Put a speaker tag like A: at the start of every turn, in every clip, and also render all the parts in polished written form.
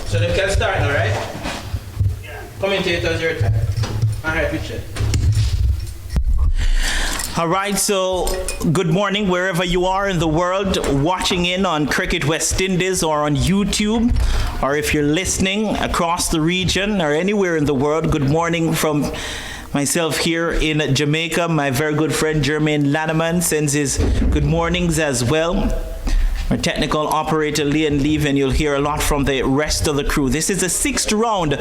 A: So they can start now, right? Yeah. Commentators, your time. All right, Richard.
B: All right, so good morning wherever you are in the world, watching in on Cricket West Indies or on YouTube, or if you're listening across the region or anywhere in the world, good morning from myself here in Jamaica. My very good friend Jermaine Lanneman sends his good mornings as well. Our technical operator, Leon Leven, you'll hear a lot from the rest of the crew. This is the 6th round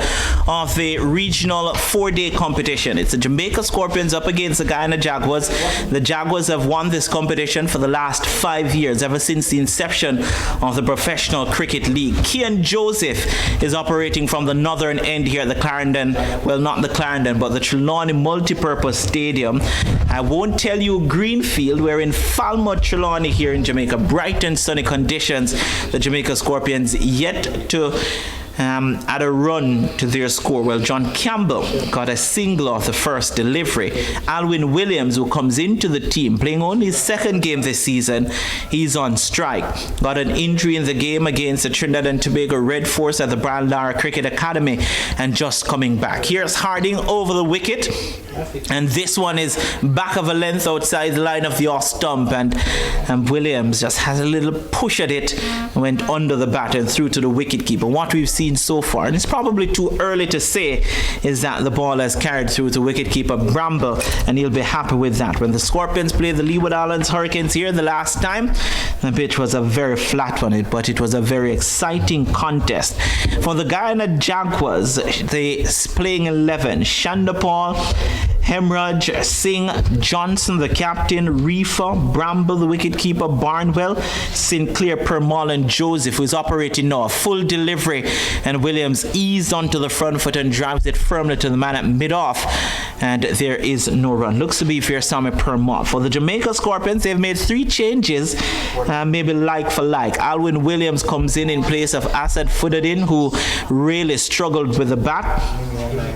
B: of the regional 4-day competition. It's the Jamaica Scorpions up against the Guyana Jaguars. The Jaguars have won this competition for the last 5 years, ever since the inception of the Professional Cricket League. Kian Joseph is operating from the northern end here at the Clarendon, well, not the Clarendon, but the Trelawney Multipurpose Stadium. I won't tell you Greenfield. We're in Falmouth, Trelawney here in Jamaica. Bright and sunny conditions. The Jamaica Scorpions yet to add a run to their score. Well, John Campbell got a single off the first delivery. Alwyn Williams, who comes into the team, playing only his second game this season, he's on strike. Got an injury in the game against the Trinidad and Tobago Red Force at the Brian Lara Cricket Academy and just coming back. Here's Harding over the wicket. And this one is back of a length outside the line of the off stump, and Williams just has a little push at it, went under the bat and through to the wicketkeeper. What we've seen so far, and it's probably too early to say, is that the ball has carried through to wicketkeeper Bramble, and he'll be happy with that. When the Scorpions played the Leeward Islands Hurricanes here the last time, the pitch was a very flat one, but it was a very exciting contest. For the Guyana Jaguars, the playing 11, Shandapal, Hemraj, Singh, Johnson, the captain, Reefer, Bramble, the wicketkeeper, Barnwell, Sinclair, Permal, and Joseph, who is operating now. A full delivery, and Williams eased onto the front foot and drives it firmly to the man at mid-off, and there is no run. Looks to be Fearsame Permal. For the Jamaica Scorpions, they've made 3 changes, maybe like for like. Alwyn Williams comes in place of Asad Fuddadin, who really struggled with the bat.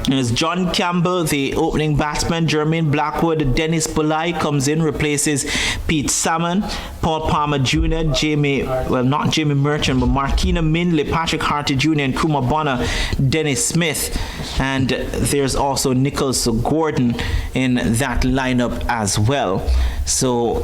B: There's John Campbell, the opening batsman. Jermaine Blackwood. Dennis Bulai comes in, replaces Pete Salmon. Paul Palmer Jr., not Jamie Merchant, but Markina Mindley, Patrick Harty Jr., and Kuma Bonner, Dennis Smith. And there's also Nicholas Gordon in that lineup as well. So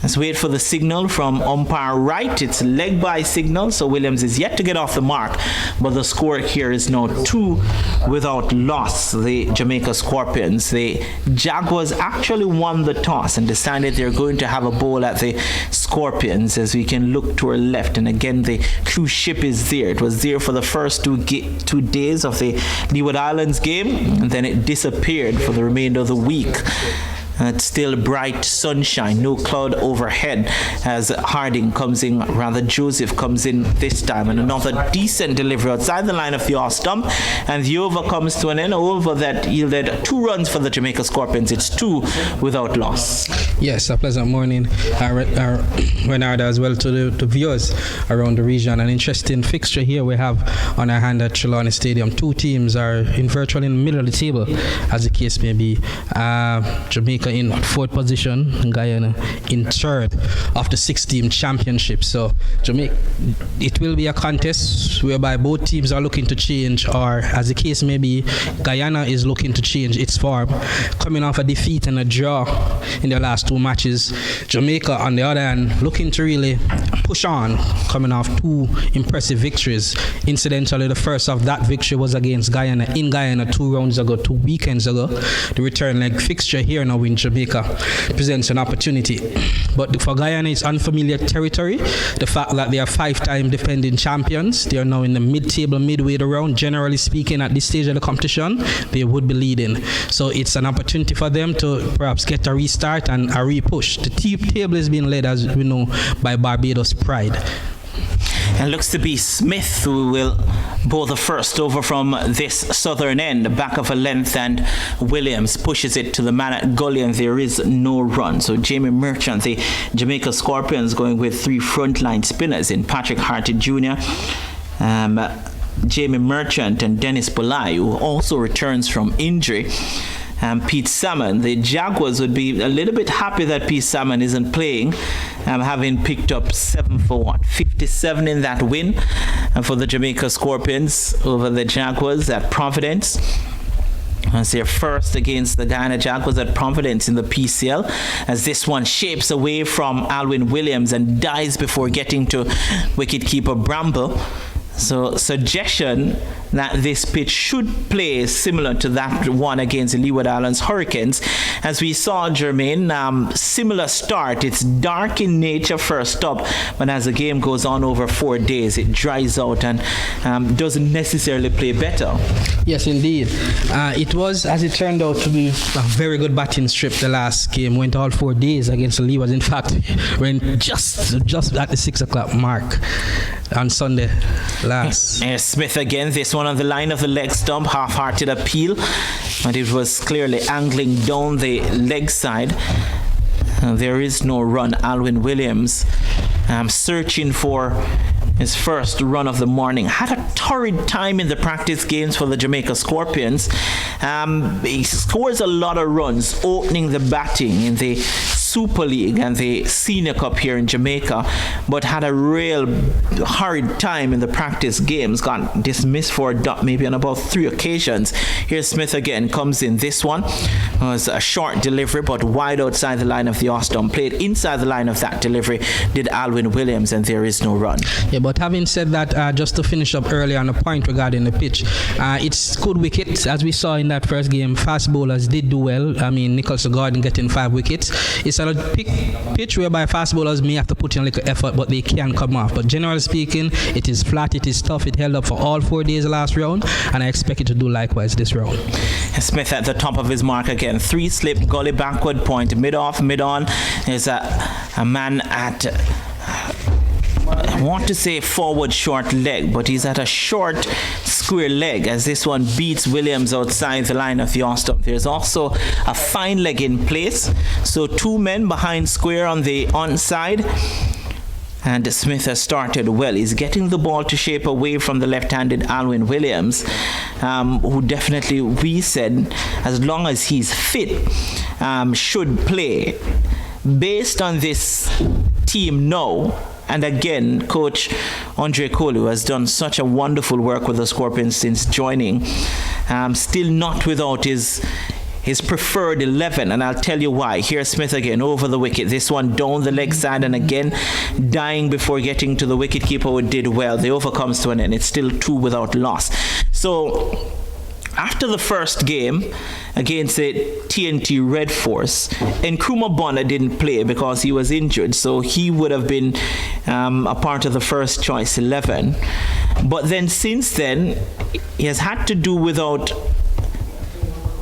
B: let's wait for the signal from umpire right. It's leg by signal, so Williams is yet to get off the mark, but the score here is now 2 without loss. The Jamaica Scorpions, the Jaguars actually won the toss and decided they're going to have a bowl at the Scorpions, as we can look to our left. And again, the cruise ship is there. It was there for the first 2 days of the Leeward Islands game, and then it disappeared for the remainder of the week. It's still bright sunshine, no cloud overhead, as Harding comes in, rather Joseph comes in this time, and another decent delivery outside the line of the off stump, and the over comes to an end. Over that yielded 2 runs for the Jamaica Scorpions. It's 2 without loss.
C: Yes, a pleasant morning, Renard, as well to the viewers around the region. An interesting fixture here we have on our hand at Trelawney Stadium. 2 teams are virtually in the middle of the table, as the case may be. Jamaica in 4th position, and Guyana in 3rd of the 6-team championship. So Jamaica, it will be a contest whereby both teams are looking to change, or as the case may be, Guyana is looking to change its form, coming off a defeat and a draw in their last 2 matches. Jamaica, on the other hand, looking to really push on, coming off 2 impressive victories. Incidentally, the first of that victory was against Guyana in Guyana 2 rounds ago, 2 weekends ago. The return leg fixture here now in Jamaica presents an opportunity. But for Guyana, it's unfamiliar territory. The fact that they are 5-time defending champions, they are now in the mid-table, midway around. Generally speaking, at this stage of the competition, they would be leading. So it's an opportunity for them to perhaps get a restart and a repush. The table is being led, as we know, by Barbados Pride.
B: And looks to be Smith who will bowl the first over from this southern end, back of a length, and Williams pushes it to the man at gully, and there is no run. So Jamie Merchant, the Jamaica Scorpions, going with 3 frontline spinners in Patrick Harty Jr., Jamie Merchant, and Dennis Bulai, who also returns from injury. Pete Salmon. The Jaguars would be a little bit happy that Pete Salmon isn't playing, having picked up 7 for 57 in that win. for the Jamaica Scorpions over the Jaguars at Providence. As their first against the Guyana Jaguars at Providence in the PCL, as this one shapes away from Alwyn Williams and dies before getting to wicketkeeper Bramble. So suggestion that this pitch should play similar to that one against the Leeward Islands Hurricanes. As we saw, Jermaine, similar start. It's dark in nature first up, but as the game goes on over 4 days, it dries out and doesn't necessarily play better.
C: Yes, indeed. It was, as it turned out, to be a very good batting strip. The last game went all 4 days against the Leewards. In fact, went just at the 6 o'clock mark on Sunday last.
B: Smith again, this one on the line of the leg stump, half-hearted appeal, but it was clearly angling down the leg side. There is no run. Alwyn Williams searching for his first run of the morning. Had a torrid time in the practice games for the Jamaica Scorpions. He scores a lot of runs opening the batting in the Super League and the Senior Cup here in Jamaica, but had a real hard time in the practice games. Got dismissed for a dot maybe on about 3 occasions. Here's Smith again, comes in. This one was a short delivery but wide outside the line of the off-stump. Played inside the line of that delivery did Alwyn Williams, and there is no run.
C: Yeah, but having said that, just to finish up early on the point regarding the pitch, it's good wickets. As we saw in that first game, fast bowlers did do well. I mean, Nicholson Gordon getting 5 wickets. It's a pitch whereby fast bowlers may have to put in a little effort, but they can come off. But generally speaking, it is flat, it is tough. It held up for all 4 days last round, and I expect it to do likewise this round.
B: Smith at the top of his mark again. 3 slip, gully backward point, mid-off, mid-on. There's a man at... I want to say forward short leg, but he's at a short square leg as this one beats Williams outside the line of the off-stump. There's also a fine leg in place, so 2 men behind square on the onside, and Smith has started well. He's getting the ball to shape away from the left-handed Alwyn Williams, who definitely, we said, as long as he's fit, should play. Based on this team now, and again, Coach Andre Kolu has done such a wonderful work with the Scorpions since joining. Still not without his preferred 11, and I'll tell you why. Here's Smith again over the wicket. This one down the leg side, and again dying before getting to the wicketkeeper who did well. The over comes to an end. It's still 2 without loss. So after the first game against the TNT Red Force, Nkrumah Bonner didn't play because he was injured, so he would have been a part of the first choice 11. But then since then, he has had to do without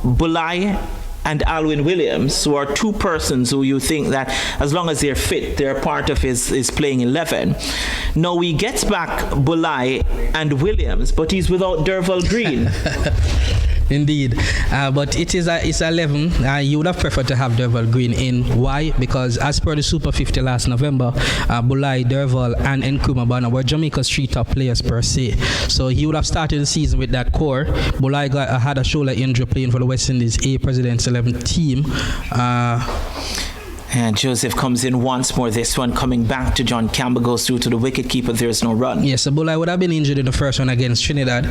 B: Bulai and Alwyn Williams, who are 2 persons who you think that as long as they're fit, they're part of his playing 11. Now he gets back Bulai and Williams, but he's without Derval Green.
C: Indeed, but it's 11. You would have preferred to have Derval Green in. Why? Because as per the Super 50 last November, Bulai, Derval and Nkrumah Bonner were Jamaica's 3 top players per se. So he would have started the season with that core. Bulai had a shoulder injury playing for the West Indies A President's 11 team.
B: And Joseph comes in once more. This one coming back to John Campbell, goes through to the wicketkeeper. There's no run.
C: Yes, Bulai would have been injured in the first one against Trinidad.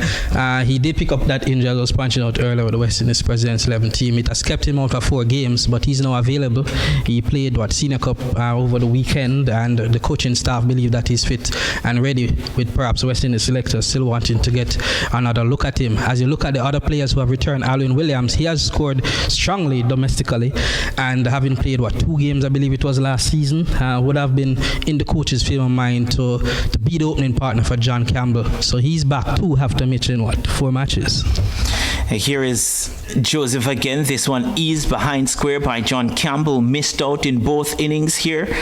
C: He did pick up that injury, as I was pointing out earlier, with the West Indies President's 11 team. It has kept him out for 4 games, but he's now available. He played Senior Cup over the weekend, and the coaching staff believe that he's fit and ready, with perhaps West Indies selectors still wanting to get another look at him. As you look at the other players who have returned, Alwyn Williams, he has scored strongly domestically, and having played 2 games, I believe it was last season, would have been in the coach's frame of mind to be the opening partner for John Campbell. So he's back too after missing 4 matches.
B: Here is Joseph again. This one eased behind square by John Campbell. Missed out in both innings here.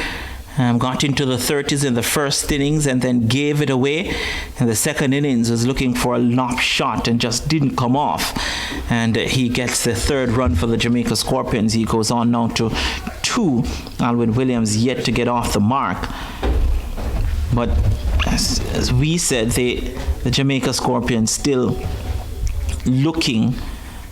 B: Got into the 30s in the first innings and then gave it away. And the second innings was looking for a lop shot and just didn't come off. And he gets the 3rd run for the Jamaica Scorpions. He goes on now to 2. Alwyn Williams yet to get off the mark. But as we said, the Jamaica Scorpions still looking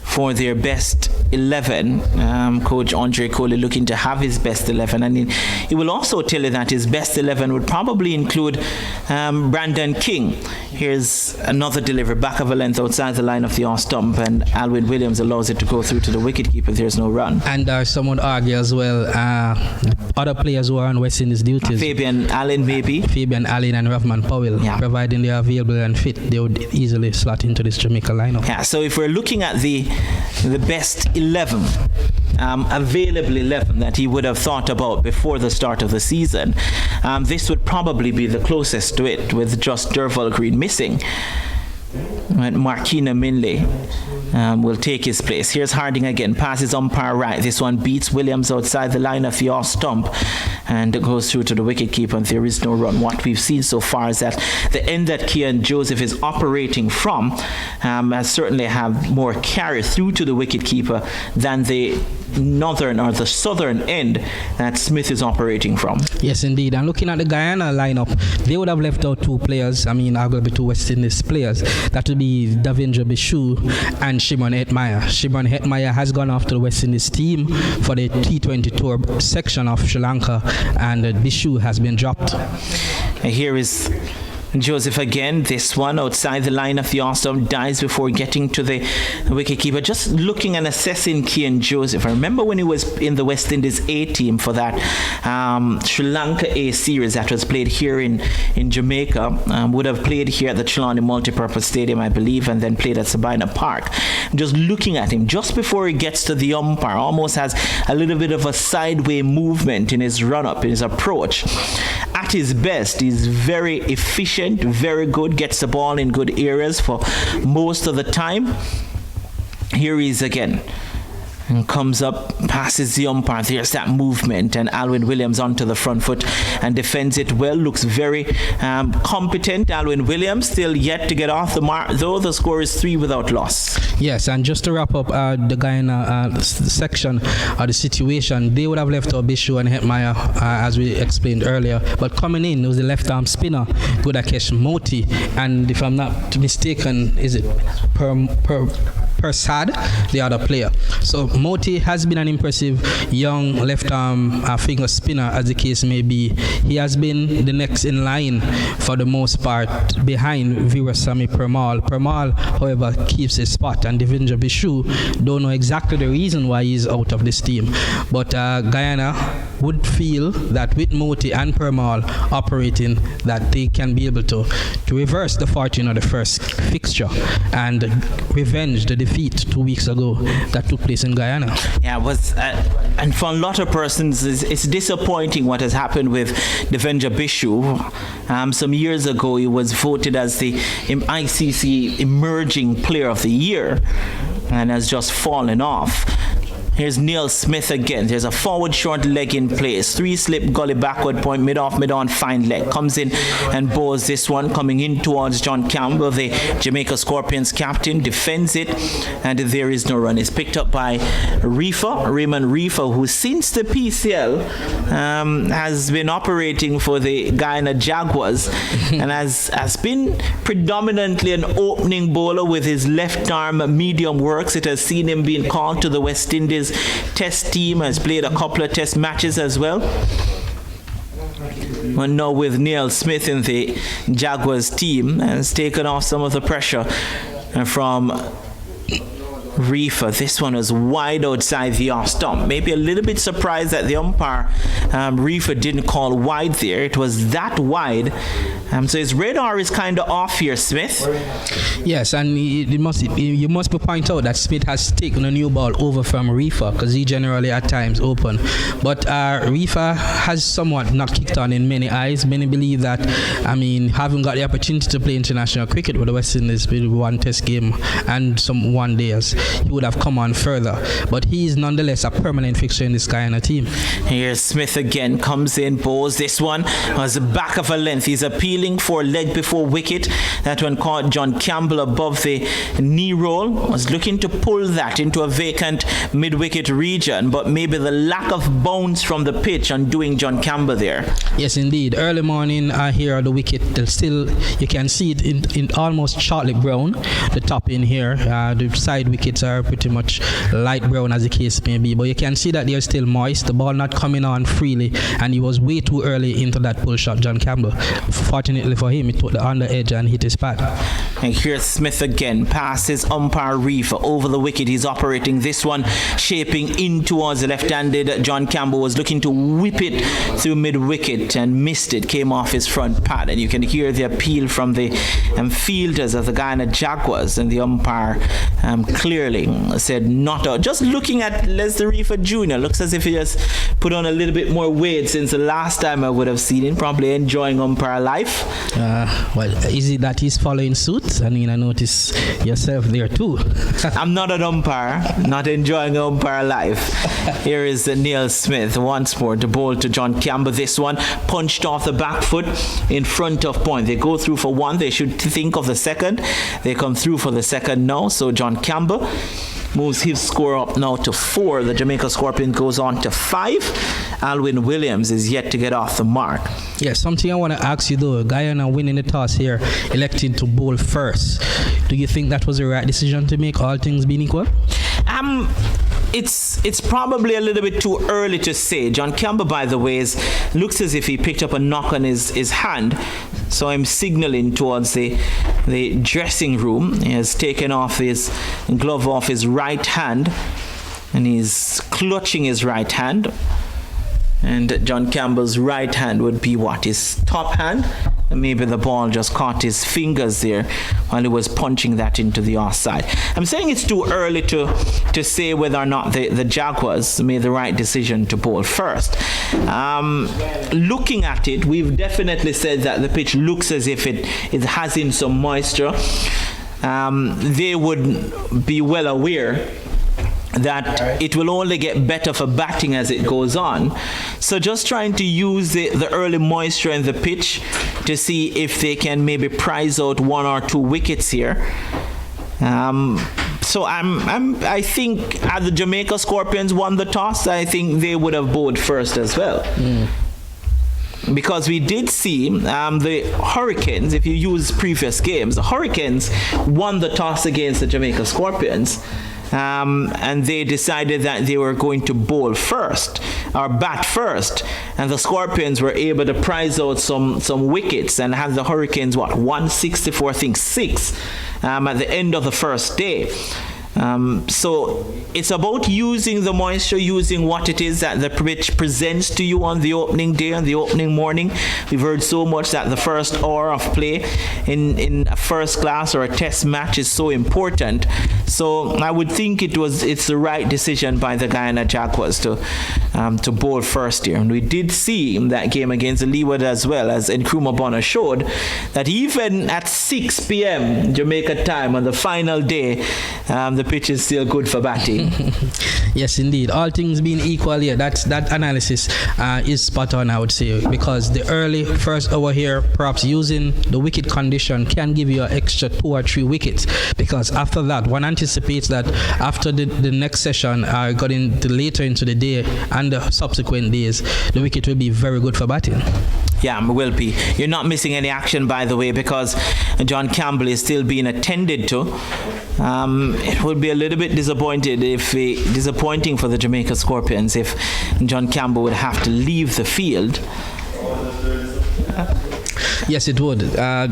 B: for their best 11. Coach Andre Coley looking to have his best 11, and he will also tell you that his best 11 would probably include Brandon King. Here's another delivery, back of a length outside the line of the off stump, and Alwyn Williams allows it to go through to the wicketkeeper. There's no run.
C: And someone would argue as well, other players who are on West Indies duties.
B: Fabian Allen, maybe.
C: Fabian Allen and Rahman Powell, providing they are available and fit, they would easily slot into this Jamaica lineup.
B: Yeah, so if we're looking at the best 11, available 11 that he would have thought about before the start of the season, this would probably be the closest to it, with just Derval Green missing. And Markina Minley will take his place. Here's Harding again, passes umpire right. This one beats Williams outside the line of the off stump, and it goes through to the wicketkeeper, and there is no run. What we've seen so far is that the end that Kian Joseph is operating from has certainly have more carry through to the wicketkeeper than the northern or the southern end that Smith is operating from.
C: Yes, indeed. And looking at the Guyana lineup, they would have left out two players. I mean, arguably two West Indies players. That would be Davendra Bishu and Shimon Hetmyer. Shimon Hetmyer has gone off to the West Indies team for the T20 tour section of Sri Lanka, and Bishu has been dropped.
B: Here is Joseph again. This one outside the line of the off stump, dies before getting to the wicketkeeper. Just looking and assessing Kian Joseph. I remember when he was in the West Indies A team for that Sri Lanka A series that was played here in Jamaica. Would have played here at the Trelawney Multipurpose Stadium, I believe, and then played at Sabina Park. Just looking at him, just before he gets to the umpire, almost has a little bit of a sideway movement in his run-up, in his approach. At his best, he's very efficient, very good, gets the ball in good areas for most of the time. Here he is again, and comes up, passes the umpire. There's that movement, and Alwyn Williams onto the front foot and defends it well. Looks very competent. Alwyn Williams still yet to get off the mark, though. The score is 3 without loss.
C: Yes, and just to wrap up the Guyana section of the situation, they would have left out Bishu and Hetmyer, as we explained earlier. But coming in was the left-arm spinner, Gudakesh Moti, and if I'm not mistaken, is it Persad, the other player. So Moti has been an impressive young left-arm finger spinner, as the case may be. He has been the next in line for the most part behind Virasamy Permal. Permal, however, keeps his spot, and Davendra Bishu don't know exactly the reason why he's out of this team. But Guyana would feel that with Moti and Permal operating, that they can be able to reverse the fortune of the first fixture and revenge the defeat 2 weeks ago that took place in Guyana.
B: Yeah, it was, and for a lot of persons, it's disappointing what has happened with Davendra Bishu. Some years ago, he was voted as the ICC Emerging Player of the Year, and has just fallen off. Here's Neil Smith again. There's a forward short leg in place. 3 slip gully backward point, mid off, mid on, fine leg. Comes in and bows this one, coming in towards John Campbell, the Jamaica Scorpions captain. Defends it, and there is no run. It's picked up by Raymond Reefer, who since the PCL has been operating for the Guyana Jaguars and has been predominantly an opening bowler with his left arm medium works. It has seen him being called to the West Indies test team, has played a couple of test matches as well. And now with Neil Smith in the Jaguars team, has taken off some of the pressure from Reefer. This one is wide outside the off stump. Maybe a little bit surprised that the umpire Reefer didn't call wide there. It was that wide. So his radar is kind of off here, Smith.
C: Yes, and you must point out that Smith has taken a new ball over from Reefer, because he generally at times open. But Reefer has somewhat not kicked on in many eyes. Many believe that, having got the opportunity to play international cricket with the West Indies with one test game and some one days, he would have come on further. But he is nonetheless a permanent fixture in this Guyana team.
B: Here's Smith again, comes in, bows. This one was the back of a length. He's appealing for leg before wicket. That one caught John Campbell above the knee roll. Was looking to pull that into a vacant mid-wicket region, but maybe the lack of bounce from the pitch undoing John Campbell there.
C: Yes, indeed. Early morning here at the wicket, still you can see it in almost Charlie Brown, the top in here. The side wickets whites are pretty much light brown, as the case may be. But you can see that they're still moist. The ball not coming on freely, and he was way too early into that pull shot, John Campbell. Fortunately for him, he took the under edge and hit his pad.
B: And here's Smith again, passes umpire Reef over the wicket. He's operating this one, shaping in towards the left-handed. John Campbell was looking to whip it through mid-wicket and missed it, came off his front pad. And you can hear the appeal from the fielders of the Guyana Jaguars, and the umpire clearly said not out. Just looking at Leslie Reef Jr., looks as if he has put on a little bit more weight since the last time I would have seen him, probably enjoying umpire life.
C: Well, is it that he's following suit? I mean, I notice yourself there too.
B: I'm not an umpire, not enjoying umpire life. Here is Neil Smith once more to bowl to John Campbell. This one punched off the back foot in front of point. They go through for one. They should think of the second. They come through for the second now. So John Campbell moves his score up now to 4. The Jamaica Scorpion goes on to 5. Alwyn Williams is yet to get off the mark.
C: Yeah, something I want to ask you though. Guyana winning the toss here, elected to bowl first. Do you think that was the right decision to make, all things being equal?
B: It's probably a little bit too early to say. John Campbell, by the way, looks as if he picked up a knock on his hand. So I'm signaling towards the dressing room. He has taken off his glove off his right hand, and he's clutching his right hand. And John Campbell's right hand would be what? His top hand? And maybe the ball just caught his fingers there while he was punching that into the offside. I'm saying it's too early to say whether or not the Jaguars made the right decision to bowl first. Looking at it, we've definitely said that the pitch looks as if it has in some moisture. They would be well aware that it will only get better for batting as it goes on. So just trying to use the early moisture in the pitch to see if they can maybe prize out 1 or 2 wickets here. So I think had the Jamaica Scorpions won the toss, I think they would have bowled first as well. Because we did see the Hurricanes, if you use previous games, the Hurricanes won the toss against the Jamaica Scorpions. And they decided that they were going to bowl first or bat first, and the Scorpions were able to prize out some wickets and have the Hurricanes 164, I think 6 at the end of the first day. So it's about using the moisture, using what it is that the pitch presents to you on the opening day, on the opening morning. We've heard so much that the first hour of play in a first class or a test match is so important. So I would think it's the right decision by the Guyana Jaguars to bowl first here. And we did see in that game against the Leeward as well, as Nkrumah Bonner showed, that even at 6 p.m. Jamaica time on the final day, the pitch is still good for batting.
C: Yes, indeed. All things being equal here, that analysis is spot on, I would say, because the early first hour here, perhaps using the wicket condition, can give you an extra 2 or 3 wickets, because after that, one anticipates that after the next session, going later into the day and the subsequent days, the wicket will be very good for batting.
B: Yeah, it will be. You're not missing any action, by the way, because John Campbell is still being attended to. It would be a little bit disappointing for the Jamaica Scorpions if John Campbell would have to leave the field.
C: Yes, it would.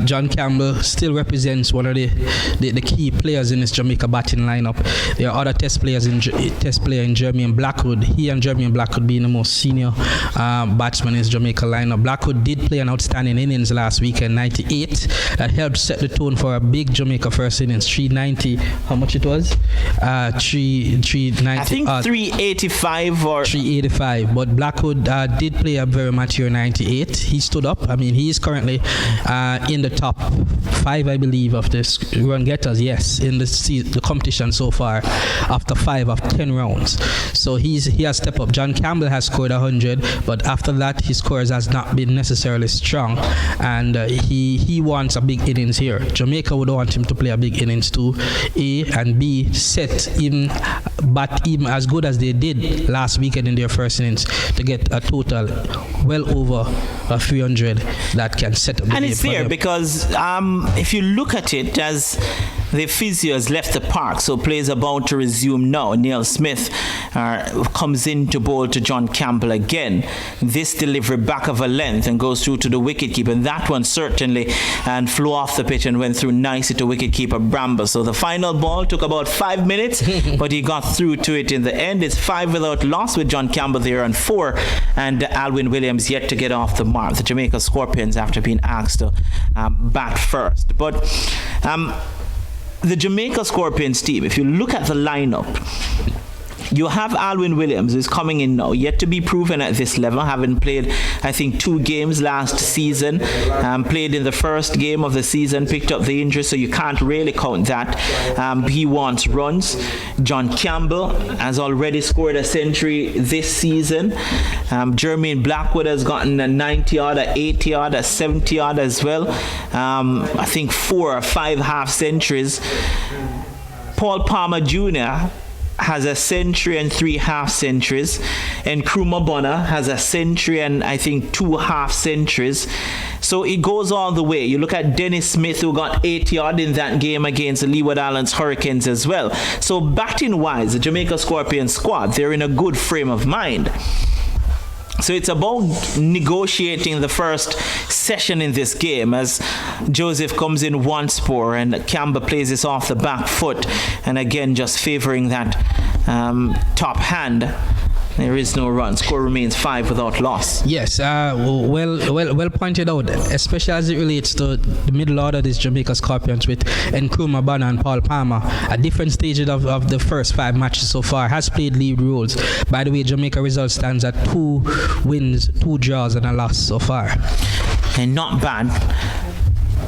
C: John Campbell still represents one of the key players in this Jamaica batting lineup. There are other test player in Jermaine Blackwood. He and Jermaine Blackwood being the most senior batsman in his Jamaica lineup. Blackwood did play an outstanding innings last weekend, 98. That helped set the tone for a big Jamaica first innings, 390. How much it was? 390.
B: I think 385 or
C: 385. But Blackwood did play a very mature 98. He stood up. I mean, he is currently in the top 5, I believe, of the run getters, yes, in the competition so far, after 5 of 10 rounds. So he has stepped up. John Campbell has scored 100, but after that his scores has not been necessarily strong, and he wants a big innings here. Jamaica would want him to play a big innings too, A, and B, set even as good as they did last weekend in their first innings to get a total well over 300 that can set up the
B: and it's there because if you look at it as The physio has left the park, so plays about to resume now. Neil Smith comes in to bowl to John Campbell again. This delivery back of a length and goes through to the wicketkeeper. And that one certainly and flew off the pitch and went through nicely to wicketkeeper Bramble. So the final ball took about 5 minutes, but he got through to it in the end. It's 5 without loss with John Campbell there on 4, and Alwyn Williams yet to get off the mark. The Jamaica Scorpions after being asked to bat first. But the Jamaica Scorpions team, if you look at the lineup, you have Alwyn Williams, who's coming in now, yet to be proven at this level, having played, I think, 2 games last season, played in the first game of the season, picked up the injury, so you can't really count that. He wants runs. John Campbell has already scored a century this season. Jermaine Blackwood has gotten a 90-odd, a 80-odd, a 70-odd as well. I think 4 or 5 half centuries. Paul Palmer Jr. has a century and 3 half centuries, and Nkrumah Bonner has a century and I think 2 half centuries. So it goes all the way. You look at Dennis Smith, who got 80-odd in that game against the Leeward Islands Hurricanes as well. So batting wise, the Jamaica Scorpions squad, they're in a good frame of mind. So it's about negotiating the first session in this game as Joseph comes in once more and Campbell plays this off the back foot, and again just favouring that top hand. There is no run. Score remains 5 without loss.
C: Yes, well pointed out, especially as it relates to the middle order of this Jamaica Scorpions with Nkrumah Bonner and Paul Palmer. At different stages of the first 5 matches so far, has played lead roles. By the way, Jamaica result stands at 2 wins, 2 draws and a loss so far.
B: And not bad.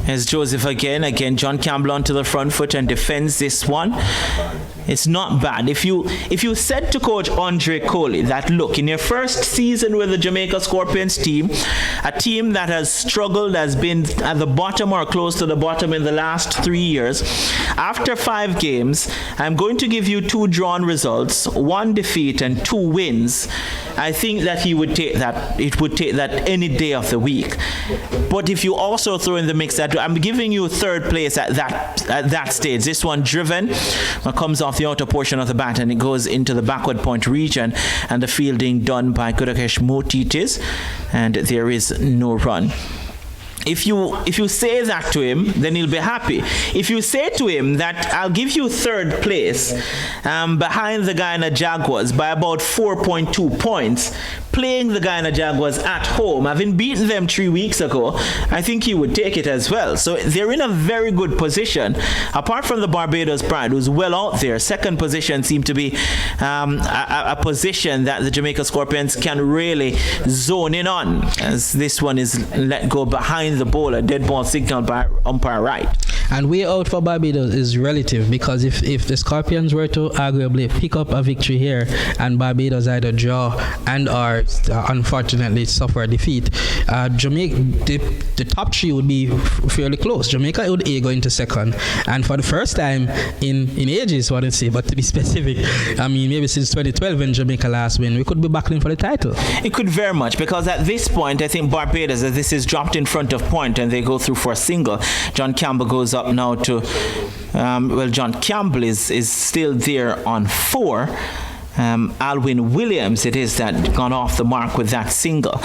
B: As Joseph again, John Campbell onto the front foot and defends this one. It's not bad. If you said to Coach Andre Coley that, look, in your first season with the Jamaica Scorpions team, a team that has struggled, has been at the bottom or close to the bottom in the last 3 years, after 5 games, I'm going to give you 2 drawn results, 1 defeat and 2 wins. I think that he would take that. It would take that any day of the week. But if you also throw in the mix that I'm giving you 3rd place at that stage. This one driven, comes off the outer portion of the bat and it goes into the backward point region, and the fielding done by Kudakesh Motitis, and there is no run. If you say that to him, then he'll be happy. If you say to him that I'll give you 3rd place behind the Guyana Jaguars by about 4.2 points, playing the Guyana Jaguars at home, having beaten them 3 weeks ago, I think he would take it as well. So they're in a very good position. Apart from the Barbados Pride, who's well out there, 2nd position seemed to be a position that the Jamaica Scorpions can really zone in on, as this one is let go behind the bowler, dead ball signaled by umpire right.
C: And way out for Barbados is relative, because if the Scorpions were to arguably pick up a victory here and Barbados either draw and or unfortunately suffer a defeat, Jamaica, the top 3 would be fairly close. Jamaica would go into 2nd, and for the first time in ages, I wouldn't say, but to be specific, I mean maybe since 2012 when Jamaica last win, we could be battling for the title.
B: It could very much, because at this point I think Barbados, as this is dropped in front of point and they go through for a single. John Campbell goes up now to John Campbell is still there on 4. Alwyn Williams it is that gone off the mark with that single.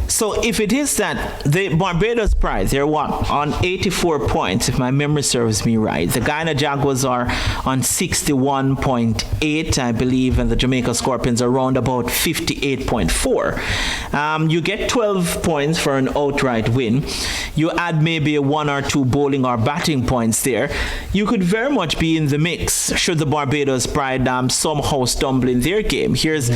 B: So if it is that the Barbados Pride, they're on 84 points, if my memory serves me right. The Guyana Jaguars are on 61.8, I believe, and the Jamaica Scorpions are around about 58.4. You get 12 points for an outright win. You add maybe a 1 or 2 bowling or batting points there. You could very much be in the mix should the Barbados Pride somehow stumble in their game. Here's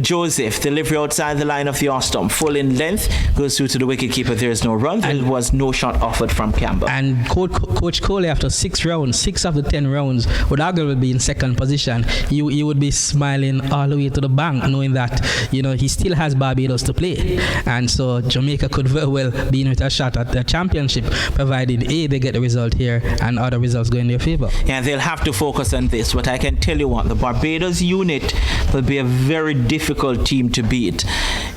B: Joseph, delivery outside the line of the off-stump, full in length, goes through to the wicketkeeper. There is no run. There was no shot offered from Campbell. And
C: Coach Coley, after 6 rounds, 6 of the 10 rounds, would arguably be in 2nd position. You would be smiling all the way to the bank, knowing that he still has Barbados to play, and so Jamaica could very well be in with a shot at the championship, provided they get the result here and other results go in their favour.
B: Yeah, they'll have to focus on this. But I can tell you what, the Barbados unit will be a very difficult team to beat.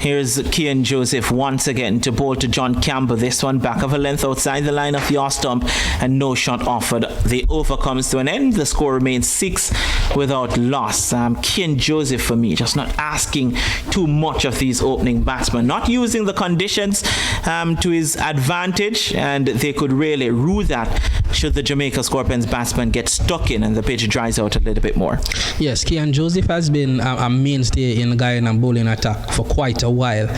B: Here's Kian Joseph once again to bowl to John Campbell. This one back of a length outside the line of the off stump and no shot offered. The over comes to an end. The score remains 6 without loss. Kian Joseph for me just not asking too much of these opening batsmen, not using the conditions to his advantage, and they could really rue that should the Jamaica Scorpions batsman get stuck in and the pitch dries out a little bit more.
C: Yes, Kian Joseph has been a mainstay in Guyana bowling attack for quite a while,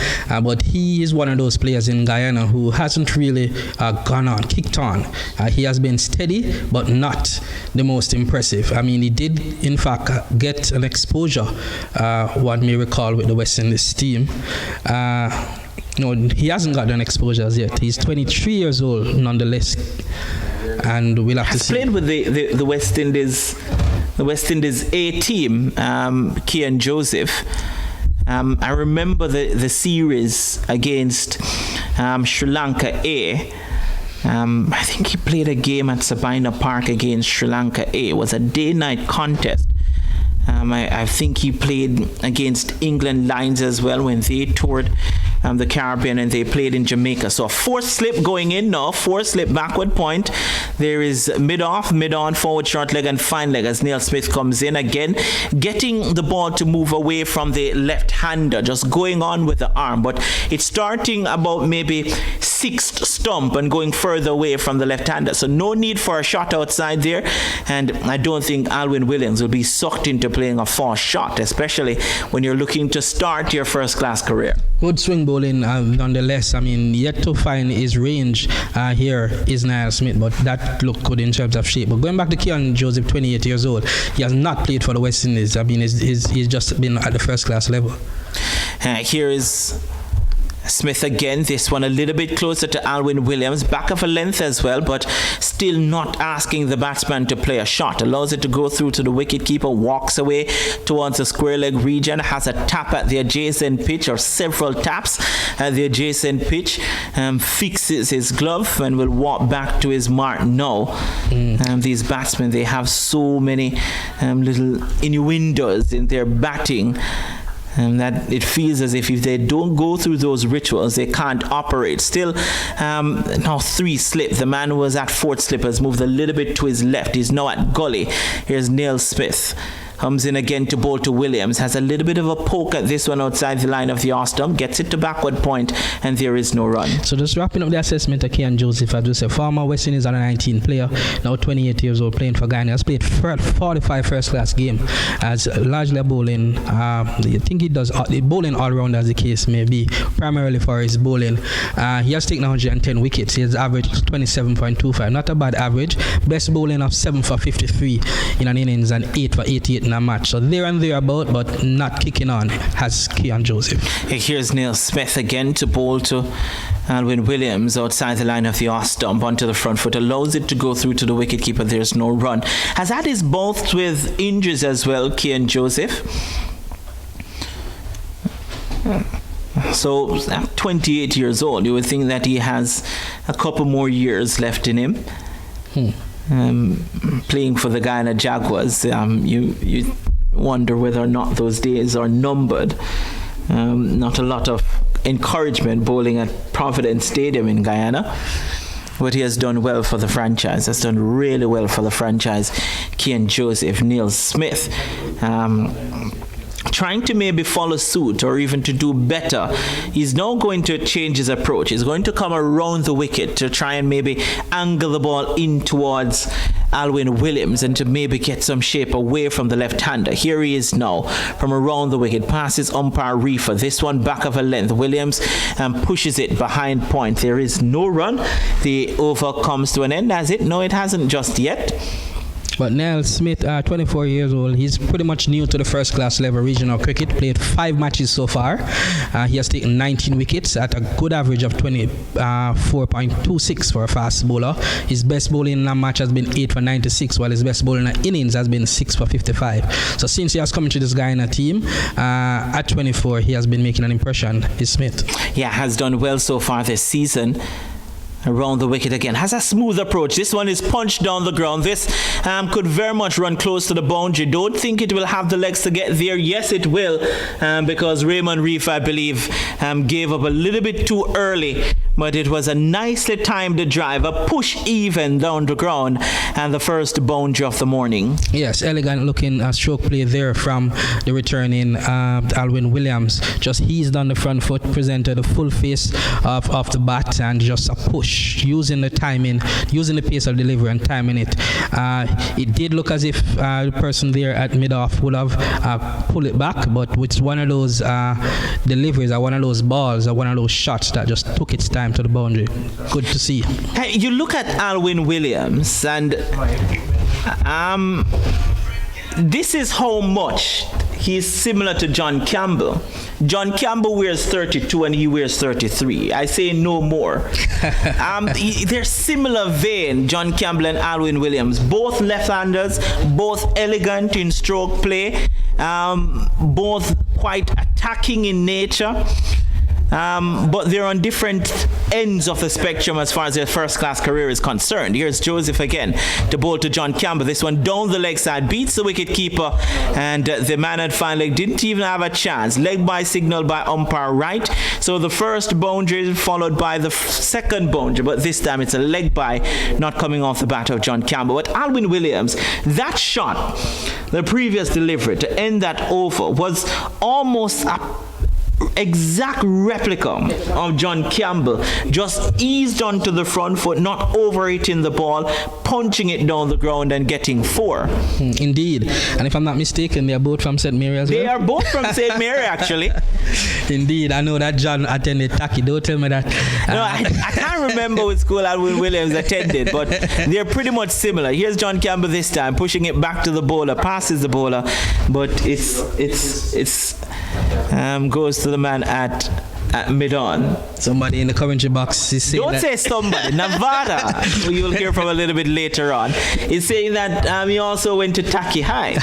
C: but he is one of those players in Guyana who hasn't really kicked on. He has been steady, but not the most impressive. I mean, he did, in fact, get an exposure, one may recall, with the West Indies team. No, he hasn't got an exposure as yet. He's 23 years old, nonetheless, and we'll have to see.
B: Played with the West Indies. The West Indies A team, Kian Joseph. I remember the series against Sri Lanka A. I think he played a game at Sabina Park against Sri Lanka A. It was a day-night contest. I think he played against England Lions as well when they toured the Caribbean and they played in Jamaica. So a fourth slip going in now, fourth slip backward point. There is mid-off, mid-on, forward, short leg and fine leg as Neil Smith comes in again, getting the ball to move away from the left-hander, just going on with the arm. But it's starting about maybe sixth stump and going further away from the left-hander. So no need for a shot outside there. And I don't think Alwyn Williams will be sucked into playing a false shot, especially when you're looking to start your first-class career.
C: Good swing bowling, nonetheless. I mean, yet to find his range here is Niall Smith, but that looked good in terms of shape. But going back to Kian Joseph, 28 years old, he has not played for the West Indies. I mean, he's just been at the first-class level.
B: Here is Smith again, this one a little bit closer to Alwyn Williams, back of a length as well, but still not asking the batsman to play a shot. Allows it to go through to the wicketkeeper, walks away towards the square leg region, has a tap at the adjacent pitch or several taps at the adjacent pitch, fixes his glove and will walk back to his mark now. These batsmen, they have so many little innuendos in their batting. And that it feels as if they don't go through those rituals, they can't operate. Still, now 3 slip. The man who was at 4th slip has moved a little bit to his left. He's now at gully. Here's Neil Smith. Comes in again to bowl to Williams. Has a little bit of a poke at this one outside the line of the off stump. Gets it to backward point, and there is no run.
C: So just wrapping up the assessment of Kian Joseph, as we say, former West Indies under 19 player, now 28 years old, playing for Guyana. Has played 45 first-class games as largely bowling. I think he does bowling all round, as the case may be, primarily for his bowling. He has taken 110 wickets. He has averaged 27.25. Not a bad average. Best bowling of 7 for 53 in an innings and 8 for 88 in a match. So there and thereabout, but not kicking on, has Kian Joseph.
B: Here's Neil Smith again to bowl to Alwyn Williams outside the line of the off stump onto the front foot. Allows it to go through to the wicketkeeper. There's no run. Has had his bouts with injuries as well, Kian Joseph. So, 28 years old. You would think that he has a couple more years left in him. Playing for the Guyana Jaguars, you wonder whether or not those days are numbered. Not a lot of encouragement bowling at Providence Stadium in Guyana, but he has done well for the franchise. Has done really well for the franchise. Kian Joseph, Neil Smith, trying to maybe follow suit or even to do better. He's now going to change his approach. He's going to come around the wicket to try and maybe angle the ball in towards Alwyn Williams and to maybe get some shape away from the left-hander. Here he is now from around the wicket. Passes umpire Reefer. This one back of a length. Williams pushes it behind point. There is no run. The over comes to an end. Has it? No, it hasn't just yet.
C: But Niall Smith, 24 years old, he's pretty much new to the first-class level regional cricket. Played 5 matches so far. He has taken 19 wickets at a good average of 24.26 for a fast bowler. His best bowling in a match has been 8 for 96, while his best bowling in an innings has been 6 for 55. So since he has come into this Guyana team, at 24, he has been making an impression. Is Smith?
B: Yeah, has done well so far this season. around the wicket again. Has a smooth approach. This one is punched down the ground. This could very much run close to the boundary. Don't think it will have the legs to get there. Yes, it will, because Raymond Reef, I believe, gave up a little bit too early. But it was a nicely timed drive, a push even down the ground, and the first boundary of the morning.
C: Yes, elegant looking stroke play there from the returning Alwyn Williams. Just eased on the front foot, presented a full face of the bat, and just a push, using the timing, using the pace of delivery and timing it. It did look as if the person there at mid-off would have pulled it back, but it's one of those deliveries, or one of those balls, or one of those shots that just took its time to the boundary. Good to see.
B: Hey, you look at Alwyn Williams, and this is how much he's similar to John Campbell. John Campbell wears 32 and he wears 33. I say no more. They're similar vein, John Campbell and Alwyn Williams. Both left-handers, both elegant in stroke play, both quite attacking in nature. But they're on different ends of the spectrum as far as their first-class career is concerned. Here's Joseph again to bowl to John Campbell. This one down the leg side, beats the wicket-keeper, and the man at fine leg didn't even have a chance. Leg by signal by umpire right. So the first boundary followed by the second boundary, but this time it's a leg by, not coming off the bat of John Campbell. But Alwyn Williams, that shot, the previous delivery to end that over, was almost a exact replica of John Campbell, just eased onto the front foot, not overhitting the ball, punching it down the ground and getting 4.
C: Indeed. And if I'm not mistaken, they are both from St. Mary as well?
B: They are both from St. Mary, actually.
C: Indeed. I know that John attended Taki. Don't tell me that.
B: No, I can't remember what school Alwyn Williams attended, but they're pretty much similar. Here's John Campbell this time, pushing it back to the bowler, passes the bowler, but it's goes to the man at mid-on.
C: Somebody in the commentary box is saying
B: Don't say somebody. Nevada, who you'll hear from a little bit later on, is saying that he also went to Taki High.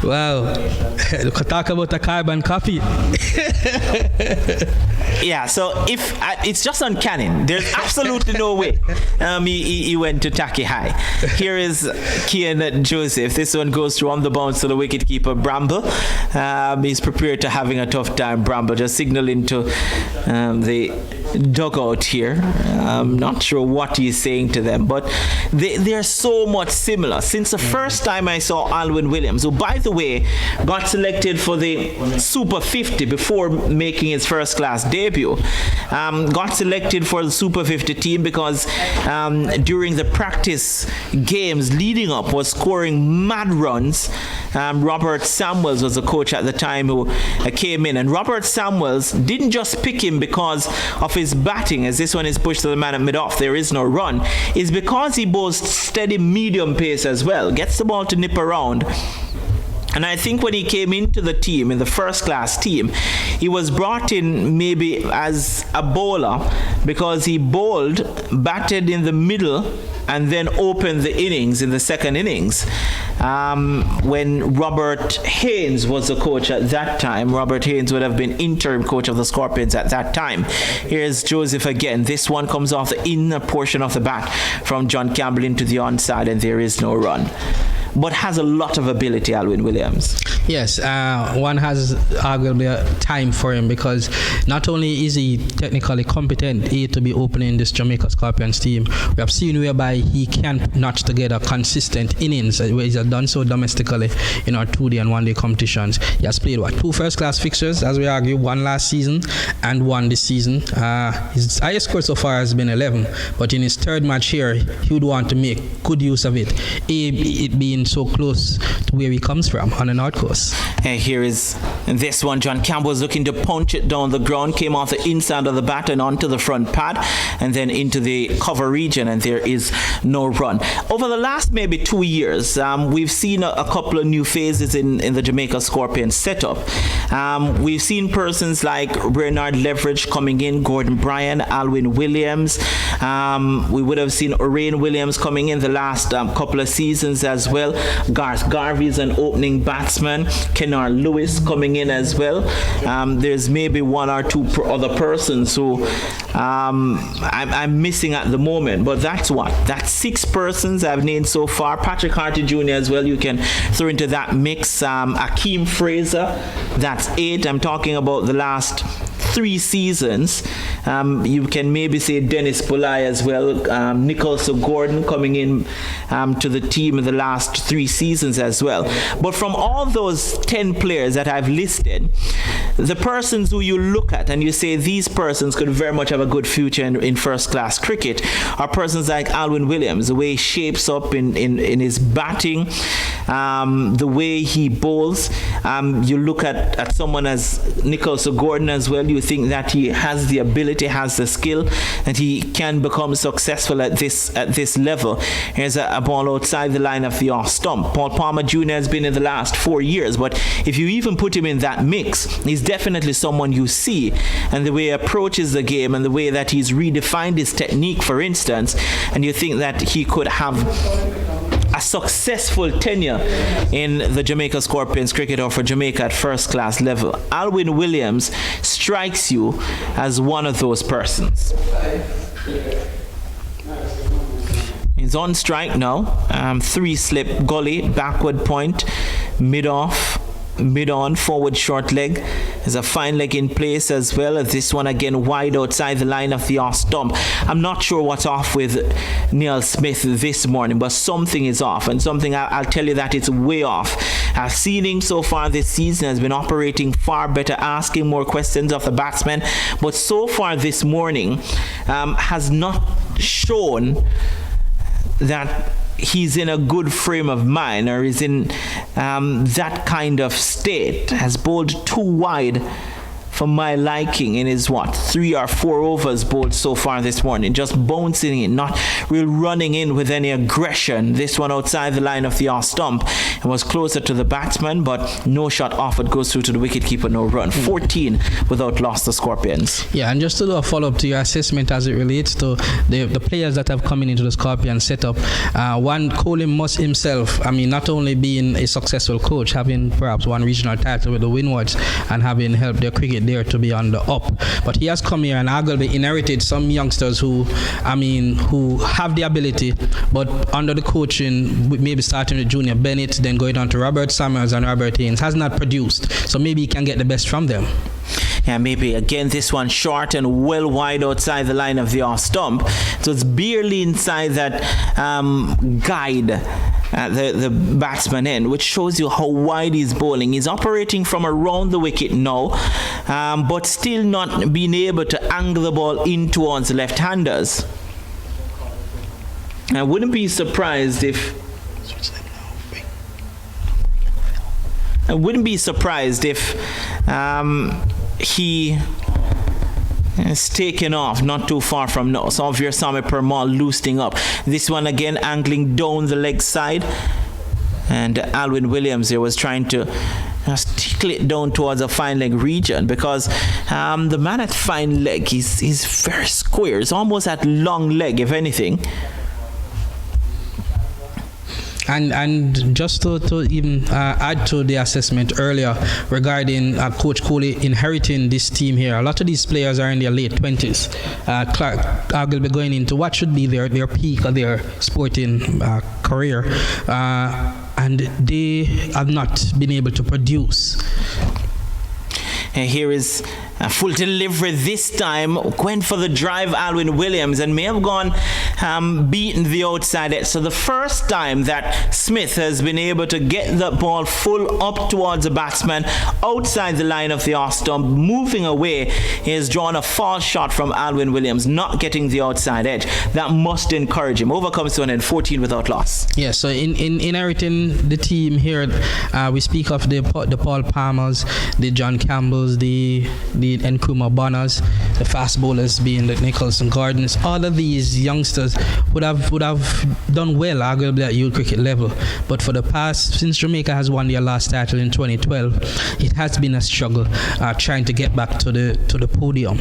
C: Wow. Talk about a carbon copy.
B: Yeah, so if it's just uncanny. There's absolutely no way he went to Taki High. Here is Kian Joseph. This one goes through on the bounce to the wicketkeeper Bramble. He's prepared to having a tough time. Bramble just signaling to the dugout here. I'm not sure what he's saying to them, but they're so much similar. Since the first time I saw Alwyn Williams, who by the way got selected for the Super 50 before making his first class debut, got selected for the Super 50 team because during the practice games leading up was scoring mad runs. Robert Samuels was the coach at the time who came in, and Robert Samuels didn't just pick him because of his batting, as this one is pushed to the man at mid-off, there is no run. It's because he boasts steady medium pace as well, gets the ball to nip around. And I think when he came into the team, in the first class team, he was brought in maybe as a bowler because he bowled, batted in the middle, and then opened the innings in the second innings. When Robert Haynes was the coach at that time, Robert Haynes would have been interim coach of the Scorpions at that time. Here's Joseph again. This one comes off the inner portion of the bat from John Campbell into the onside, and there is no run. But has a lot of ability, Alwyn Williams.
C: Yes, one has arguably a time for him because not only is he technically competent to be opening this Jamaica Scorpions team, we have seen whereby he can notch together consistent innings. He has done so domestically in our 2-day and 1-day competitions. He has played 2 first-class fixtures, as we argue, 1 last season and 1 this season. His highest score so far has been 11, but in his 3rd match here, he would want to make good use of it. It being so close to where he comes from on the North Coast.
B: And here is this one. John Campbell was looking to punch it down the ground, came off the inside of the bat and onto the front pad and then into the cover region, and there is no run. Over the last maybe 2 years, we've seen a couple of new phases in the Jamaica Scorpions setup. We've seen persons like Bernard Leverage coming in, Gordon Bryan, Alwyn Williams. We would have seen Orain Williams coming in the last couple of seasons as well. Garth Garvey is an opening batsman. Kennard Lewis coming in as well. There's maybe one or two other persons who I'm missing at the moment, but that's 6 persons I've named so far. Patrick Harty Jr. as well, you can throw into that mix. Akeem Fraser, that's 8. I'm talking about the last 3 seasons. You can maybe say Dennis Bulai as well. Nicholas Gordon coming in to the team in the last 3 seasons as well. But from all those 10 players that I've listed, the persons who you look at and you say these persons could very much have a good future in first class cricket are persons like Alwyn Williams, the way he shapes up in his batting, the way he bowls. You look at someone as Nicholas Gordon as well, you think that he has the ability, has the skill, and he can become successful at this level. Here's a ball outside the line of the off stump. Paul Palmer Jr. has been in the last 4 years, but if you even put him in that mix, he's definitely someone you see, and the way he approaches the game and the way that he's redefined his technique, for instance, and you think that he could have a successful tenure in the Jamaica Scorpions cricket or for Jamaica at first class level. Alwyn Williams strikes you as one of those persons. He's on strike now. 3 slip, gully, backward point, mid-off, mid-on, forward short leg. There's a fine leg in place as well. This one again wide outside the line of the off stump. I'm not sure what's off with Neil Smith this morning, but something is off, and something I'll tell you that it's way off. I've seen him so far this season has been operating far better, asking more questions of the batsman, but so far this morning has not shown that he's in a good frame of mind or is in that kind of state. Has bowled too wide for my liking in his 3 or 4 overs bowled so far this morning, just bouncing in, not real running in with any aggression. This one outside the line of the off stump, it was closer to the batsman, but no shot off. It goes through to the wicketkeeper, no run. 14 without loss, the Scorpions.
C: Yeah, and just to do a follow-up to your assessment as it relates to the players that have come into the Scorpion setup. One, Colin Moss himself, not only being a successful coach, having perhaps one regional title with the Winwards and having helped their cricket there to be on the up, but he has come here and arguably inherited some youngsters who have the ability, but under the coaching, maybe starting with Junior Bennett, then going on to Robert Summers and Robert Haynes, has not produced. So maybe he can get the best from them.
B: Yeah, maybe again this one short and well wide outside the line of the off stump, so it's barely inside that guide the batsman end, which shows you how wide he's bowling. He's operating from around the wicket now, but still not being able to angle the ball in towards the left-handers. I wouldn't be surprised if he is taken off not too far from now. So Xavier Sami Permal loosening up. This one again angling down the leg side, and Alwyn Williams here was trying to tickle it down towards a fine leg region, because the man at fine leg, he's very square. It's almost at long leg, if anything.
C: And just to even add to the assessment earlier regarding Coach Cooley inheriting this team here, a lot of these players are in their late 20s. Clark will be going into what should be their peak of their sporting career, and they have not been able to produce.
B: And here is a full delivery this time. Went for the drive, Alwyn Williams, and may have gone beaten the outside edge. So the first time that Smith has been able to get the ball full up towards the batsman outside the line of the off stump, moving away, he has drawn a false shot from Alwyn Williams, not getting the outside edge. That must encourage him. Overcomes to an end, 14 without loss.
C: Yeah, so in inheriting the team here, we speak of the Paul Palmers, the John Campbells, the Nkrumah Bonners, the fast bowlers being the Nicholson Gardens. All of these youngsters would have done well arguably at youth cricket level, but for the past, since Jamaica has won their last title in 2012, it has been a struggle trying to get back to the podium.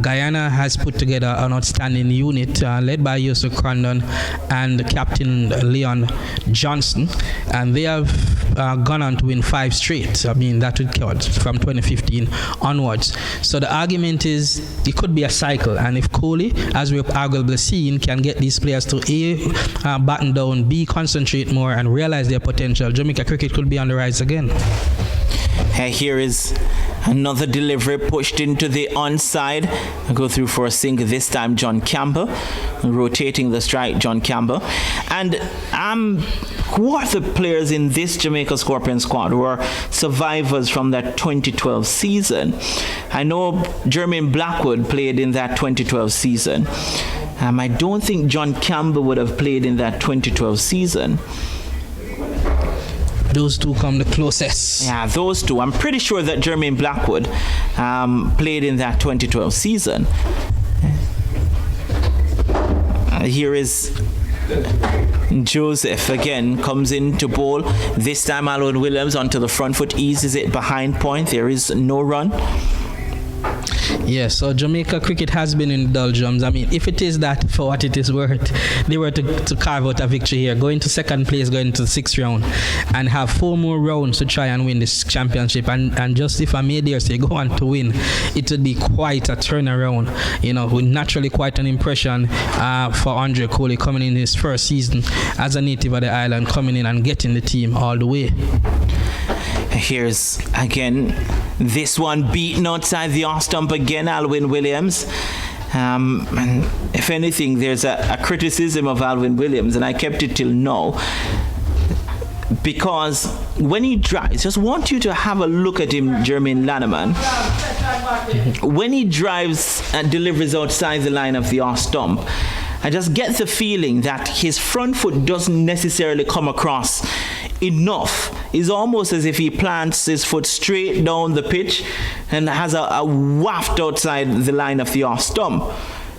C: Guyana has put together an outstanding unit led by Yusuf Crandon and Captain Leon Johnson, and they have gone on to win 5 straight. I mean, that would count from 2015 onwards. So the argument is it could be a cycle, and if Kohli, as we've arguably seen, can get these players to A, batten down, B, concentrate more, and realize their potential, Jamaica cricket could be on the rise again.
B: Here is another delivery pushed into the onside. Go through for a single this time, John Campbell. Rotating the strike, John Campbell. And who are the players in this Jamaica Scorpion squad who are survivors from that 2012 season? I know Jermaine Blackwood played in that 2012 season. I don't think John Campbell would have played in that 2012 season.
C: Those two come the closest.
B: Yeah, those two. I'm pretty sure that Jermaine Blackwood played in that 2012 season. Here is Joseph again, comes in to bowl. This time Alwyn Williams onto the front foot, eases it behind point. There is no run.
C: Yes, so Jamaica cricket has been in the doldrums. I mean, if it is that for what it is worth, they were to carve out a victory here, going to second place, going to the 6th round, and have 4 more rounds to try and win this championship. And just if I may dare say, go on to win, it would be quite a turnaround. You know, naturally quite an impression for Andre Kohli coming in his first season as a native of the island, coming in and getting the team all the way.
B: Here's again this one beaten outside the off stump again, Alwyn Williams. And if anything, there's a criticism of Alwyn Williams, and I kept it till now, because when he drives, just want you to have a look at him, Jermaine Lanneman. When he drives and delivers outside the line of the off stump, I just get the feeling that his front foot doesn't necessarily come across enough. It's almost as if he plants his foot straight down the pitch and has a waft outside the line of the off stump.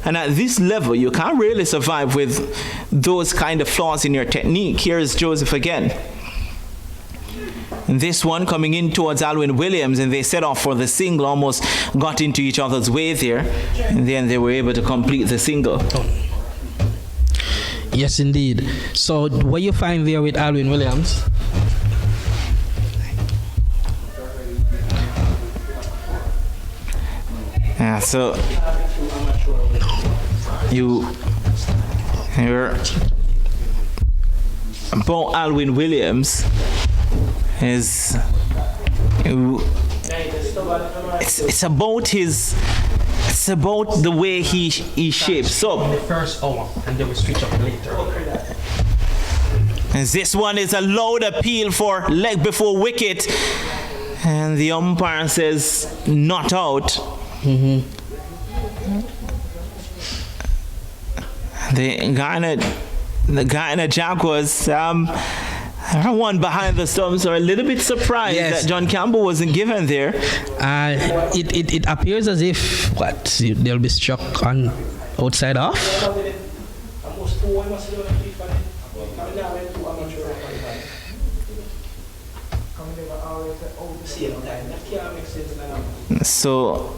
B: And at this level, you can't really survive with those kind of flaws in your technique. Here is Joseph again. And this one coming in towards Alwyn Williams, and they set off for the single, almost got into each other's way there, and then they were able to complete the single.
C: Yes, indeed. So what you find there with Alwyn Williams?
B: Yeah, so you're about Alwyn Williams is it's about his. It's about the way he shapes up.
C: The first hour, and then we switch up later.
B: And this one is a loud appeal for leg before wicket, and the umpire says not out.
C: Mm-hmm.
B: The Guyana Jaguars one behind the stumps are a little bit surprised that John Campbell wasn't given there.
C: It appears as if they'll be struck on outside off.
B: So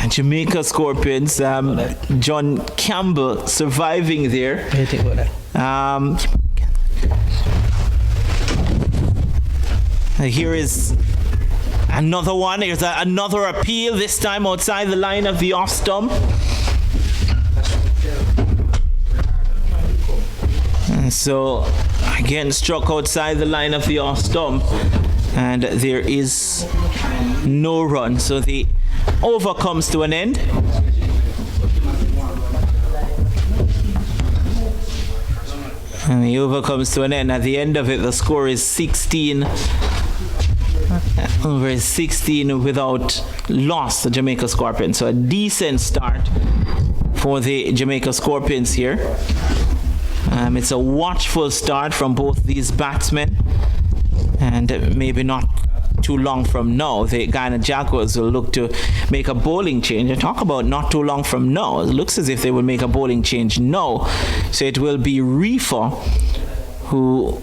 B: Jamaica Scorpions, John Campbell surviving there.
C: What do you think about that?
B: Here is another one. Here's another appeal, this time outside the line of the off stump. And so again struck outside the line of the off stump, and there is no run. So the over comes to an end. And the over comes to an end. At the end of it, the score is 16. Over 16 without loss, the Jamaica Scorpions. So a decent start for the Jamaica Scorpions here. It's a watchful start from both these batsmen, and maybe not too long from now, the Guyana Jaguars will look to make a bowling change. And talk about not too long from now. It looks as if they will make a bowling change now. So it will be Reefer who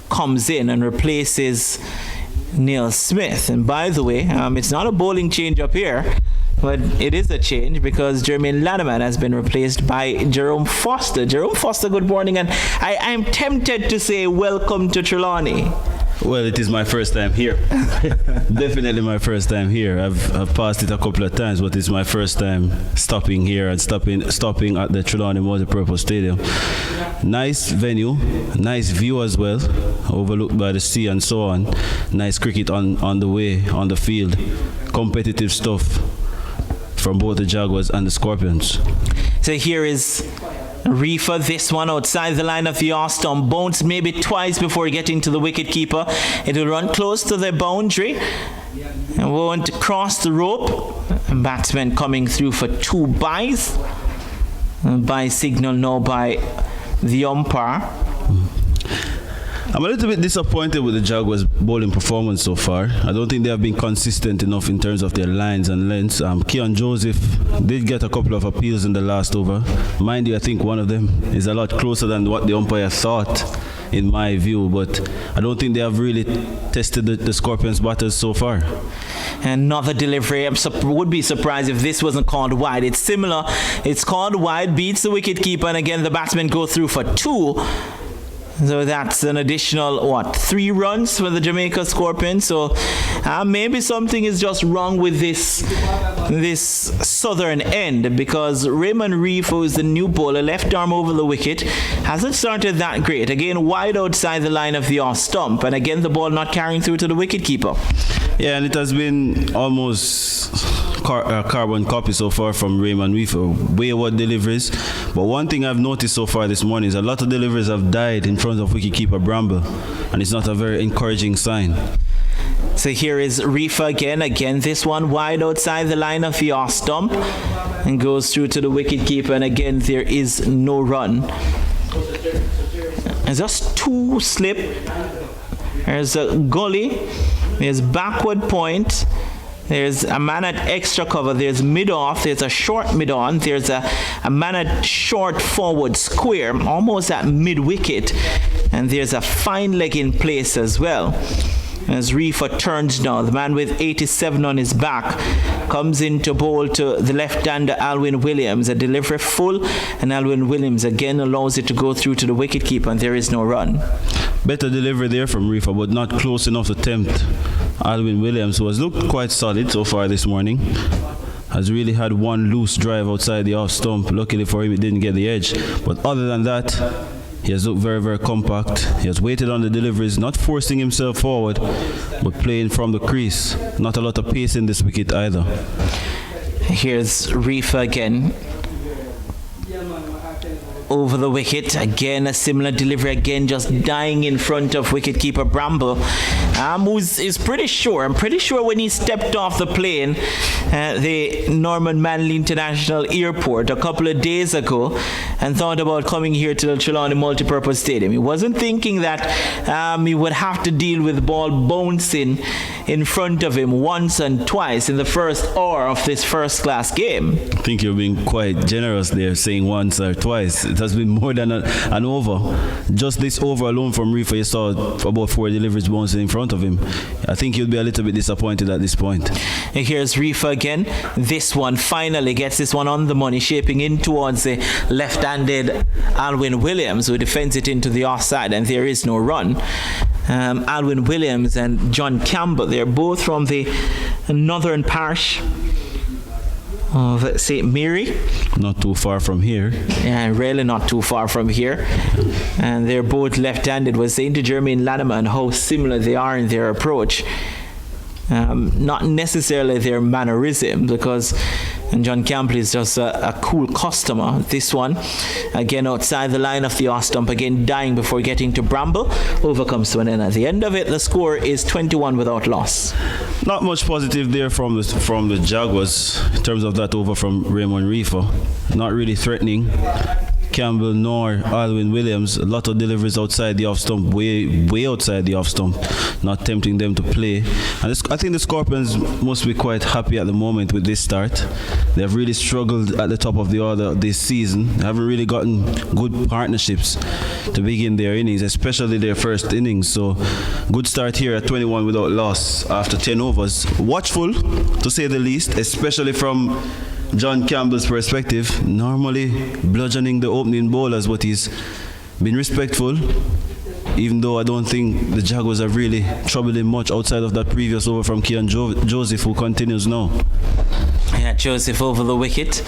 B: comes in and replaces Neil Smith. And by the way, it's not a bowling change up here. But it is a change because Jermaine Lanaman has been replaced by Jerome Foster. Jerome Foster, good morning. And I'm tempted to say welcome to Trelawney.
D: Well, it is my first time here. Definitely my first time here. I've passed it a couple of times, but it's my first time stopping here and stopping at the Trelawney Multipurpose Stadium. Nice venue, nice view as well, overlooked by the sea and so on. Nice cricket on the way, on the field. Competitive stuff from both the Jaguars and the Scorpions.
B: So here is Reefer, this one outside the line of the off-stump, bounced maybe twice before getting to the wicket-keeper. It will run close to the boundary and won't cross the rope. And batsman coming through for 2 byes. By signal now by the umpire.
D: I'm a little bit disappointed with the Jaguars' bowling performance so far. I don't think they have been consistent enough in terms of their lines and lengths. Keon Joseph did get a couple of appeals in the last over. Mind you, I think one of them is a lot closer than what the umpire thought, in my view. But I don't think they have really tested the Scorpions' batters so far.
B: Another delivery. Would be surprised if this wasn't called wide. It's similar. It's called wide, beats the wicket-keeper, and again the batsmen go through for 2. So that's an additional, 3 runs for the Jamaica Scorpions. So maybe something is just wrong with this southern end, because Raymond Reef, who is the new bowler, left arm over the wicket, hasn't started that great. Again, wide outside the line of the off stump, and again the ball not carrying through to the wicket-keeper.
D: Yeah, and it has been almost carbon copy so far from Raymond Reef, wayward deliveries. But one thing I've noticed so far this morning is a lot of deliveries have died in front of wicketkeeper Bramble, and it's not a very encouraging sign.
B: So here is Reefer again this one wide outside the line of the off stump and goes through to the wicketkeeper, and again there is no run. It's just 2 slip. There's a gully, there's backward point, there's a man at extra cover, there's mid-off, there's a short mid-on, there's a man at short forward square, almost at mid-wicket, and there's a fine leg in place as well. As Reefer turns now, the man with 87 on his back comes in to bowl to the left-hander Alwyn Williams. A delivery full, and Alwyn Williams again allows it to go through to the wicketkeeper, and there is no run.
D: Better delivery there from Reefer, but not close enough to tempt Alwyn Williams, who has looked quite solid so far this morning. Has really had one loose drive outside the off stump. Luckily for him, it didn't get the edge. But other than that, he has looked very, very compact. He has waited on the deliveries, not forcing himself forward, but playing from the crease. Not a lot of pace in this wicket either.
B: Here's Reefer again. Over the wicket, again a similar delivery, again just dying in front of wicketkeeper Bramble, who is pretty sure. I'm pretty sure when he stepped off the plane the Norman Manley International Airport a couple of days ago and thought about coming here to the Trelawney Multipurpose Stadium, he wasn't thinking that he would have to deal with the ball bouncing in front of him once and twice in the first hour of this first-class game.
D: I think you're being quite generous there, saying once or twice. It has been more than an over. Just this over alone from Reefer, you saw about 4 deliveries bouncing in front of him. I think you'll be a little bit disappointed at this point.
B: And here's Reefer again. This one finally gets this one on the money, shaping in towards the left-handed Alwyn Williams, who defends it into the offside, and there is no run. Alwyn Williams and John Campbell, they're both from the northern parish of St. Mary.
D: Not too far from here.
B: Yeah, really not too far from here. And they're both left-handed. Was saying to Jermaine Lanaman how similar they are in their approach. Not necessarily their mannerism, because John Campbell is just a cool customer. This one, again outside the line of the off stump, again dying before getting to Bramble, overcomes to an end. At the end of it, the score is 21 without loss.
D: Not much positive there from the Jaguars in terms of that over from Raymond Reefer. Not really threatening. Campbell nor Alwyn Williams. A lot of deliveries outside the off stump, way outside the off stump, not tempting them to play. And I think the Scorpions must be quite happy at the moment with this start. They have really struggled at the top of the order this season. They haven't really gotten good partnerships to begin their innings, especially their first innings. So good start here at 21 without loss after 10 overs. Watchful, to say the least, especially from John Campbell's perspective. Normally bludgeoning the opening bowlers, but he's been respectful, even though I don't think the Jaguars have really troubled him much outside of that previous over from Kian Joseph, who continues now.
B: Yeah, Joseph over the wicket.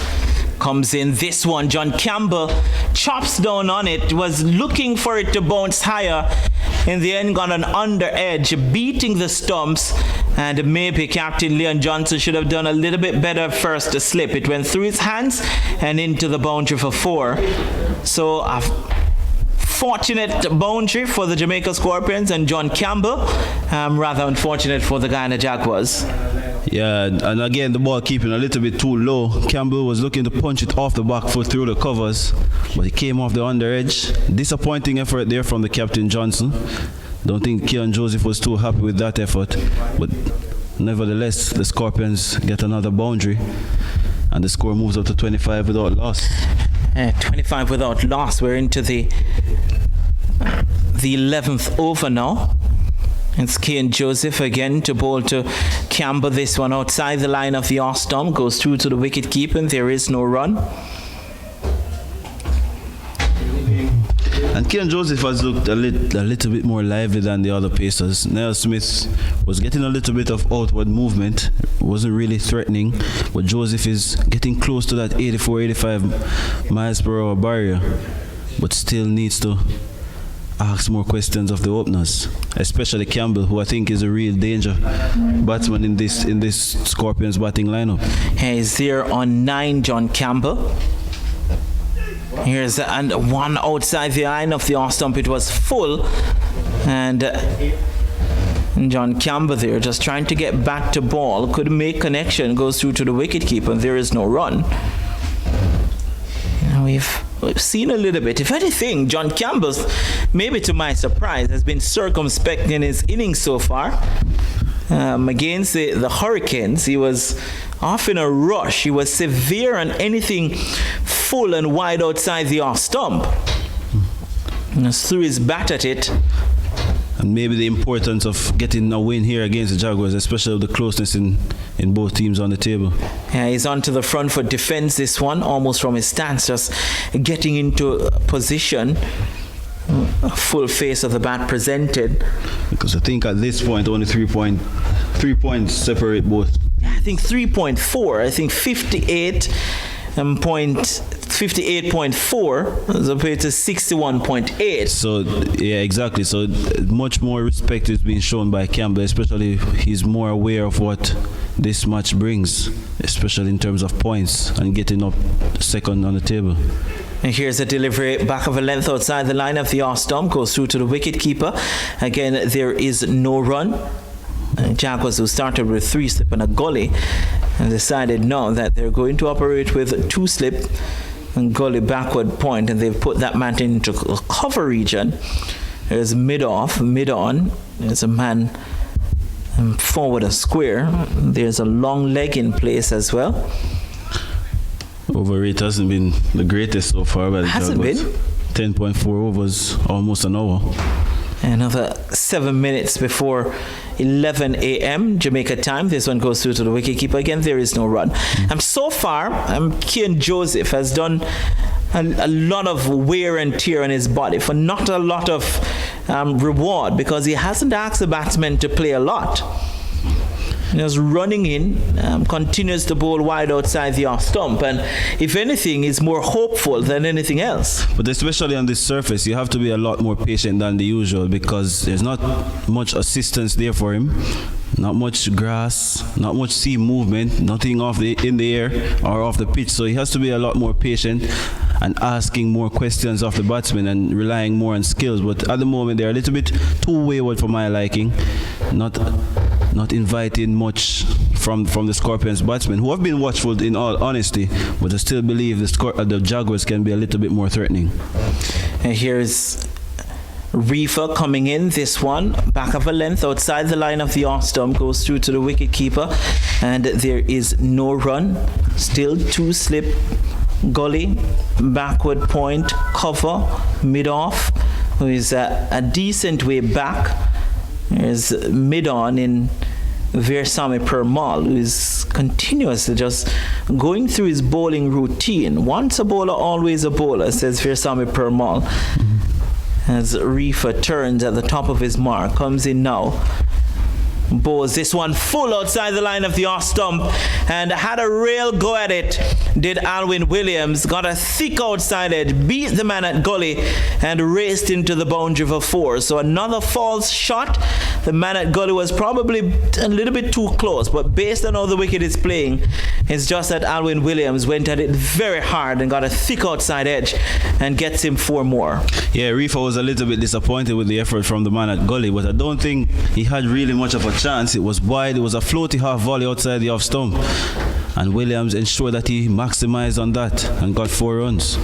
B: Comes in this one. John Campbell chops down on it, was looking for it to bounce higher. In the end, got an under edge, beating the stumps. And maybe Captain Leon Johnson should have done a little bit better first to slip. It went through his hands and into the boundary for 4. So a fortunate boundary for the Jamaica Scorpions and John Campbell. Rather unfortunate for the Guyana Jaguars.
D: Yeah, and again the ball keeping a little bit too low. Campbell was looking to punch it off the back foot through the covers, but he came off the under edge. Disappointing effort there from the Captain Johnson. Don't think Kian Joseph was too happy with that effort, but nevertheless the Scorpions get another boundary and the score moves up to 25 without loss.
B: 25 without loss. We're into the 11th over now. It's Kian Joseph again to bowl to Campbell. This one outside the line of the off stump, goes through to the wicket keeper, and there is no run.
D: And Kian Joseph has looked a little bit more lively than the other pacers. Neil Smith was getting a little bit of outward movement, wasn't really threatening, but Joseph is getting close to that 84-85 miles per hour barrier, but still needs to ask more questions of the openers, especially Campbell, who I think is a real danger batsman in this Scorpions batting lineup.
B: He's there on 9, John Campbell. Here's and one outside the line of the off stump. It was full, and John Campbell there just trying to get back to ball, could make connection, goes through to the wicketkeeper, and there is no run. Now we've seen a little bit. If anything, John Campbell, maybe to my surprise, has been circumspect in his innings so far. Against the Hurricanes, he was off in a rush. He was severe on anything full and wide outside the off stump. He threw his bat at it.
D: And maybe the importance of getting a win here against the Jaguars, especially with the closeness in both teams on the table.
B: Yeah, he's onto the front foot defense this one, almost from his stance, just getting into position. Full face of the bat presented.
D: Because I think at this point only 3 points separate both.
B: I think 3.4. I think 58.4 as opposed to 61.8.
D: So yeah, exactly. So much more respect is being shown by Campbell, especially he's more aware of what this match brings, especially in terms of points and getting up second on the table.
B: And here's a delivery back of a length outside the line of the off stump, goes through to the wicket keeper. Again, there is no run. Jaguars, who started with 3 slip and a gully, and decided now that they're going to operate with 2 slip and gully backward point, and they've put that man into a cover region. There's mid-off, mid-on. There's a man forward a square. There's a long leg in place as well.
D: Over rate hasn't been the greatest so far by the
B: Hasn't
D: Jaguars.
B: been?
D: 10.4 overs, almost an hour.
B: Another 7 minutes before 11 a.m. Jamaica time. This one goes through to the wicketkeeper. Again, there is no run. So far, Kian Joseph has done a lot of wear and tear on his body for not a lot of reward, because he hasn't asked the batsman to play a lot. He was running in, continues to bowl wide outside the off stump, and if anything, is more hopeful than anything else.
D: But especially on this surface, you have to be a lot more patient than the usual, because there's not much assistance there for him. Not much grass, not much seam movement, nothing in the air or off the pitch. So he has to be a lot more patient and asking more questions of the batsman and relying more on skills. But at the moment, they're a little bit too wayward for my liking. Not inviting much from the Scorpions batsmen, who have been watchful in all honesty, but I still believe the Jaguars can be a little bit more threatening.
B: And here's Reefer coming in, this one back of a length outside the line of the off stump, goes through to the wicket keeper, and there is no run. Still 2 slip, gully, backward point, cover, mid off, who is a decent way back. There's mid on in Versame Permal, who is continuously just going through his bowling routine. Once a bowler, always a bowler, says Versame Permal. As Reefer turns at the top of his mark, comes in now, bowls this one full outside the line of the off stump, and had a real go at it, did Alwyn Williams. Got a thick outside edge, beat the man at gully, and raced into the boundary for 4. So another false shot. The man at gully was probably a little bit too close, but based on how the wicket is playing, it's just that Alwyn Williams went at it very hard and got a thick outside edge and gets him 4 more.
D: Yeah, Reefer was a little bit disappointed with the effort from the man at gully, but I don't think he had really much of a chance. It was wide. It was a floaty half volley outside the off stump, and Williams ensured that he maximized on that and got 4 runs.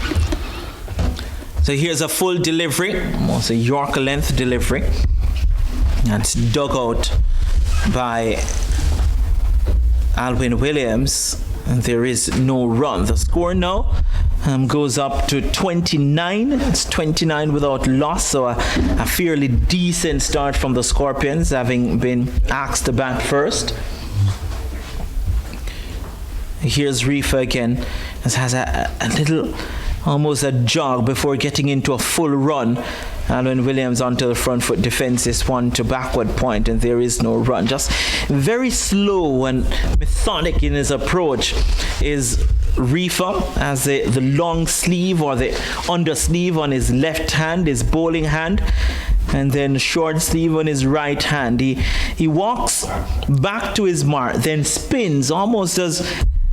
B: So here's a full delivery, almost a Yorker length delivery. That's dug out by Alwyn Williams, and there is no run. The score now goes up to 29. It's 29 without loss, so a fairly decent start from the Scorpions, having been asked to bat first. Here's Reefer again. This has a little, almost a jog before getting into a full run. Alwyn Williams onto the front foot defends this one to backward point, and there is no run. Just very slow and methodic in his approach is Reefer, as the long sleeve or the under sleeve on his left hand, his bowling hand, and then short sleeve on his right hand. He walks back to his mark, then spins, almost does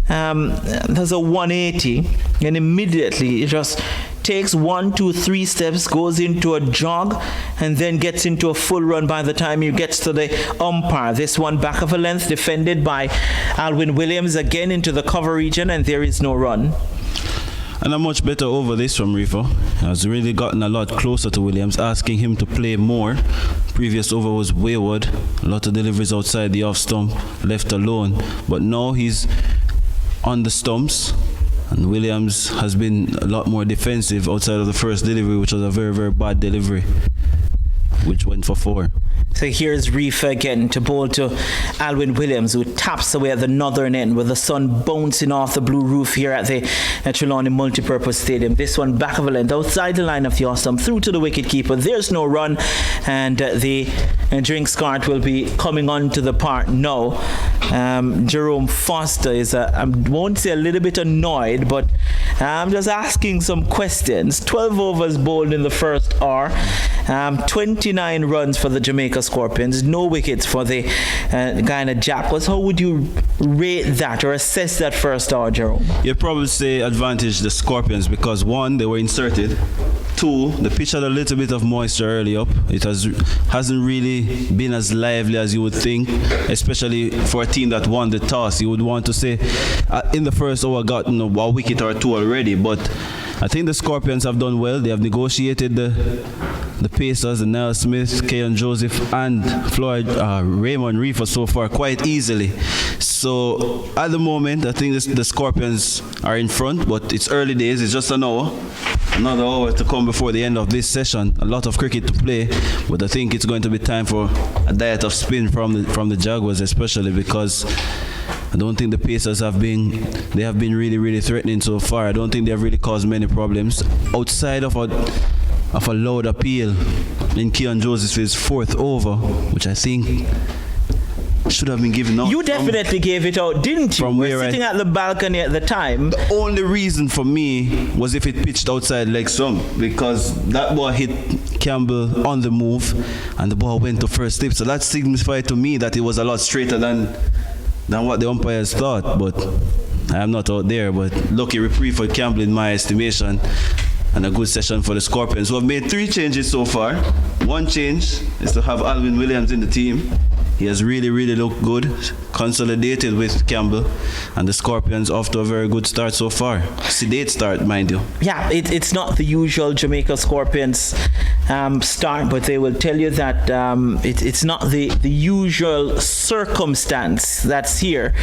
B: a 180, and immediately it just takes 1, 2, 3 steps, goes into a jog, and then gets into a full run by the time he gets to the umpire. This one back of a length, defended by Alwyn Williams, again into the cover region, and there is no run.
D: And a much better over this from Reefer. Has really gotten a lot closer to Williams, asking him to play more. Previous over was wayward, a lot of deliveries outside the off stump, left alone, but now he's on the stumps, and Williams has been a lot more defensive outside of the first delivery, which was a very, very bad delivery, which went for 4.
B: So here's Reefer again to bowl to Alwyn Williams, who taps away at the northern end with the sun bouncing off the blue roof here at the Trelawney Multipurpose Stadium. This one back of a length outside the line of the off stump through to the wicket keeper. There's no run, and the drinks cart will be coming onto the park now. Jerome Foster is, I won't say a little bit annoyed, but I'm just asking some questions. 12 overs bowled in the first hour. 29 runs for the Jamaica Scorpions, no wickets for the Guyana Jackals. How would you rate that or assess that first hour, Jerome?
D: You'd probably say advantage the Scorpions because 1, they were inserted. 2, the pitch had a little bit of moisture early up. It hasn't really been as lively as you would think, especially for a team that won the toss. You would want to say in the first hour got a wicket or 2 already, but I think the Scorpions have done well. They have negotiated the Pacers, and Niall Smith, Keon Joseph, and Raymond Reefer so far quite easily. So at the moment, I think the Scorpions are in front, but it's early days. It's just another hour to come before the end of this session. A lot of cricket to play, but I think it's going to be time for a diet of spin from the Jaguars, especially because I don't think the Pacers have been really, really threatening so far. I don't think they have really caused many problems outside of a loud appeal in Keon Joseph's 4th over, which I think should have been given out.
B: You definitely gave it out, didn't you? We're sitting at the balcony at the time.
D: The only reason for me was if it pitched outside leg stump, because that ball hit Campbell on the move and the ball went to first slip. So that signified to me that it was a lot straighter than what the umpires thought. But I am not out there. But lucky reprieve for Campbell in my estimation. And a good session for the Scorpions, who have made 3 changes so far. 1 change is to have Alwyn Williams in the team. He has really looked good, consolidated with Campbell, and the Scorpions off to a very good start so far. Sedate start, mind you.
B: Yeah, it's not the usual Jamaica Scorpions start, but they will tell you that it's not the usual circumstance that's here.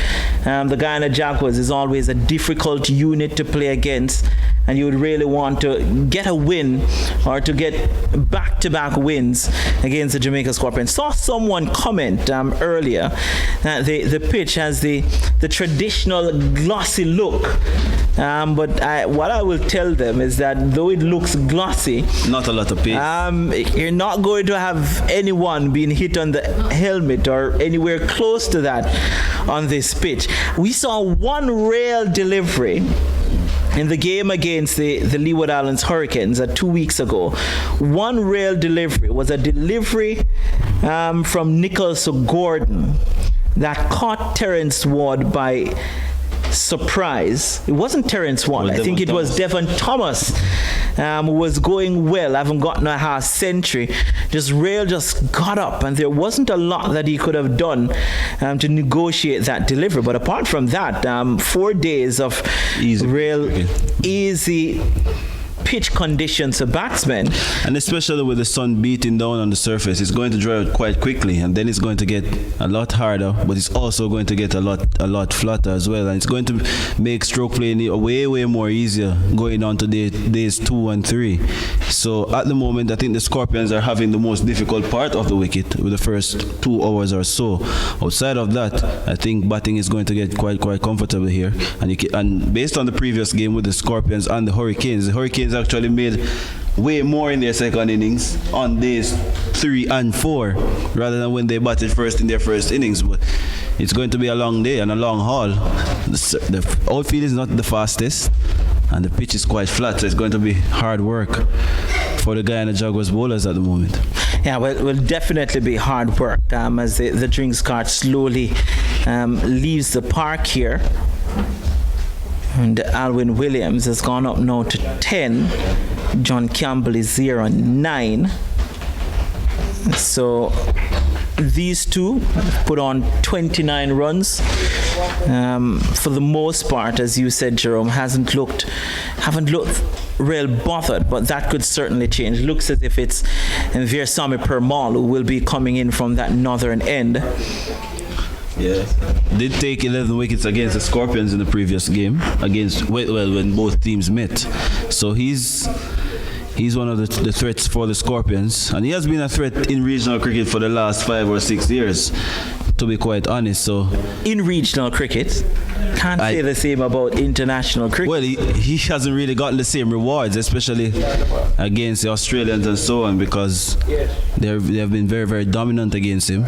B: The Guyana Jaguars is always a difficult unit to play against, and you would really want to get a win or to get back-to-back wins against the Jamaica Scorpions. Saw someone comment earlier that the pitch has the traditional glossy look, but what I will tell them is that though it looks glossy,
D: not a lot of pace.
B: You're not going to have anyone being hit on the helmet or anywhere close to that on this pitch. We saw one rail delivery in the game against the Leeward Islands Hurricanes 2 weeks ago. One rail delivery was a delivery from Nicholas Gordon that caught Terence Ward by surprise. It wasn't Terence Ward. I think it was Devon Thomas who was going well, haven't gotten a half century. Rail just got up, and there wasn't a lot that he could have done to negotiate that delivery. But apart from that, 4 days of easy pitch conditions for batsmen.
D: And especially with the sun beating down on the surface, it's going to dry out quite quickly, and then it's going to get a lot harder, but it's also going to get a lot flatter as well, and it's going to make stroke playing way more easier going on to days 2 and 3. So at the moment, I think the Scorpions are having the most difficult part of the wicket with the first 2 hours or so. Outside of that, I think batting is going to get quite comfortable here, and based on the previous game with the Scorpions and the Hurricanes actually made way more in their second innings on days 3 and 4 rather than when they batted first in their first innings. But it's going to be a long day and a long haul. The outfield is not the fastest, and the pitch is quite flat, so it's going to be hard work for the Guyana Jaguars bowlers at the moment.
B: Yeah, well, it will definitely be hard work as the drinks cart slowly leaves the park here. And Alwyn Williams has gone up now to 10. John Campbell is 0-9. So these two put on 29 runs. For the most part, as you said, Jerome, haven't looked real bothered, but that could certainly change. Looks as if it's Veersamy Permal who will be coming in from that northern end.
D: Yeah, did take 11 wickets against the Scorpions in the previous game when both teams met. So he's one of the threats for the Scorpions, and he has been a threat in regional cricket for the last 5 or 6 years, to be quite honest. So
B: in regional cricket, can't say the same about international cricket.
D: Well, he hasn't really gotten the same rewards, especially against the Australians and so on, because they have been very dominant against him.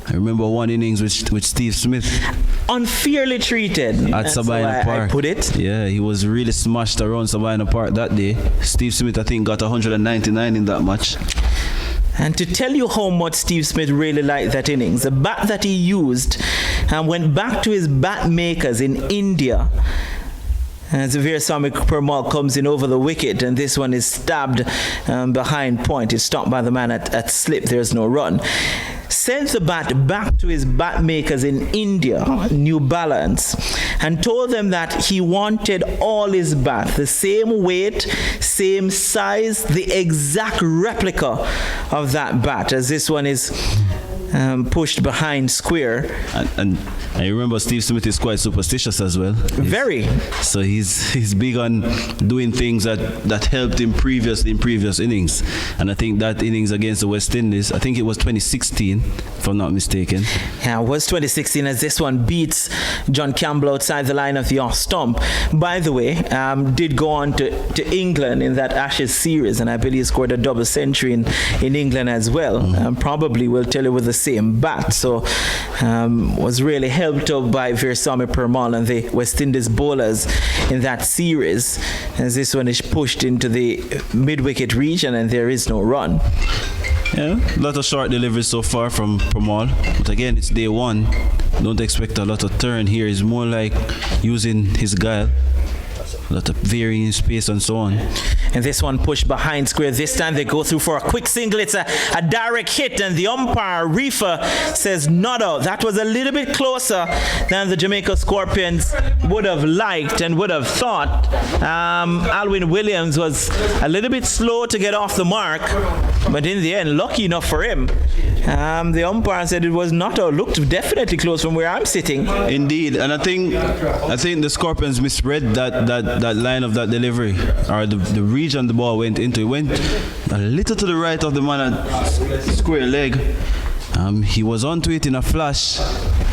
D: I remember one innings with Steve Smith.
B: Unfairly treated.
D: At Sabina Park.
B: I put it.
D: Yeah, he was really smashed around Sabina Park that day. Steve Smith, I think, got 199 in that match.
B: And to tell you how much Steve Smith really liked that innings, the bat that he used went back to his bat makers in India. As Veersamy Permal comes in over the wicket, and this one is stabbed behind point. It's stopped by the man at slip. There's no run. Sent the bat back to his bat makers in India, New Balance, and told them that he wanted all his bat, the same weight, same size, the exact replica of that bat, as this one is pushed behind square.
D: And I remember Steve Smith is quite superstitious as well.
B: Very.
D: So he's big on doing things that helped him previously in previous innings. And I think that innings against the West Indies, I think it was 2016, if I'm not mistaken.
B: Yeah, it was 2016, as this one beats John Campbell outside the line of the off stump. By the way, did go on to England in that Ashes series, and I believe he scored a double century in England as well. Probably will tell you with the same bat. So was really helped up by Veersamy Permal and the West Indies bowlers in that series, as this one is pushed into the mid-wicket region and there is no run.
D: Yeah, a lot of short deliveries so far from Permal, but again, it's day one. Don't expect a lot of turn here. It's more like using his guile. a lot of varying space and so on.
B: And this one pushed behind square. This time they go through for a quick single. It's a direct hit, and the umpire, Reefer, says not out. That was a little bit closer than the Jamaica Scorpions would have liked and would have thought. Alwyn Williams was a little bit slow to get off the mark, but in the end, lucky enough for him, the umpire said it was not out. Looked definitely close from where I'm sitting.
D: Indeed, and I think the Scorpions misread that line of that delivery, or the region the ball went into. It went a little to the right of the man at square leg. He was onto it in a flash.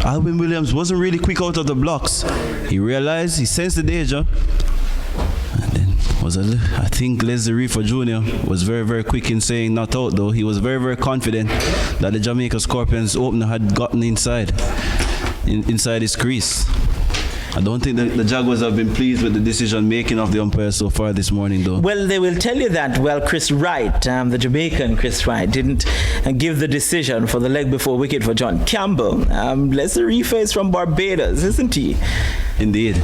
D: Alwyn Williams wasn't really quick out of the blocks. He realized, he sensed the danger, and then I think Leslie Reefer Jr. was very, very quick in saying not out, though. He was very, very confident that the Jamaica Scorpions opener had gotten inside his crease. I don't think the Jaguars have been pleased with the decision making of the umpires so far this morning, though.
B: Well, they will tell you that. Well, Chris Wright, the Jamaican Chris Wright, didn't give the decision for the leg before wicket for John Campbell. Leslie Reefer is from Barbados, isn't he?
D: Indeed.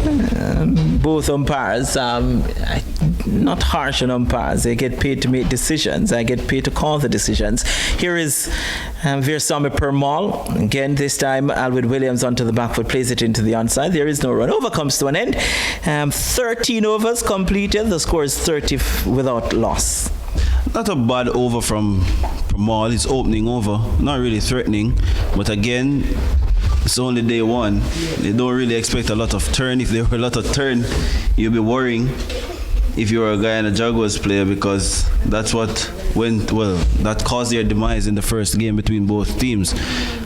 B: Both umpires, not harsh on umpires. They get paid to make decisions. I get paid to call the decisions. Here is Veersamy Permal. Again, this time Alwyn Williams onto the back foot, plays it into the onside. There is no run. Over comes to an end. 13 overs completed. The score is 30 without loss.
D: Not a bad over from Permal. His opening over. Not really threatening. But again, it's only day one. They don't really expect a lot of turn. If there were a lot of turn, you'll be worrying if you're a Guyana Jaguars player, because that's what that caused their demise in the first game between both teams.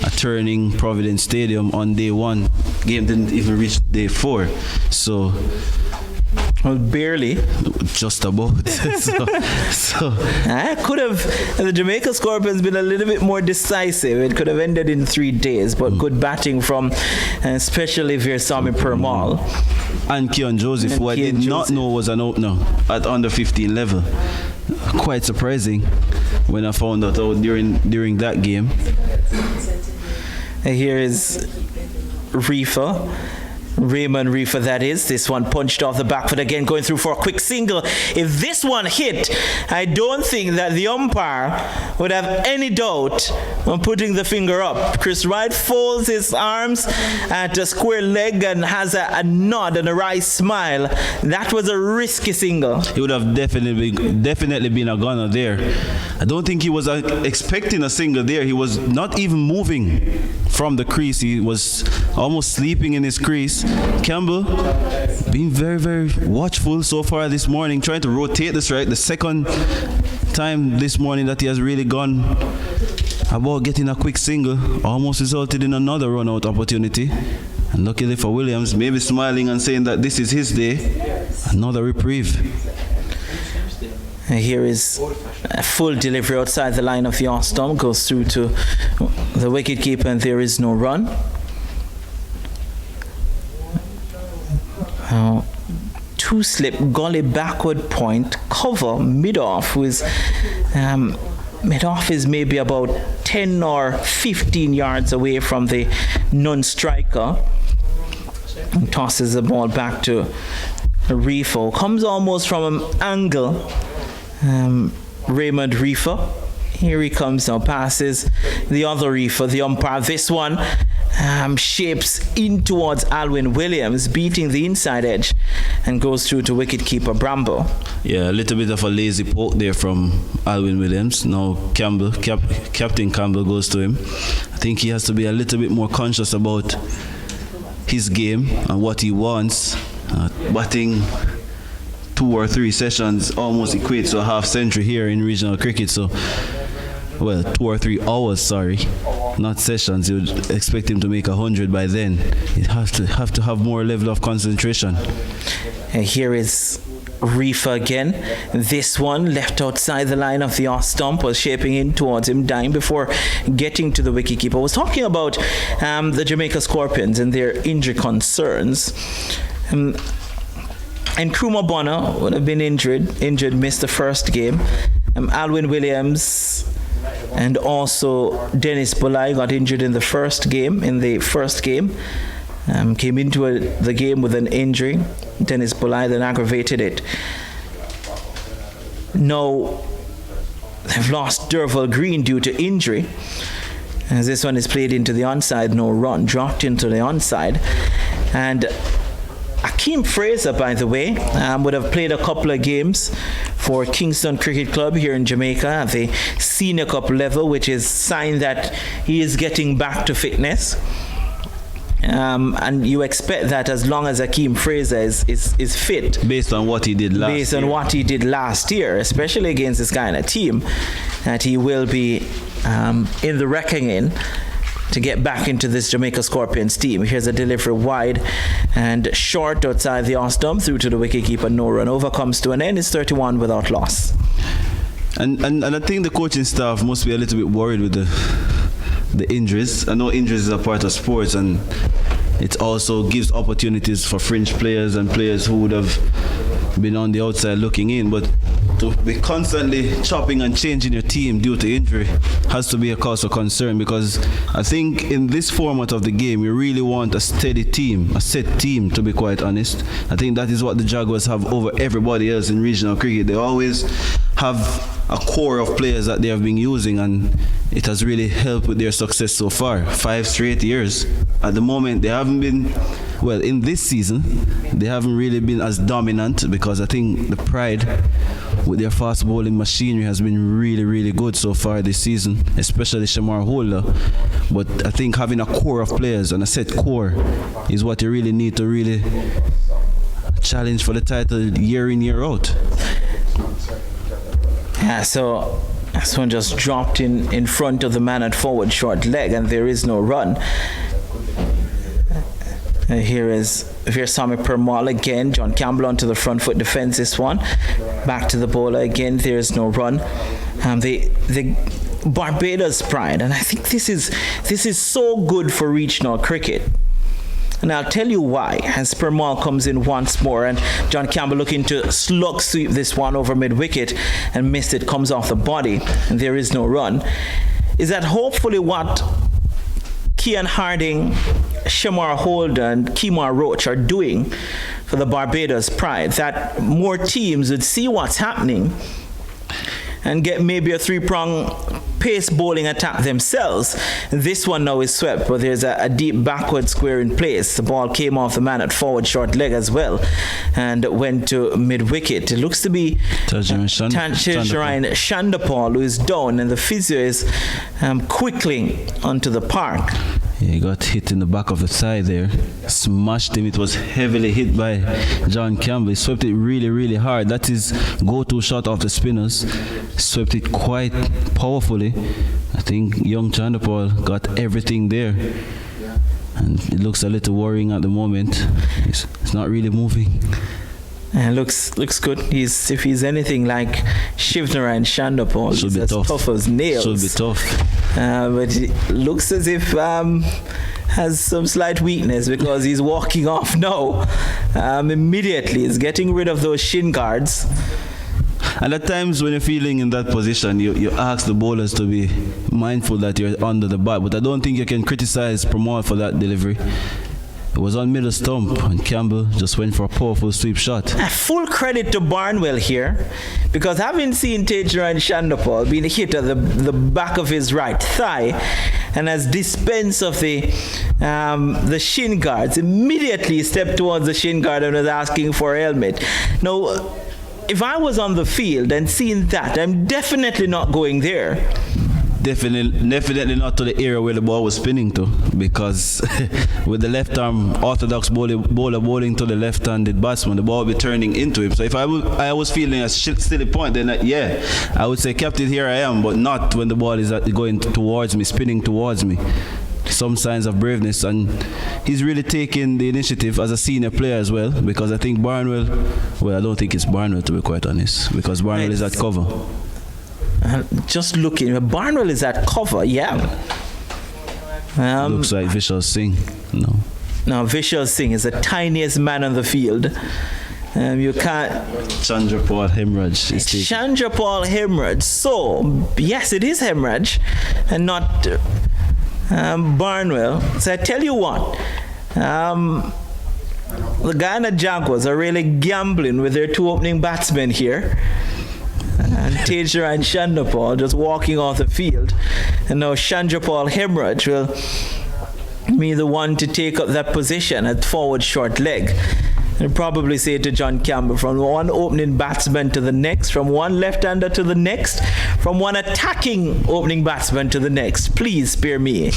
D: A turning Providence Stadium on day one. Game didn't even reach day 4. So,
B: well, barely.
D: Just about. so
B: could have the Jamaica Scorpions been a little bit more decisive. It could have ended in 3 days, but good batting from especially Veersamy Permal.
D: And Keon Joseph, who I did not know was an opener at under 15 level. Quite surprising when I found that out during that game.
B: Here is Reefer. Raymond Reefer, that is. This one punched off the back foot again, going through for a quick single. If this one hit, I don't think that the umpire would have any doubt on putting the finger up. Chris Wright folds his arms at a square leg and has a nod and a wry smile. That was a risky single.
D: He would have definitely been a gunner there. I don't think he was expecting a single there. He was not even moving from the crease. He was almost sleeping in his crease. Campbell being very, very watchful so far this morning, trying to rotate the strike. The second time this morning that he has really gone about getting a quick single, almost resulted in another run-out opportunity. And luckily for Williams, maybe smiling and saying that this is his day, another reprieve.
B: And here is a full delivery outside the line of the off stump, goes through to the wicketkeeper, and there is no run. Two slip, gully backward point, cover mid-off, mid-off is maybe about 10 or 15 yards away from the non-striker. And tosses the ball back to Reefer. Comes almost from an angle. Raymond Reefer. Here he comes now, passes the other Reefer, the umpire. This one shapes in towards Alwyn Williams, beating the inside edge, and goes through to wicketkeeper Bramble.
D: Yeah, a little bit of a lazy poke there from Alwyn Williams. Now Campbell, Captain Campbell goes to him. I think he has to be a little bit more conscious about his game and what he wants. Batting 2 or 3 sessions almost equates to a half century here in regional cricket. So, 2 or 3 hours, sorry, not sessions. You would expect him to make 100 by then. You have to have more level of concentration.
B: And here is Reefer again. This one left outside the line of the off stump, was shaping in towards him, dying before getting to the wicketkeeper. I was talking about the Jamaica Scorpions and their injury concerns. And Nkrumah Bonner would have been injured, missed the first game. Alwyn Williams and also Dennis Bulai got injured in the first game. Came into the game with an injury. Dennis Bulai then aggravated it. No, they've lost Derval Green due to injury. As this one is played into the onside, no run, dropped into the onside. And Akeem Fraser, by the way, would have played a couple of games for Kingston Cricket Club here in Jamaica at the Senior Cup level, which is a sign that he is getting back to fitness. And you expect that as long as Akeem Fraser is fit.
D: Based on what he did last year.
B: Based on what he did last year, especially against this Guyana team, that he will be in the reckoning to get back into this Jamaica Scorpions team. Here's a delivery wide and short outside the off stump through to the wicketkeeper. No run. Over comes to an end. It's 31 without loss.
D: And I think the coaching staff must be a little bit worried with the injuries. I know injuries is a part of sports, and it also gives opportunities for fringe players and players who would have been on the outside looking in, but to be constantly chopping and changing your team due to injury has to be a cause of concern, because I think in this format of the game you really want a steady team, a set team, to be quite honest. I think that is what the Jaguars have over everybody else in regional cricket. They always have a core of players that they have been using, and it has really helped with their success so far. 5 straight years. At the moment they haven't been, well, in this season they haven't really been as dominant, because I think the Pride with their fast bowling machinery has been really, really good so far this season, especially Shamar Holder. But I think having a core of players and a set core is what you really need to really challenge for the title year in, year out.
B: Yeah, so this one just dropped in front of the man at forward short leg, and there is no run. Here's Sami Permal again. John Campbell onto the front foot defense this one. Back to the bowler again. There's no run. The Barbados Pride, and I think this is so good for regional cricket. And I'll tell you why, as Permal comes in once more, and John Campbell looking to slug sweep this one over mid-wicket and missed it, comes off the body, and there is no run, is that hopefully what Kian Harding, Shamar Holder and Kemar Roach are doing for the Barbados Pride, that more teams would see what's happening and get maybe a 3-prong pace bowling attack themselves. This one now is swept, but there's a deep backward square in place. The ball came off the man at forward short leg as well and went to mid-wicket. It looks to be Tajirine Shandapal who is down, and the physio is quickly onto the park.
D: Yeah, he got hit in the back of the thigh there, smashed him. It was heavily hit by John Campbell. He swept it really, really hard. That is go-to shot of the spinners. Swept it quite powerfully. I think young Chandapal got everything there, and it looks a little worrying at the moment. It's not really moving.
B: Looks good. If he's anything like Shivnara and Shandapal, he's as tough as nails.
D: Should be tough.
B: But it looks as if has some slight weakness, because he's walking off now immediately. He's getting rid of those shin guards.
D: And at times when you're feeling in that position, you ask the bowlers to be mindful that you're under the bat. But I don't think you can criticize Permal for that delivery. It was on middle stump, and Campbell just went for a powerful sweep shot.
B: Full credit to Barnwell here, because having seen Tajirine Shandapal being hit at the back of his right thigh, and as dispense of the shin guards, immediately stepped towards the shin guard and was asking for a helmet. Now, if I was on the field and seeing that, I'm definitely not going there.
D: Definitely not to the area where the ball was spinning to, because with the left arm orthodox bowler bowling to the left-handed batsman, the ball will be turning into him. So if I was feeling a silly point, then I would say, Captain, here I am, but not when the ball is going towards me, spinning towards me. Some signs of braveness, and he's really taking the initiative as a senior player as well, because I think Barnwell, well, I don't think it's Barnwell, to be quite honest, because Barnwell is at cover.
B: Just looking, Barnwell is at cover, yeah.
D: Looks like Vishal Singh. No,
B: Vishal Singh is the tiniest man on the field. You can't.
D: Chandrapal Hemraj is taking.
B: Chandrapal Hemraj. So yes, it is Hemraj, and not Barnwell. So I tell you what, The Guyana Jaguars are really gambling with their two opening batsmen here. And Teja and Chandapal just walking off the field. And now Chandapal Hemorrhage will be the one to take up that position at forward short leg. I'll probably say to John Campbell, from one opening batsman to the next, from one left-hander to the next, from one attacking opening batsman to the next. Please spare me.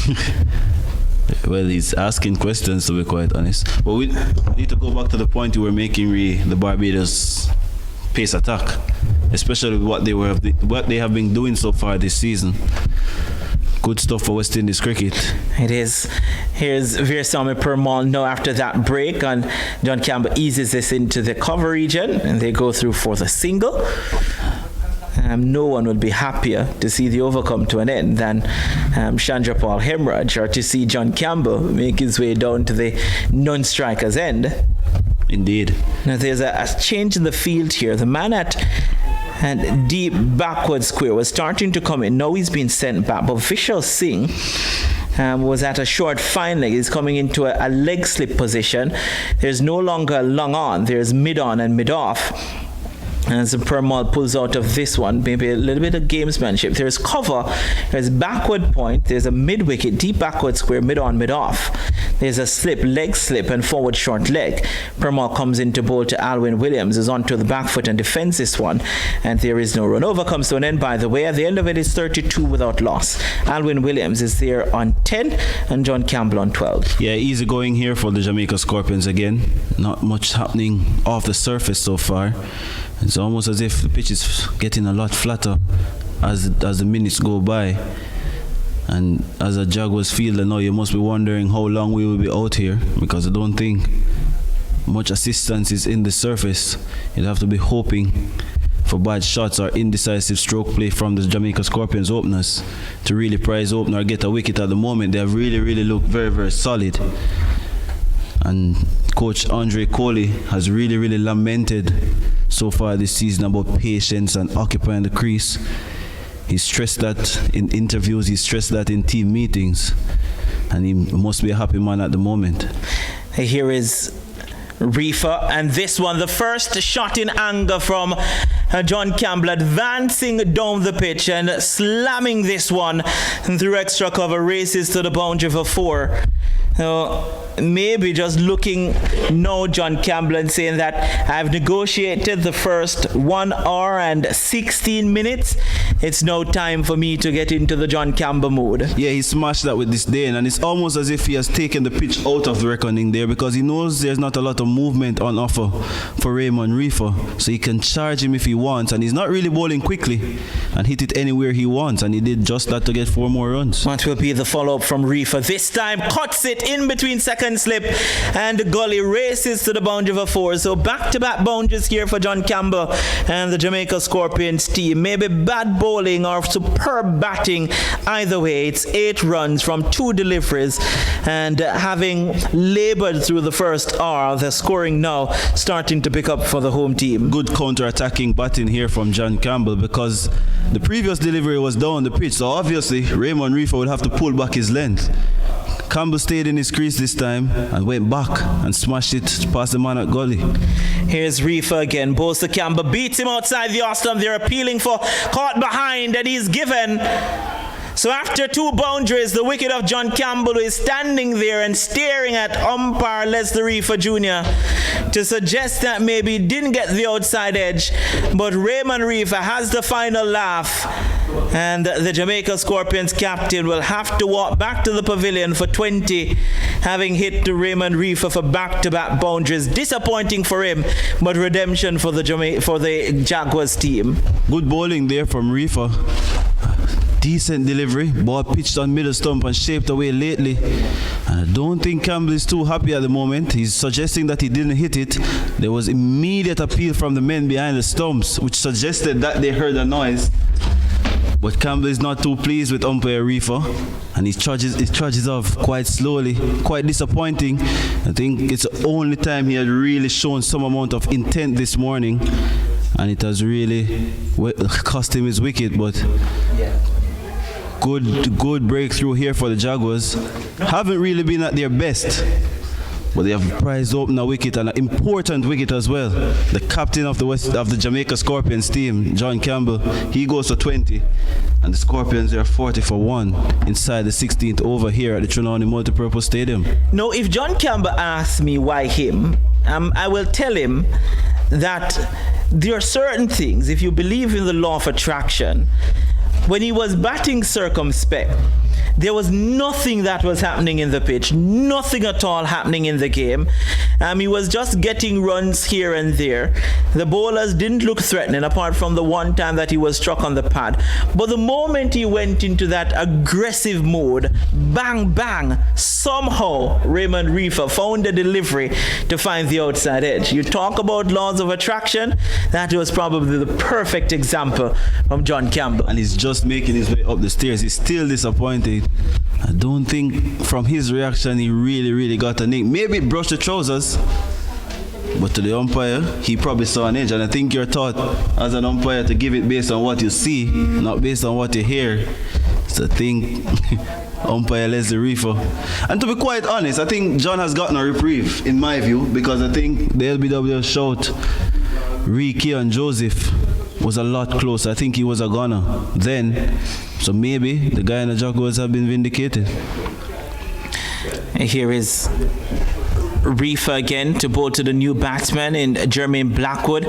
D: Well, he's asking questions, to be quite honest. But we need to go back to the point you were making, the Barbados pace attack, especially what they have been doing so far this season. Good stuff for West Indies cricket.
B: It is. Here's Veersamy Permal now after that break, and John Campbell eases this into the cover region, and they go through for the single. No one would be happier to see the over come to an end than Chandapal Hemorrhage, or to see John Campbell make his way down to the non-striker's end.
D: Indeed.
B: Now there's a change in the field here. The man at deep backward square was starting to come in. Now he's been sent back. But Vishal Singh was at a short fine leg. He's coming into a leg slip position. There's no longer long on. There's mid on and mid off. As Permal pulls out of this one, maybe a little bit of gamesmanship. There's cover, there's backward point, there's a mid-wicket, deep backward square, mid-on, mid-off. There's a slip, leg slip, and forward short leg. Permal comes in to bowl to Alwyn Williams, who's onto the back foot and defends this one. And there is no run. Over comes to an end, by the way. At the end of it is 32 without loss. Alwyn Williams is there on 10, and John Campbell on 12.
D: Yeah, easy going here for the Jamaica Scorpions again. Not much happening off the surface so far. It's almost as if the pitch is getting a lot flatter as the minutes go by. And as a Jaguars fielder now, you must be wondering how long we will be out here, because I don't think much assistance is in the surface. You'd have to be hoping for bad shots or indecisive stroke play from the Jamaica Scorpions openers to really prize open or get a wicket. At the moment, they have really looked very, very solid. And Coach Andre Coley has really lamented so far this season about patience and occupying the crease. He stressed that in interviews, he stressed that in team meetings, and he must be a happy man at the moment.
B: Here is Reefer, and this one, the first shot in anger from John Campbell, advancing down the pitch and slamming this one through extra cover, races to the boundary for 4. Maybe just looking now, John Campbell, and saying that I've negotiated the first 1 hour and 16 minutes. It's now time for me to get into the John Campbell mood.
D: Yeah, he smashed that with disdain, and it's almost as if he has taken the pitch out of the reckoning there, because he knows there's not a lot of movement on offer for Raymond Reefer, so he can charge him if he wants, and he's not really bowling quickly and hit it anywhere he wants, and he did just that to get 4 more runs.
B: What will be the follow-up from Reefer? This time cuts it in between second slip and Gully, races to the boundary for 4. So back-to-back boundaries here for John Campbell and the Jamaica Scorpions team. Maybe bad bowling or superb batting. Either way, it's 8 runs from 2 deliveries, and having labored through the first hour, the scoring now starting to pick up for the home team.
D: Good counter-attacking batting here from John Campbell, because the previous delivery was down the pitch, so obviously Raymond Reefer would have to pull back his length. Campbell stayed in his crease this time and went back and smashed it past the man at Gully.
B: Here's Reefer again. Bowls to Campbell, beats him outside the off-stump. They're appealing for caught behind, and he's given. So after 2 boundaries, the wicket of John Campbell is standing there and staring at umpire Leslie Reefer Jr. to suggest that maybe he didn't get the outside edge, but Raymond Reefer has the final laugh, and the Jamaica Scorpions captain will have to walk back to the pavilion for 20, having hit to Raymond Reefer for back-to-back boundaries. Disappointing for him, but redemption for the Jaguars team.
D: Good bowling there from Reefer. Decent delivery, ball pitched on middle stump and shaped away lately. And I don't think Campbell is too happy at the moment. He's suggesting that he didn't hit it. There was immediate appeal from the men behind the stumps, which suggested that they heard a noise. But Campbell is not too pleased with umpire Reefer, and he trudges off quite slowly. Quite disappointing. I think it's the only time he had really shown some amount of intent this morning, and it has really cost him his wicket. But good breakthrough here for the Jaguars. Haven't really been at their best, but they have prize opener wicket and an important wicket as well. The captain of the Jamaica Scorpions team, John Campbell, he goes for 20, and the Scorpions are 40 for 1 inside the 16th over here at the Trelawney Multipurpose Stadium.
B: No, if John Campbell asks me why him, I will tell him that there are certain things, if you believe in the law of attraction, when he was batting circumspect, there was nothing that was happening in the pitch, nothing at all happening in the game. He was just getting runs here and there. The bowlers didn't look threatening apart from the one time that he was struck on the pad. But the moment he went into that aggressive mode, bang, bang, somehow Raymond Reefer found a delivery to find the outside edge. You talk about laws of attraction, that was probably the perfect example from John Campbell.
D: And he's just making his way up the stairs. He's still disappointed. I don't think from his reaction he really got a nick. Maybe it brushed the trousers, but to the umpire he probably saw an edge, and I think you're taught as an umpire to give it based on what you see, not based on what you hear. So I think umpire Leslie Reefer. And to be quite honest, I think John has gotten a reprieve in my view, because I think the LBW shout Ricky and Joseph was a lot closer. I think he was a gunner then. So maybe the Guyana Jaguars have been vindicated.
B: Here is Reefer again to bowl to the new batsman in Jermaine Blackwood,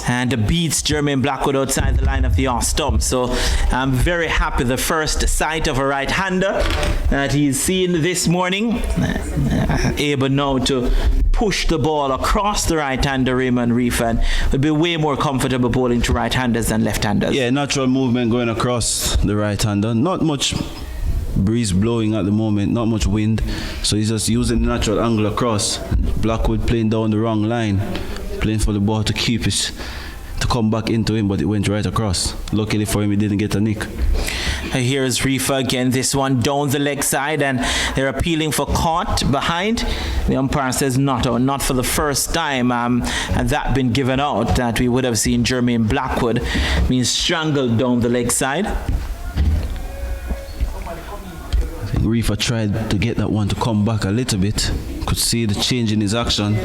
B: and beats Jermaine Blackwood outside the line of the off stump. So I'm very happy. The first sight of a right-hander that he's seen this morning, able now to push the ball across the right-hander Raymond Reefer, and would be way more comfortable bowling to right-handers than left-handers.
D: Yeah, natural movement going across the right-hander. Not much breeze blowing at the moment, not much wind, so he's just using the natural angle across. Blackwood playing down the wrong line, playing for the ball to keep it, to come back into him, but it went right across. Luckily for him, he didn't get a nick.
B: Here is Reefer again, this one down the leg side, and they're appealing for caught behind. The umpire says not out, not for the first time, and that been given out, that we would have seen Jermaine Blackwood being strangled down the leg side.
D: Reefer tried to get that one to come back a little bit. Could see the change in his action.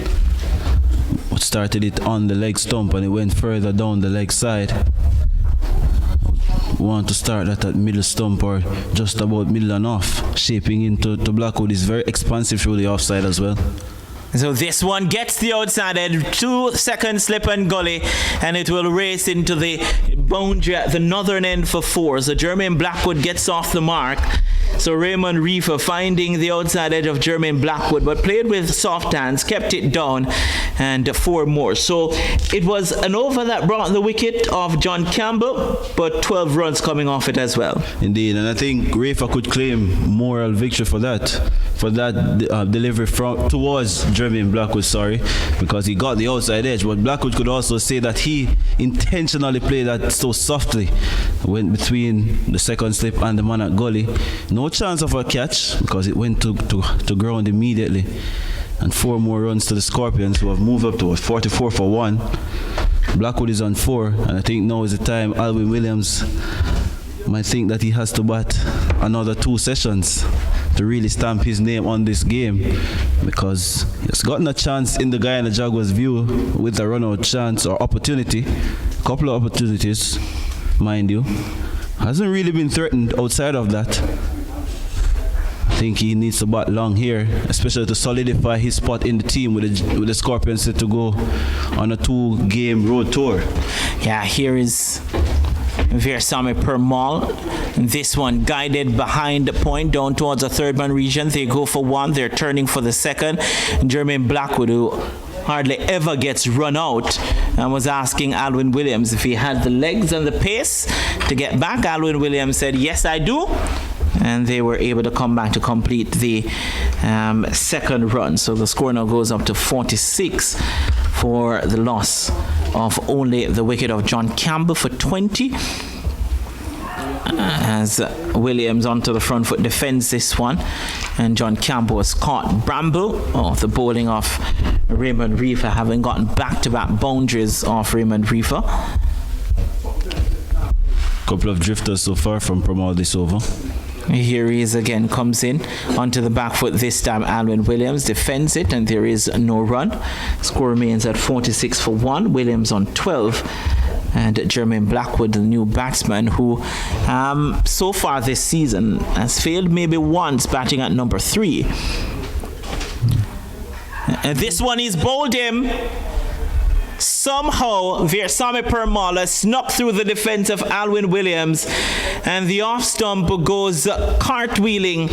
D: But started it on the leg stump and it went further down the leg side. Want to start that at middle stump or just about middle and off. Shaping into Blackwood is very expansive through the offside as well.
B: So this one gets the outside edge, 2 second slip and gully, and it will race into the boundary at the northern end for 4. So Jermaine Blackwood gets off the mark. So Raymond Reefer finding the outside edge of Jermaine Blackwood, but played with soft hands, kept it down, and 4 more. So it was an over that brought the wicket of John Campbell, but 12 runs coming off it as well.
D: Indeed, and I think Reefer could claim moral victory for that delivery towards Jermaine Blackwood, because he got the outside edge. But Blackwood could also say that he intentionally played that so softly, went between the second slip and the man at gully. No chance of a catch because it went to ground immediately. And 4 more runs to the Scorpions, who have moved up to 44 for 1. Blackwood is on 4, and I think now is the time Alwyn Williams might think that he has to bat another 2 sessions to really stamp his name on this game, because he's gotten a chance in the Guyana Jaguars' view with a run-out chance or opportunity, a couple of opportunities, mind you. Hasn't really been threatened outside of that. I think he needs to bat long here, especially to solidify his spot in the team with the Scorpions set to go on a 2-game road tour.
B: Yeah, here is Veersamy Permal. This one guided behind the point down towards the third man region. They go for 1. They're turning for the second. Jermaine Blackwood, who hardly ever gets run out, and was asking Alwyn Williams if he had the legs and the pace to get back. Alwyn Williams said, yes, I do. And they were able to come back to complete the second run. So the score now goes up to 46 for the loss of only the wicket of John Campbell for 20. As Williams onto the front foot defends this one, and John Campbell was caught. Bramble of the bowling of Raymond Reefer, having gotten back-to-back boundaries of Raymond Reefer.
D: Couple of drifters so far from Permal this over.
B: Here he is again, comes in onto the back foot this time. Alwyn Williams defends it, and there is no run. Score remains at 46-1. Williams on 12. And Jermaine Blackwood, the new batsman, who so far this season has failed maybe once batting at number 3. And this one is bowled him. Somehow, Veersamy Permala snuck through the defense of Alwyn Williams, and the off stump goes cartwheeling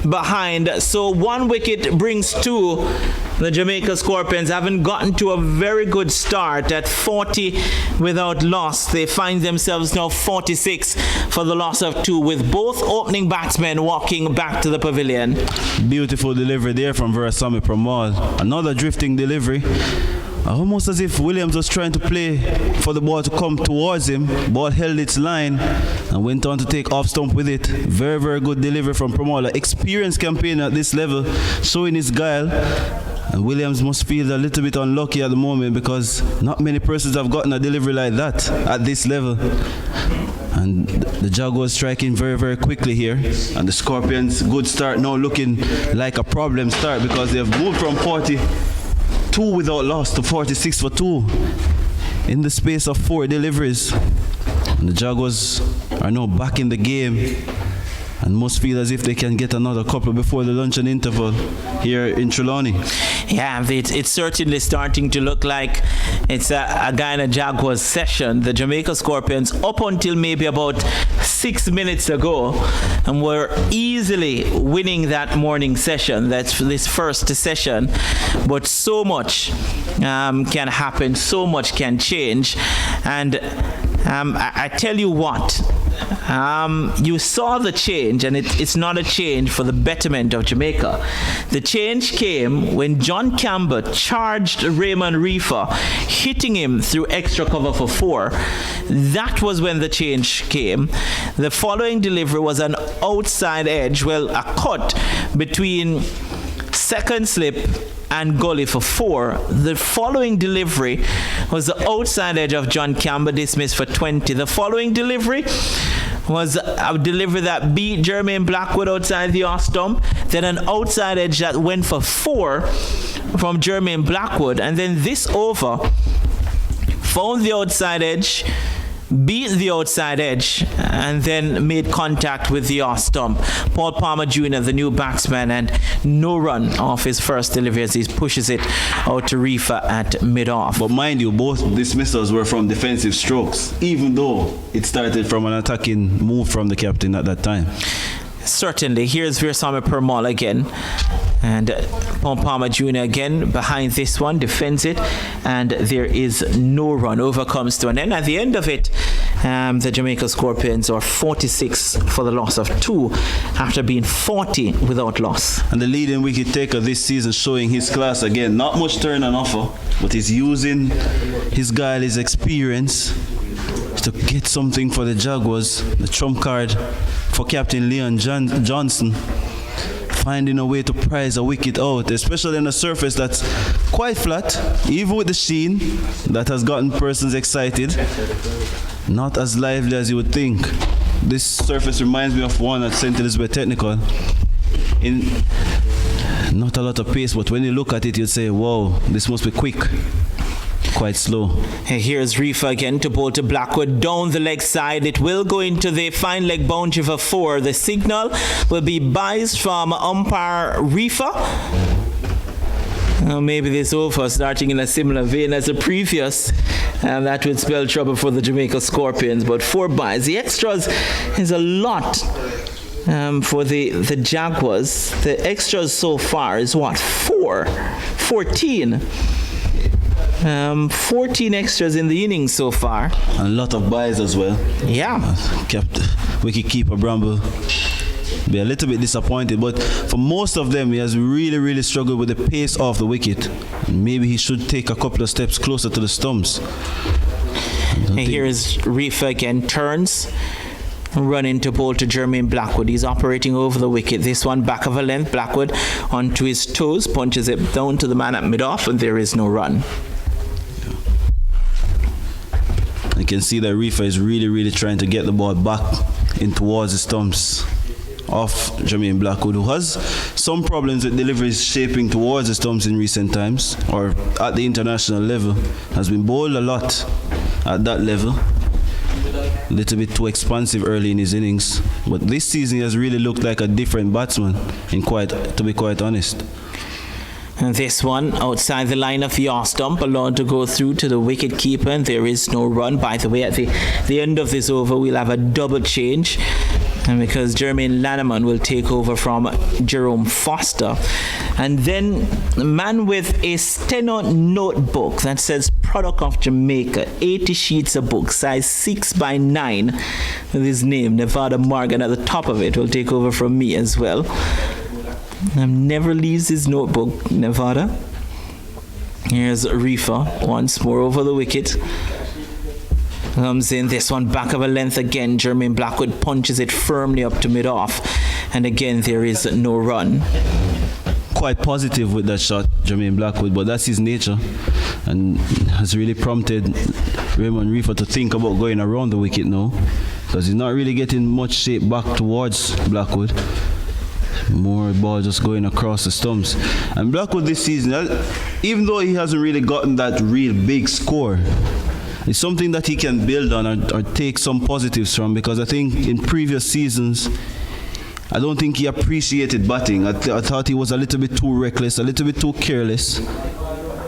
B: behind. So 1 wicket brings 2. The Jamaica Scorpions haven't gotten to a very good start at 40 without loss. They find themselves now 46 for the loss of 2, with both opening batsmen walking back to the pavilion.
D: Beautiful delivery there from Veersamy Permala. Another drifting delivery. Almost as if Williams was trying to play for the ball to come towards him. Ball held its line and went on to take off stump with it. Very, very good delivery from Permala. Experienced campaigner at this level, showing his guile. And Williams must feel a little bit unlucky at the moment, because not many persons have gotten a delivery like that at this level. And the Jaguars striking very, very quickly here. And the Scorpions, good start now, looking like a problem start, because they have moved from 42 without loss to 46 for 2 in the space of 4 deliveries. And the Jaguars are now back in the game and must feel as if they can get another couple before the luncheon interval here in Trelawney.
B: Yeah, it's certainly starting to look like it's a Guyana Jaguars session. The Jamaica Scorpions, up until maybe about 6 minutes ago, and were easily winning that morning session, that's this first session. But so much can happen, so much can change. And I tell you what, you saw the change, and it's not a change for the betterment of Jamaica. The change came when John Campbell charged Raymond Reefer, hitting him through extra cover for 4. That was when the change came. The following delivery was an outside edge, well, a cut between second slip and gully for 4. The following delivery was the outside edge of John Campbell, dismissed for 20. The following delivery was a delivery that beat Jermaine Blackwood outside the off stump, then an outside edge that went for 4 from Jermaine Blackwood, and then this over found the outside edge, beat the outside edge, and then made contact with the off stump. Paul Palmer Jr., the new batsman, and no run off his first delivery as he pushes it out to Reefer at mid-off.
D: But mind you, both dismissals were from defensive strokes, even though it started from an attacking move from the captain at that time.
B: Certainly. Here's Veersamy Permala again. And Paul Palmer Jr. again behind this one, defends it, and there is no run. Over comes to an end. At the end of it, the Jamaica Scorpions are 46 for the loss of 2 after being 40 without loss.
D: And the leading wicket taker this season showing his class again. Not much turn on offer, but he's using his guile, his experience to get something for the Jaguars. The trump card for Captain Leon Johnson, finding a way to prize a wicket out, especially on a surface that's quite flat, even with the sheen that has gotten persons excited. Not as lively as you would think. This surface reminds me of one at St. Elizabeth Technical. Not a lot of pace, but when you look at it, you'd say, wow, this must be quick. Quite slow.
B: Here's Reefer again to bowl to Blackwood down the leg side. It will go into the fine leg boundary for 4. The signal will be biased from umpire Reefer. Maybe this over starting in a similar vein as the previous, and that would spell trouble for the Jamaica Scorpions. But 4 byes. The extras is a lot for the Jaguars. The extras so far is what? 14. 14 extras in the innings so far.
D: And a lot of byes as well.
B: Yeah.
D: Wicketkeeper Bramble be a little bit disappointed, but for most of them he has really, really struggled with the pace off the wicket. Maybe he should take a couple of steps closer to the stumps.
B: And here is Reefer again, turns, run into bowl to Jermaine Blackwood. He's operating over the wicket. This one back of a length. Blackwood onto his toes, punches it down to the man at mid-off, and there is no run.
D: You can see that Reefer is really, really trying to get the ball back in towards the stumps. of Jermaine Blackwood, who has some problems with deliveries shaping towards the stumps in recent times, or at the international level, has been bowled a lot at that level. A little bit too expansive early in his innings, but this season he has really looked like a different batsman, to be quite honest.
B: And this one outside the line of the off stump, allowed to go through to the wicket keeper, and there is no run. By the way, at the end of this over, we'll have a double change, and because Jermaine Lanneman will take over from Jerome Foster. And then a man with a steno notebook that says product of Jamaica, 80 sheets of book, size 6x9, with his name, Nevada Morgan, at the top of it, will take over from me as well. Never leaves his notebook, Nevada. Here's Reefer once more over the wicket. Comes in, this one back of a length again. Jermaine Blackwood punches it firmly up to mid-off. And again, there is no run.
D: Quite positive with that shot, Jermaine Blackwood, but that's his nature and has really prompted Raymond Reefer to think about going around the wicket now, because he's not really getting much shape back towards Blackwood. More ball just going across the stumps. And Blackwood this season, even though he hasn't really gotten that real big score, it's something that he can build on or take some positives from, because I think in previous seasons, I don't think he appreciated batting. I thought he was a little bit too reckless, a little bit too careless.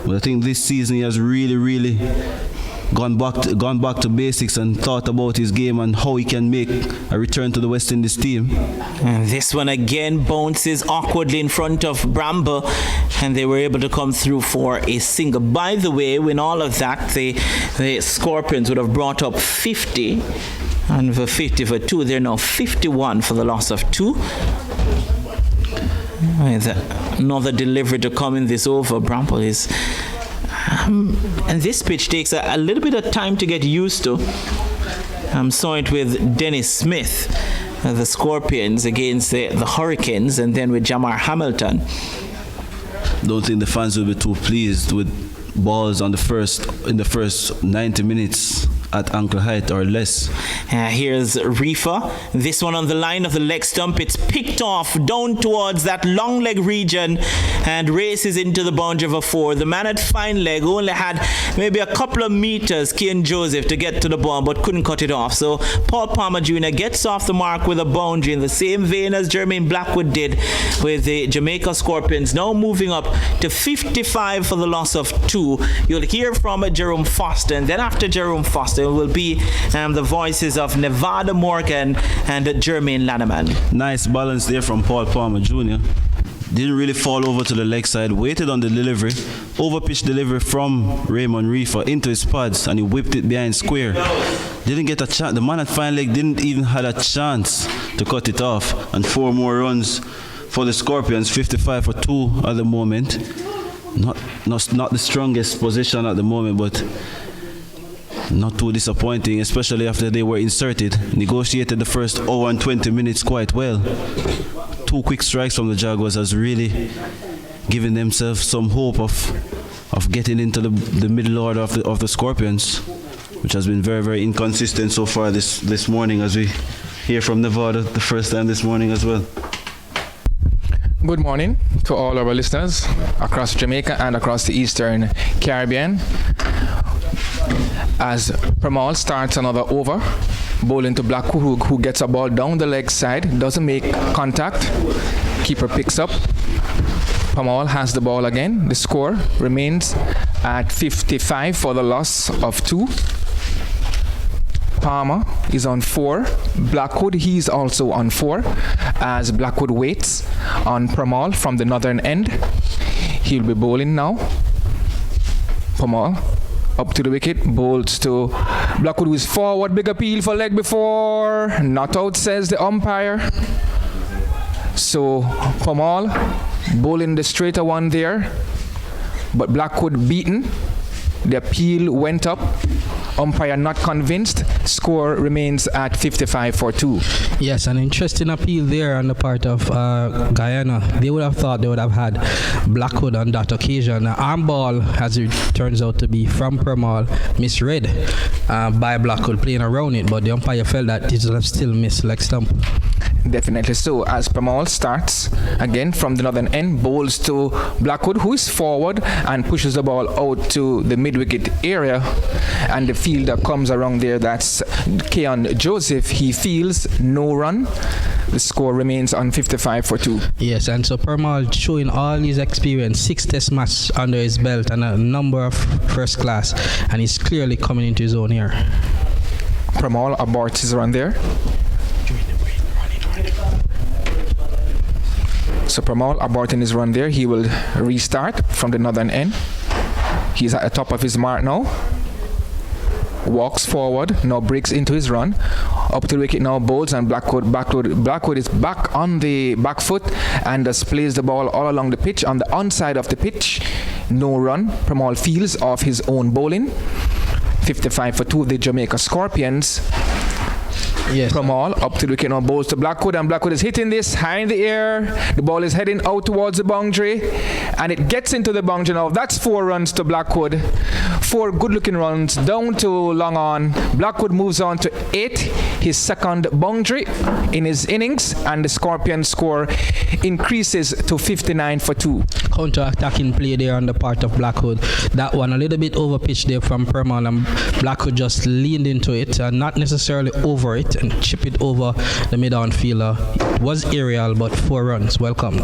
D: But I think this season he has really gone back to basics and thought about his game and how he can make a return to the West Indies team.
B: And this one again bounces awkwardly in front of Bramble, and they were able to come through for a single. By the way, in all of that, the Scorpions would have brought up 50, and for 50 for 2, they're now 51 for the loss of 2. Another delivery to come in this over. Bramble is... and this pitch takes a little bit of time to get used to. Saw it with Dennis Smith, the Scorpions against the Hurricanes, and then with Jamar Hamilton.
D: Don't think the fans will be too pleased with balls in the first 90 minutes at ankle height or less.
B: Here's Reefer. This one on the line of the leg stump. It's picked off down towards that long leg region and races into the boundary of a 4. The man at fine leg only had maybe a couple of meters, Kian Joseph, to get to the ball, but couldn't cut it off. So Paul Palmer Jr. gets off the mark with a boundary in the same vein as Jermaine Blackwood did with the Jamaica Scorpions. Now moving up to 55 for the loss of 2. You'll hear from Jerome Foster, and then after Jerome Foster will be the voices of Nevada Morgan and Jermaine Lanneman.
D: Nice balance there from Paul Palmer Jr. Didn't really fall over to the leg side, waited on the delivery, overpitched delivery from Raymond Reefer into his pads, and he whipped it behind square. Didn't get a chance. The man at fine leg didn't even have a chance to cut it off, and 4 more runs for the Scorpions, 55 for 2 at the moment. Not the strongest position at the moment, but not too disappointing, especially after they were inserted. Negotiated the first hour and 20 minutes quite well. 2 quick strikes from the Jaguars has really given themselves some hope of getting into the middle order of the Scorpions, which has been very inconsistent so far this morning, as we hear from Nevada the first time this morning as well.
E: Good morning to all our listeners across Jamaica and across the Eastern Caribbean. As Pramal starts another over, bowling to Blackwood, who gets a ball down the leg side, doesn't make contact. Keeper picks up. Pramal has the ball again. The score remains at 55 for the loss of 2. Palmer is on 4. Blackwood, he's also on 4, as Blackwood waits on Pramal from the northern end. He'll be bowling now. Pramal up to the wicket, bowls to Blackwood, who is forward. Big appeal for leg before. Not out, says the umpire. So Pramal bowling the straighter one there, but Blackwood beaten. The appeal went up. Umpire not convinced, Score remains at 55 for 2.
C: Yes, an interesting appeal there on the part of Guyana. They would have thought they would have had Blackwood on that occasion. Arm ball, as it turns out to be, from Permal, misread by Blackwood playing around it, but the umpire felt that it would have still missed leg stump.
E: Definitely so, as Permal starts again from the northern end, bowls to Blackwood, who is forward and pushes the ball out to the mid-wicket area, and the fielder comes around there. That's Keon Joseph. He fields, no run. The score remains on 55 for 2.
C: Yes, and so Permal showing all his experience, 6 test matches under his belt and a number of first class, and he's clearly coming into his own here.
E: Permal aborts his run there. So Permal aborting his run there. He will restart from the northern end. He's at the top of his mark now. Walks forward, now breaks into his run. Up to the wicket now, bowls, and Blackwood is back on the back foot and displays the ball all along the pitch. On the onside of the pitch, no run. Permal fields off his own bowling. 55 for 2 of the Jamaica Scorpions.
C: Yes.
E: Permal up to the wicket now, bowls to Blackwood, and Blackwood is hitting this high in the air. The ball is heading out towards the boundary, and it gets into the boundary now. That's 4 runs to Blackwood. 4 good-looking runs down to long on. Blackwood moves on to 8, his second boundary in his innings, and the Scorpion score increases to 59 for 2.
C: Counter-attacking play there on the part of Blackwood. That one a little bit over pitched there from Permal, and Blackwood just leaned into it, not necessarily over it, and chip it over the mid-on fielder. It was aerial, but 4 runs welcomed.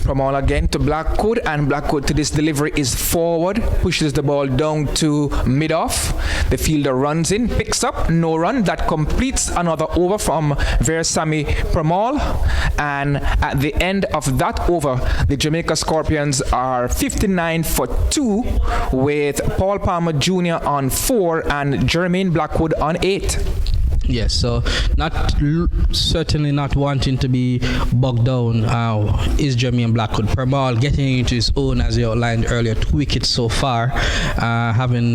E: Permal again to Blackwood, and Blackwood to this delivery is forward, pushes the ball down to mid-off. The fielder runs in, picks up, no run. That completes another over from Versamy Permal, and at the end of that over, the Jamaica Scorpions are 59 for 2 with Paul Palmer Jr. on 4 and Jermaine Blackwood on 8.
C: Yes, so certainly not wanting to be bogged down is Jermaine Blackwood. Permal getting into his own, as you outlined earlier, 2 wickets so far, having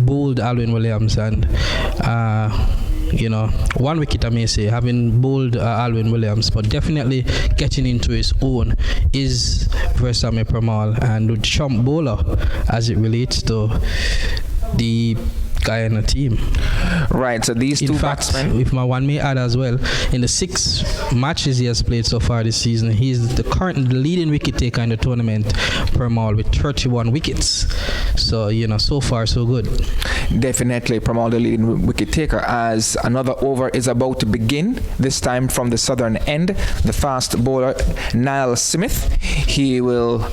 C: bowled Alwyn Williams and 1 wicket I may say, having bowled Alwyn Williams, but definitely getting into his own is Versamy Permal, and the chump bowler as it relates to the Guyana team.
E: Right, so these two batsmen.
C: If my one may add as well, in the 6 matches he has played so far this season, he is the current leading wicket taker in the tournament, Permal, with 31 wickets. So, so far so good.
E: Definitely Permal the leading wicket taker, as another over is about to begin, this time from the southern end. The fast bowler Niall Smith, he will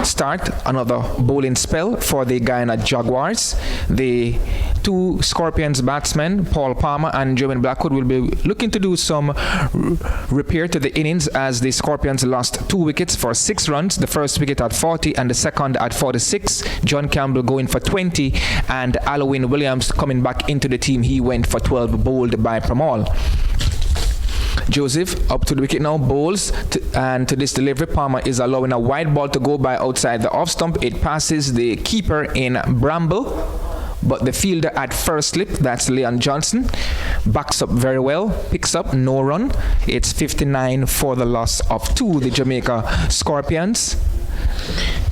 E: start another bowling spell for the Guyana Jaguars. The 2 Scorpions batsmen, Paul Palmer and Jermaine Blackwood, will be looking to do some repair to the innings, as the Scorpions lost 2 wickets for 6 runs, the first wicket at 40 and the second at 46. John Campbell going for 20, and Alwyn Williams coming back into the team. He went for 12, bowled by Permal. Joseph up to the wicket now, bowls, and to this delivery, Palmer is allowing a wide ball to go by outside the off stump. It passes the keeper in Bramble, but the fielder at first slip, that's Leon Johnson, backs up very well, picks up, no run. It's 59 for the loss of 2, the Jamaica Scorpions.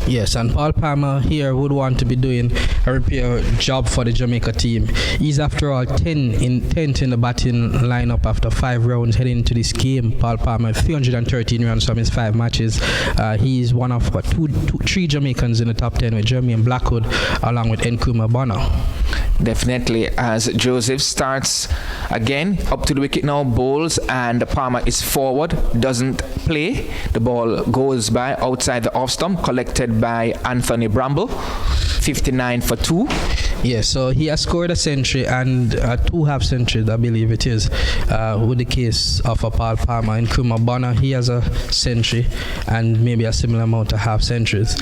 C: Yes, and Paul Palmer here would want to be doing a repair job for the Jamaica team. He's, after all, 10th in the batting lineup after 5 rounds heading into this game. Paul Palmer, 313 runs from his 5 matches. He's one of 3 Jamaicans in the top 10 with Jermaine Blackwood along with Nkrumah Bonner.
E: Definitely, as Joseph starts again up to the wicket now, bowls, and Palmer is forward, doesn't play. The ball goes by outside the off stump, collected by Anthony Bramble. 59 for 2.
C: Yes, so he has scored a century and 2 half centuries, I believe it is, with the case of Paul Palmer. In Nkrumah Bonner, he has a century and maybe a similar amount of half centuries.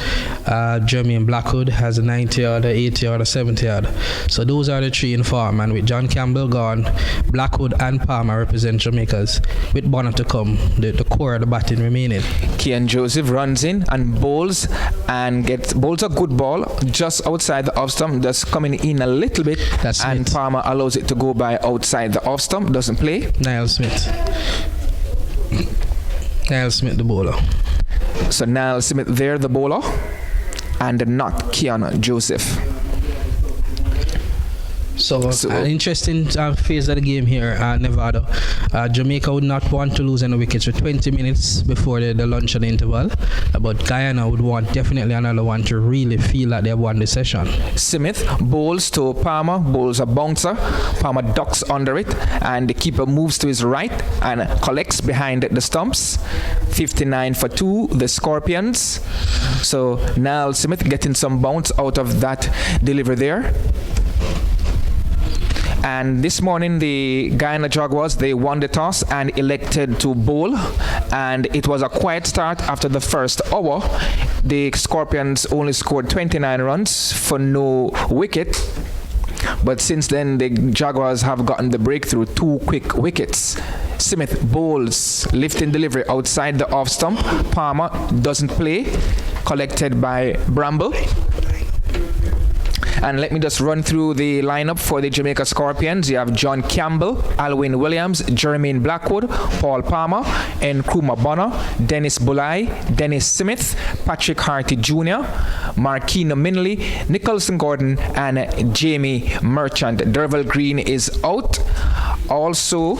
C: Jermaine Blackwood has a 90-yard, a 80-yard, a 70-yard. So those are the 3 in form, and with John Campbell gone, Blackwood and Palmer represent Jamaica's, with Bonner to come, the core of the batting remaining.
E: Keon Joseph runs in and bowls a good ball just outside the off stump, just coming coming in a little bit,
C: That's
E: and
C: Smith.
E: Palmer allows it to go by outside the off stump, doesn't play.
C: Niall Smith. Niall Smith, the bowler.
E: So Niall Smith there, the bowler, and not Keon Joseph.
C: So, an interesting phase of the game here, Nevada. Jamaica would not want to lose any wickets with 20 minutes before the lunch and interval, but Guyana would want definitely another one to really feel like they have won the session.
E: Smith bowls to Palmer, bowls a bouncer. Palmer ducks under it, and the keeper moves to his right and collects behind the stumps. 59 for 2, the Scorpions. So Niall Smith getting some bounce out of that delivery there. And this morning, the Guyana Jaguars, they won the toss and elected to bowl. And it was a quiet start after the first hour. The Scorpions only scored 29 runs for no wicket. But since then, the Jaguars have gotten the breakthrough, 2 quick wickets. Smith bowls, lifting delivery outside the off stump. Palmer doesn't play, collected by Bramble. And let me just run through the lineup for the Jamaica Scorpions. You have John Campbell, Alwyn Williams, Jermaine Blackwood, Paul Palmer, Nkrumah Bonner, Dennis Bulai, Dennis Smith, Patrick Harty Jr., Marquino Minley, Nicholson Gordon, and Jamie Merchant. Derval Green is out. Also,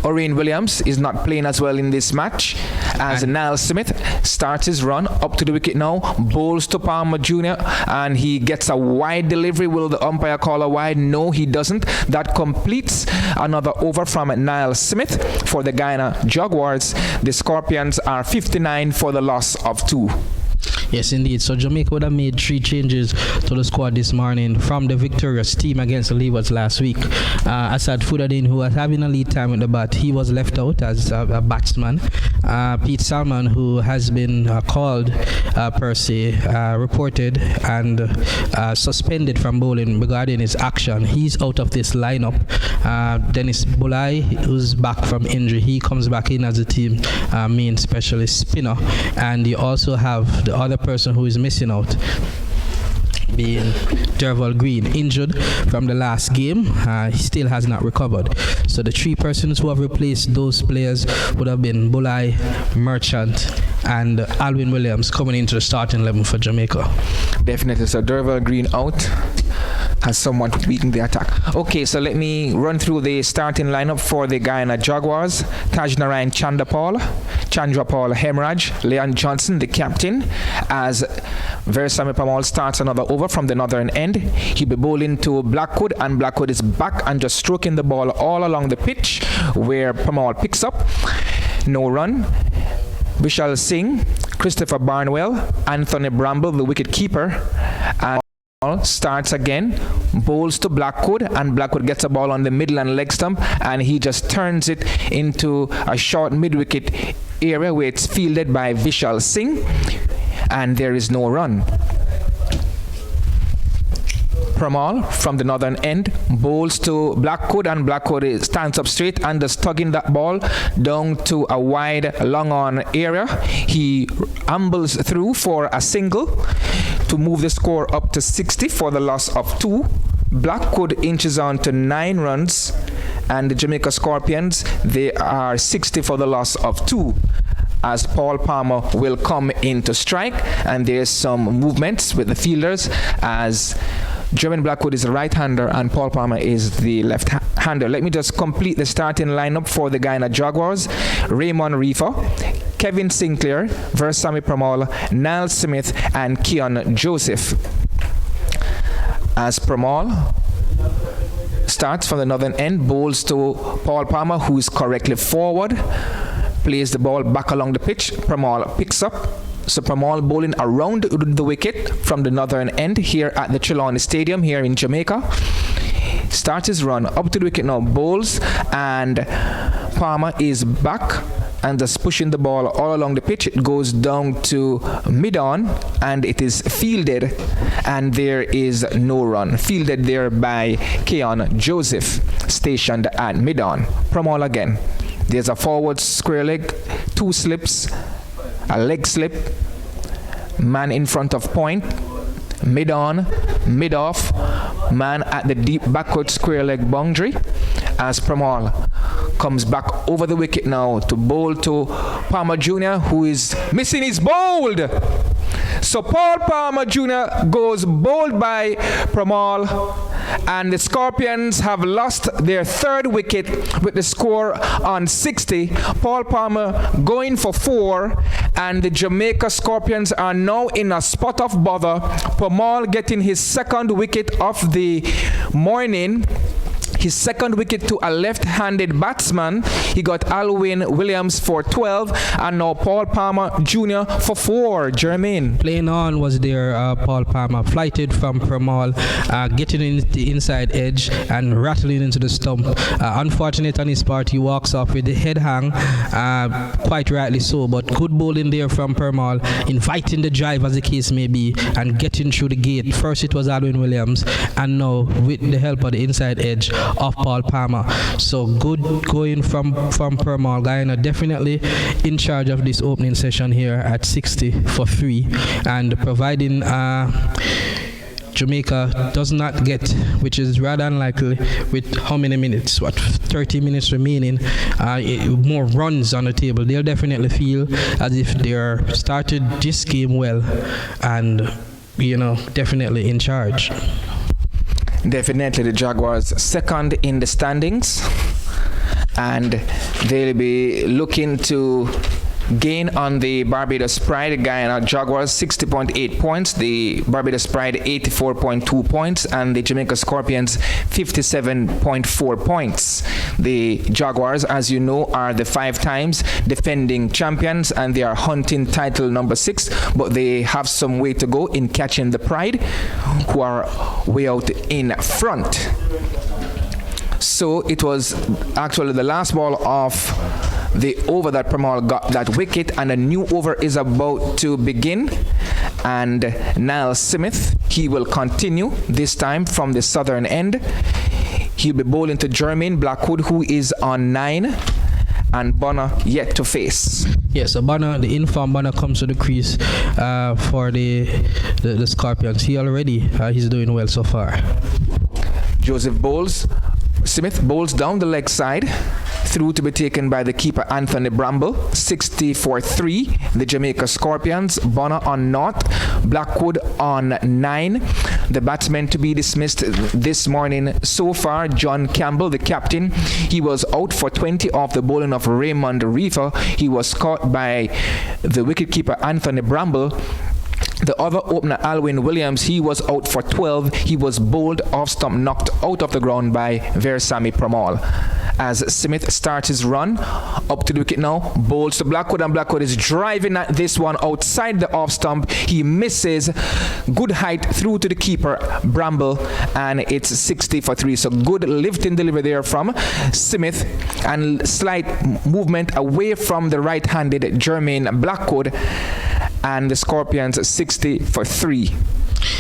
E: Oreen Williams is not playing as well in this match, as Niall Smith starts his run up to the wicket now, bowls to Palmer Jr., and he gets a wide delivery. Will the umpire call a wide? No, he doesn't. That completes another over from Niall Smith for the Guyana Jaguars. The Scorpions are 59 for the loss of 2.
C: Yes, indeed. So Jamaica would have made 3 changes to the squad this morning from the victorious team against the Leewards last week. Asad Fudadin, who was having a lead time with the bat, he was left out as a batsman. Pete Salmon, who has been called per se, reported and suspended from bowling regarding his action. He's out of this lineup. Dennis Bulai, who's back from injury, he comes back in as a team main specialist spinner. And you also have the other person who is missing out, being Derval Green, injured from the last game. He still has not recovered. So the 3 persons who have replaced those players would have been Bulai, Merchant, and Alwyn Williams coming into the starting 11 for Jamaica.
E: Definitely. So Derval Green out has someone to weaken the attack. Okay, so let me run through the starting lineup for the Guyana Jaguars. Tajnarayan Chandrapal Hemraj, Leon Johnson, the captain, as Versamy Pamal starts another over from the northern end. He'll be bowling to Blackwood, and Blackwood is back and just stroking the ball all along the pitch, where Pamal picks up. No run. Vishal Singh, Christopher Barnwell, Anthony Bramble, the wicket keeper, and starts again, bowls to Blackwood, and Blackwood gets a ball on the middle and leg stump, and he just turns it into a short mid-wicket area where it's fielded by Vishal Singh, and there is no run. Pramal from the northern end bowls to Blackwood, and Blackwood stands up straight and just tugging that ball down to a wide long on area. He ambles through for a single to move the score up to 60 for the loss of 2. Blackwood inches on to 9 runs, and the Jamaica Scorpions, they are 60 for the loss of 2. As Paul Palmer will come in to strike, and there's some movements with the fielders as Jermaine Blackwood is a right-hander and Paul Palmer is the left-hander. Let me just complete the starting lineup for the Guyana Jaguars. Raymond Reefer, Kevin Sinclair, Versamy Pramal, Niall Smith, and Keon Joseph. As Pramal starts from the northern end, bowls to Paul Palmer, who is correctly forward, plays the ball back along the pitch. Pramal picks up. So Pramal bowling around the wicket from the northern end here at the Trelawney Stadium here in Jamaica. Starts his run up to the wicket now, bowls, and Palmer is back and just pushing the ball all along the pitch. It goes down to mid-on and it is fielded, and there is no run. Fielded there by Keon Joseph, stationed at mid-on. Pramal again. There's a forward square leg, 2 slips, a leg slip, man in front of point, mid-on, mid-off, man at the deep backward square leg boundary, as Pramal comes back over the wicket now to bowl to Palmer Jr., who is missing his bowled. So Paul Palmer Jr. goes bowled by Pramal, and the Scorpions have lost their third wicket with the score on 60. Paul Palmer going for 4, and the Jamaica Scorpions are now in a spot of bother. Pramal getting his second wicket of the morning. His second wicket to a left-handed batsman. He got Alwyn Williams for 12, and now Paul Palmer Jr. for 4. Jermaine.
C: Playing on was there, Paul Palmer, flighted from Pramal, getting in the inside edge and rattling into the stump. Unfortunate on his part, he walks off with the head hang, quite rightly so, but good bowling there from Pramal, inviting the drive as the case may be, and getting through the gate. First it was Alwyn Williams, and now with the help of the inside edge of Paul Palmer. So good going from Pramal. Guyana definitely in charge of this opening session here at 60 for 3, and providing Jamaica does not get, which is rather unlikely with how many minutes, 30 minutes remaining, more runs on the table. They'll definitely feel as if they're started this game well and, definitely in charge.
E: Definitely the Jaguars second in the standings, and they'll be looking to gain on the Barbados Pride. Guyana Jaguars 60.8 points, the Barbados Pride 84.2 points, and the Jamaica Scorpions 57.4 points. The Jaguars, as you know, are the 5 times defending champions, and they are hunting title number 6, but they have some way to go in catching the Pride, who are way out in front. So it was actually the last ball of the over that Pramal got that wicket, and a new over is about to begin. And Niall Smith, he will continue this time from the southern end. He'll be bowling to Jermaine Blackwood, who is on 9, and Bonner yet to face.
C: Yes, so Bonner, the informed Bonner, comes to the crease for the Scorpions. He's doing well so far.
E: Smith bowls down the leg side, through to be taken by the keeper Anthony Bramble. 60 for 3, the Jamaica Scorpions. Bonner on 0, Blackwood on 9. The batsmen to be dismissed this morning so far: John Campbell, the captain. He was out for 20 off the bowling of Raymond Reefer. He was caught by the wicketkeeper Anthony Bramble. The other opener, Alwyn Williams, he was out for 12. He was bowled off stump, knocked out of the ground by Versamy Pramal. As Smith starts his run up to the wicket now, bowls to Blackwood, and Blackwood is driving at this one outside the off stump. He misses, good height through to the keeper Bramble, and it's 60 for 3. So good lifting delivery there from Smith, and slight movement away from the right-handed Jermaine Blackwood, and the Scorpions 60 for 3.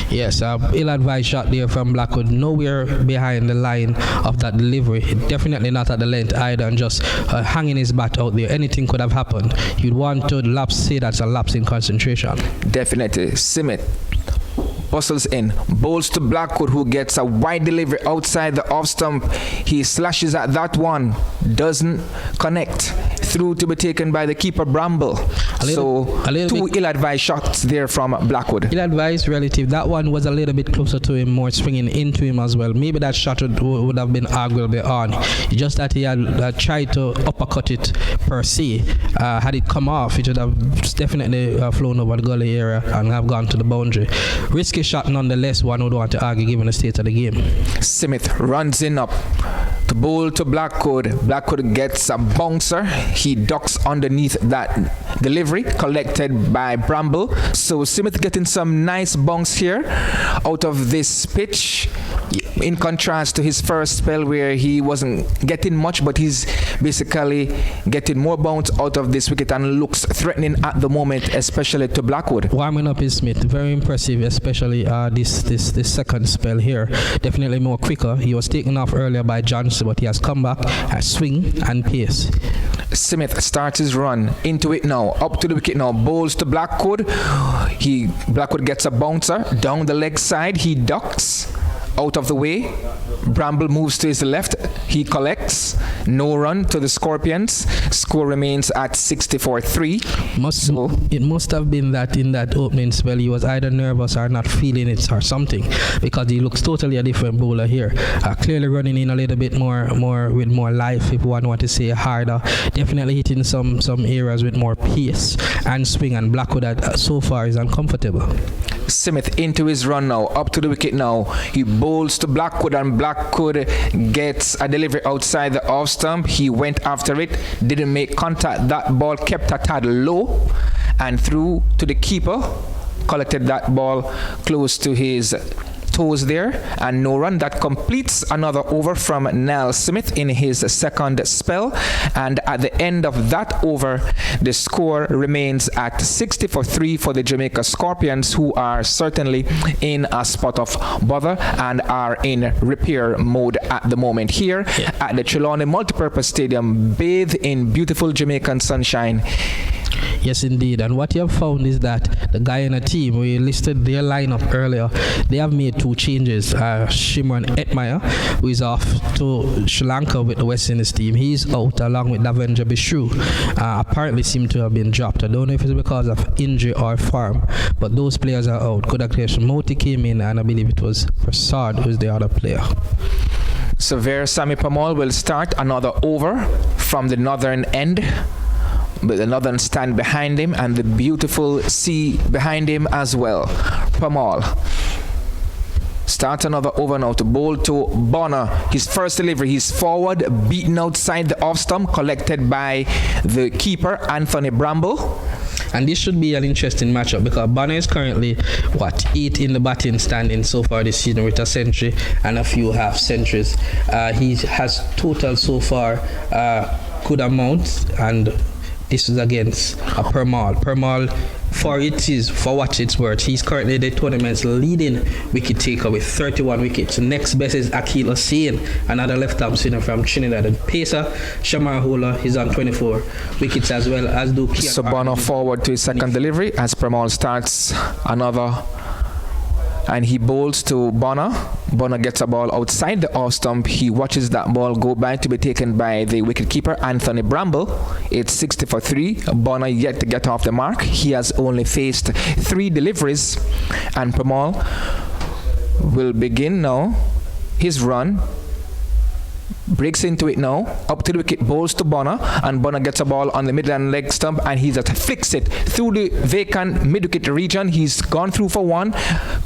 C: Yes, ill-advised shot there from Blackwood. Nowhere behind the line of that delivery. Definitely not at the length either, and just hanging his bat out there. Anything could have happened. You'd want to say that's a lapse in concentration.
E: Definitely. Smith bustles in, bowls to Blackwood, who gets a wide delivery outside the off stump. He slashes at that one, doesn't connect, through to be taken by the keeper Bramble. Two ill-advised shots there from Blackwood.
C: Ill-advised relative. That one was a little bit closer to him, more swinging into him as well. Maybe that shot would have been arguably on. Just that he had tried to uppercut it per se. Had it come off, it would have definitely flown over the gully area and have gone to the boundary. Risky shot nonetheless, one would want to argue given the state of the game.
E: Smith runs in up to bowl to Blackwood. Blackwood gets a bouncer. He ducks underneath that delivery collected by Bramble. So Smith getting some nice bounce here out of this pitch, in contrast to his first spell where he wasn't getting much, but he's basically getting more bounce out of this wicket and looks threatening at the moment, especially to Blackwood.
C: Warming up is Smith, very impressive, especially this second spell here. Definitely more quicker. He was taken off earlier by Johnson, but he has come back at swing and pace.
E: Smith starts his run into it now, up to the wicket now, bowls to Blackwood. Blackwood gets a bouncer down the leg side. He ducks out of the way. Bramble moves to his left. He collects. No run to the Scorpions. Score remains at 64-3.
C: It must have been that in that opening spell he was either nervous or not feeling it or something, because he looks totally a different bowler here. Clearly running in a little bit more with more life, if one want to say harder. Definitely hitting some areas with more pace and swing, and Blackwood so far is uncomfortable.
E: Smith into his run now, up to the wicket now. He bowls to Blackwood, and Blackwood gets a delivery outside the off stump. He went after it, didn't make contact. That ball kept a tad low and through to the keeper. Collected that ball close to his toes there, and no run. That completes another over from Niall Smith in his second spell, and at the end of that over the score remains at 60-3 for the Jamaica Scorpions, who are certainly in a spot of bother and are in repair mode at the moment here at the Trelawney Multipurpose Stadium, bathed in beautiful Jamaican sunshine.
C: Yes, indeed. And what you have found is that the Guyana team, we listed their lineup earlier, they have made two changes. Shimron Etmire, who is off to Sri Lanka with the West Indies team, he's out along with Davendra Bishru. Apparently seem to have been dropped. I don't know if it's because of injury or form, but those players are out. Good occasion. Moti came in, and I believe it was Prasad who was the other player.
E: So Sami Pamal will start another over from the northern end, with the northern stand behind him and the beautiful sea behind him as well. Pamal starts another over now to bowl to Bonner. His first delivery, he's forward, beaten outside the off stump, collected by the keeper, Anthony Bramble.
C: And this should be an interesting matchup, because Bonner is currently, 8 in the batting standing so far this season with a century and a few half centuries. He has total so far good amounts, and this is against a Permal. Permal, for what it's worth, he's currently the tournament's leading wicket taker with 31 wickets. Next best is Akil Hussain, another left-arm spinner from Trinidad. And pacer Shamar Hola is on 24 wickets, as well as do Kian.
E: So Bono forward to his second delivery as Permal starts another, and he bowls to Bonner. Bonner gets a ball outside the off stump. He watches that ball go by to be taken by the wicketkeeper, Anthony Bramble. It's 60-3. Bonner yet to get off the mark. He has only faced 3 deliveries, and Permal will begin now his run. Breaks into it now, up to the wicket, bowls to Bonner, and Bonner gets a ball on the midland leg stump, and he just flicks it through the vacant mid-wicket region. He's gone through for one,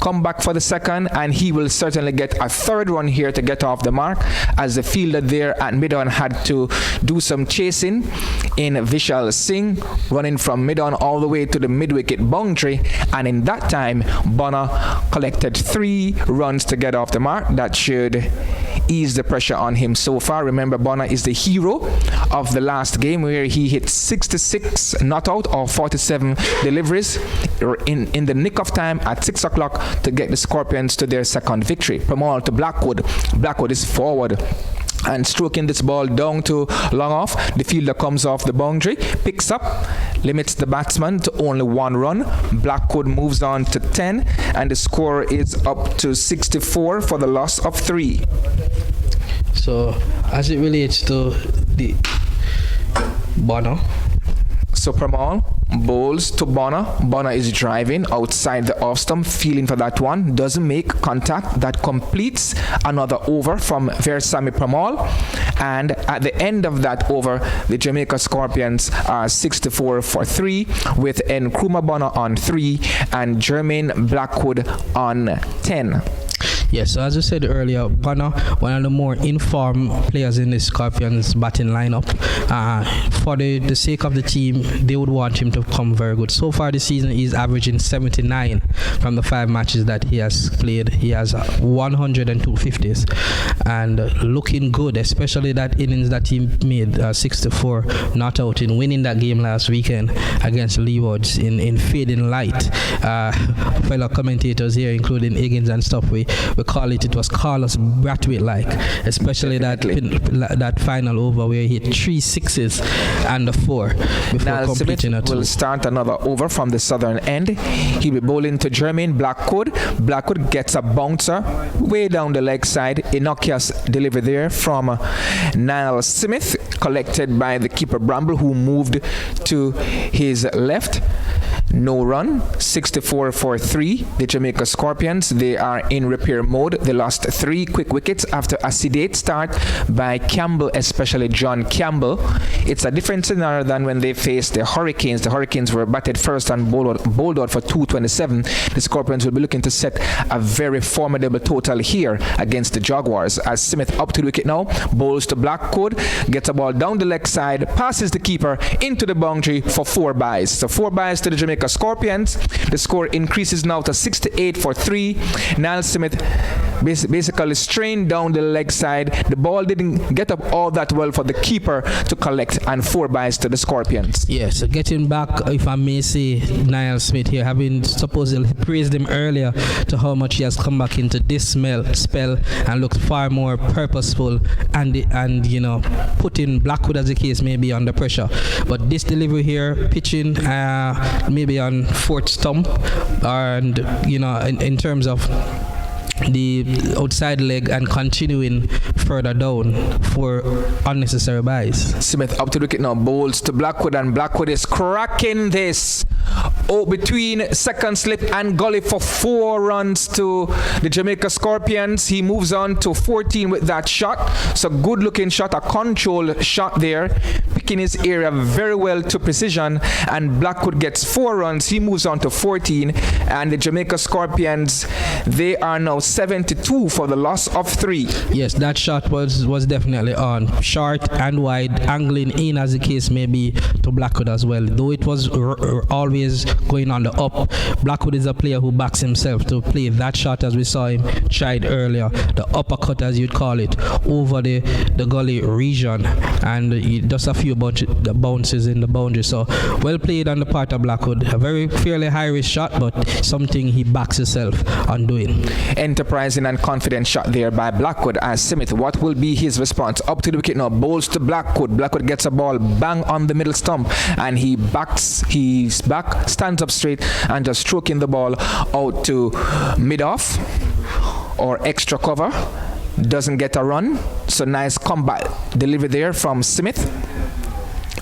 E: come back for the second, and he will certainly get a third run here to get off the mark, as the fielder there at mid-on had to do some chasing in Vishal Singh, running from mid-on all the way to the mid-wicket boundary, and in that time Bonner collected 3 runs to get off the mark. That should ease the pressure on him so far. Remember, Bonner is the hero of the last game, where he hit 66 not out or 47 deliveries in the nick of time at 6 o'clock to get the Scorpions to their second victory. Permal to Blackwood. Blackwood is forward and stroking this ball down to long off. The fielder comes off the boundary, picks up, limits the batsman to only 1 run. Blackwood moves on to 10, and the score is up to 64 for the loss of 3.
C: So, as it relates to the Bonner,
E: so Permal bowls to Bonner. Bonner is driving outside the off stump, feeling for that one. Doesn't make contact. That completes another over from Versamy Permal. And at the end of that over, the Jamaica Scorpions are 64-3 with Nkrumah Bonner on 3 and Jermaine Blackwood on 10.
C: Yes, so as I said earlier, Bonner, one of the more informed players in the Scorpions batting lineup. For the sake of the team, they would want him to come very good. So far this season, he's averaging 79 from the 5 matches that he has played. He has 102 50s and looking good, especially that innings that he made 64 not out in winning that game last weekend against Leewards in fading light. Fellow commentators here, including Higgins and stuff, we we call it was Carlos Brathwaite like, especially that final over where he hit 3 6s and a 4 before
E: Now
C: completing a
E: Smith
C: 2.
E: will start another over from the southern end. He'll be bowling to Jermaine Blackwood. Blackwood gets a bouncer way down the leg side. Innocuous delivery there from Niall Smith, collected by the keeper Bramble, who moved to his left. No run, 64 for 3. The Jamaica Scorpions, they are in repair mode. They lost 3 quick wickets after a sedate start by Campbell, especially John Campbell. It's a different scenario than when they faced the Hurricanes. The Hurricanes were batted first and bowled out for 227. The Scorpions will be looking to set a very formidable total here against the Jaguars. As Smith up to the wicket now, bowls to Blackwood, gets a ball down the leg side, passes the keeper into the boundary for 4 byes. So 4 byes to the Jamaica Scorpions. The score increases now to 68 for 3. Niall Smith basically strained down the leg side. The ball didn't get up all that well for the keeper to collect, and 4 byes to the Scorpions.
C: Yeah, so getting back, if I may say, Niall Smith here, having supposedly praised him earlier to how much he has come back into this spell and looked far more purposeful and you know, putting Blackwood, as the case may be, under pressure. But this delivery here, pitching maybe on 4th stump, and you know, in terms of the outside leg and continuing further down for unnecessary byes.
E: Smith up to the wicket now, bowls to Blackwood, and Blackwood is cracking this between second slip and gully for 4 runs to the Jamaica Scorpions. He moves on to 14 with that shot. So good looking shot, a controlled shot there, picking his area very well to precision, and Blackwood gets 4 runs. He moves on to 14, and the Jamaica Scorpions, they are now 72 for the loss of 3.
C: Yes, that shot was definitely on. Short and wide, angling in, as the case may be, to Blackwood as well. Though it was always going on the up, Blackwood is a player who backs himself to play that shot, as we saw him tried earlier, the uppercut as you'd call it, over the gully region, and just a few bounces in the boundary. So well played on the part of Blackwood. A very fairly high risk shot, but something he backs himself on doing.
E: Enterprising and confident shot there by Blackwood. As Smith, what will be his response? Up to the wicket now, bowls to Blackwood. Blackwood gets a ball bang on the middle stump, and he's back, stands up straight, and just stroking the ball out to mid-off or extra cover. Doesn't get a run, so nice combat delivery there from Smith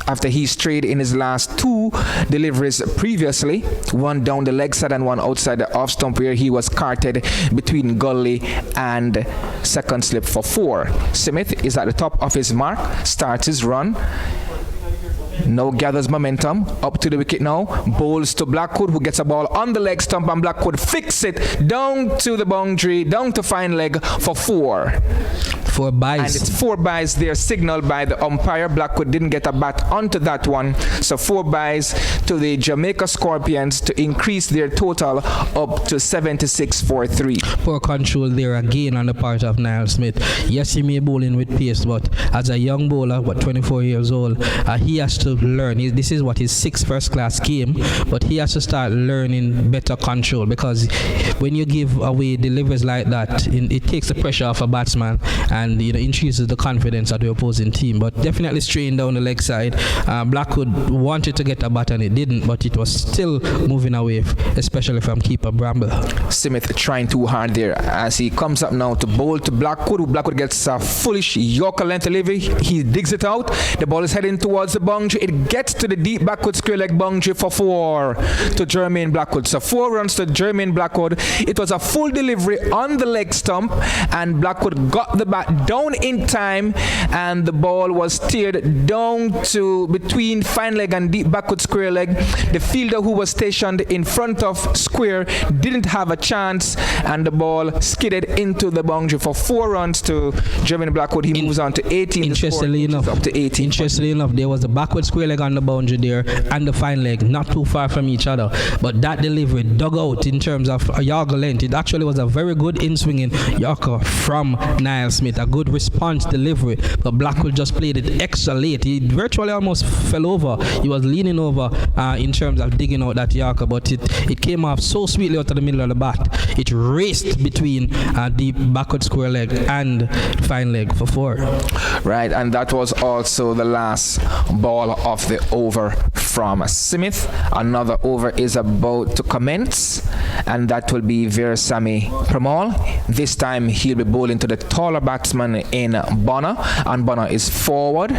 E: after he strayed in his last 2 deliveries previously, one down the leg side and one outside the off stump, where he was carted between gully and second slip for 4. Smith is at the top of his mark, starts his run, now gathers momentum, up to the wicket now, bowls to Blackwood, who gets a ball on the leg stump, and Blackwood fix it down to the boundary, down to fine leg for 4.
C: 4 byes.
E: And it's 4 byes there, signaled by the umpire. Blackwood didn't get a bat onto that one, so 4 byes to the Jamaica Scorpions to increase their total up to 76 for 3.
C: Poor control there again on the part of Niall Smith. Yes, he may bowl in with pace, but as a young bowler, 24 years old, he has to learn. This is what his 6th first-class game, but he has to start learning better control, because when you give away deliveries like that, it takes the pressure off a batsman and increases the confidence of the opposing team. But definitely straying down the leg side. Blackwood wanted to get a bat and it didn't, but it was still moving away, especially from keeper Bramble.
E: Smith trying too hard there as he comes up now to bowl to Blackwood. Blackwood gets a foolish Yorker length delivery. He digs it out. The ball is heading towards the boundary. It gets to the deep backward square leg boundary for 4 to Jermaine Blackwood. So 4 runs to Jermaine Blackwood. It was a full delivery on the leg stump, and Blackwood got the bat down in time, and the ball was steered down to between fine leg and deep backward square leg. The fielder who was stationed in front of square didn't have a chance, and the ball skidded into the boundary for 4 runs to Jermaine Blackwood. He moves on to 18.
C: Interestingly enough, there was a backward square leg on the boundary there and the fine leg not too far from each other, but that delivery dug out in terms of a Yorker length. It actually was a very good in-swinging Yorker from Niall Smith. a good response delivery, but Blackwood just played it extra late. He virtually almost fell over. He was leaning over in terms of digging out that Yorker, but it came off so sweetly out of the middle of the bat. It raced between the backward square leg and fine leg for 4.
E: Right, and that was also the last ball of the over from Smith. Another over is about to commence, and that will be Veersamy Pramal. This time he'll be bowling to the taller batsman in Bonner, and Bonner is forward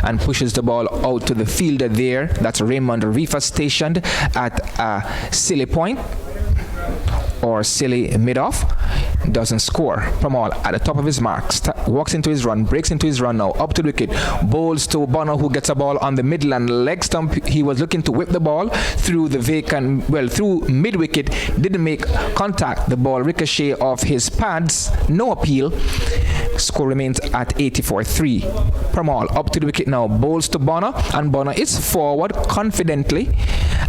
E: and pushes the ball out to the fielder there. That's Raymond Reefer, stationed at a silly point or silly mid-off. Doesn't score. Pramal at the top of his mark, walks into his run, breaks into his run now, up to the wicket, bowls to Bonner, who gets a ball on the midland leg stump. He was looking to whip the ball through the vacant, through mid-wicket, didn't make contact. The ball ricochet off his pads, no appeal. Score remains at 84-3. Pramal up to the wicket now, bowls to Bonner, and Bonner is forward confidently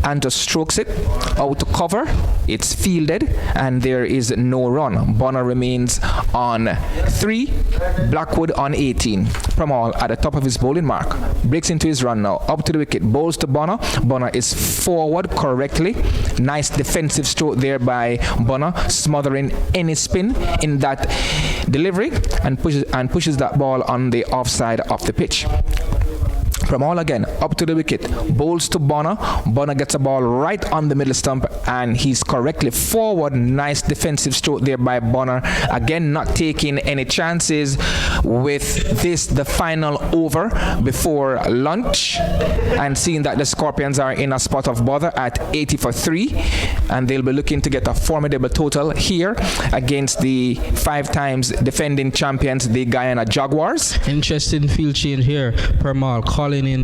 E: and just strokes it out to cover. It's fielded, and there is no run. Bonner remains on 3, Blackwood on 18. Pramal at the top of his bowling mark, breaks into his run now, up to the wicket, bowls to Bonner. Bonner is forward correctly. Nice defensive stroke there by Bonner, smothering any spin in that delivery, and pushes that ball on the offside of the pitch. Pramal again, up to the wicket, bowls to Bonner. Bonner gets a ball right on the middle stump, and he's correctly forward. Nice defensive stroke there by Bonner. Again, not taking any chances with this, the final over before lunch, and seeing that the Scorpions are in a spot of bother at 80-3, and they'll be looking to get a formidable total here against the 5 times defending champions, the Guyana Jaguars.
C: Interesting field change here. Pramal calling in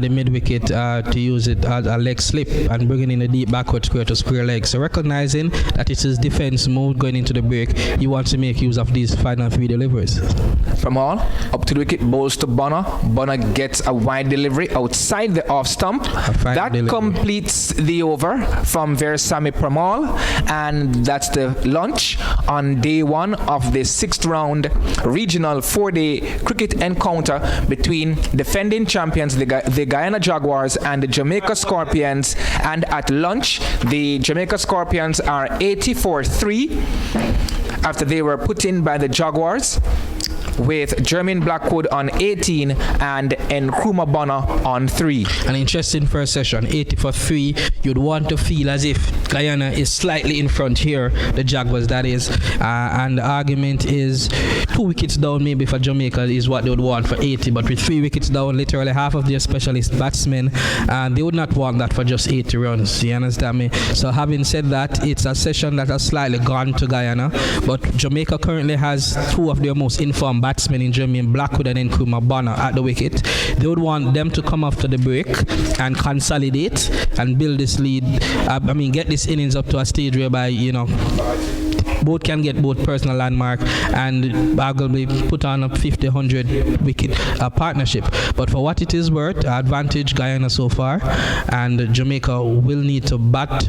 C: the mid-wicket to use it as a leg slip and bringing in a deep backward square to square leg. So recognizing that it's his defense mode going into the break, he wants to make use of these final 3 deliveries.
E: Pramal up to the wicket, bowls to Bonner. Bonner gets a wide delivery outside the off stump. That completes the over from Veersamy Pramal, and that's the lunch on day 1 of the 6th round regional 4-day cricket encounter between defending champions the Guyana Jaguars and the Jamaica Scorpions. And at lunch, the Jamaica Scorpions are 84-3 after they were put in by the Jaguars, with Jermaine Blackwood on 18 and Nkrumah Bonner on 3.
C: An interesting first session, 80-3. You'd want to feel as if Guyana is slightly in front here, the Jaguars that is, and the argument is 2 wickets down maybe for Jamaica is what they would want for 80, but with 3 wickets down, literally half of their specialist batsmen, they would not want that for just 80 runs. You understand me? So having said that, it's a session that has slightly gone to Guyana, but Jamaica currently has 2 of their most informed batsmen in Jermaine Blackwood and Nkrumah Bonner at the wicket. They would want them to come after the break and consolidate and build this lead. Get this innings up to a stage whereby, both can get both personal landmark and arguably put on a 50-100 wicket partnership. But for what it is worth, advantage Guyana so far, and Jamaica will need to bat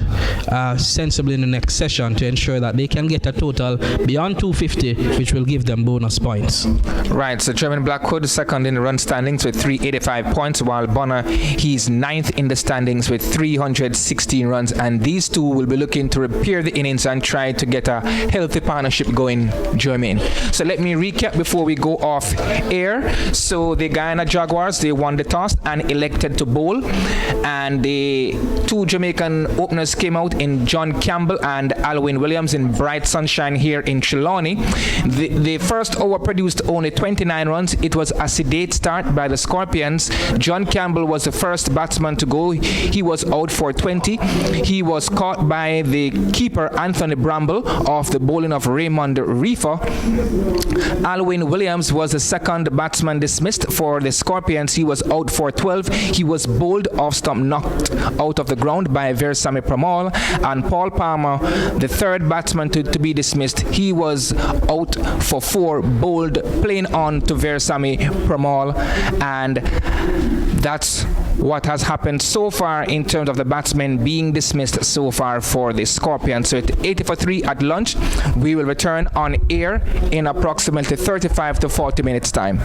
C: sensibly in the next session to ensure that they can get a total beyond 250, which will give them bonus points.
E: Right, so Jermaine Blackwood second in the run standings with 385 points, while Bonner, he's 9th in the standings with 316 runs, and these two will be looking to repair the innings and try to get a healthy partnership going, Jermaine. So let me recap before we go off air. So the Guyana Jaguars, they won the toss and elected to bowl, and the 2 Jamaican openers came out in John Campbell and Alwyn Williams in bright sunshine here in Trelawney. The first over produced only 29 runs. It was a sedate start by the Scorpions. John Campbell was the first batsman to go. He was out for 20. He was caught by the keeper Anthony Bramble off the bowling of Raymond Reefer. Alwyn Williams was the second batsman dismissed for the Scorpions. He was out for 12. He was bowled off stump, knocked out of the ground by Veersamy Pramal. And Paul Palmer, the third batsman to be dismissed, he was out for 4, bowled plain on to Veersamy Pramal. And that's what has happened so far in terms of the batsmen being dismissed so far for the Scorpions. So at 80 for 3 at lunch. We will return on air in approximately 35 to 40 minutes time.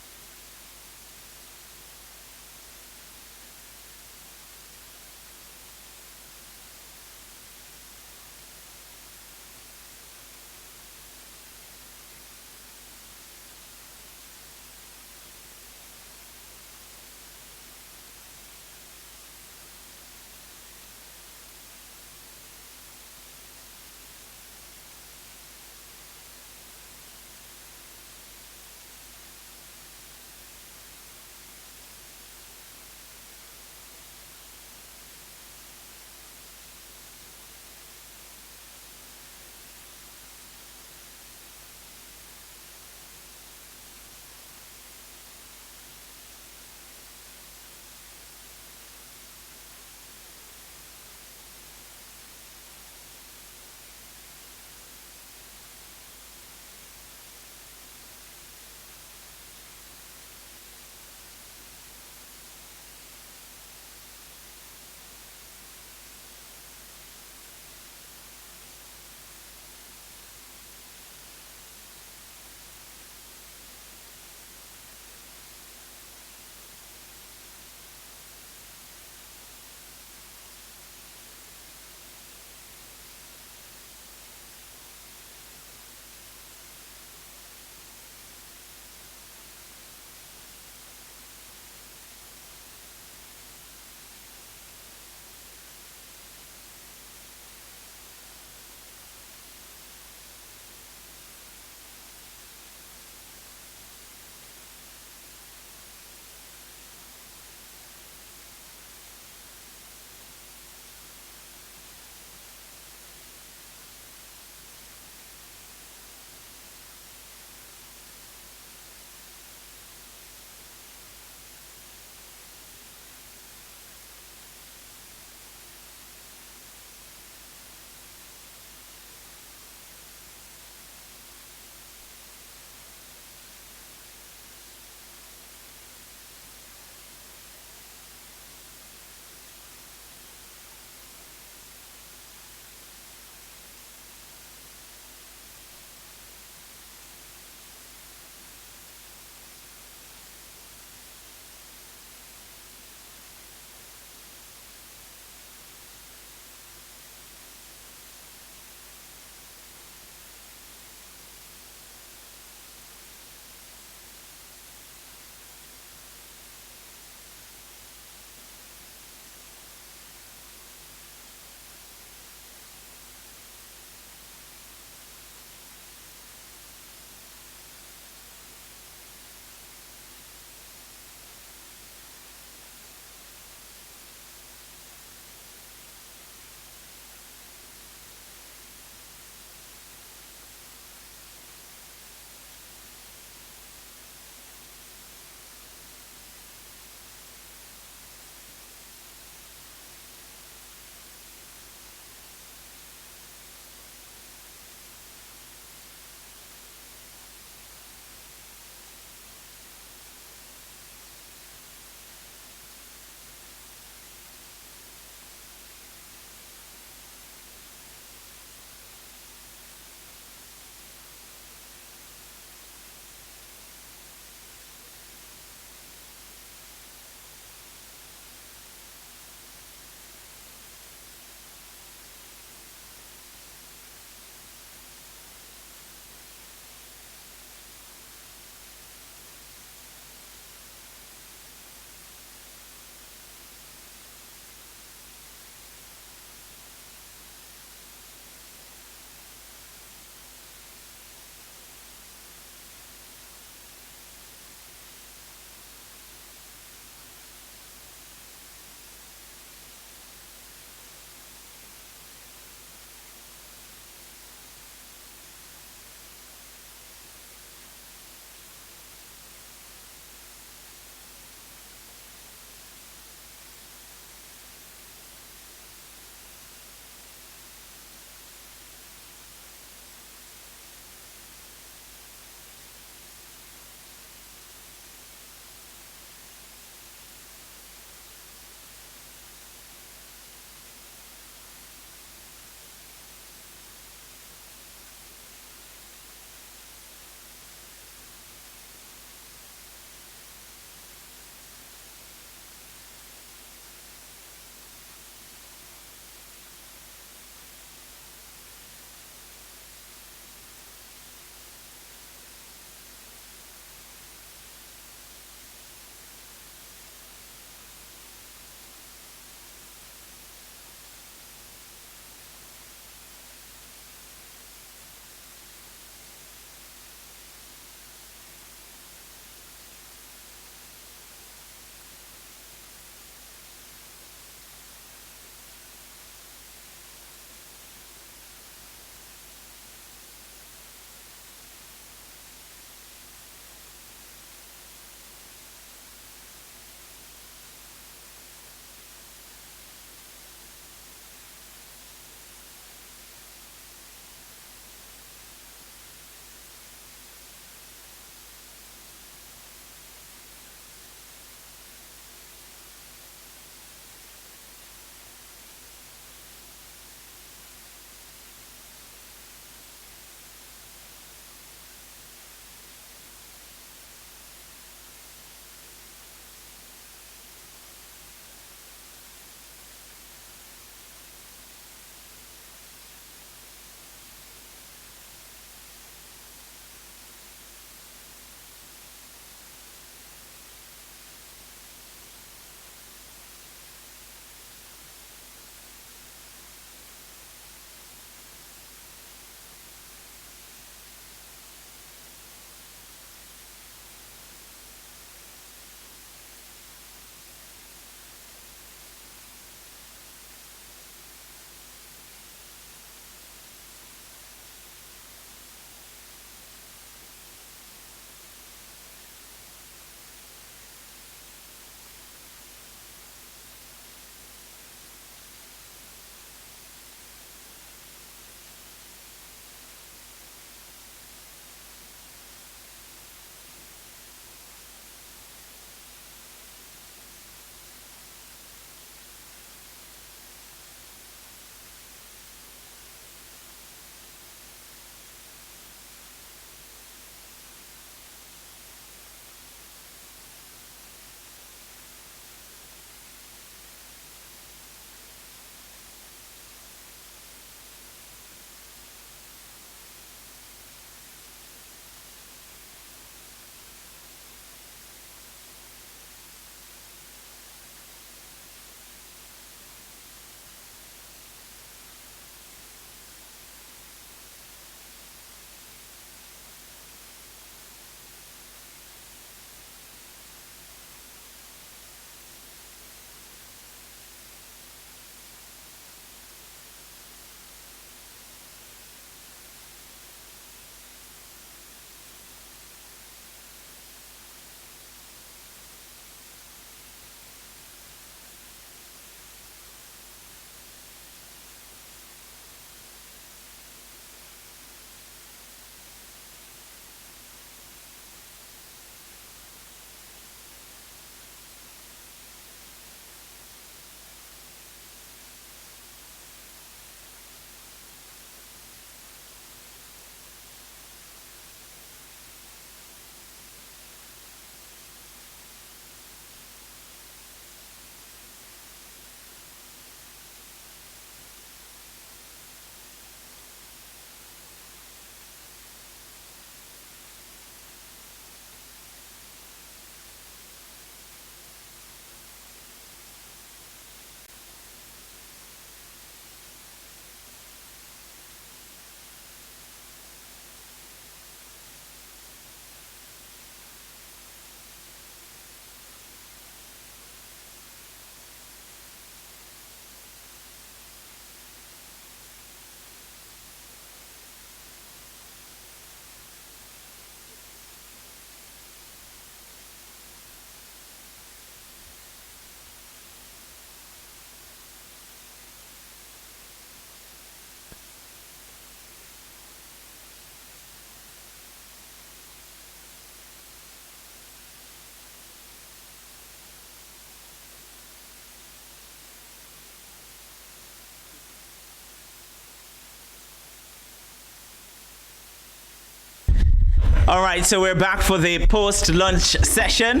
B: All right, so we're back for the post-lunch session.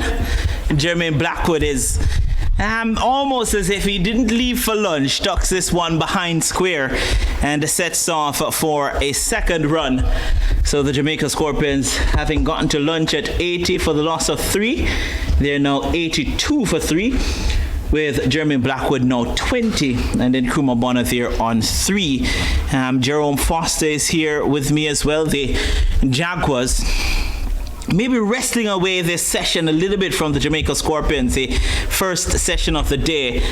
B: Jermaine Blackwood is almost as if he didn't leave for lunch, tucks this one behind square and sets off for a second run. So the Jamaica Scorpions, having gotten to lunch at 80 for the loss of 3, they're now 82 for 3, with Jermaine Blackwood now 20, and then Kruma Bonathier on 3. Jerome Foster is here with me as well. The Jaguars maybe wrestling away this session a little bit from the Jamaica Scorpions, the first session of the day.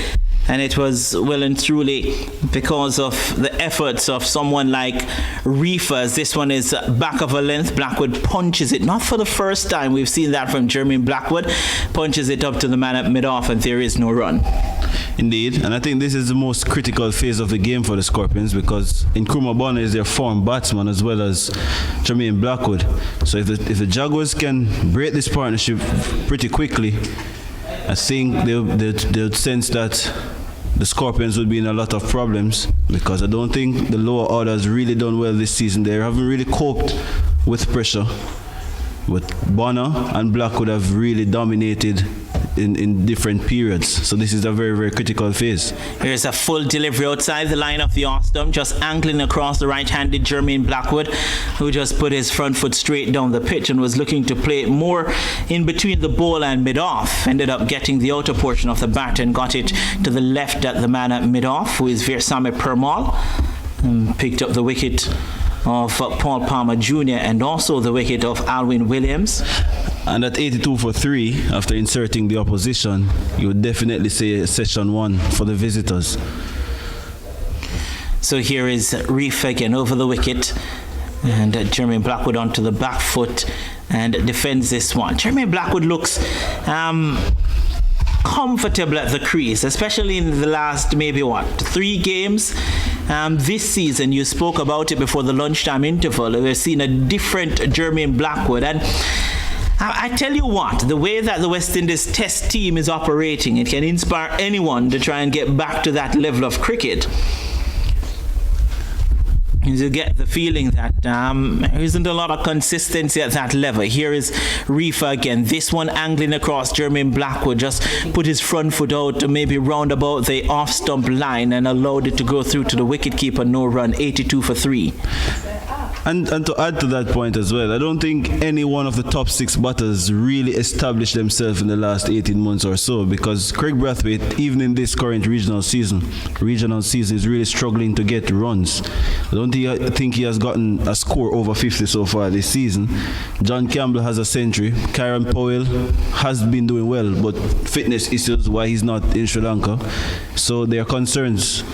B: And it was well and truly because of the efforts of someone like Reefa. As this one is back of a length. Blackwood punches it, not for the first time. We've seen that from Jermaine Blackwood. Punches it up to the man at mid-off, and there is no run.
D: Indeed, and I think this is the most critical phase of the game for the Scorpions, because Nkrumah Bonner is their form batsman as well as Jermaine Blackwood. So if the Jaguars can break this partnership pretty quickly, I think they'll sense that the Scorpions would be in a lot of problems, because I don't think the lower order has really done well this season. They haven't really coped with pressure. But Bonner and Blackwood have really dominated in different periods. So this is a very, very critical phase.
B: Here's a full delivery outside the line of the off-stump, just angling across the right-handed Jermaine Blackwood, who just put his front foot straight down the pitch and was looking to play it more in between the ball and mid-off. Ended up getting the outer portion of the bat and got it to the left at the man at mid-off, who is Veersame Permal, and picked up the wicket of Paul Palmer Jr. and also the wicket of Alwyn Williams.
D: And at 82 for 3, after inserting the opposition, you would definitely say session 1 for the visitors.
B: So here is Reef again over the wicket, and Jermaine Blackwood onto the back foot and defends this one. Jermaine Blackwood looks comfortable at the crease, especially in the last maybe 3 games this season. You spoke about it before the lunchtime interval. We've seen a different Jermaine Blackwood, and I tell you what, the way that the West Indies Test team is operating, it can inspire anyone to try and get back to that level of cricket. You get the feeling that there isn't a lot of consistency at that level. Here is Reefa again. This one angling across. Jermaine Blackwood just put his front foot out to maybe round about the off-stump line and allowed it to go through to the wicketkeeper. No run, 82 for 3.
D: And to add to that point as well, I don't think any one of the top 6 batters really established themselves in the last 18 months or so, because Craig Brathwaite, even in this current regional season is really struggling to get runs. I don't think he has gotten a score over 50 so far this season. John Campbell has a century. Kyron Powell has been doing well, but fitness issues why he's not in Sri Lanka. So there are concerns.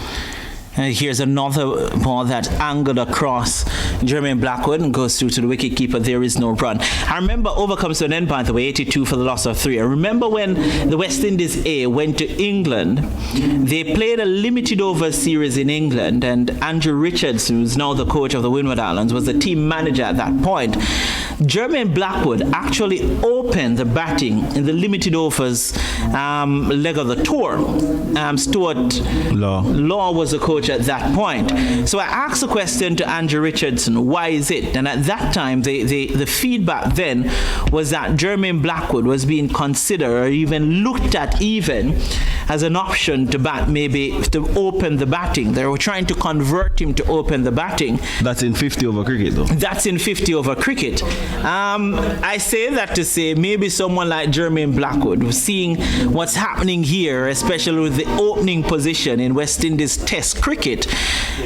B: Here's another ball that angled across Jermaine Blackwood and goes through to the wicketkeeper. There is no run. I remember over comes to an end, by the way, 82 for the loss of 3. I remember when the West Indies A went to England, they played a limited over series in England, and Andrew Richards, who's now the coach of the Windward Islands, was the team manager at that point. Jermaine Blackwood actually opened the batting in the limited overs leg of the tour. Stuart Law was the coach at that point. So I asked a question to Andrew Richardson, why is it? And at that time, the feedback then was that Jermaine Blackwood was being considered or even looked at even as an option to bat, maybe to open the batting. They were trying to convert him to open the batting.
D: That's in 50 over cricket, though.
B: That's in 50 over cricket. I say that to say maybe someone like Jermaine Blackwood, seeing what's happening here, especially with the opening position in West Indies Test cricket,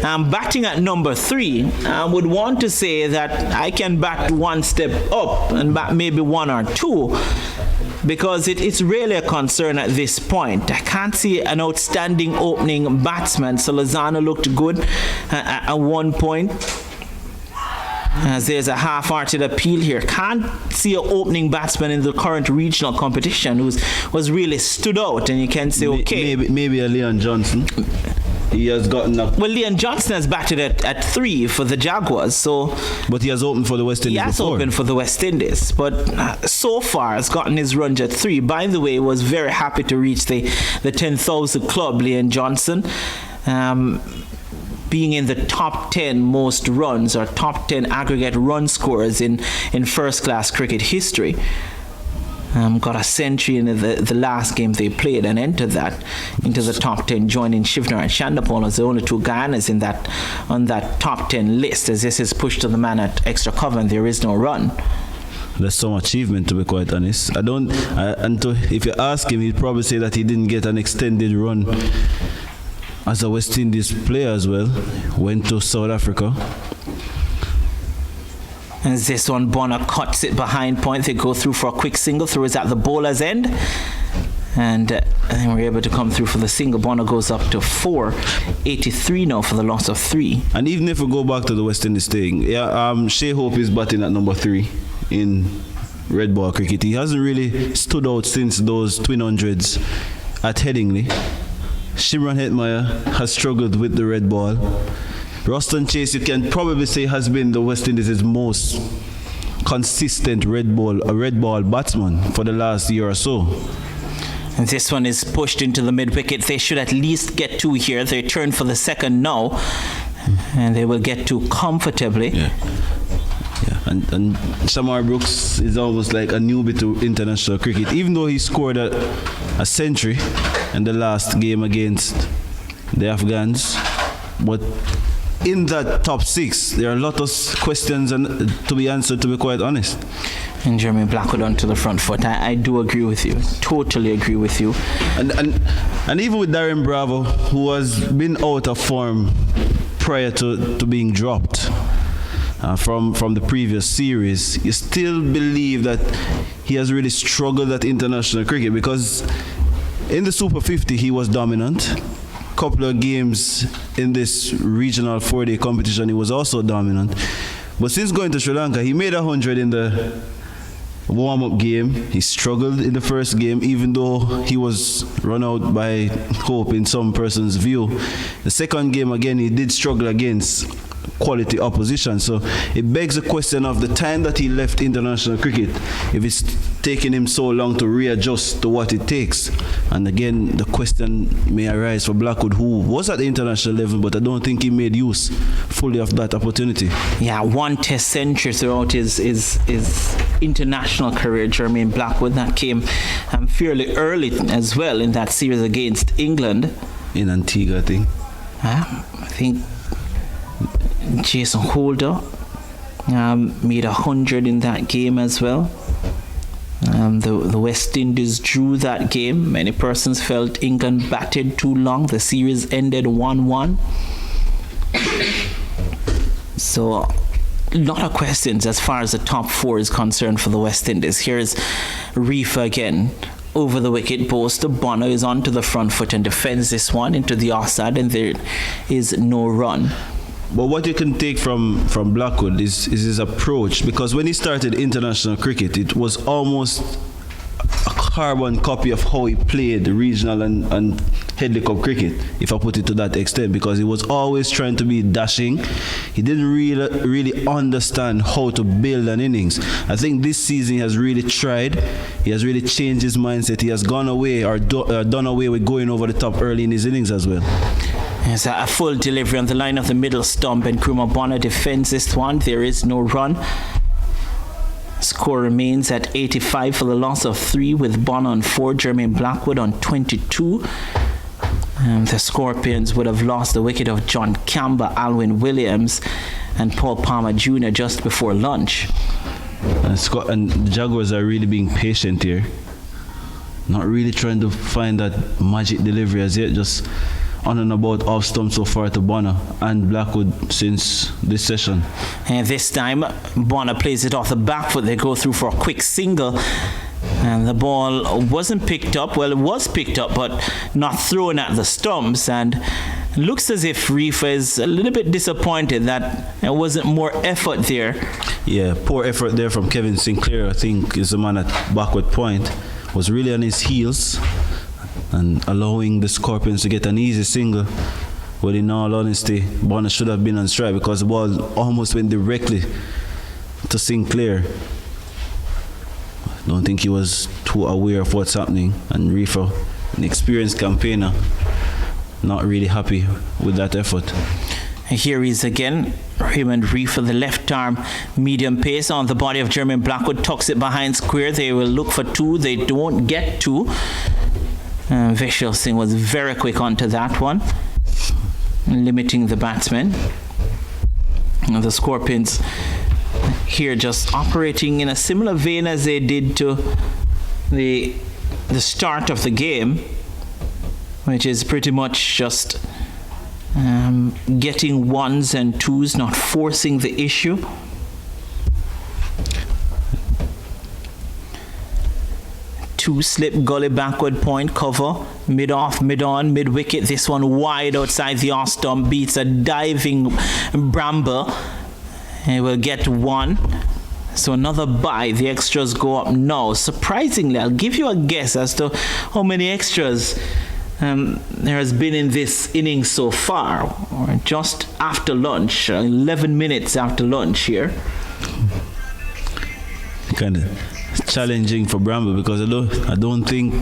B: batting at number 3, would want to say that I can bat one step up and bat maybe 1 or 2, because it's really a concern at this point. I can't see an outstanding opening batsman. So Lozano looked good at one point. As there's a half-hearted appeal here. Can't see an opening batsman in the current regional competition who was really stood out, and you can say, okay.
D: Maybe a Leon Johnson. He has gotten up.
B: Well, Leon Johnson has batted at 3 for the Jaguars, so.
D: But he has opened for the West Indies.
B: He has opened for the West Indies, but so far has gotten his runs at 3. By the way, was very happy to reach the 10,000 club, Leon Johnson. being in the top 10 most runs or top 10 aggregate run scorers in first-class cricket history. Got a century in the last game they played and entered that into the top 10, joining Shivner and Shandapol as the only two Guyanas on that top 10 list, as this is pushed to the man at extra cover and there is no run.
D: That's some achievement, to be quite honest. If you ask him, he'd probably say that he didn't get an extended run as a West Indies player as well. Went to South Africa.
B: And this one, Bonner cuts it behind point. They go through for a quick single. Through is at the bowler's end. And then we're able to come through for the single. Bonner goes up to 483 now for the loss of 3.
D: And even if we go back to the West Indies thing, Shea Hope is batting at number 3 in red ball cricket. He hasn't really stood out since those twin hundreds at Headingley. Shimron Hetmeyer has struggled with the red ball. Ruston Chase, you can probably say, has been the West Indies' most consistent red ball batsman for the last year or so.
B: And this one is pushed into the mid-wicket. They should at least get 2 here. They turn for the second now, and they will get 2 comfortably.
D: Yeah. And Shamar Brooks is almost like a newbie to international cricket, even though he scored a century in the last game against the Afghans. But in that top 6, there are a lot of questions to be answered, to be quite honest.
B: And Jeremy Blackwood onto the front foot. I do agree with you. Totally agree with you.
D: And even with Darren Bravo, who has been out of form prior to being dropped from the previous series, you still believe that he has really struggled at international cricket, because in the Super 50 he was dominant. Couple of games in this regional 4-day competition he was also dominant. But since going to Sri Lanka, he made 100 in the warm-up game. He struggled in the first game, even though he was run out by Hope in some person's view. The second game, again, he did struggle against quality opposition. So it begs the question of the time that he left international cricket, if it's taking him so long to readjust to what it takes. And again, the question may arise for Blackwood, who was at the international level, but I don't think he made use fully of that opportunity.
B: Yeah, 1 test century throughout his international career, Jermaine Blackwood. That came fairly early as well in that series against England.
D: In Antigua, I think.
B: I think Jason Holder made 100 in that game as well. The West Indies drew that game. Many persons felt England batted too long. The series ended 1-1. So, a lot of questions as far as the top 4 is concerned for the West Indies. Here's Reefer again. Over the wicket post, Bonner is onto the front foot and defends this one into the offside, and there is no run.
D: But what you can take from Blackwood is his approach, because when he started international cricket, it was almost a carbon copy of how he played regional and Headley Cup cricket, if I put it to that extent, because he was always trying to be dashing. He didn't really understand how to build an innings. I think this season he has really tried. He has really changed his mindset. He has gone away or done away with going over the top early in his innings as well.
B: It's a full delivery on the line of the middle stump, and Nkrumah Bonner defends this one. There is no run. Score remains at 85 for the loss of 3, with Bonner on 4, Jermaine Blackwood on 22. The Scorpions would have lost the wicket of John Campbell, Alwyn Williams, and Paul Palmer Jr. just before lunch.
D: And the Jaguars are really being patient here. Not really trying to find that magic delivery as yet, just on and about off stump so far to Bonner and Blackwood since this session.
B: And this time, Bonner plays it off the back foot. They go through for a quick single. And the ball wasn't picked up. Well, it was picked up, but not thrown at the stumps. And it looks as if Reefer is a little bit disappointed that there wasn't more effort there.
D: Yeah, poor effort there from Kevin Sinclair, I think, is the man at backward point. Was really on his heels and allowing the Scorpions to get an easy single. But in all honesty, Bonner should have been on strike, because the ball almost went directly to Sinclair. I don't think he was too aware of what's happening, and Reefer, an experienced campaigner, not really happy with that effort.
B: And here he is again. Raymond Reed for the left arm medium pace on the body of Jermaine Blackwood. Tucks it behind square. They will look for two. They don't get two. Vishal Singh was very quick onto that one, limiting the batsmen. And the Scorpions here just operating in a similar vein as they did to the start of the game, which is pretty much just getting ones and twos, not forcing the issue. Two slip, gully, backward point, cover, mid off, mid on, mid wicket. This one wide outside the off stump, beats a diving Bramble. He will get one. So another bye. The extras go up now. Surprisingly, I'll give you a guess as to how many extras there has been in this inning so far. Or just after lunch, 11 minutes after lunch here.
D: Kind of challenging for Bramble because I don't think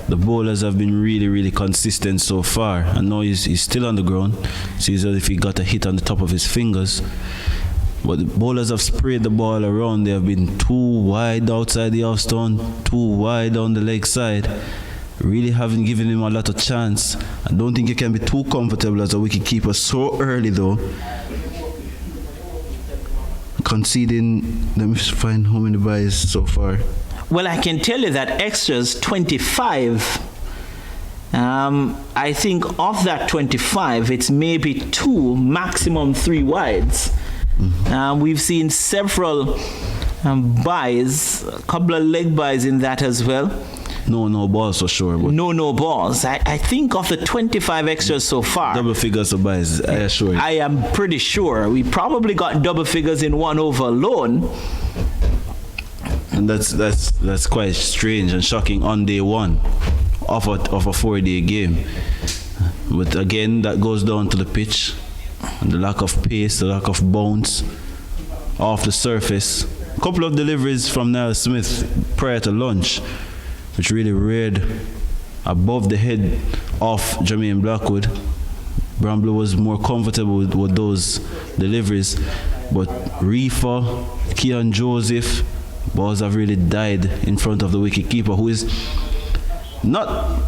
D: the bowlers have been really consistent so far. I know he's still on the ground. Seems as if he got a hit on the top of his fingers. But the bowlers have sprayed the ball around. They have been too wide outside the off stone, too wide on the leg side. Really haven't given him a lot of chance. I don't think you can be too comfortable as a wicketkeeper so early though. Conceding, let me find how many byes so far.
B: Well, I can tell you that extras 25. I think of that 25, it's maybe two, maximum three wides. We've seen several byes, a couple of leg byes in that as well.
D: No balls for sure. But
B: no balls. I think of the 25 extras so far.
D: Double figures of byes, I assure you.
B: I am pretty sure. We probably got double figures in one over alone.
D: And that's quite strange and shocking on day one of a 4-day game. But again, that goes down to the pitch and the lack of pace, the lack of bounce off the surface. A couple of deliveries from Niall Smith prior to lunch, which really reared above the head of Jermaine Blackwood. Bramble was more comfortable with those deliveries, but Reefer, Keon Joseph, balls have really died in front of the wicketkeeper, who is not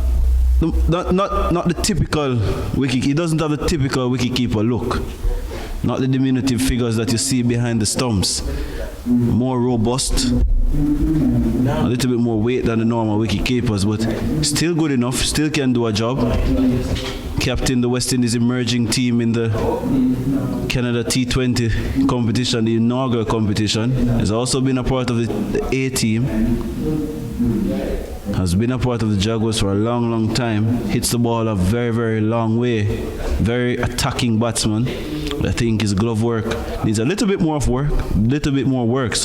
D: the typical wicket. He doesn't have the typical wicketkeeper look. Not the diminutive figures that you see behind the stumps. More robust, a little bit more weight than the normal wicket keepers, but still good enough, still can do a job. Captain the West Indies emerging team in the Canada T20 competition, the inaugural competition. Has also been a part of the A team. Has been a part of the Jaguars for a long time. Hits the ball a very long way. Very attacking batsman. I think his glove work needs a little bit more work,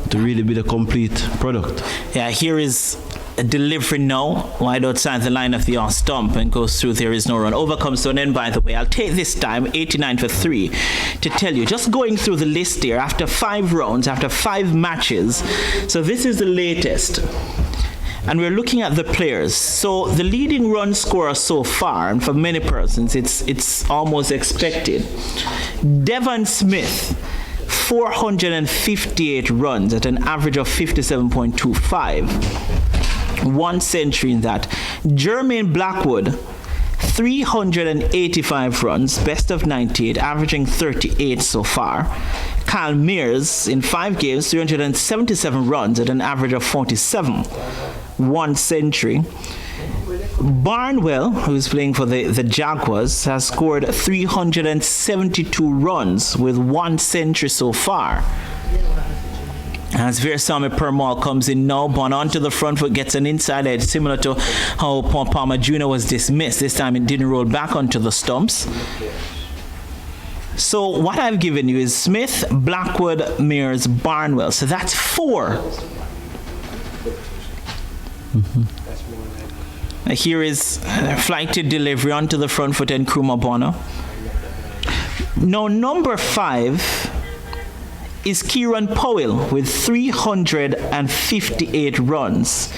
D: to really be the complete product.
B: Yeah, here is a delivery now, wide outside the line of the off stump, and goes through. There is no run. Over comes to an end, by the way. I'll take this time, 89 for 3, to tell you, just going through the list here, after 5 rounds, after 5 matches, so this is the latest. And we're looking at the players. So the leading run scorer so far, and for many persons, it's almost expected. Devon Smith, 458 runs at an average of 57.25. 1 century in that. Jermaine Blackwood, 385 runs, best of 98, averaging 38 so far. Kyle Mears, in 5 games, 377 runs at an average of 47. 1 century. Barnwell, who's playing for the Jaguars, has scored 372 runs with 1 century so far. As Veersamy Permaul comes in now, Bon onto the front foot, gets an inside edge, similar to how Paul Palmer Jr. was dismissed. This time it didn't roll back onto the stumps. So what I've given you is Smith, Blackwood, Mears, Barnwell. So that's 4. Here is a flighted delivery onto the front foot and Nkrumah Bonner. Now number 5 is Kieran Powell with 358 runs.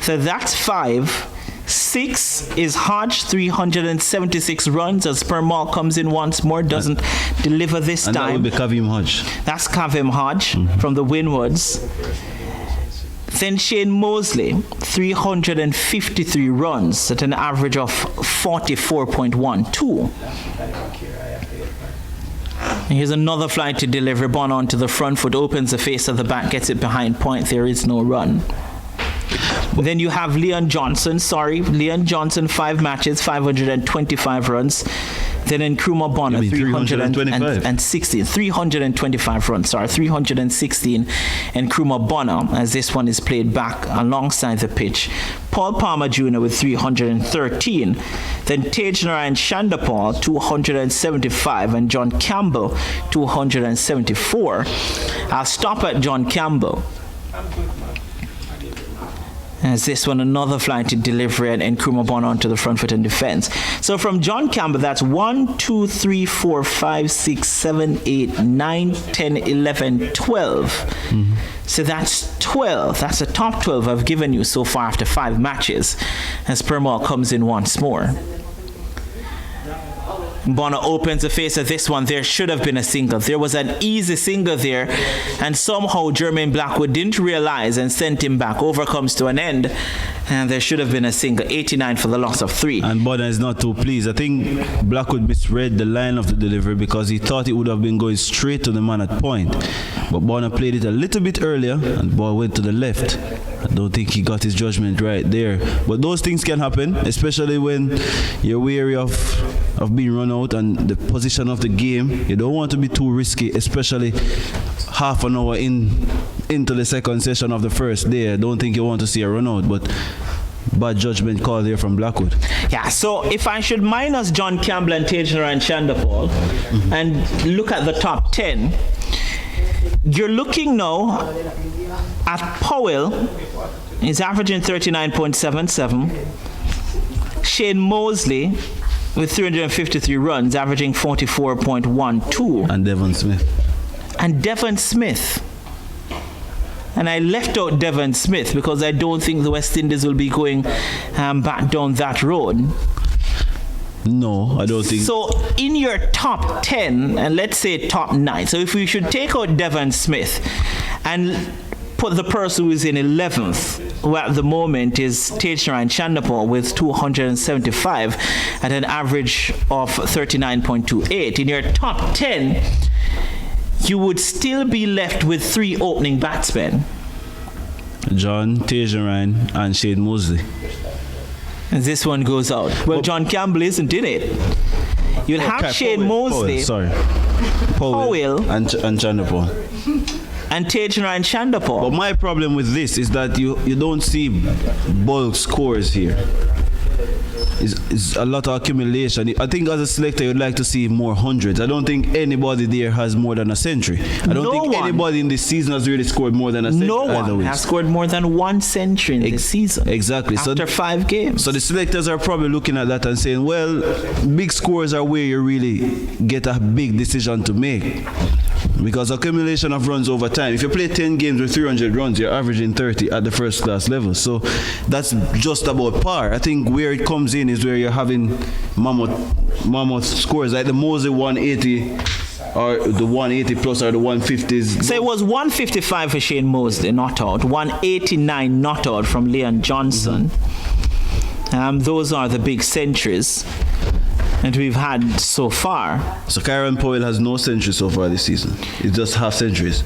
B: So that's 5. 6 6 is Hodge, 376 runs as Permal comes in once more, doesn't deliver this
D: And that
B: time.
D: would be Kavim Hodge.
B: That's Kavim Hodge from the Windwards. Then Shane Mosley, 353 runs at an average of 44.12. Here's another fly to deliver. Bon onto the front foot, opens the face of the bat, gets it behind point. There is no run. Then you have Leon Johnson, 5 matches, 525 runs. Then Nkrumah Bonner, 325 runs, 316. Nkrumah Bonner, as this one is played back alongside the pitch. Paul Palmer Jr. with 313. Then Tej Narayan Chandapal, 275. And John Campbell, 274. I'll stop at John Campbell. As this one, another fly to delivery and Nkrumah Bonner onto the front foot and defense. So from John Campbell, that's 1, 2, 3, 4, 5, 6, 7, 8, 9, 10, 11, 12. So that's 12. That's the top 12 I've given you so far after 5 matches. As Permal comes in once more. Bonner opens the face of this one. There should have been a single. There was an easy single there, and somehow Jermaine Blackwood didn't realize and sent him back. Over comes to an end, and there should have been a single. 89 for the loss of 3.
D: And Bonner is not too pleased. I think Blackwood misread the line of the delivery because he thought it would have been going straight to the man at point. But Bonner played it a little bit earlier, and the ball went to the left. I don't think he got his judgment right there. But those things can happen, especially when you're wary of being run out and the position of the game. You don't want to be too risky, especially half an hour into the second session of the first day. I don't think you want to see a run out, but bad judgment call there from Blackwood.
B: Yeah, so if I should minus John Campbell and Tej Narayan Chandapal and look at the top 10, you're looking now at Powell. He's averaging 39.77. Shane Mosley with 353 runs, averaging 44.12.
D: And Devon Smith.
B: And I left out Devon Smith because I don't think the West Indies will be going back down that road.
D: No, I don't think.
B: So in your top 10, and let's say top 9, so if we should take out Devon Smith and put the person who is in 11th, who at the moment is Tej Narayan Chandapal with 275 at an average of 39.28. In your top 10, you would still be left with 3 opening batsmen.
D: John, Tej Narayan, and Shane Mosley.
B: And this one goes out. Well, John Campbell isn't in it. You'll have Shane Mosley, Powell,
D: and Chandapal.
B: and Tej Narayan Chandapal.
D: But my problem with this is that you don't see bulk scores here. It's a lot of accumulation. I think as a selector, you'd like to see more hundreds. I don't think anybody there has more than a century. I don't think anybody in this season has really scored more than a century.
B: No one has scored more than 1 century in this season.
D: Exactly.
B: After 5 games.
D: So the selectors are probably looking at that and saying, well, big scores are where you really get a big decision to make. Because accumulation of runs over time, if you play 10 games with 300 runs, you're averaging 30 at the first class level. So that's just about par. I think where it comes in is where you're having mammoth scores, like the Mosley 180 or the 180 plus or the 150s.
B: So it was 155 for Shane Mosley, not out. 189 not out from Leon Johnson. Those are the big centuries that we've had so far.
D: So Kieran Powell has no centuries so far this season. It's just half centuries.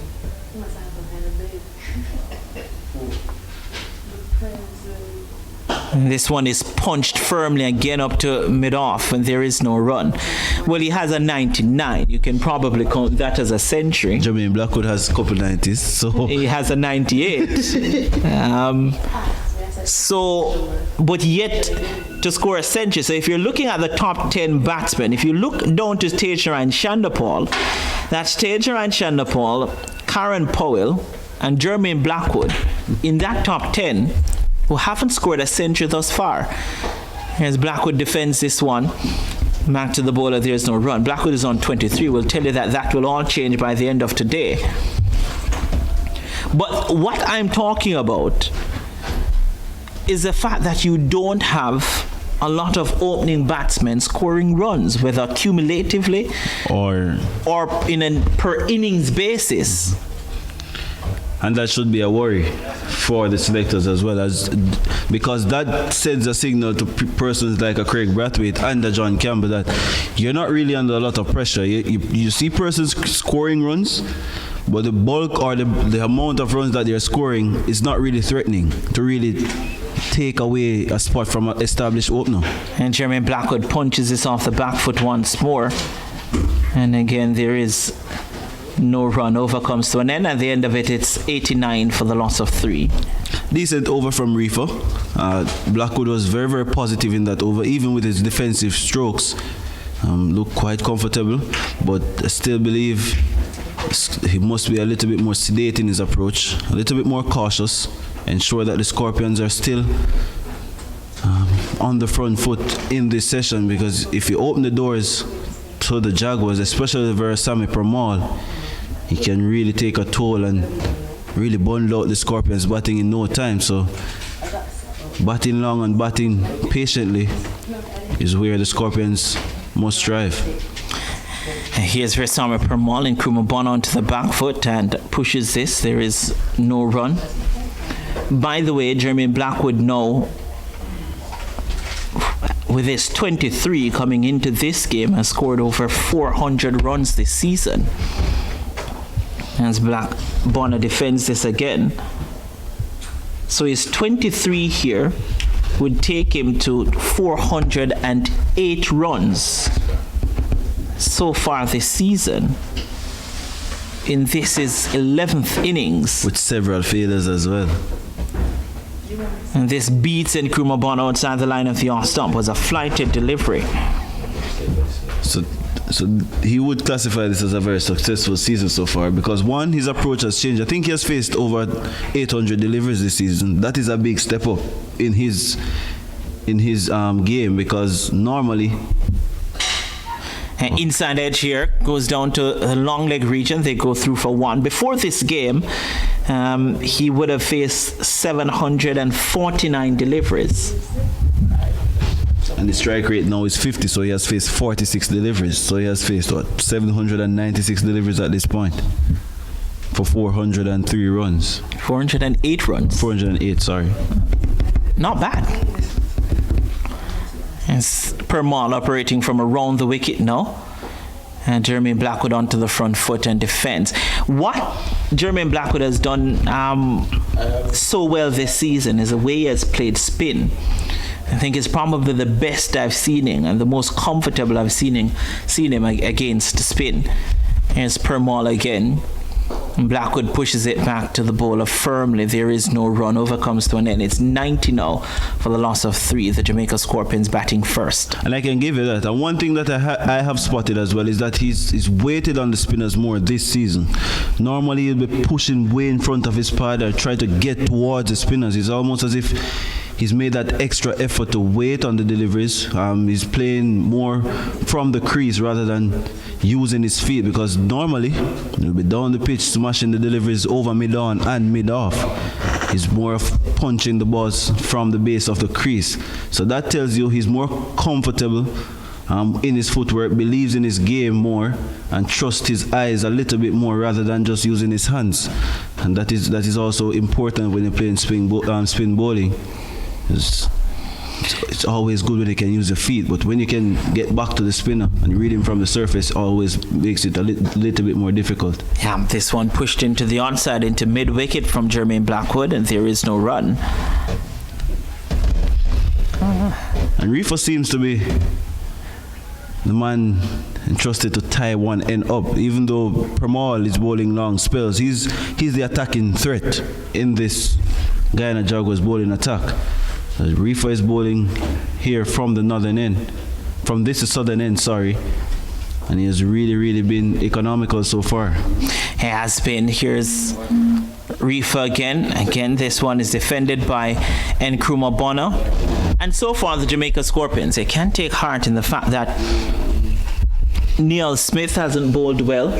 B: And this one is punched firmly again up to mid-off and there is no run. Well, he has a 99. You can probably count that as a century.
D: Jermaine Blackwood has a couple 90s. So
B: he has a 98. But yet to score a century. So if you're looking at the top 10 batsmen, if you look down to Tej Narayan Chandapal, that's Tej Narayan Chandapal, Kieran Powell, and Jermaine Blackwood in that top 10 who haven't scored a century thus far. As Blackwood defends this one, back to the bowler, there's no run. Blackwood is on 23. We'll tell you that will all change by the end of today. But what I'm talking about is the fact that you don't have a lot of opening batsmen scoring runs, whether cumulatively
D: or
B: in a per innings basis.
D: And that should be a worry for the selectors as well, as because that sends a signal to persons like a Craig Brathwaite and a John Campbell that you're not really under a lot of pressure. You see persons scoring runs, but the bulk or the amount of runs that they're scoring is not really threatening to really take away a spot from an established opener.
B: And Jermaine Blackwood punches this off the back foot once more. And again, there is no run. Over comes to an end. At the end of it, it's 89 for the loss of 3.
D: Decent over from Reefer. Blackwood was very, very positive in that over, even with his defensive strokes. Looked quite comfortable, but I still believe he must be a little bit more sedate in his approach, a little bit more cautious, ensure that the Scorpions are still on the front foot in this session, because if you open the doors to the Jaguars, especially the Versami Pramal, he can really take a toll and really bundle out the Scorpions batting in no time. So batting long and batting patiently is where the Scorpions must strive.
B: Here's Versami Pramal and Krumabon onto the back foot and pushes this. There is no run. By the way, Jermaine Blackwood now, with his 23 coming into this game, has scored over 400 runs this season. As Bonner defends this again. So his 23 here would take him to 408 runs so far this season. In this is 11th innings.
D: With several failures as well.
B: And this beats Nkrumah Bonner outside the line of the off stump. Was a flighted delivery.
D: So he would classify this as a very successful season so far, because one, his approach has changed. I think he has faced over 800 deliveries this season. That is a big step up in his game, because normally
B: inside edge here goes down to the long leg region. They go through for 1. Before this game, he would have faced 749 deliveries.
D: And the strike rate now is 50, so he has faced 46 deliveries. So he has faced 796 deliveries at this point for 403 runs.
B: 408 runs.
D: 408, sorry.
B: Not bad. It's Permal operating from around the wicket now. And Jermaine Blackwood onto the front foot and defends. What Jermaine Blackwood has done so well this season is the way he has played spin. I think it's probably the best I've seen him and the most comfortable I've seen him against spin. Here's Permal again. Blackwood pushes it back to the bowler firmly. There is no run. Over comes to an end. It's 90 now for the loss of 3. The Jamaica Scorpions batting first.
D: And I can give you that. And one thing that I have spotted as well is that he's weighted on the spinners more this season. Normally he'll be pushing way in front of his pad or try to get towards the spinners. It's almost as if he's made that extra effort to wait on the deliveries. He's playing more from the crease rather than using his feet, because normally he'll be down the pitch smashing the deliveries over mid-on and mid-off. He's more of punching the balls from the base of the crease. So that tells you he's more comfortable in his footwork, believes in his game more, and trusts his eyes a little bit more rather than just using his hands. And that is also important when you're playing spin bowling. It's always good when you can use your feet, but when you can get back to the spinner and read him from the surface, always makes it a little bit more difficult.
B: Yeah, this one pushed into the onside, into mid-wicket from Jermaine Blackwood, and there is no run.
D: And Reefer seems to be the man entrusted to tie one end up. Even though Pramal is bowling long spells, he's the attacking threat in this Guyana Jaguars bowling attack. Reefer is bowling here from the northern end, from this southern end, sorry, and he has really been economical so far.
B: He has been. Here's Reefer again. This one is defended by Nkrumah Bonner, and so far the Jamaica Scorpions, they can take heart in the fact that Neil Smith hasn't bowled well.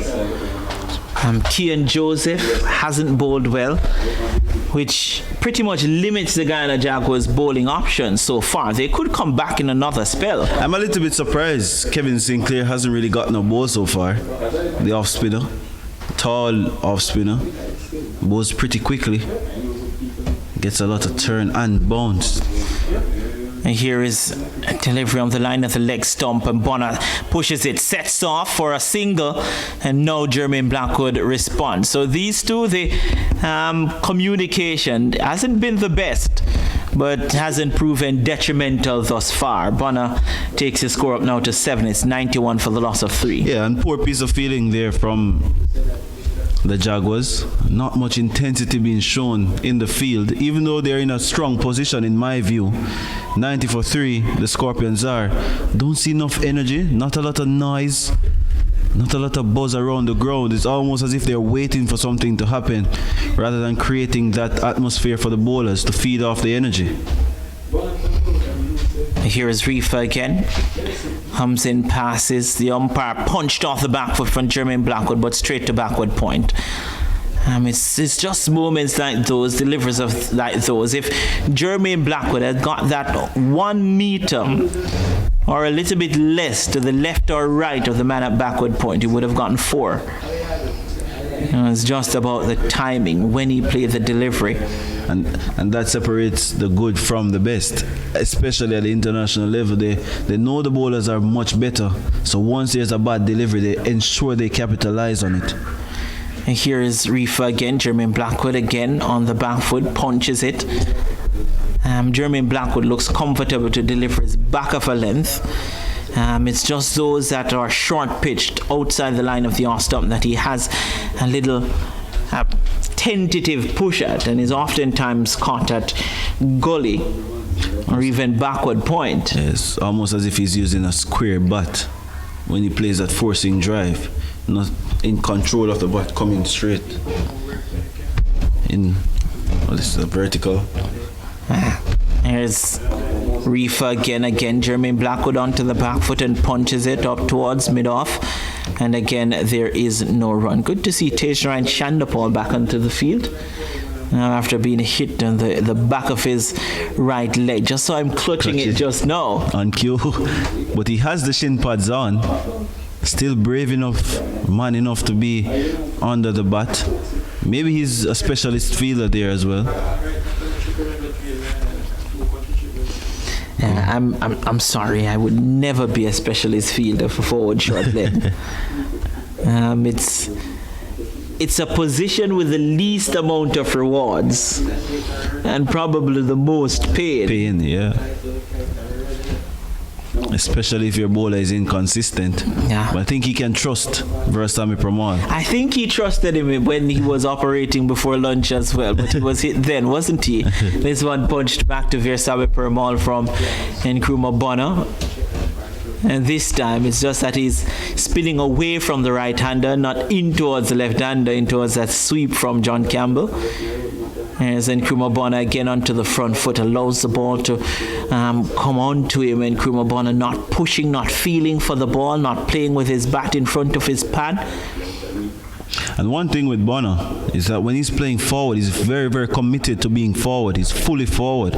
B: Kian Joseph hasn't bowled well, which pretty much limits the Guyana Jaguars' bowling options so far. They could come back in another spell.
D: I'm a little bit surprised Kevin Sinclair hasn't really gotten a ball so far. The off spinner, tall off spinner, bowls pretty quickly, gets a lot of turn and bounce.
B: And here is a delivery on the line of the leg stump, and Bonner pushes it, sets off for a single, and no Jermaine Blackwood responds. So these two, the communication hasn't been the best, but hasn't proven detrimental thus far. Bonner takes his score up now to 7. It's 91 for the loss of 3.
D: Yeah, and poor piece of feeling there from the Jaguars. Not much intensity being shown in the field, even though they're in a strong position in my view. 90 for 3, the Scorpions are. Don't see enough energy, not a lot of noise, not a lot of buzz around the ground. It's almost as if they're waiting for something to happen rather than creating that atmosphere for the bowlers to feed off the energy.
B: Here is Reefer again. Comes in, passes. The umpire punched off the back foot from Jermaine Blackwood, but straight to backward point. It's just moments like those, delivers of like those. If Jermaine Blackwood had got that 1 meter or a little bit less to the left or right of the man at backward point, he would have gotten 4. It's just about the timing when he played the delivery.
D: And that separates the good from the best, especially at the international level. They know the bowlers are much better, so once there's a bad delivery, they ensure they capitalize on it.
B: And here is Reefer again. Jermaine Blackwood again on the back foot, punches it. Jermaine Blackwood looks comfortable to deliver his back of a length. It's just those that are short pitched outside the line of the off stump that he has a little tentative push at, and is oftentimes caught at gully or even backward point.
D: It's almost as if he's using a square bat when he plays that forcing drive, not in control of the bat coming straight in. This is a vertical.
B: Here's Reefer again. Jermaine Blackwood onto the back foot and punches it up towards mid-off. And again, there is no run. Good to see Tejran Shandapal back onto the field. Now after being hit on the back of his right leg. Just so I'm clutching it just now.
D: On cue. But he has the shin pads on. Still brave enough, man enough to be under the bat. Maybe he's a specialist fielder there as well.
B: I'm sorry, I would never be a specialist fielder for forward short leg. It's a position with the least amount of rewards and probably the most pain.
D: Pain, yeah. Especially if your bowler is inconsistent.
B: Yeah.
D: But I think he can trust Versamy Pramal.
B: I think he trusted him when he was operating before lunch as well, but he was hit then, wasn't he? This one punched back to Versamy Pramal from Nkrumah Bonner. And this time it's just that he's spinning away from the right-hander, not in towards the left-hander, in towards that sweep from John Campbell. As Nkrumah Bonner again onto the front foot, allows the ball to come on to him. And Nkrumah Bonner not pushing, not feeling for the ball, not playing with his bat in front of his pad.
D: And one thing with Bonner is that when he's playing forward, he's very, very committed to being forward. He's fully forward.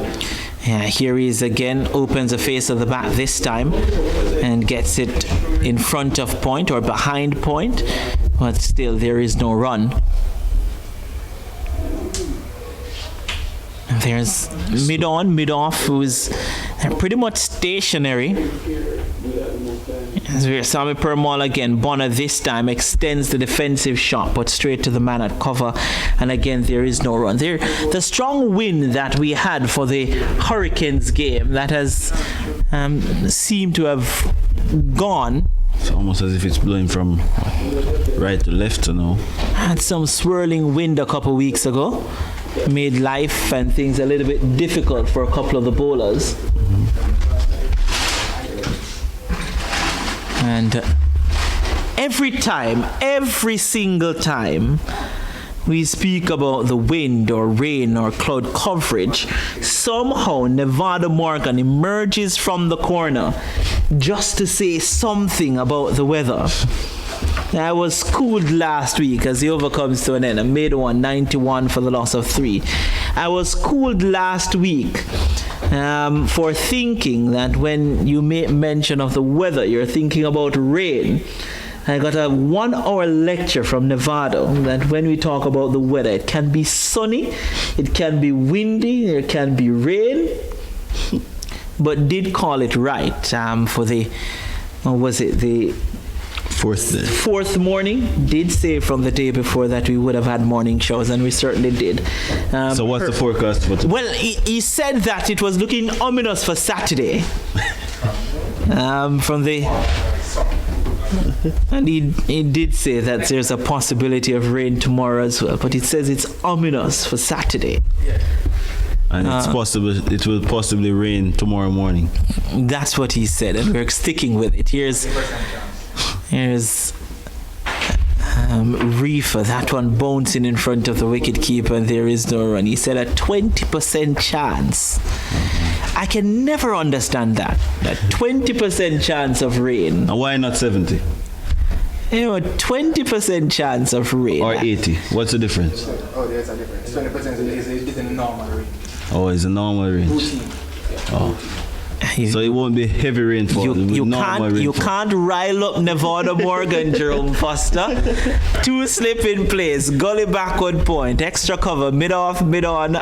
B: Yeah, here he is again, opens the face of the bat this time and gets it in front of point or behind point, but still there is no run. There's mid-on, mid-off, who's pretty much stationary. Versamy Pramal again. Bonner this time extends the defensive shot, but straight to the man at cover. And again, there is no run. The strong wind that we had for the Hurricanes game, that has seemed to have gone.
D: It's almost as if it's blowing from right to left now.
B: Had some swirling wind a couple weeks ago. Made life and things a little bit difficult for a couple of the bowlers. And every single time we speak about the wind or rain or cloud coverage, somehow Nevada Morgan emerges from the corner just to say something about the weather. I was schooled last week as the over comes to an end. I made 91 for the loss of 3. I was schooled last week for thinking that when you make mention of the weather, you're thinking about rain. I got a 1-hour lecture from Nevada that when we talk about the weather, it can be sunny, it can be windy, there can be rain, but did call it right for the, what was it, the fourth morning. Did say from the day before that we would have had morning shows, and we certainly did.
D: So what's the forecast for today?
B: Well, he said that it was looking ominous for Saturday. From the... And he did say that there's a possibility of rain tomorrow as well, but it says it's ominous for Saturday.
D: And it's possible, it will possibly rain tomorrow morning.
B: That's what he said, and we're sticking with it. Here's Reefer, that one bouncing in front of the wicketkeeper, and there is no run. He said a 20% chance. I can never understand that 20% chance of rain.
D: And why not 70?
B: 20% chance of rain.
D: Or 80? What's the difference?
A: Oh, there's a difference. 20% is a normal range.
D: Oh, it's a normal range. Oh. So it won't be heavy rainfall.
B: You can't rile up Nevada Morgan, Jerome Foster. 2 slip in place, gully backward point, extra cover, mid off, mid on,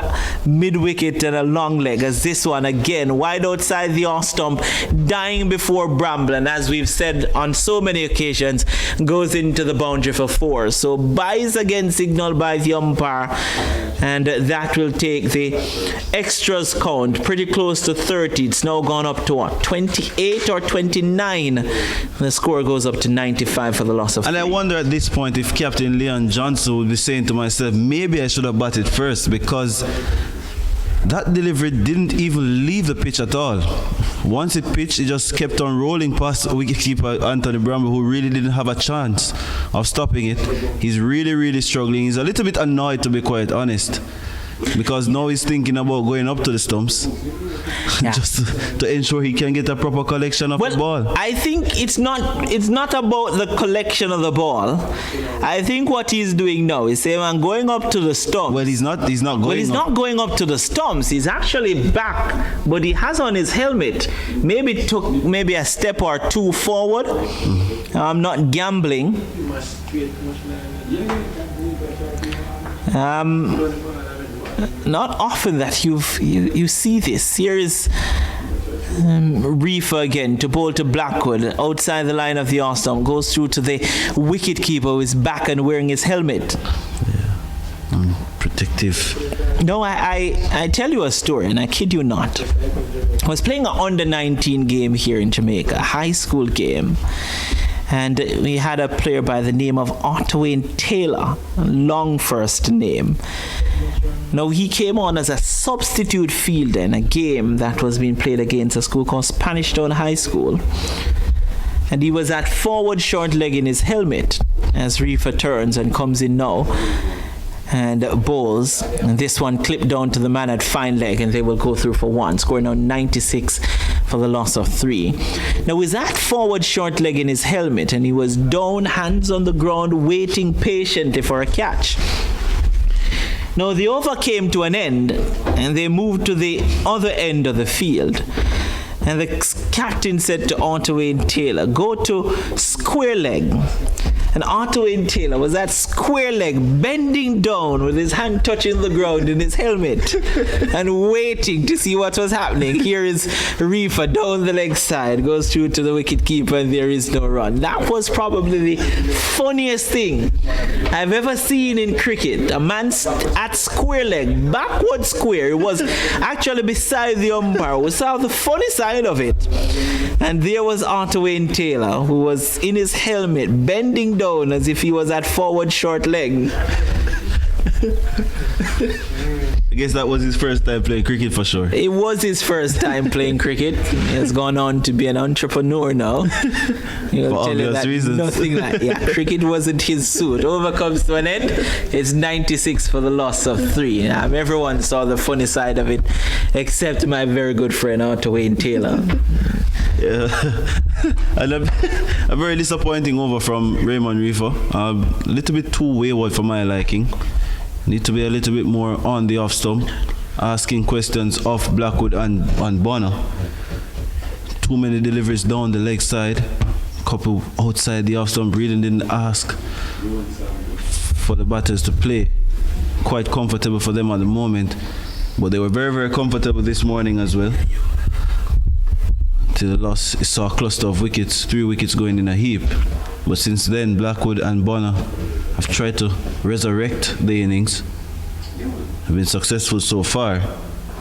B: mid wicket, and a long leg. As this one again, wide outside the off stump, dying before Bramble, and as we've said on so many occasions, goes into the boundary for 4. So buys again signaled by the umpire, and that will take the extras count pretty close to 30. It's now gone up to what, 28 or 29. The score goes up to 95 for the loss of 3.
D: And I wonder at this point if Captain Leon Johnson would be saying to myself, maybe I should have batted first, because that delivery didn't even leave the pitch at all. Once it pitched, it just kept on rolling past wicketkeeper Anthony Bramble, who really didn't have a chance of stopping it. He's really struggling. He's a little bit annoyed, to be quite honest, because now he's thinking about going up to the stumps, just to ensure he can get a proper collection of the ball.
B: I think it's not about the collection of the ball. I think what he's doing now is saying, I'm going up to the stumps.
D: Well, he's not going
B: Well, he's
D: up.
B: not going up to the stumps. He's actually back, but he has on his helmet. Maybe took a step or 2 forward. I'm not gambling. Not often that you see this. Here is Reefer again to bowl to Blackwood outside the line of the off stump, goes through to the wicketkeeper who is back and wearing his helmet.
D: Protective.
B: No, I tell you a story, and I kid you not. I was playing an under-19 game here in Jamaica, a high school game. And we had a player by the name of Otwayne Taylor, a long first name. Now, he came on as a substitute fielder in a game that was being played against a school called Spanish Town High School. And he was at forward short leg in his helmet as Reefer turns and comes in now and bowls. And this one clipped down to the man at fine leg, and they will go through for 1, scoring on 96 for the loss of 3. Now, with that forward short leg in his helmet, and he was down, hands on the ground, waiting patiently for a catch. Now, the over came to an end, and they moved to the other end of the field. And the captain said to Otwayne Taylor, go to square leg. And Otwayne Taylor was at square leg, bending down with his hand touching the ground in his helmet and waiting to see what was happening. Here is Reefer down the leg side, goes through to the wicketkeeper, and there is no run. That was probably the funniest thing I've ever seen in cricket. A man at square leg, backward square. It was actually beside the umpire. We saw the funny side of it. And there was Otwayne Taylor, who was in his helmet, bending down as if he was at forward short leg.
D: I guess that was his first time playing cricket for sure.
B: It was his first time playing cricket. He has gone on to be an entrepreneur now.
D: For obvious reasons.
B: Nothing cricket wasn't his suit. Over comes to an end. It's 96 for the loss of 3. Everyone saw the funny side of it, except my very good friend Otwayne Taylor.
D: And a very disappointing over from Raymond Reefer. A little bit too wayward for my liking. Need to be a little bit more on the off stump, asking questions of Blackwood and Bonner. Too many deliveries down the leg side. Couple outside the off stump. Breeden didn't ask for the batters to play. Quite comfortable for them at the moment. But they were very, very comfortable this morning as well. Till the loss, it saw a cluster of wickets, 3 wickets going in a heap. But since then, Blackwood and Bonner have tried to resurrect the innings. Have been successful so far,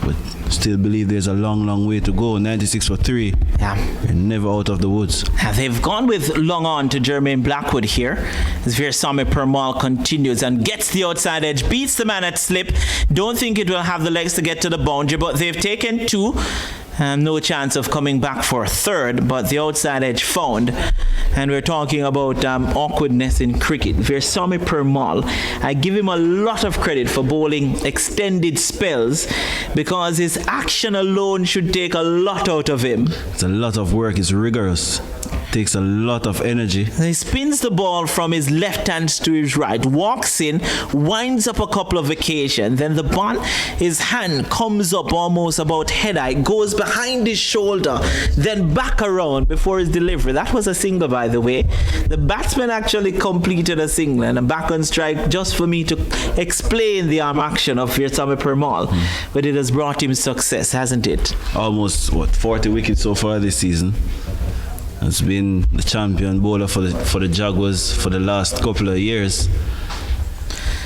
D: but still believe there's a long, long way to go. 96 for 3.
B: Yeah.
D: They're never out of the woods.
B: They've gone with long on to Jermaine Blackwood here. As Veersamy Permal continues and gets the outside edge, beats the man at slip. Don't think it will have the legs to get to the boundary, but they've taken 2. No chance of coming back for a third, but the outside edge found. And we're talking about awkwardness in cricket. Veersamy Permal, I give him a lot of credit for bowling extended spells because his action alone should take a lot out of him.
D: It's a lot of work. It's rigorous. Takes a lot of energy.
B: He spins the ball from his left hand to his right, walks in, winds up a couple of occasions, then the ball, his hand comes up almost about head high, goes behind his shoulder, then back around before his delivery. That was a single, by the way. The batsman actually completed a single and a back on strike just for me to explain the arm action of Veersamy Permal. But it has brought him success, hasn't it?
D: Almost 40 wickets so far this season. Has been the champion bowler for the Jaguars for the last couple of years,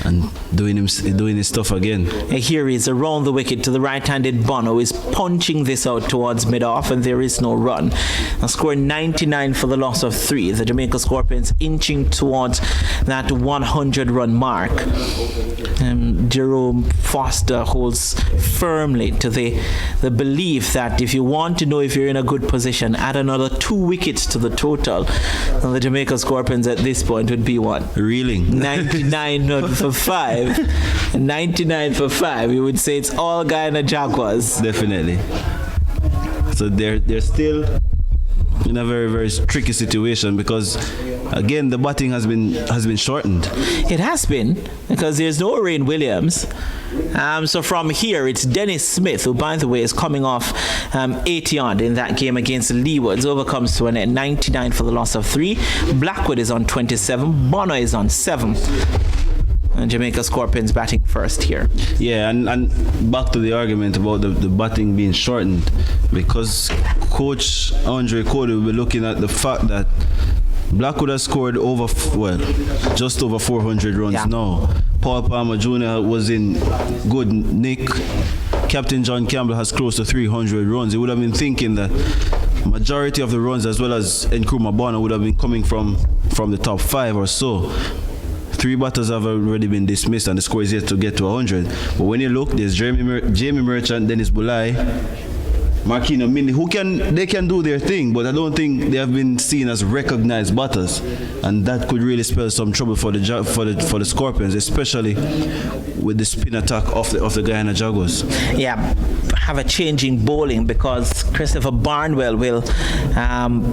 D: and doing his stuff again.
B: Here he is around the wicket to the right-handed Bono, is punching this out towards mid-off, and there is no run. A score 99 for the loss of 3. The Jamaica Scorpions inching towards that 100-run mark. Jerome Foster holds firmly to the belief that if you want to know if you're in a good position, add another 2 wickets to the total. And the Jamaica Scorpions at this point would be what?
D: Reeling.
B: 99 for 5. 99 for 5. You would say it's all Guyana Jaguars.
D: Definitely. So they're still in a very, very tricky situation because again the batting has been shortened.
B: It has been, because there's no Rain Williams. So from here it's Dennis Smith, who by the way is coming off 80 odd in that game against Leewards. Over comes to an end. 99 for the loss of 3. Blackwood is on 27. Bono is on 7. And Jamaica Scorpions batting first here.
D: Yeah, and back to the argument about the batting being shortened, because Coach Andre Cody will be looking at the fact that Blackwood has scored just over 400 runs now. Paul Palmer Jr. was in good nick. Captain John Campbell has close to 300 runs. He would have been thinking that majority of the runs, as well as Nkrumah Bonner, would have been coming from the top 5 or so. 3 batters have already been dismissed and the score is yet to get to 100. But when you look, there's Jamie Merchant, Dennis Bulai, Marquino Minley, they can do their thing, but I don't think they have been seen as recognized batters, and that could really spell some trouble for the Scorpions, especially with the spin attack of the Guyana Jaguars.
B: Yeah, have a change in bowling because Christopher Barnwell will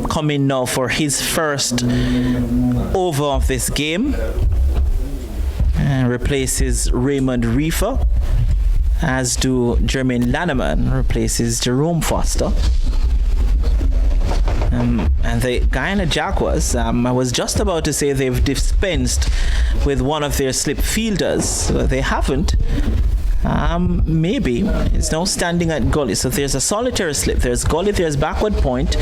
B: come in now for his first over of this game and replaces Raymond Reefer, as do Jermaine Lanneman replaces Jerome Foster. And the Guyana Jaguars, I was just about to say they've dispensed with one of their slip fielders. They haven't. Maybe. It's now standing at gully. So there's a solitary slip. There's gully. There's backward point.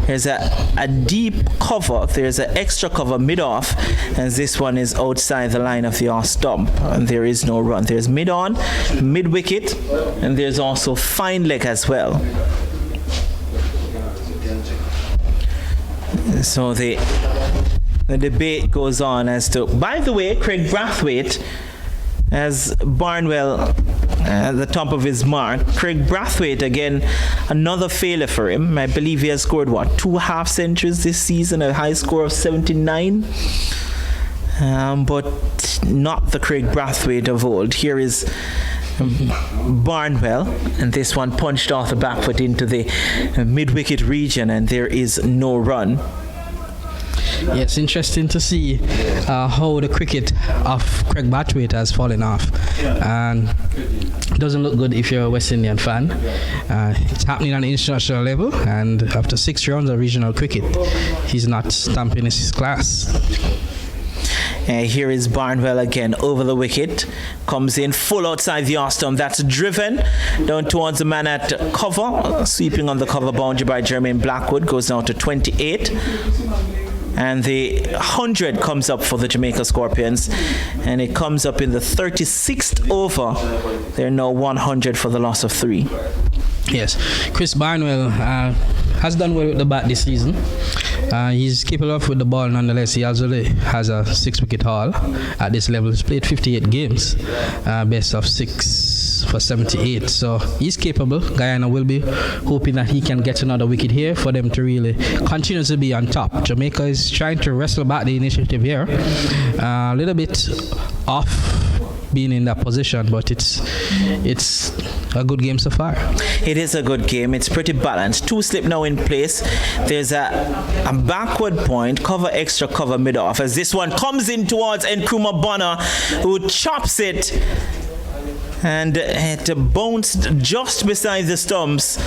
B: There's a deep cover. There's an extra cover mid-off. And this one is outside the line of the off stump. And there is no run. There's mid-on, mid-wicket. And there's also fine leg as well. So the debate goes on as to... By the way, Craig Brathwaite, as Barnwell at the top of his mark. Craig Brathwaite, again, another failure for him. I believe he has scored, 2 half centuries this season, a high score of 79. But not the Craig Brathwaite of old. Here is Barnwell, and this one punched off the back foot into the mid-wicket region, and there is no run.
C: Yeah, it's interesting to see how the cricket of Craig Bathwaite has fallen off, and it doesn't look good if you're a West Indian fan. It's happening on the international level, and after 6 rounds of regional cricket, he's not stamping his class.
B: Here is Barnwell again over the wicket, comes in full outside the off stump. That's driven down towards the man at cover, sweeping on the cover boundary by Jermaine Blackwood, goes now to 28. And the 100 comes up for the Jamaica Scorpions, and it comes up in the 36th over. They're now 100 for the loss of 3.
C: Yes, Chris Barnwell has done well with the bat this season. He's capable of with the ball nonetheless. He also has a 6-wicket haul at this level. He's played 58 games, best of 6 for 78. So he's capable. Guyana will be hoping that he can get another wicket here for them to really continue to be on top. Jamaica is trying to wrestle back the initiative here. A little bit off being in that position, but it's a good game so far.
B: It is a good game. It's pretty balanced. 2 slip now in place. There's a backward point, cover extra, cover mid off, as this one comes in towards Nkrumah Bonner, who chops it, and it bounced just beside the stumps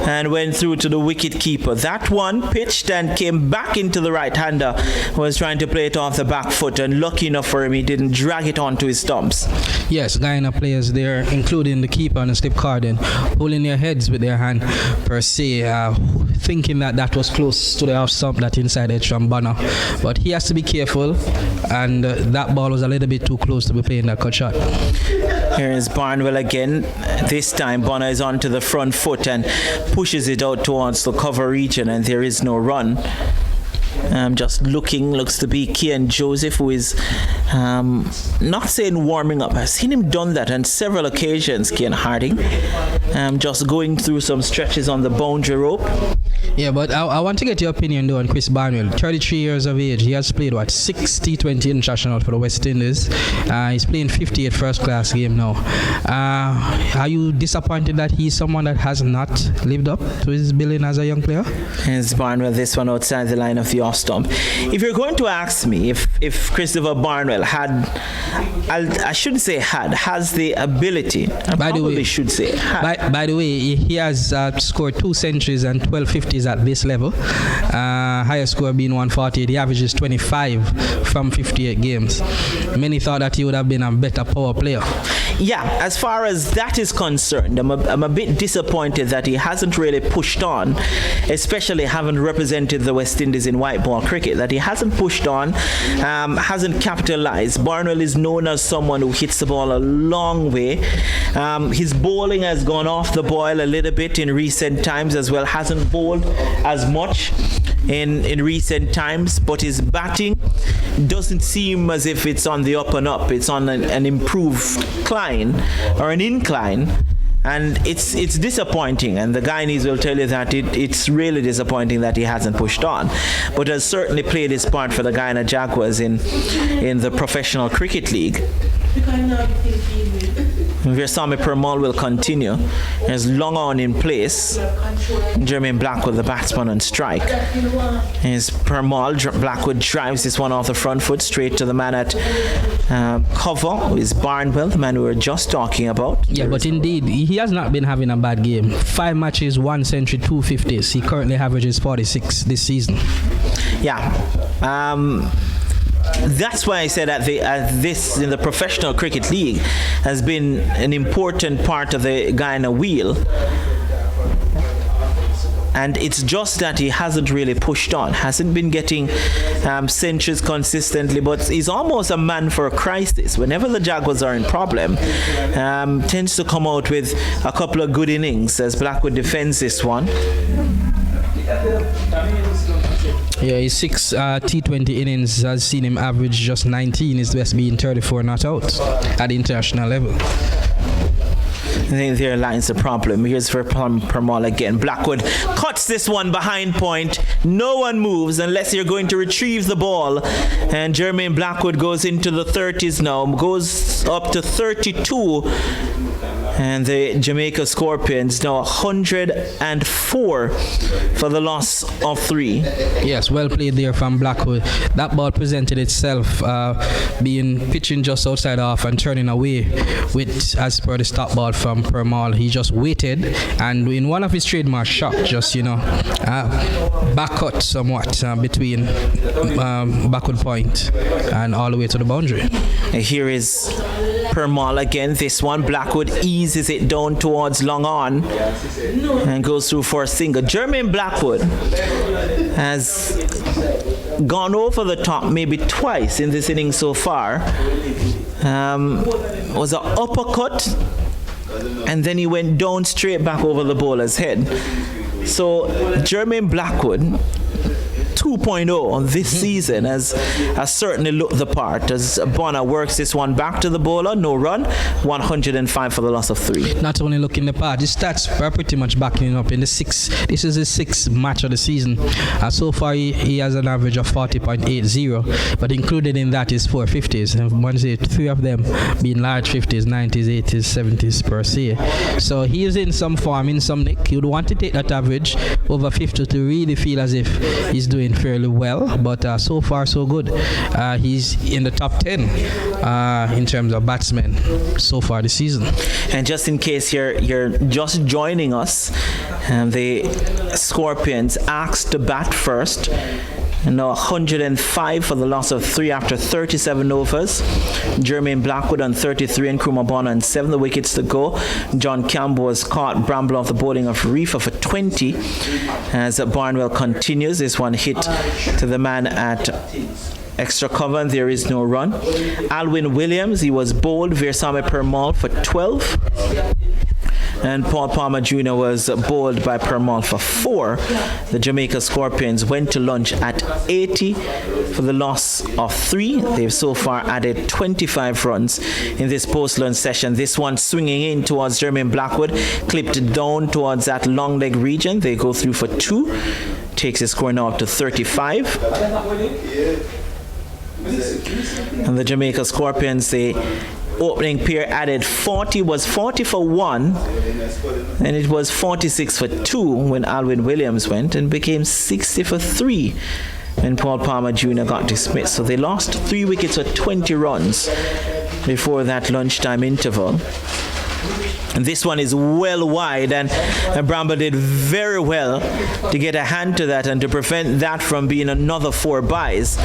B: and went through to the wicket keeper. That one pitched and came back into the right-hander, who was trying to play it off the back foot, and lucky enough for him, he didn't drag it onto his stumps.
C: Yes, Guyana players there, including the keeper and the slip cardin, holding their heads with their hand per se, thinking that was close to the off stump, that inside edge from Bonner. But he has to be careful, and that ball was a little bit too close to be playing that cut shot.
B: Here is Barnwell again. This time Bonner is onto the front foot and pushes it out towards the cover region, and there is no run. Just looks to be Kian Joseph, who is not saying warming up. I've seen him done that on several occasions, Kian Harding. Just going through some stretches on the boundary rope.
C: Yeah, but I want to get your opinion though on Chris Barnwell. 33 years of age. He has played 6 T20 international for the West Indies. He's playing 58 first class game now. Are you disappointed that he's someone that has not lived up to his billing as a young player?
B: It's Barnwell, this one outside the line of the off stump. If you're going to ask me if Christopher Barnwell I shouldn't say has the ability, by the way, should say had.
C: By the way, he has scored 2 centuries and 12 50s at this level. Highest score being 148. He averages 25 from 58 games. Many thought that he would have been a better power player.
B: Yeah, as far as that is concerned, I'm a bit disappointed that he hasn't really pushed on, especially having represented the West Indies in white ball cricket, that he hasn't pushed on, hasn't capitalized. Barnwell is known as someone who hits the ball a long way. His bowling has gone off the boil a little bit in recent times as well, hasn't bowled as much in recent times, but his batting doesn't seem as if it's on the up and up. It's on an improved climb or an incline, and it's disappointing, and the Guyanese will tell you that it's really disappointing that he hasn't pushed on, but has certainly played his part for the Guyana Jaguars in the Professional Cricket League. Versame Permal will continue. There's long on in place. Jermaine Blackwood, the batsman, on strike. As Permal, Blackwood drives this one off the front foot straight to the man at cover, who is Barnwell, the man we were just talking about.
C: Yeah, but indeed, he has not been having a bad game. 5 matches, 1 century, 2 50s. He currently averages 46 this season.
B: Yeah. That's why I said that this in the Professional Cricket League has been an important part of the Guyana wheel. And it's just that he hasn't really pushed on, hasn't been getting centuries consistently, but he's almost a man for a crisis. Whenever the Jaguars are in problem, tends to come out with a couple of good innings as Blackwood defends this one.
C: Yeah, his 6 T20 innings has seen him average just 19, his best being 34 not out at the international level.
B: I think there lies the problem. Here's for Permal again. Blackwood cuts this one behind point. No one moves unless you're going to retrieve the ball. And Jermaine Blackwood goes into the 30s now. Goes up to 32. And the Jamaica Scorpions now 104 for the loss of 3.
C: Yes, well played there from Blackwood. That ball presented itself, being pitching just outside off and turning away with, as per the stop ball from Permal. He just waited, and in one of his trademark shots, just, back cut somewhat between backward point and all the way to the boundary.
B: And here is Permal again. This one, Blackwood eases it down towards long on and goes through for a single. Jermaine Blackwood has gone over the top maybe twice in this inning so far. Was an uppercut, and then he went down straight back over the bowler's head. So Jermaine Blackwood 2.0 on this season has certainly looked the part as Bonner works this one back to the bowler. No run, 105 for the loss of 3.
C: Not only looking the part, his stats are pretty much backing up in the 6th. This is his 6th match of the season. So far he has an average of 40.80, but included in that is 4 50s, and one say 3 of them being large 50s, 90s, 80s, 70s per se. So he is in some form, in some nick. You'd want to take that average over 50 to really feel as if he's doing fairly well, but so far so good. He's in the top 10 in terms of batsmen so far this season.
B: And just in case you're just joining us, the Scorpions asked to bat first. And now 105 for the loss of 3 after 37 overs. Jermaine Blackwood on 33 and Nkrumah Bonner on 7. The wickets to go. John Campbell has caught Bramble off the bowling of Reefer for 20. As Barnwell continues, this one hit to the man at extra cover, and there is no run. Alwyn Williams, he was bowled. Veersame Permal for 12. And Paul Palmer Jr. was bowled by Permal for 4. The Jamaica Scorpions went to lunch at 80 for the loss of 3. They've so far added 25 runs in this post-lunch session. This one swinging in towards Jermaine Blackwood, clipped down towards that long leg region. They go through for 2. Takes his score now up to 35. And the Jamaica Scorpions, the opening pair added 40, was 40 for 1, and it was 46 for 2 when Alwyn Williams went, and became 60 for 3 when Paul Palmer Jr. got dismissed. So they lost 3 wickets for 20 runs before that lunchtime interval. And this one is well wide, and Bramble did very well to get a hand to that and to prevent that from being another 4 byes.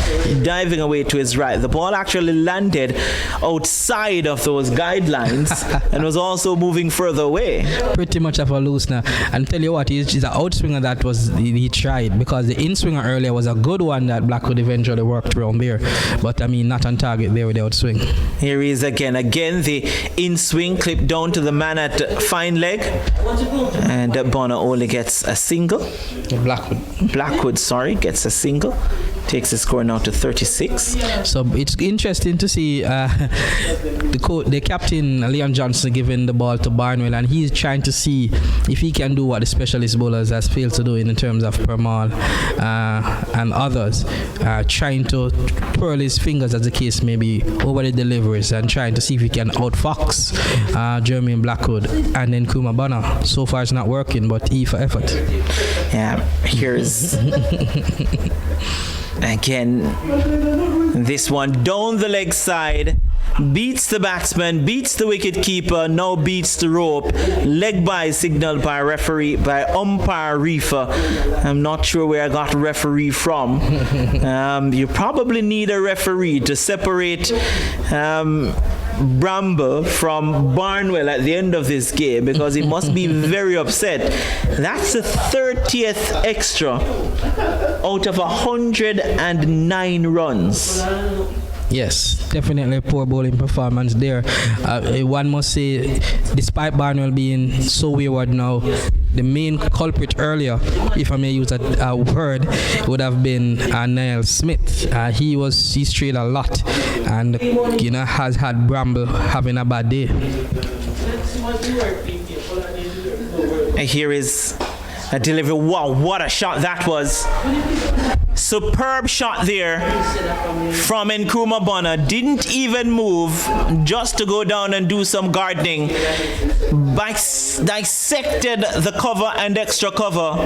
B: Diving away to his right. The ball actually landed outside of those guidelines and was also moving further away.
C: Pretty much of a loosener. And tell you what, he's an outswinger that was he tried, because the inswinger earlier was a good one that Blackwood eventually worked around there. But I mean, not on target there with the outswing.
B: Here he is again. Again, the in-swing clipped down to the man at fine leg, and Bonner only gets a single. Blackwood, gets a single. Takes the score now to 36.
C: So it's interesting to see the captain Leon Johnson giving the ball to Barnwell, and he's trying to see if he can do what the specialist bowlers has failed to do in terms of Permal and others, trying to twirl his fingers, as the case may be, over the deliveries, and trying to see if he can outfox Jermaine Blackwood and then Nkrumah Bonner. So far it's not working, but E for effort.
B: Yeah, here's again this one down the leg side, beats the batsman, beats the wicket keeper, now beats the rope. Leg by signaled by referee, by umpire Reefer. I'm not sure where I got referee from. You probably need a referee to separate Bramble from Barnwell at the end of this game, because he must be very upset. That's the 30th extra out of 109 runs.
C: Yes, definitely a poor bowling performance there. One must say, despite Barnwell being so wayward now, the main culprit earlier, if I may use a word, would have been Niall Smith. He strayed a lot, and has had Bramble having a bad day. And
B: here is a delivery. Wow, what a shot that was. Superb shot there from Nkrumah Bonner. Didn't even move, just to go down and do some gardening. Dissected the cover and extra cover.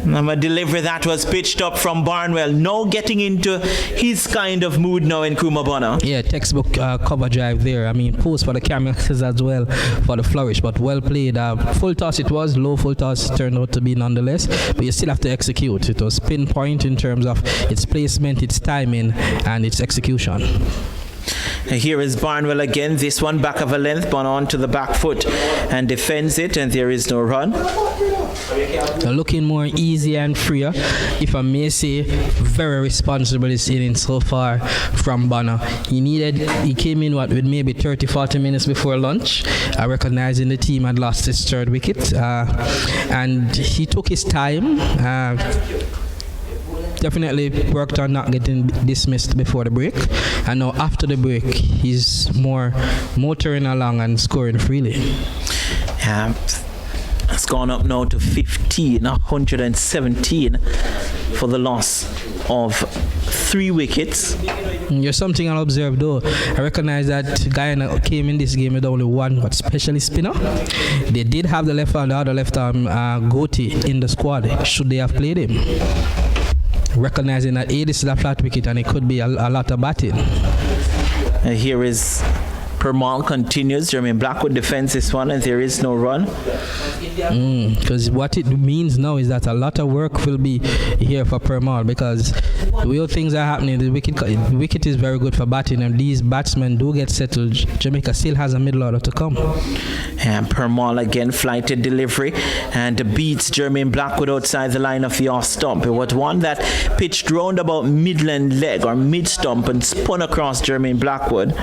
B: A delivery that was pitched up from Barnwell. Now getting into his kind of mood now in Nkrumah Bonner.
C: Yeah, textbook cover drive there. I mean, post for the camels as well for the flourish, but well played. Full toss it was, low full toss turned out to be nonetheless, but you still have to execute. It was pinpoint in terms of its placement, its timing, and its execution.
B: Here is Barnwell again. This one back of a length, but on to the back foot and defends it, and there is no run.
C: Looking more easy and freer, if I may say. Very responsible this inning so far from Bonner. He came in with maybe 30-40 minutes before lunch, recognizing the team had lost his third wicket, and he took his time. Definitely worked on not getting dismissed before the break, and now after the break he's more motoring along and scoring freely.
B: It's gone up now to 117 for the loss of 3 wickets.
C: There's something I'll observe though. I recognize that Guyana came in this game with only one specialist spinner. They did have the other left arm Goatee in the squad should they have played him. Recognizing that this is a flat wicket and it could be a lot of batting.
B: Here is Permal continues. Jermaine Blackwood defends this one, and there is no run.
C: Because what it means now is that a lot of work will be here for Permal, because the way things are happening, the wicket is very good for batting, and these batsmen do get settled. Jamaica still has a middle order to come.
B: And Permal again, flighted delivery, and beats Jermaine Blackwood outside the line of the off stump. It was one that pitched round about midland leg or mid stump and spun across Jermaine Blackwood.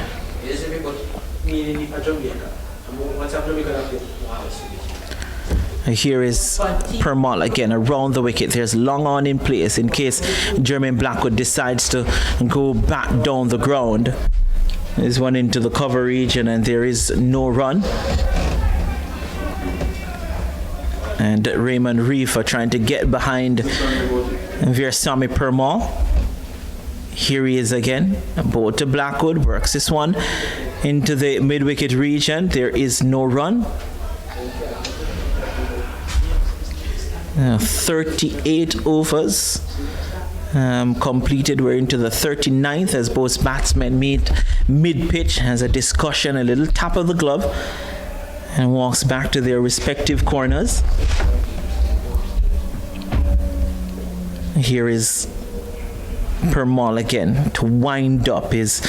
B: Here is Permal again around the wicket. There's long on in place in case Jermaine Blackwood decides to go back down the ground. There's one into the cover region, and there is no run. And Raymond Reef are trying to get behind Veersamy Permal. Here he is again. Ball to Blackwood, works this one into the mid-wicket region. There is no run. 38 overs completed. We're into the 39th as both batsmen meet mid-pitch, has a discussion, a little tap of the glove, and walks back to their respective corners. Here is Permal again to wind up his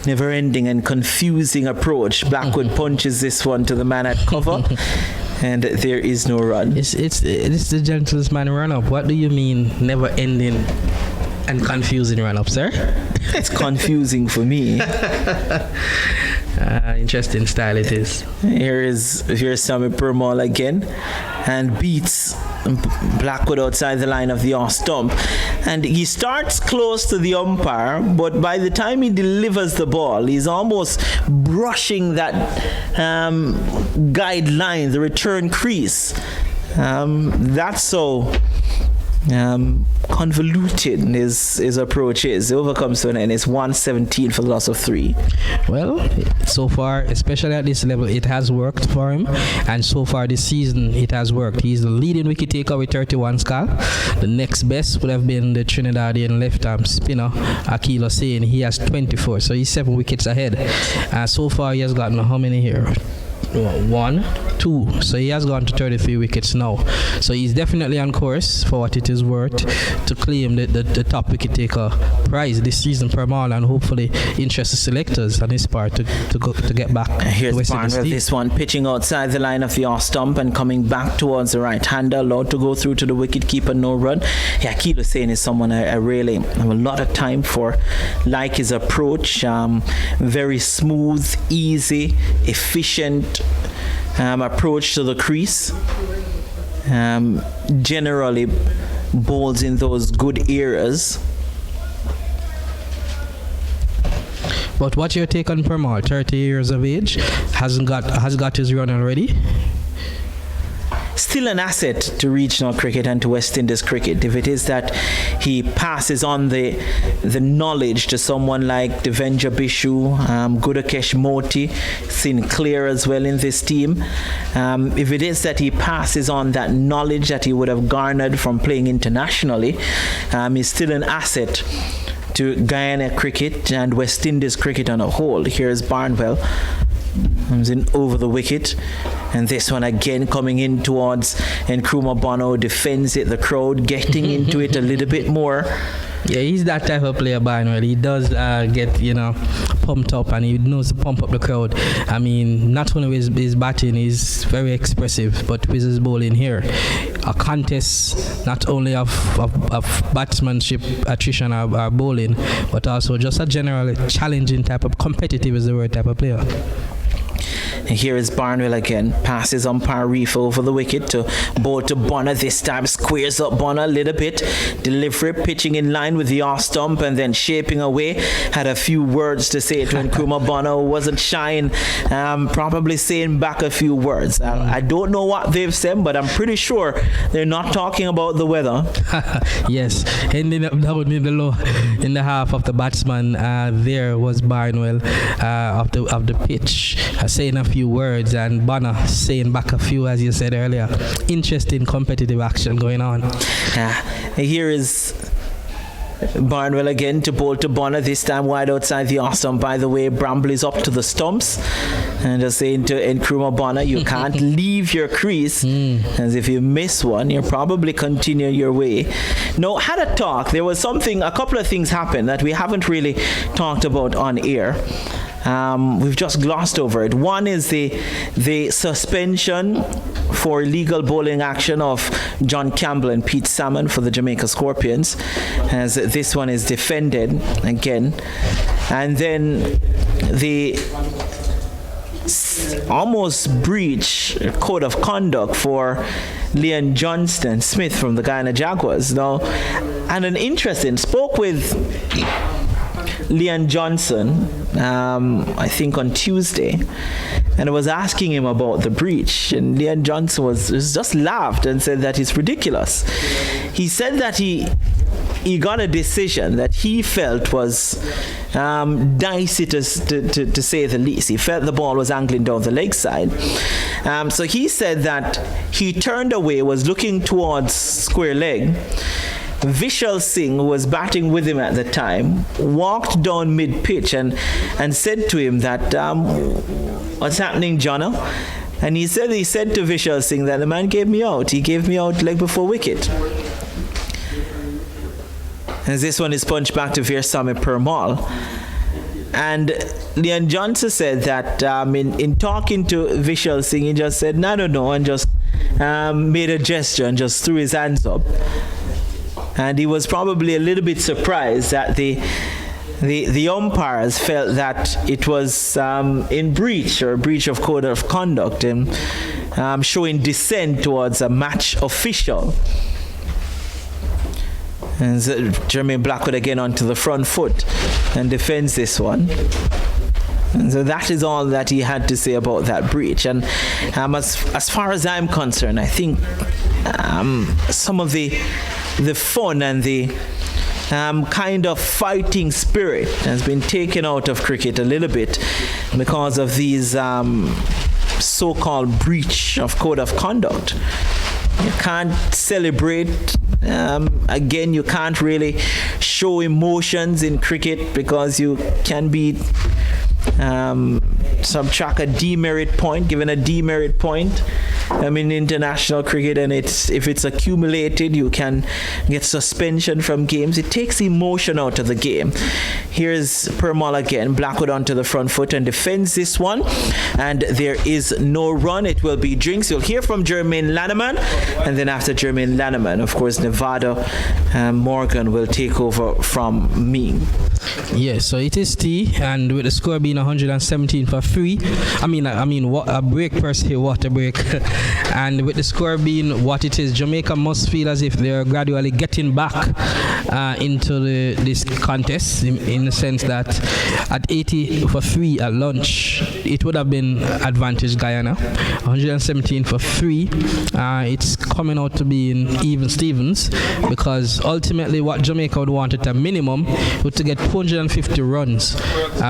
B: never-ending and confusing approach. Blackwood punches this one to the man at cover, and there is no run.
C: It's the gentleman run-up. What do you mean never-ending and confusing run-up, sir?
B: It's confusing for me.
C: Interesting style it is.
B: Here's Sammy Permal again, and beats Blackwood outside the line of the off stump, and he starts close to the umpire, but by the time he delivers the ball, he's almost brushing that guideline, the return crease. That's so convoluted his approach is. It overcomes to an end. It's 117 for the loss of 3.
C: Well, so far, especially at this level, it has worked for him, and so far this season it has worked. He's the leading wicket taker with 31 scal. The next best would have been the Trinidadian left arm spinner Akil Hussain. He has 24, so he's 7 wickets ahead. So far he has gotten how many here? 1, 2, so he has gone to 33 wickets now, so he's definitely on course for what it is worth to claim the top wicket taker prize this season per mile, and hopefully interest the selectors on his part to get back.
B: Here's Barnwell, this one pitching outside the line of the off stump and coming back towards the right hander, allowed to go through to the wicket keeper, no run. Yeah, Akil Hussain is someone I really have a lot of time for. Like his approach, very smooth, easy, efficient approach to the crease. Generally bowls in those good eras.
C: But what's your take on Permal? 30 years of age, has got his run already.
B: still an asset to regional cricket and to West Indies cricket. If it is that he passes on the knowledge to someone like Devendra Bishu, Gudakesh Moti, Sinclair as well in this team. If it is that he passes on that knowledge that he would have garnered from playing internationally, he's still an asset to Guyana cricket and West Indies cricket on a whole. Here's Barnwell. Comes in over the wicket, and this one again coming in towards Nkrumah Bono, defends it, the crowd getting into it a little bit more.
C: Yeah, he's that type of player, Barnwell. He does get, pumped up, and he knows to pump up the crowd. I mean, not only with his batting, he's very expressive, but with his bowling here, a contest not only of batsmanship, attrition, or bowling, but also just a general challenging type of competitive is the word type of player.
B: And here is Barnwell again, passes umpire Reef over the wicket to bowl to Bonner. This time squares up Bonner a little bit, delivery, pitching in line with the off stump and then shaping away. Had a few words to say to Nkrumah Bono, wasn't shying, probably saying back a few words. I don't know what they've said, but I'm pretty sure they're not talking about the weather.
C: Yes, ending up down in the low, in the half of the batsman. There was Barnwell of the pitch, saying a few words, and Bonner saying back a few, as you said earlier. Interesting competitive action going on.
B: Here is Barnwell again to bowl to Bonner, this time wide outside the off stump. By the way, Bramble is up to the stumps and just saying to Nkrumah Bonner, you can't leave your crease, as if you miss one, you probably continue your way. No, had a talk. There was a couple of things happened that we haven't really talked about on air. We've just glossed over it. One is the suspension for illegal bowling action of John Campbell and Pete Salmon for the Jamaica Scorpions, as this one is defended again. And then the almost breach code of conduct for Leon Johnston Smith from the Guyana Jaguars. Now, and an interesting, spoke with Leon Johnson, I think on Tuesday, and I was asking him about the breach, and Leon Johnson was just laughed and said that it's ridiculous. He said that he got a decision that he felt was dicey to say the least. He felt the ball was angling down the leg side. So he said that he turned away, was looking towards square leg. Vishal Singh, who was batting with him at the time, walked down mid-pitch and said to him that, what's happening, Jono? And he said to Vishal Singh that the man gave me out. He gave me out leg before wicket. And this one is punched back to Veersamy Permal. And Leon Johnson said that in talking to Vishal Singh, he just said, no, and just made a gesture and just threw his hands up. And he was probably a little bit surprised that the umpires felt that it was in breach of code of conduct and showing dissent towards a match official. And so Jermaine Blackwood again onto the front foot and defends this one. And so that is all that he had to say about that breach. And as far as I'm concerned, I think some of the fun and the kind of fighting spirit has been taken out of cricket a little bit because of these so-called breach of code of conduct. You can't celebrate. Again, you can't really show emotions in cricket because you can be subtract a demerit point, given a demerit point. In international cricket, and if it's accumulated, you can get suspension from games. It takes emotion out of the game. Here's Permal again, Blackwood onto the front foot and defends this one, and there is no run. It will be drinks. You'll hear from Jermaine Lanneman, and then after Jermaine Lanneman, of course, Nevada Morgan will take over from me.
C: Yes, so it is tea, and with the score being 117 for 3, what a break per se, what a break. And with the score being what it is, Jamaica must feel as if they're gradually getting back into this contest in the sense that at 80 for 3 at lunch, it would have been advantage Guyana. 117 for 3. It's coming out to be in even Stevens, because ultimately what Jamaica would want at a minimum would to get 250 runs,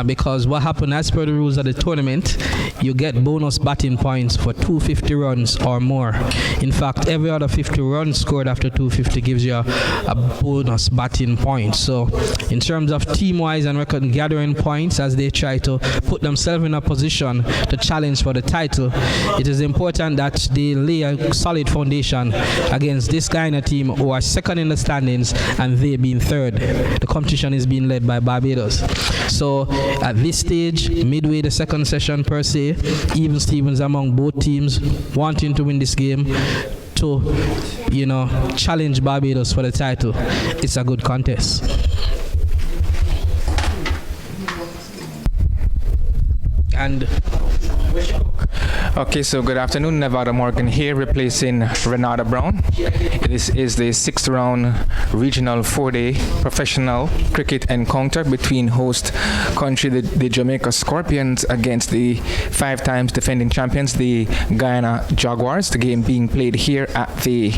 C: because what happened as per the rules of the tournament, you get bonus batting points for 250 runs or more. In fact, every other 50 runs scored after 250 gives you a bonus batting point. So in terms of team-wise and record gathering points, as they try to put themselves in a position to challenge for the title, it is important that they lay a solid foundation against this Guyana team, who are second in the standings and they being third. The competition is being led by Barbados. So at this stage, midway the second session per se, even Stevens among both teams wanting to win this game to, challenge Barbados for the title. It's a good contest. And
E: Okay, so good afternoon. Nevada Morgan here, replacing Renata Brown. This is the 6th round regional 4-day professional cricket encounter between host country, the Jamaica Scorpions, against the 5 times defending champions, the Guyana Jaguars. The game being played here at the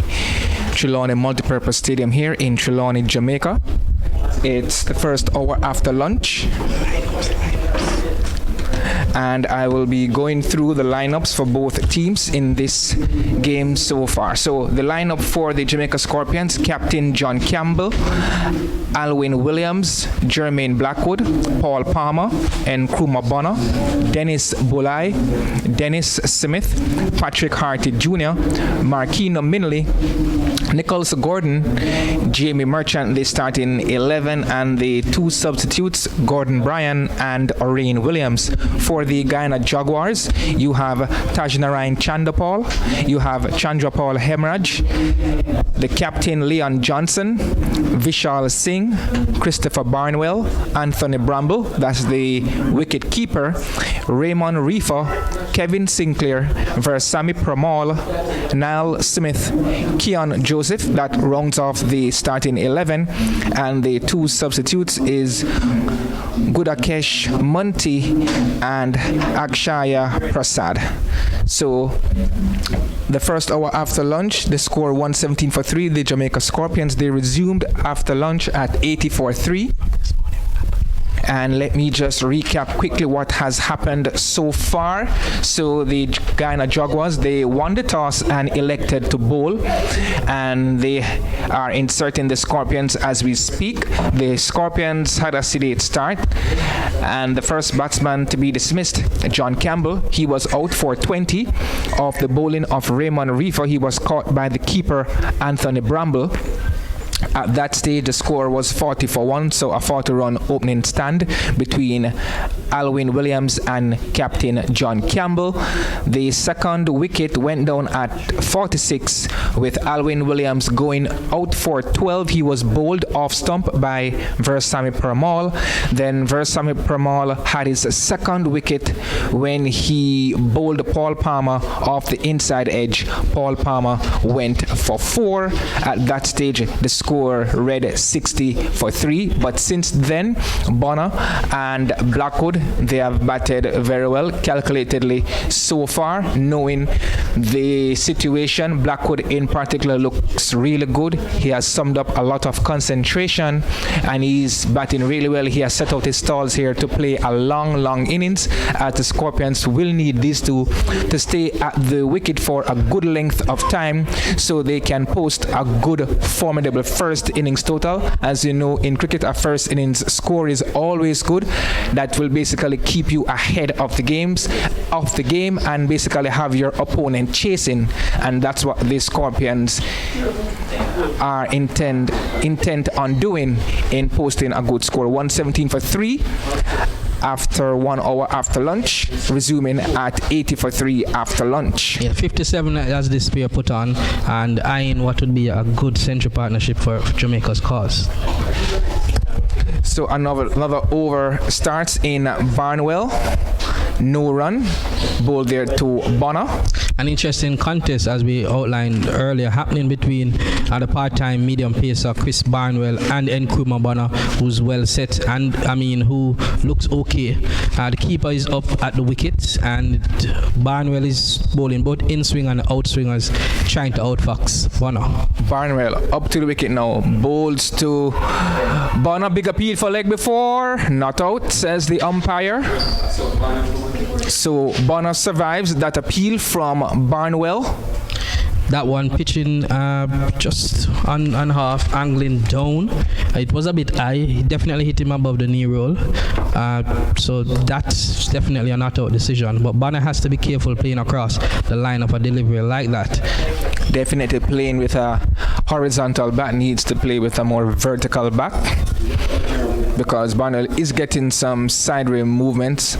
E: Trelawney Multipurpose Stadium here in Trelawney, Jamaica. It's the first hour after lunch. And I will be going through the lineups for both teams in this game so far. So the lineup for the Jamaica Scorpions: Captain John Campbell, Alwyn Williams, Jermaine Blackwood, Paul Palmer, and Nkrumah Bonner, Dennis Bulai, Dennis Smith, Patrick Harty Jr., Marquino Minley, Nicholas Gordon, Jamie Merchant, the starting 11, and the 2 substitutes, Gordon Bryan and Orain Williams. For the Guyana Jaguars, you have Tajnarain Chandapal, you have Chandrapal Hemraj, the captain Leon Johnson, Vishal Singh, Christopher Barnwell, Anthony Bramble, that's the wicket keeper, Raymond Reefer, Kevin Sinclair, Versami Pramal, Niall Smith, Keon Joseph. That rounds off the starting 11, and the 2 substitutes is Gudakesh Munti and Akshaya Prasad. So the first hour after lunch, the score 117 for 3. The Jamaica Scorpions, they resumed after lunch at 80 for 3. And let me just recap quickly what has happened so far. So the Guyana Jaguars, they won the toss and elected to bowl, and they are inserting the Scorpions as we speak. The Scorpions had a sedate start, and the first batsman to be dismissed, John Campbell, he was out for 20 off the bowling of Raymond Reefer. He was caught by the keeper, Anthony Bramble. At that stage, the score was 40 for 1, so a 40-run opening stand between Alwyn Williams and Captain John Campbell. The second wicket went down at 46, with Alwyn Williams going out for 12. He was bowled off stump by Versami Pramal. Then Versami Pramal had his second wicket when he bowled Paul Palmer off the inside edge. Paul Palmer went for 4. At that stage, the score read 60 for 3, but since then Bonner and Blackwood, they have batted very well, calculatedly so far. Knowing the situation, Blackwood in particular looks really good. He has summed up a lot of concentration and he's batting really well. He has set out his stalls here to play a long innings, as the Scorpions will need these two to stay at the wicket for a good length of time so they can post a good formidable first innings total. As you know, in cricket, a first innings score is always good. That will basically keep you ahead of the game and basically have your opponent chasing, and that's what the Scorpions are intent on doing, in posting a good score. 117 for 3 after 1 hour after lunch, resuming at 80 for 3 after lunch.
C: Yeah, 57 as this pair put on, and eyeing what would be a good central partnership for Jamaica's cause.
E: So another over starts in Barnwell. No run. Ball there to Bonner.
C: An interesting contest, as we outlined earlier, happening between the part-time medium pacer Chris Barnwell and Nkrumah Bonner, who's well set and who looks okay. The keeper is up at the wicket, and Barnwell is bowling both in-swing and out-swingers, trying to outfox Bonner.
E: Barnwell up to the wicket now, bowls to Bonner. Big appeal for leg before, not out, says the umpire. So Bonner survives that appeal from Barnwell.
C: That one pitching just on half, angling down. It was a bit high. He definitely hit him above the knee roll. So that's definitely a not-out decision. But Bonner has to be careful playing across the line of a delivery like that.
E: Definitely playing with a horizontal bat, needs to play with a more vertical bat, because Barnwell is getting some sideways movements.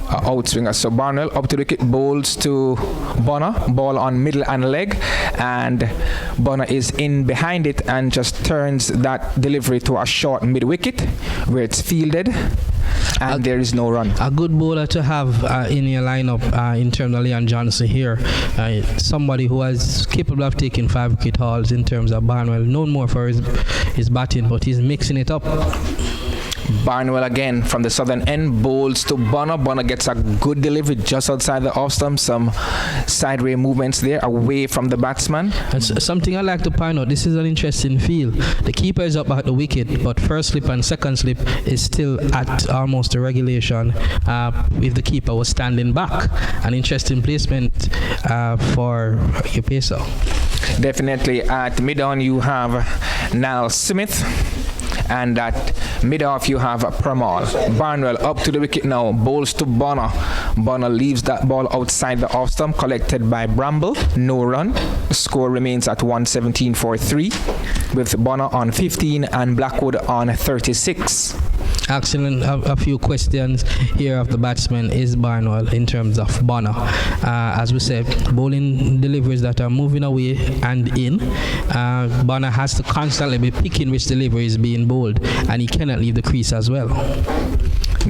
E: Outswinger. So Barnwell up to the wicket, bowls to Bonner, ball on middle and leg, and Bonner is in behind it and just turns that delivery to a short mid wicket where it's fielded, and there is no run.
C: A good bowler to have in your lineup in terms of Leon Johnson here. Somebody who is capable of taking 5 wicket hauls in terms of Barnwell, known more for his batting, but he's mixing it up.
E: Barnwell again from the southern end, bowls to Bonner. Bonner gets a good delivery just outside the off stump. Some sideways movements there away from the batsman.
C: And something I'd like to point out, this is an interesting field. The keeper is up at the wicket, but first slip and second slip is still at almost the regulation if the keeper was standing back. An interesting placement for your pacer.
E: Definitely at mid-on you have Niall Smith, and at mid-off you have Pramal. Barnwell up to the wicket now, bowls to Bonner. Bonner leaves that ball outside the off stump, collected by Bramble, no run. The score remains at 117 for 3, with Bonner on 15 and Blackwood on 36.
C: Asking a few questions here of the batsman is Barnwell in terms of Bonner. As we said, bowling deliveries that are moving away and in. Bonner has to constantly be picking which delivery is being bowled, and he cannot leave the crease as well.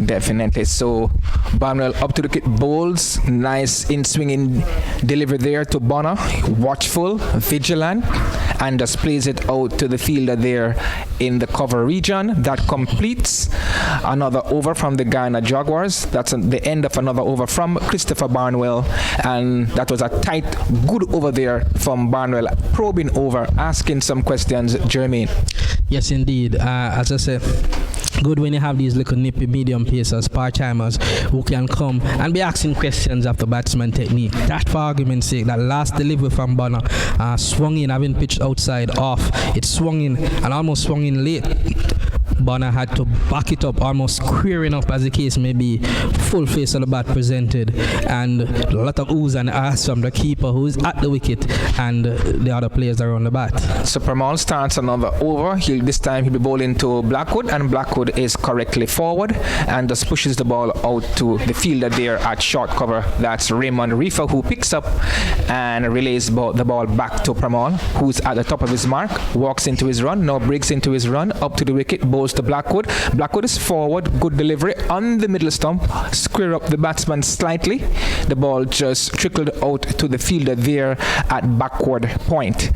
E: Definitely. So Barnwell up to the wicket, bowls. Nice in-swinging delivery there to Bonner. Watchful, vigilant, and just plays it out to the fielder there in the cover region. That completes another over from the Guyana Jaguars. That's the end of another over from Christopher Barnwell, and that was a tight, good over there from Barnwell, probing over, asking some questions. Jermaine.
C: Yes, indeed. As I said, good when you have these little nippy medium pacers, part-timers, who can come and be asking questions of the batsman technique. That, for argument's sake, that last delivery from Bonner swung in, having pitched outside off. It swung in and almost swung in late. Bonner had to back it up, almost squaring up, as the case may be. Full face of the bat presented, and a lot of oohs and ahs from the keeper who is at the wicket and the other players around the bat.
E: So Pramal starts another over. This time he'll be bowling to Blackwood, and Blackwood is correctly forward and just pushes the ball out to the fielder there at short cover. That's Raymond Reefer, who picks up and relays the ball back to Pramal, who's at the top of his mark, walks into his run, now breaks into his run, up to the wicket, bowls to Blackwood. Blackwood is forward, good delivery on the middle stump, square up the batsman slightly. The ball just trickled out to the fielder there at backward point.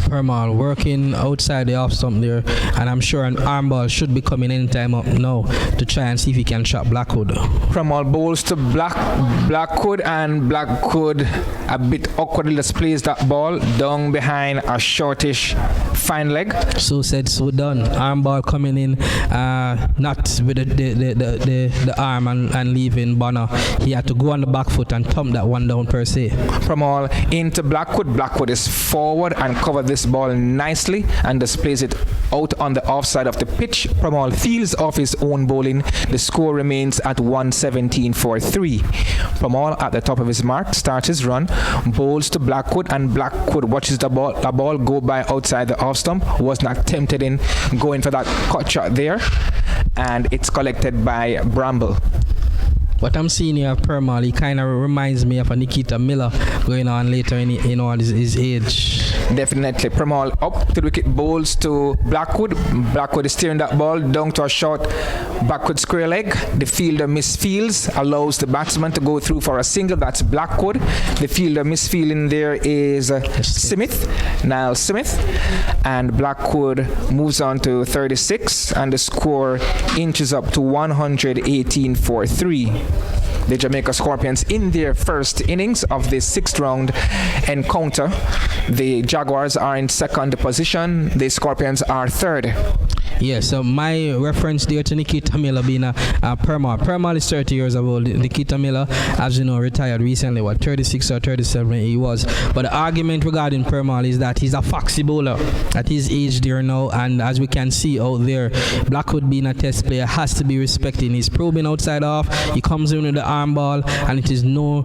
C: Pramal working outside the off stump there, and I'm sure an arm ball should be coming anytime up now to try and see if he can trap Blackwood.
E: Pramal bowls to Blackwood, and Blackwood a bit awkwardly displays that ball down behind a shortish fine leg.
C: So said, so done. Arm ball coming in, not with the arm and leaving Bonner. He had to go on the back foot and thump that one down per se.
E: Pramal into Blackwood. Blackwood is forward and covered this ball nicely and displays it out on the offside of the pitch. Pramal fields off his own bowling. The score remains at 117 for 3. Pramal at the top of his mark starts his run, bowls to Blackwood, and Blackwood watches the ball go by outside the off stump. Was not tempted in going for that cut shot there, and it's collected by Bramble.
C: What I'm seeing here of Pramal, he kind of reminds me of a Nikita Miller going on later in his age.
E: Definitely. Pramal up to the wicket, bowls to Blackwood. Blackwood is steering that ball down to a short backward square leg. The fielder misfields, allows the batsman to go through for a single. That's Blackwood. The fielder misfielding there is Smith, Niall Smith. And Blackwood moves on to 36, and the score inches up to 118 for 3. The Jamaica Scorpions in their first innings of the 6th round encounter. The Jaguars are in second position. The Scorpions are third.
C: Yeah, so my reference there to Nikita Miller being a Permal. Permal is 30 years old. Nikita Miller, as you know, retired recently, 36 or 37 he was. But the argument regarding Permal is that he's a foxy bowler at his age there now, and as we can see out there, Blackwood being a test player has to be respected. He's probing outside off, he comes in with the arm ball, and it is no,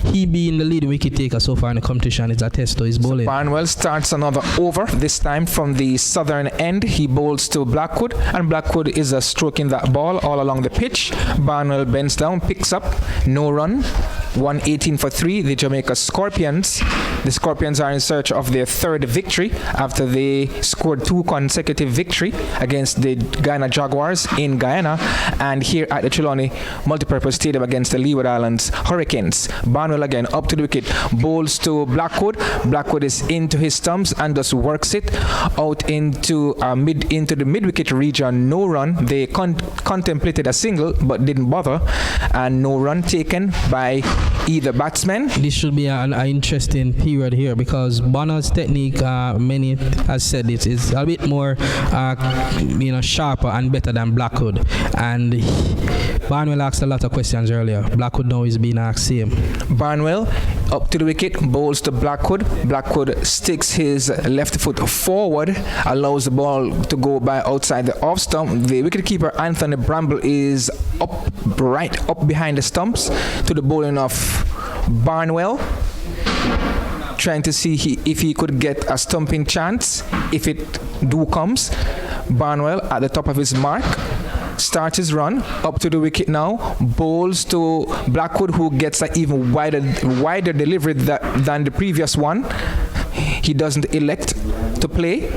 C: he being the leading wicket taker so far in the competition is a test to his bowling.
E: Barnwell starts another over, this time from the southern end. He bowls to Blackwood, and Blackwood is stroking that ball all along the pitch. Barnwell bends down, picks up, no run. 118 for 3, the Jamaica Scorpions. The Scorpions are in search of their third victory after they scored 2 consecutive victory against the Guyana Jaguars in Guyana and here at the Trelawney Multipurpose Stadium against the Leeward Islands Hurricanes. Barnwell again up to the wicket, bowls to Blackwood. Blackwood is into his stumps and just works it out into the mid-wicket region. No run. They contemplated a single but didn't bother, and no run taken by either batsman.
C: This should be an interesting period here because Bonner's technique, many has said it, is a bit more sharper and better than Blackwood. And Barnwell asked a lot of questions earlier. Blackwood now is being asked same.
E: Barnwell up to the wicket, bowls to Blackwood. Blackwood sticks his left foot forward, allows the ball to go by outside the off stump. The wicketkeeper Anthony Bramble is right up behind the stumps to the bowling of Barnwell, trying to see if he could get a stumping chance. If it comes, Barnwell at the top of his mark starts his run up to the wicket now, bowls to Blackwood, who gets an even wider delivery than the previous one. He doesn't elect to play.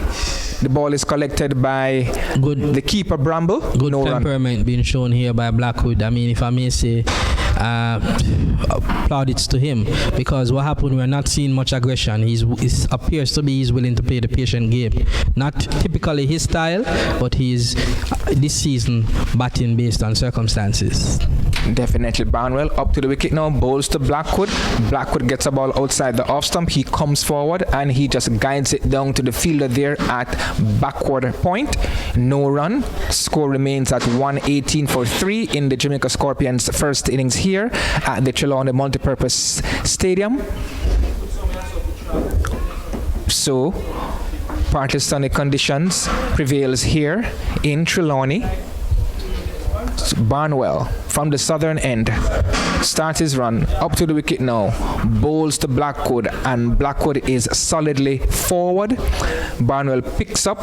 E: The ball is collected by the keeper Bramble.
C: Good temperament being shown here by Blackwood. I mean, if I may say, plaudits to him, because what happened, we're not seeing much aggression. He appears to be he's willing to play the patient game. Not typically his style, but he's this season batting based on circumstances.
E: Definitely. Barnwell up to the wicket now, bowls to Blackwood. Blackwood gets a ball outside the off stump. He comes forward and he just guides it down to the fielder there at backward point. No run. Score remains at 118 for 3 in the Jamaica Scorpions' first innings here at the Trelawney Multipurpose Stadium. So, partly sunny conditions prevails here in Trelawney. Barnwell from the southern end starts his run up to the wicket now, bowls to Blackwood, and Blackwood is solidly forward. Barnwell picks up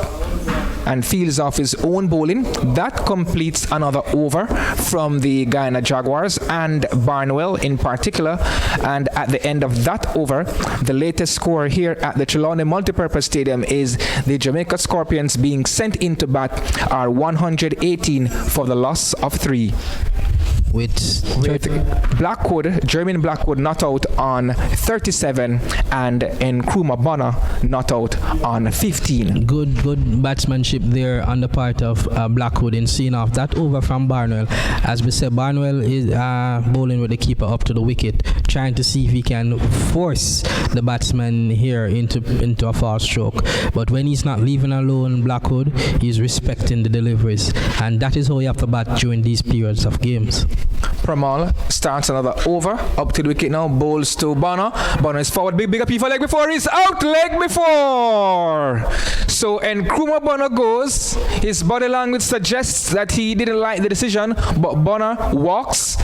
E: and fields off his own bowling. That completes another over from the Guyana Jaguars and Barnwell in particular. And at the end of that over, the latest score here at the Trelawney Multipurpose Stadium is the Jamaica Scorpions being sent into bat are 118 for the loss of 3.
C: With
E: Blackwood, Jermaine Blackwood not out on 37 and Nkrumah Bonner not out on 15.
C: Good batsmanship there on the part of Blackwood in seeing off that over from Barnwell. As we said, Barnwell is bowling with the keeper up to the wicket, trying to see if he can force the batsman here into a foul stroke. But when he's not leaving alone Blackwood, he's respecting the deliveries, and that is how you have to bat during these periods of games.
E: Pramal starts another over up to the wicket now, bowls to Bonner. Bonner is forward, big up for leg before, he's out leg before. So Nkrumah Bonner goes. His body language suggests that he didn't like the decision, but Bonner walks.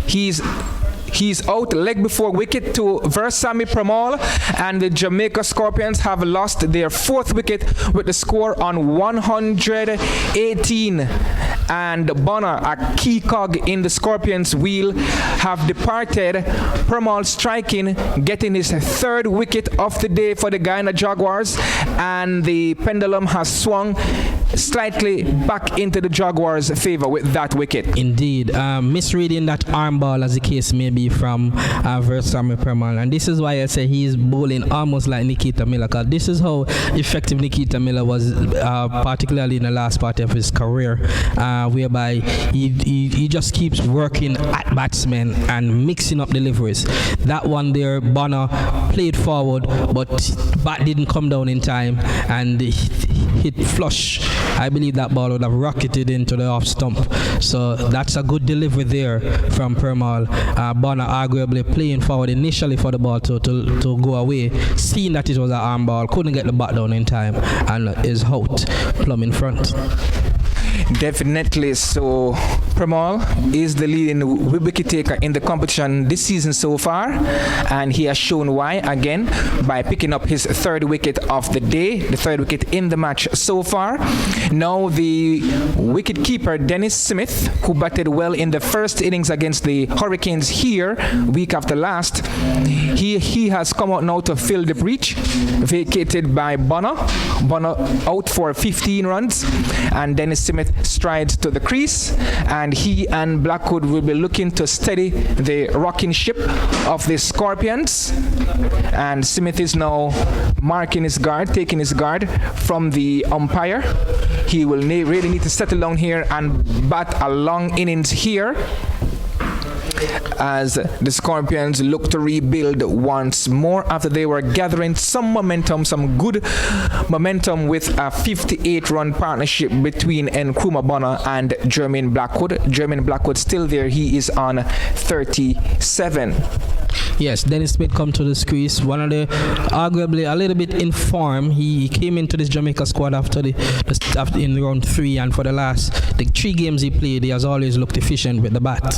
E: He's out leg before wicket to Versami Pramal, and the Jamaica Scorpions have lost their 4th wicket with the score on 118. and Bonner, a key cog in the Scorpions' wheel, have departed. Permal striking, getting his third wicket of the day for the Guyana Jaguars, and the pendulum has swung slightly back into the Jaguars' favor with that wicket.
C: Indeed, misreading that arm ball, as the case may be, from Versamy Permal, and this is why I say he is bowling almost like Nikita Miller, because this is how effective Nikita Miller was, particularly in the last part of his career, whereby he just keeps working at batsmen and mixing up deliveries. That one there, Bonner played forward, but bat didn't come down in time and hit flush. I believe that ball would have rocketed into the off stump. So that's a good delivery there from Permal. Bonner arguably playing forward initially for the ball to go away, seeing that it was an arm ball, couldn't get the bat down in time, and is out plumb in front.
E: Definitely. So Permal is the leading wicket taker in the competition this season so far, and he has shown why again by picking up his third wicket of the day, the third wicket in the match so far. Now the wicket keeper Dennis Smith, who batted well in the first innings against the Hurricanes here week after last, he has come out now to fill the breach vacated by Bonner. Bonner out for 15 runs, and Dennis Smith strides to the crease, and he and Blackwood will be looking to steady the rocking ship of the Scorpions. And Smith is now marking his guard, taking his guard from the umpire. He will really need to settle down here and bat a long innings here, as the Scorpions look to rebuild once more after they were gathering some momentum, some good momentum with a 58-run partnership between Nkrumah Bonner and Jermaine Blackwood. Jermaine Blackwood still there. He is on 37.
C: Yes, Dennis Smith come to the crease. One of the arguably a little bit in form. He came into this Jamaica squad after in round 3, and for the 3 games he played, he has always looked efficient with the bat.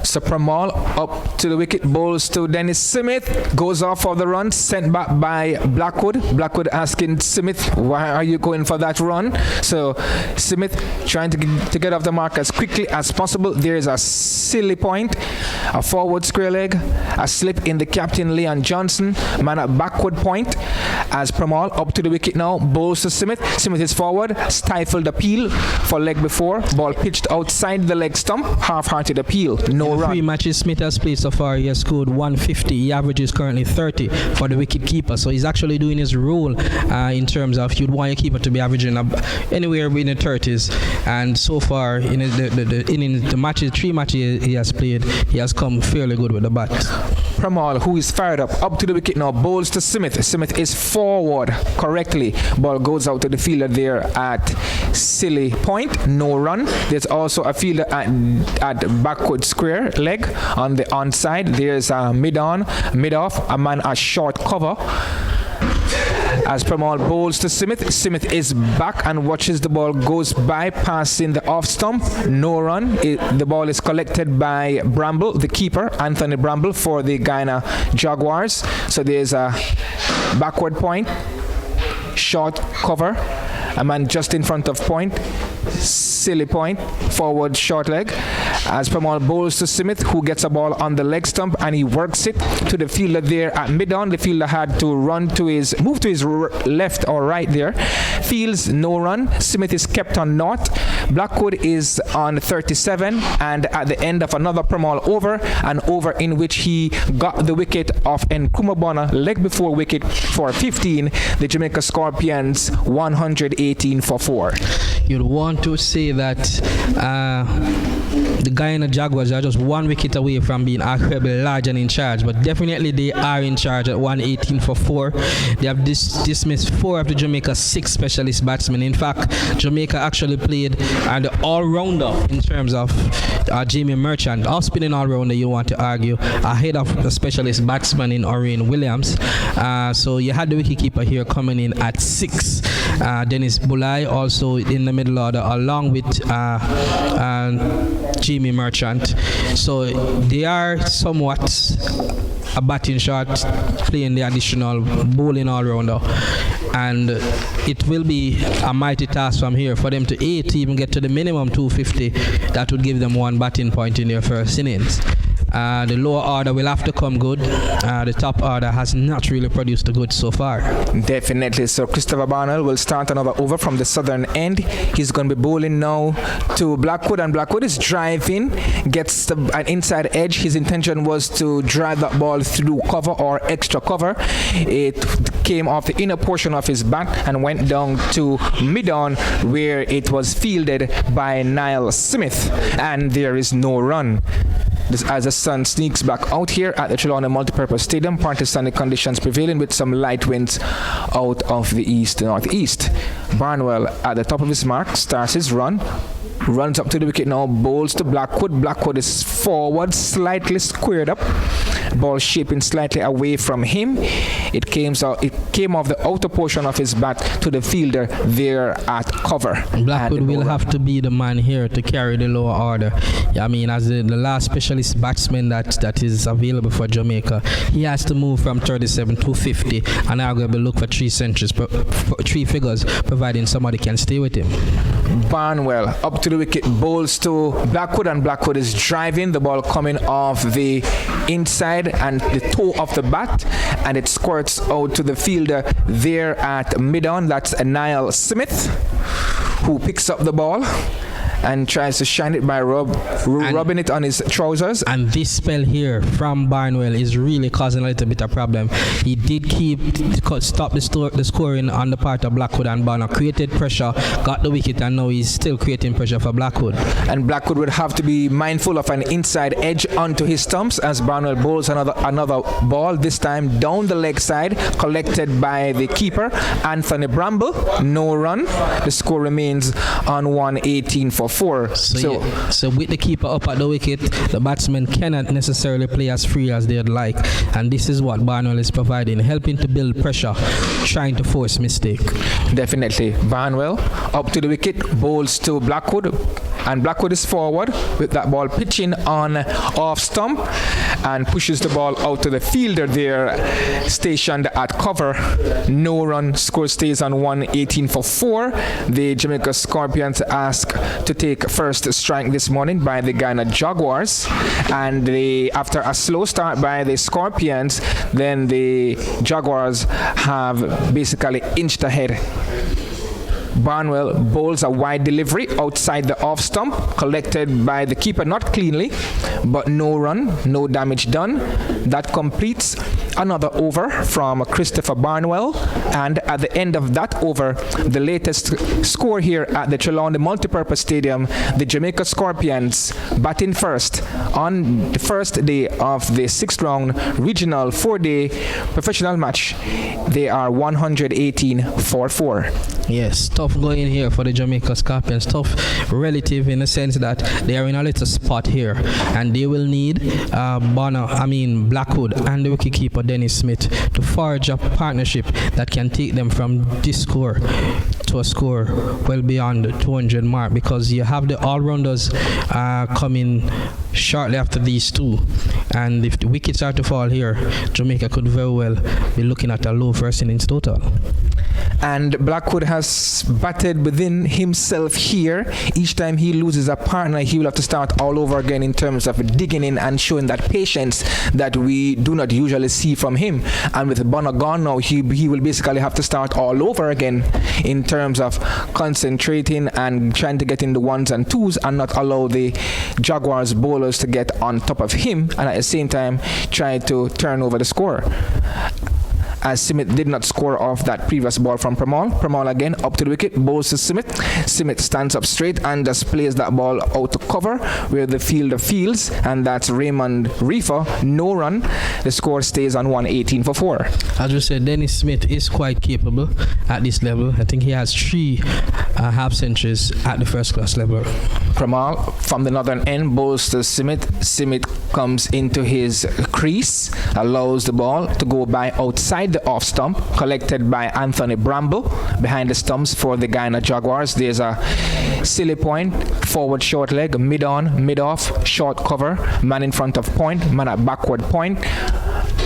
E: So Permal up to the wicket, bowls to Dennis Smith, goes off for the run, sent back by Blackwood. Blackwood asking Smith, why are you going for that run? So Smith trying to get off the mark as quickly as possible. There is a silly point, a forward square leg, a slip in the captain Leon Johnson, man at backward point, as Permal up to the wicket now, bowls to Smith. Smith is forward, stifled appeal for leg before, ball pitched outside the leg stump, half-hearted appeal, no run.
C: 3 matches Smith has played so far, he has scored 150. He averages currently 30 for the wicket keeper, so he's actually doing his role in terms of you'd want your keeper to be averaging anywhere in the 30s, and so far in the 3 matches he has played, he has come fairly good with the bat.
E: Permal, who is fired up to the wicket now, bowls to Smith. Smith is forward correctly. Ball goes out to the fielder there at silly point, no run. There's also a fielder at backward square leg on the onside. There's a mid-on, mid-off, a man at short cover. As Permal bowls to Smith, Smith is back and watches the ball goes by, passing the off stump, no run. The ball is collected by Bramble, the keeper, Anthony Bramble, for the Guyana Jaguars. So there's a backward point, short cover, a man just in front of point, silly point, forward short leg, as Permal bowls to Smith, who gets a ball on the leg stump and he works it to the fielder there at mid-on. The fielder had to move to his left or right there. Fields no run. Smith is kept on naught. Blackwood is on 37, and at the end of another Permal over, an over in which he got the wicket of Nkrumah Bonner, leg before wicket for 15, the Jamaica Scorpions 118 for 4.
C: You'd want to say that the Guyana Jaguars are just 1 wicket away from being arguably large and in charge, but definitely they are in charge at 118 for 4. They have dismissed 4 of the Jamaica's 6 specialist batsmen. In fact, Jamaica actually played the all-rounder in terms of Jamie Merchant, off-spinning all-rounder, you want to argue, ahead of the specialist batsman in Orien Williams. So you had the wicketkeeper here coming in at 6. Dennis Bulai also in the middle order, along with Jamie Merchant. So they are somewhat a batting shot, playing the additional bowling all-rounder. And it will be a mighty task from here for them to even get to the minimum 250. That would give them 1 batting point in their first innings. The lower order will have to come good. The top order has not really produced the goods so far.
E: Definitely. So Christopher Barnwell will start another over from the southern end. He's going to be bowling now to Blackwood, and Blackwood is driving, gets an inside edge. His intention was to drive that ball through cover or extra cover. It came off the inner portion of his bat and went down to mid-on, where it was fielded by Niall Smith, and there is no run. As the sun sneaks back out here at the Trelawney Multipurpose Stadium, partly sunny conditions prevailing with some light winds out of the east-northeast. Barnwell at the top of his mark starts his run. Runs up to the wicket now, bowls to Blackwood. Blackwood is forward, slightly squared up. Ball shaping slightly away from him. It came off the outer portion of his bat to the fielder there at cover.
C: Blackwood will have to be the man here to carry the lower order. I mean, as the last specialist batsman that is available for Jamaica, he has to move from 37 to 50, and arguably look for 3 centuries, 3 figures, providing somebody can stay with him.
E: Barnwell up to the wicket, bowls to Blackwood, and Blackwood is driving the ball coming off the inside and the toe of the bat, and it squirts out to the fielder there at mid-on. That's Niall Smith, who picks up the ball and tries to shine it by rubbing it on his trousers.
C: And this spell here from Barnwell is really causing a little bit of problem. He did stop the scoring on the part of Blackwood, and Barnwell created pressure, got the wicket, and now he's still creating pressure for Blackwood.
E: And Blackwood would have to be mindful of an inside edge onto his stumps as Barnwell bowls another ball, this time down the leg side, collected by the keeper, Anthony Bramble. No run. The score remains on 118 for 4.
C: So with the keeper up at the wicket, the batsmen cannot necessarily play as free as they'd like, and this is what Barnwell is providing, helping to build pressure, trying to force mistake.
E: Definitely. Barnwell up to the wicket, bowls to Blackwood, and Blackwood is forward with that ball pitching on off stump and pushes the ball out to the fielder there, stationed at cover. No run. Score stays on 118 for 4. The Jamaica Scorpions ask to take first strike this morning by the Guyana Jaguars, and after a slow start by the Scorpions, then the Jaguars have basically inched ahead. Barnwell bowls a wide delivery outside the off stump, collected by the keeper, not cleanly, but no run, no damage done. That completes another over from Christopher Barnwell, and at the end of that over, the latest score here at the Trelawney Multipurpose Stadium, the Jamaica Scorpions batting first on the first day of the 6th round regional 4-day professional match. They are 118 for 4.
C: Yes, tough going here for the Jamaica Scorpions. Tough relative in the sense that they are in a little spot here, and they will need Blackwood and the wicketkeeper Dennis Smith to forge a partnership that can take them from this score to a score well beyond the 200 mark, because you have the all-rounders coming shortly after these two, and if the wickets are to fall here, Jamaica could very well be looking at a low first innings total.
E: And Blackwood has batted within himself here. Each time he loses a partner, he will have to start all over again in terms of digging in and showing that patience that we do not usually see from him. And with Bonner gone now, he will basically have to start all over again in terms of concentrating and trying to get in the 1s and 2s and not allow the Jaguars bowlers to get on top of him, and at the same time try to turn over the score. As Simit did not score off that previous ball from Pramal. Pramal again up to the wicket, bowls to Simit. Simit stands up straight and just plays that ball out to cover where the fielder fields, and that's Raymond Reefer. No run. The score stays on 118 for 4.
C: As you said, Dennis Smith is quite capable at this level. I think he has 3 half centuries at the first class level.
E: Pramal from the northern end bowls to Simit. Simit comes into his crease, allows the ball to go by outside the off stump, collected by Anthony Bramble behind the stumps for the Guyana Jaguars. There's a silly point, forward short leg, mid on, mid off, short cover, man in front of point, man at backward point.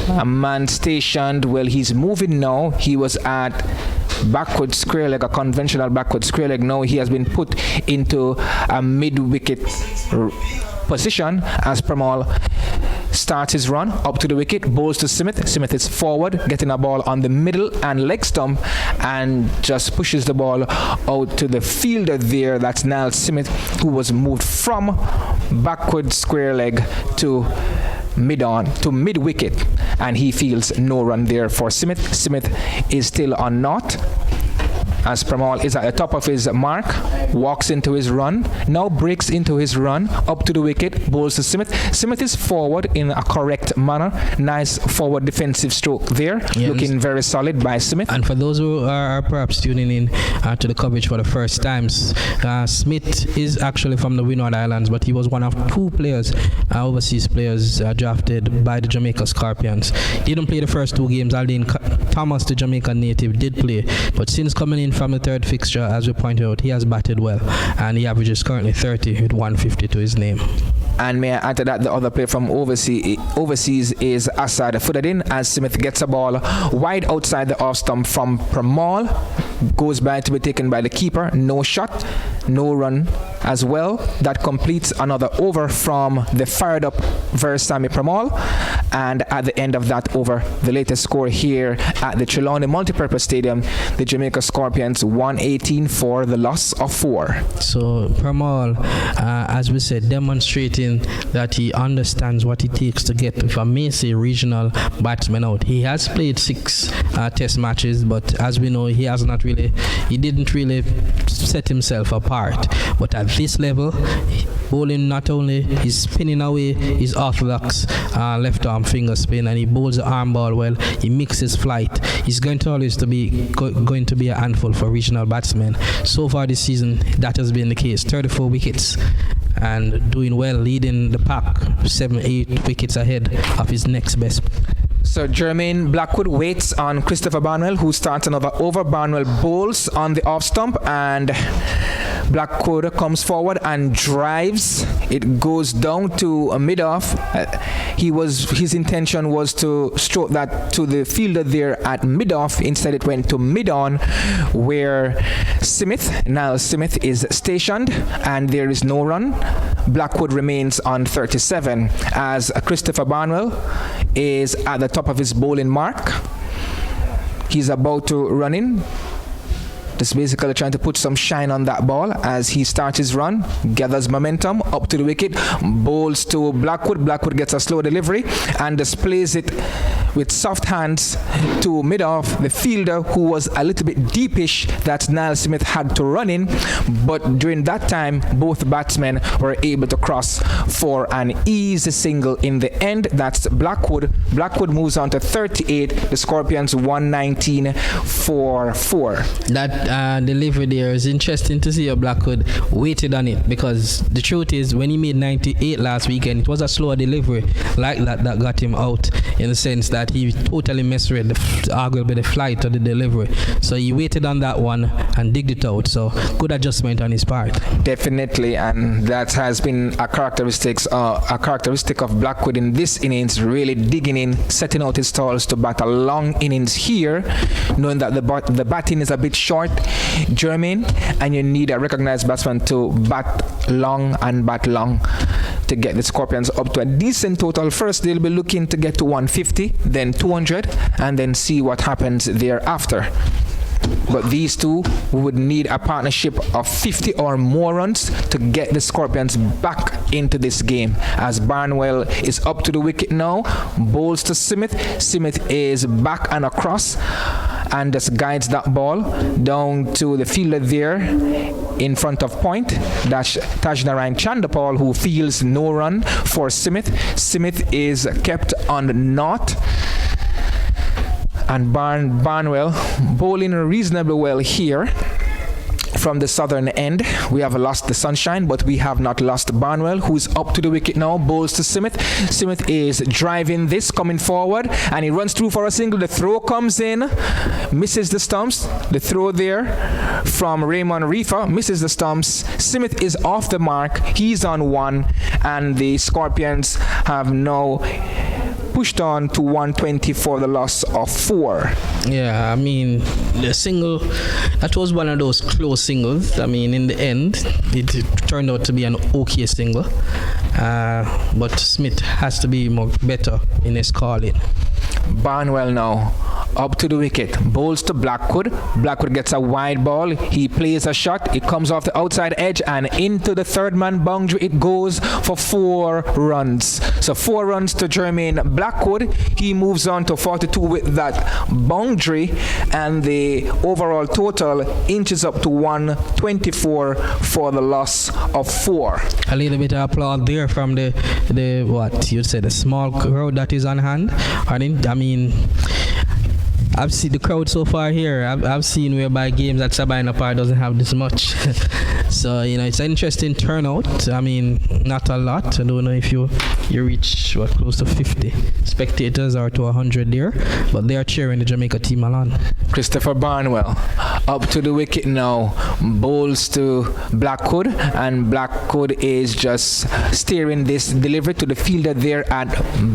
E: A man stationed, well, he's moving now. He was at backward square leg, a conventional backward square leg. Now he has been put into a mid-wicket position as Pramal starts his run up to the wicket, bowls to Simit. Simit is forward, getting a ball on the middle and leg stump, and just pushes the ball out to the fielder there. That's Niall Simit, who was moved from backward square leg to mid-on to mid-wicket, and he feels no run there for Simit. Simit is still on naught as Pramal is at the top of his mark, walks into his run, now breaks into his run up to the wicket, bowls to Simit. Simit is forward in a correct manner. Nice forward defensive stroke there, looking very solid by Simit.
C: And for those who are perhaps tuning in to the coverage for the first time, Smith is actually from the Windward Islands, but he was one of two players, overseas players drafted by the Jamaica Scorpions. He didn't play the first two games. Aldine Thomas, the Jamaican native, did play, but since coming in from the third fixture, as we pointed out, he has batted well, and he averages currently 30 with 150 to his name.
E: And may I add to that, the other player from overseas is Asad Fuddadin, as Smith gets a ball wide outside the off stump from Pramal, goes by to be taken by the keeper. No shot, no run as well. That completes another over from the fired up Versami Pramal. And at the end of that over, the latest score here at the Trelawney Multipurpose Stadium, the Jamaica Scorpions 118 for the loss of 4.
C: So Pramal, as we said, demonstrating that he understands what it takes to get, if I may say, regional batsmen out. He has played 6 test matches, but as we know, he didn't really set himself apart. But at this level, bowling, not only he's spinning away his orthodox left arm finger spin, and he bowls the arm ball well. He mixes flight. He's going to always going to be a handful for regional batsmen. So far this season, that has been the case. 34 wickets and doing well, leading the pack 7-8 wickets ahead of his next best.
E: So Jermaine Blackwood waits on Christopher Barnwell, who starts another over. Barnwell bowls on the off stump, and Blackwood comes forward and drives. It goes down to a mid-off. His intention was to stroke that to the fielder there at mid-off. Instead, it went to mid-on, where Niall Smith is stationed, and there is no run. Blackwood remains on 37 as Christopher Barnwell is at the top of his bowling mark. He's about to run in. Just basically trying to put some shine on that ball as he starts his run, gathers momentum up to the wicket, bowls to Blackwood. Blackwood gets a slow delivery and displays it with soft hands to mid-off. The fielder, who was a little bit deepish, that Niall Smith had to run in, but during that time, both batsmen were able to cross for an easy single in the end. That's Blackwood. Blackwood moves on to 38. The Scorpions 119 for 4.
C: That delivery there is interesting to see. Blackwood waited on it, because the truth is, when he made 98 last weekend, it was a slower delivery like that got him out, in the sense that he totally misread arguably the flight or the delivery. So he waited on that one and digged it out. So good adjustment on his part.
E: Definitely, and that has been a characteristic of Blackwood in this innings, really digging in, setting out his stalls to bat a long innings here, knowing that the batting is a bit short, Jermaine, and you need a recognized batsman to bat long to get the Scorpions up to a decent total. First, they'll be looking to get to 150, then 200, and then see what happens thereafter. But these two would need a partnership of 50 or more runs to get the Scorpions back into this game. As Barnwell is up to the wicket now, bowls to Smith. Smith is back and across and just guides that ball down to the fielder there in front of point. That's Tajnarayan Chandapal, who feels no run for Smith. Smith is kept on naught. And Barnwell bowling reasonably well here. from the southern end. We have lost the Sunshine, but we have not lost Barnwell, who's up to the wicket now, bowls to Smith. Smith is driving this, coming forward, and he runs through for a single. The throw comes in, misses the stumps. The throw there from Raymond Reefer misses the stumps. Smith is off the mark. He's on one, and the Scorpions have now pushed on to 120 for the loss of 4.
C: Yeah, I mean, the single, that was one of those close singles. I mean, in the end, it turned out to be an okay single. But Smith has to be better in his calling.
E: Barnwell now up to the wicket, bowls to Blackwood. Blackwood gets a wide ball. He plays a shot. It comes off the outside edge and into the third man boundary. It goes for 4 runs. So 4 runs to Jermaine Blackwood. He moves on to 42 with that boundary, and the overall total inches up to 124 for the loss of 4.
C: A little bit of applaud there from the what you'd say, the small crowd that is on hand. I mean, I've seen the crowd so far here. I've seen whereby games at Sabina Park doesn't have this much. So, it's an interesting turnout. I mean, not a lot. I don't know if you reach, close to 50 spectators or to 100 there. But they are cheering the Jamaica team along.
E: Christopher Barnwell up to the wicket now. Bowls to Blackwood, and Blackwood is just steering this delivery to the fielder there at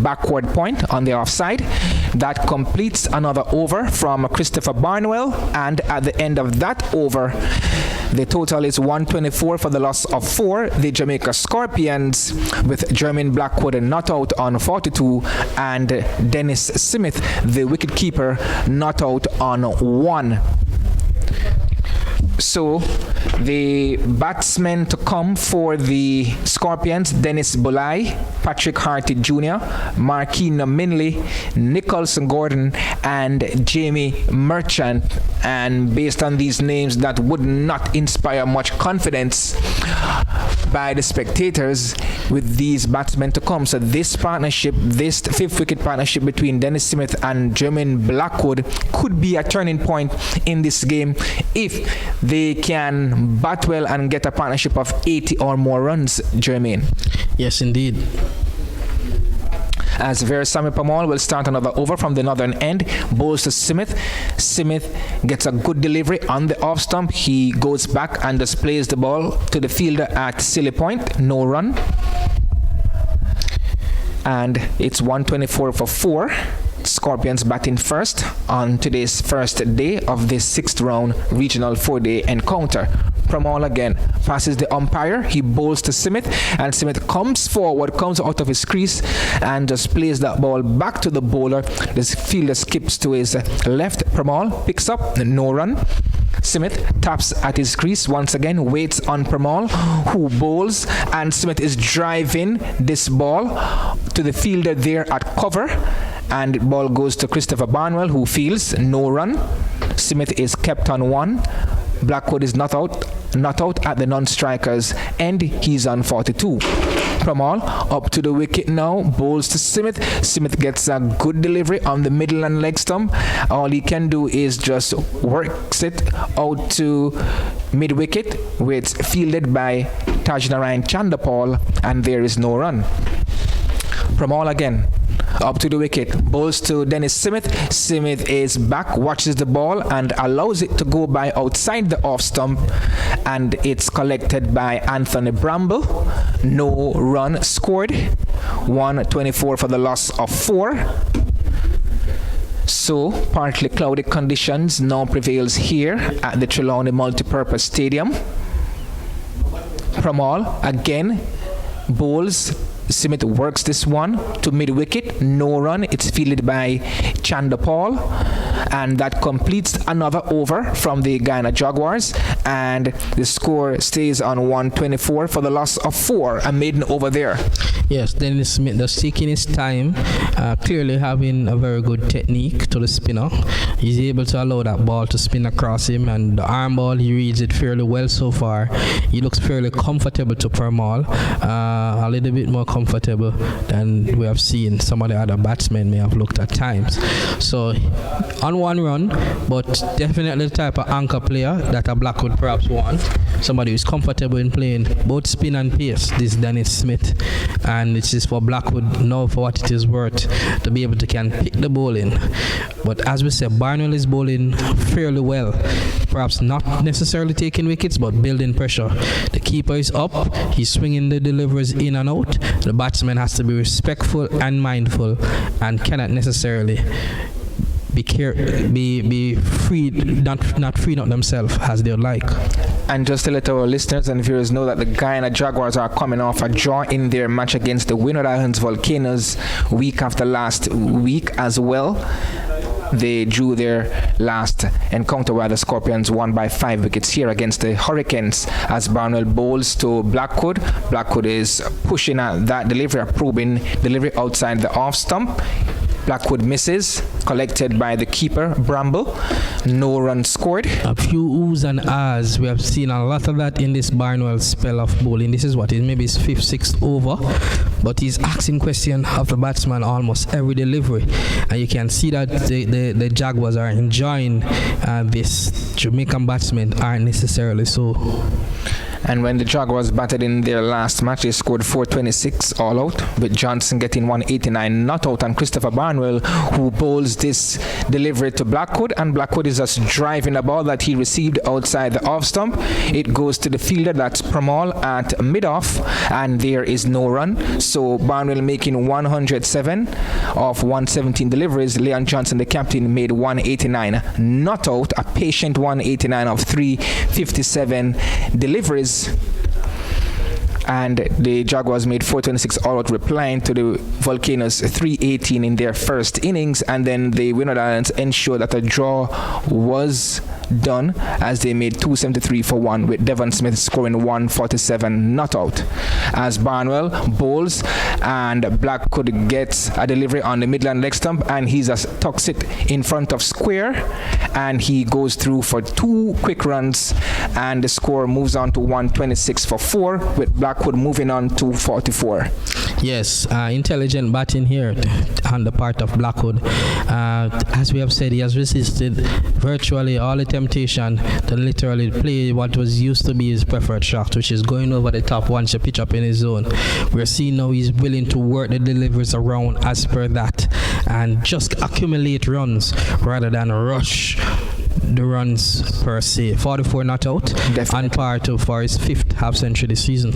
E: backward point on the offside. That completes another over from Christopher Barnwell, and at the end of that over, the total is 124 for the loss of 4. The Jamaica Scorpions, with Jermaine Blackwood not out on 42 and Dennis Smith, the wicketkeeper, not out on 1. So the batsmen to come for the Scorpions: Dennis Bulai, Patrick Harty Jr., Marquina Minley, Nicholson Gordon, and Jamie Merchant. And based on these names, that would not inspire much confidence by the spectators with these batsmen to come. So this partnership, this 5th wicket partnership between Dennis Smith and Jermaine Blackwood, could be a turning point in this game if they can bat well and get a partnership of 80 or more runs, Jermaine.
C: Yes, indeed.
E: As Versamy Pamal will start another over from the northern end, bowls to Smith. Smith gets a good delivery on the off stump. He goes back and displays the ball to the fielder at Silly Point. No run. And it's 124 for 4. Scorpions batting first on today's first day of this 6th round regional 4-day encounter. Pramal again passes the umpire. He bowls to Smith, and Smith comes forward, comes out of his crease, and just plays that ball back to the bowler. This fielder skips to his left. Pramal picks up, no run. Smith taps at his crease once again, waits on Pramal, who bowls, and Smith is driving this ball to the fielder there at cover, and the ball goes to Christopher Barnwell, who fields. No run. Smith is kept on 1. Blackwood is not out at the non-strikers end. He's on 42. Pramal up to the wicket now, bowls to Smith. Smith gets a good delivery on the middle and leg stump. All he can do is just works it out to mid-wicket, where it's fielded by Tajnarayan Chandapal, and there is no run. Pramal again up to the wicket, bowls to Dennis Smith. Smith is back, watches the ball, and allows it to go by outside the off stump, and it's collected by Anthony Bramble. No run scored. 124 for the loss of 4. So partly cloudy conditions now prevails here at the Trelawney Multipurpose Stadium. Pramal again bowls. Smith works this one to mid-wicket, no run. It's fielded by Chandapal, and that completes another over from the Guyana Jaguars, and the score stays on 124 for the loss of 4. A maiden over there.
C: Yes, Dennis Smith just taking his time, clearly having a very good technique to the spinner. He's able to allow that ball to spin across him, and the arm ball, he reads it fairly well so far. He looks fairly comfortable to Pramal, a little bit more comfortable than we have seen some of the other batsmen may have looked at times. So on on one run, but definitely the type of anchor player that a Blackwood perhaps want. Somebody who's comfortable in playing both spin and pace. This is Dennis Smith, and it is for Blackwood now for what it is worth to be able to can pick the ball in. But as we said, Barnwell is bowling fairly well. Perhaps not necessarily taking wickets, but building pressure. The keeper is up. He's swinging the deliveries in and out. The batsman has to be respectful and mindful, and cannot necessarily be freed, not freeing up themselves as they would like.
E: And just to let our listeners and viewers know that the Guyana Jaguars are coming off a draw in their match against the Windward Islands Volcanoes week after last week as well. They drew their last encounter while the Scorpions won by 5 wickets here against the Hurricanes as Barnwell bowls to Blackwood. Blackwood is pushing at that delivery, a probing delivery outside the off stump. Blackwood misses, collected by the keeper, Bramble. No run scored.
C: A few oohs and ahs. We have seen a lot of that in this Barnwell spell of bowling. This is what is maybe his 5th, 6th over, but he's asking question of the batsman almost every delivery, and you can see that the Jaguars are enjoying this. Jamaican batsmen aren't necessarily so.
E: And when the Jaguars batted in their last match, they scored 426 all out, with Johnson getting 189 not out, and Christopher Barnwell, who bowls this delivery to Blackwood, and Blackwood is just driving a ball that he received outside the off stump. It goes to the fielder, that's Pramal at mid-off, and there is no run. So Barnwell making 107 of 117 deliveries. Leon Johnson, the captain, made 189 not out, a patient 189 of 357 deliveries. And the Jaguars made 426 all out, replying to the Volcanoes 318 in their first innings, and then the Windward Islands ensured that a draw was done as they made 273 for 1, with Devon Smith scoring 147 not out. As Barnwell bowls and Blackwood gets a delivery on the Midland leg stump, and he just tucks it in front of square, and he goes through for 2 quick runs, and the score moves on to 126 for 4, with Blackwood moving on to 44.
C: Yes, intelligent batting here on the part of Blackwood. As we have said, he has resisted virtually all the temptation to literally play what was used to be his preferred shot, which is going over the top once you pitch up in his zone. We're seeing now he's willing to work the deliveries around as per that and just accumulate runs rather than rush the runs per se. 44 not out.
E: Definitely.
C: On par to for his 5th half century this season.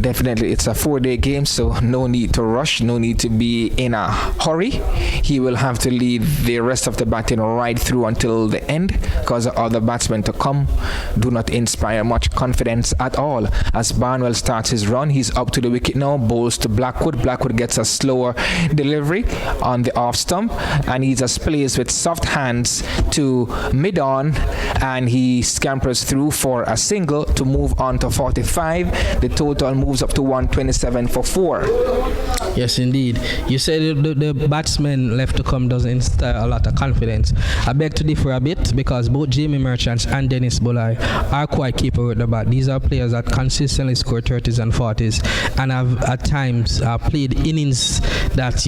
E: Definitely, it's a 4-day game, so no need to rush, no need to be in a hurry. He will have to lead the rest of the batting right through until the end, because the other batsmen to come do not inspire much confidence at all. As Barnwell starts his run, he's up to the wicket now, bowls to Blackwood. Blackwood gets a slower delivery on the off stump, and he just plays with soft hands to mid-on, and he scampers through for a single to move on to 45. The total moves up to 127 for 4.
C: Yes, indeed. You said the batsman left to come doesn't inspire a lot of confidence. I beg to differ a bit, because both Jamie Merchants and Dennis Bulai are quite capable with the bat. These are players that consistently score 30s and 40s and have at times played innings that,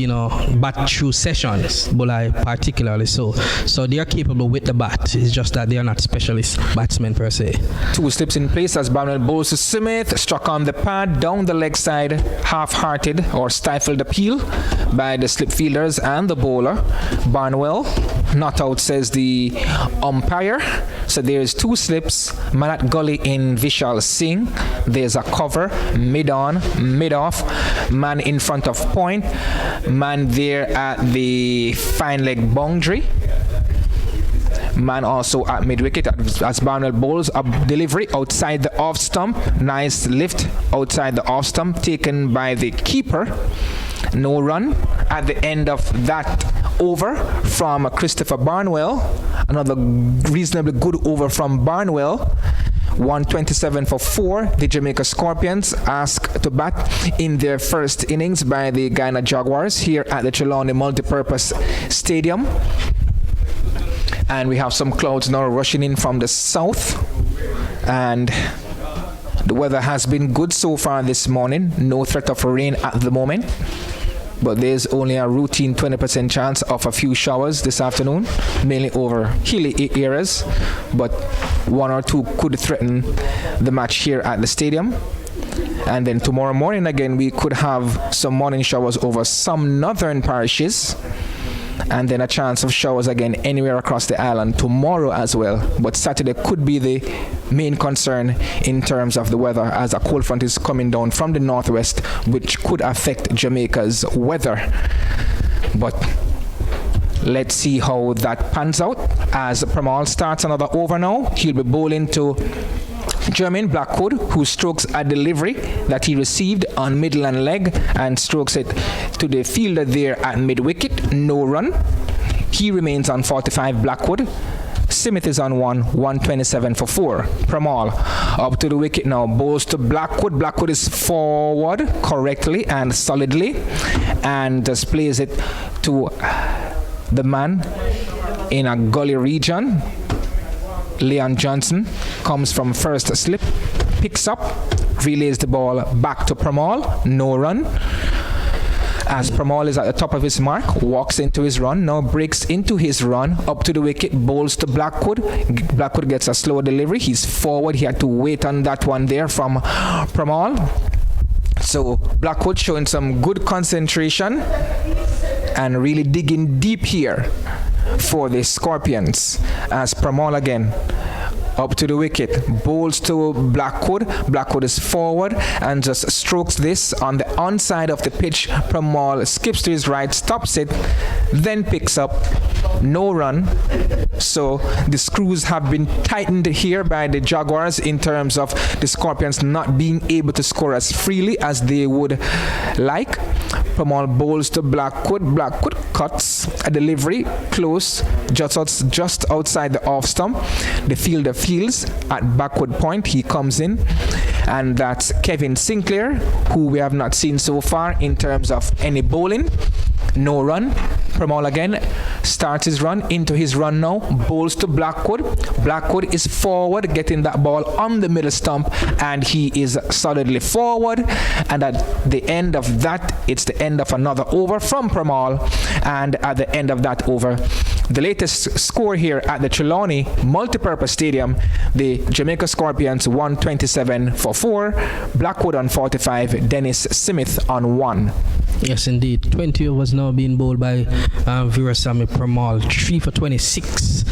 C: bat through sessions, Bulai particularly so. So they are capable with the bat. It's just that they are not specialist batsmen per se. 2
E: slips in place as Barnwell bowls to Smith, struck on the pad, down the leg side, half-hearted or stifled appeal by the slip fielders and the bowler. Barnwell not out, says the umpire. So there's 2 slips. Manat Gully in Vishal Singh. There's a cover, mid-on, mid-off, man in front of point, man there at the fine leg boundary, man also at mid-wicket as Barnwell bowls a delivery outside the off stump. Nice lift outside the off stump taken by the keeper. No run at the end of that over from Christopher Barnwell. Another reasonably good over from Barnwell. 127 for 4. The Jamaica Scorpions asked to bat in their first innings by the Guyana Jaguars here at the Trelawney Multipurpose Stadium. And we have some clouds now rushing in from the south, and the weather has been good so far this morning. No threat of rain at the moment. but there's only a routine 20% chance of a few showers this afternoon, mainly over hilly areas, but one or two could threaten the match here at the stadium. And then tomorrow morning again, we could have some morning showers over some northern parishes, and then a chance of showers again anywhere across the island tomorrow as well. But Saturday could be the main concern in terms of the weather, as a cold front is coming down from the northwest, which could affect Jamaica's weather. But let's see how that pans out as Pramal starts another over now. He'll be bowling to Jermaine Blackwood, who strokes a delivery that he received on Midland leg and strokes it to the fielder there at mid-wicket. No run. He remains on 45, Blackwood. Smith is on 127 for 4. Pramal up to the wicket now, bowls to Blackwood. Blackwood is forward correctly and solidly and just plays it to the man in a gully region. Leon Johnson comes from first slip, picks up, relays the ball back to Pramal. No run. As Pramal is at the top of his mark, walks into his run, now breaks into his run, up to the wicket, bowls to Blackwood. Blackwood gets a slow delivery. He's forward. He had to wait on that one there from Pramal. So Blackwood showing some good concentration and really digging deep here for the Scorpions. As Pramal again up to the wicket, bowls to Blackwood. Blackwood is forward and just strokes this on the onside of the pitch. Pramal skips to his right, stops it, then picks up. No run. So the screws have been tightened here by the Jaguars in terms of the Scorpions not being able to score as freely as they would like. Pramal bowls to Blackwood. Blackwood cuts a delivery close, just outside the off stump. The fielder fields at backward point. He comes in, and that's Kevin Sinclair, who we have not seen so far in terms of any bowling. No run. Pramal again starts his run, into his run now, bowls to Blackwood. Blackwood is forward, getting that ball on the middle stump, and he is solidly forward. And at the end of that, it's the end of another over from Pramal. And at the end of that over, the latest score here at the Trelawney Multipurpose Stadium, the Jamaica Scorpions 127 for 4, Blackwood on 45, Dennis Smith on 1.
C: Yes, indeed. 20 overs now being bowled by Virasamy Pramal. 3 for 26.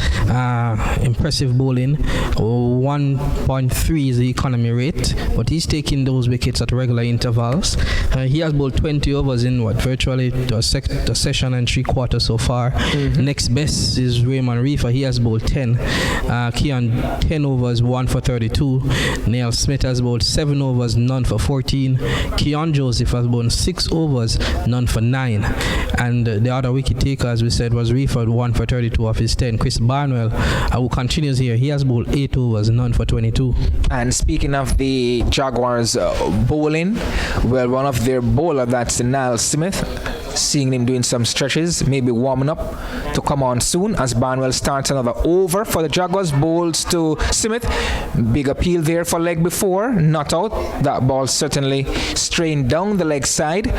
C: Impressive bowling. 1.3 is the economy rate, but he's taking those wickets at regular intervals. He has bowled 20 overs in virtually a session and 3/4 so far. Next best is Raymond Reefer. He has bowled 10. Keon 10 overs, 1 for 32. Neil Smith has bowled 7 overs, none for 14. Keon Joseph has bowled 6 overs, none for 9. And the other wicket taker, as we said, was Reefer, 1 for 32 of his 10. Chris Barnwell, who continues here, he has bowled 8 overs, none for 22.
E: And speaking of the Jaguars bowling, well, one of their bowler, that's Niall Smith, seeing him doing some stretches, maybe warming up to come on soon as Barnwell starts another over for the Jaguars. Bowls to Smith. Big appeal there for leg before, not out. That ball certainly strained down the leg side.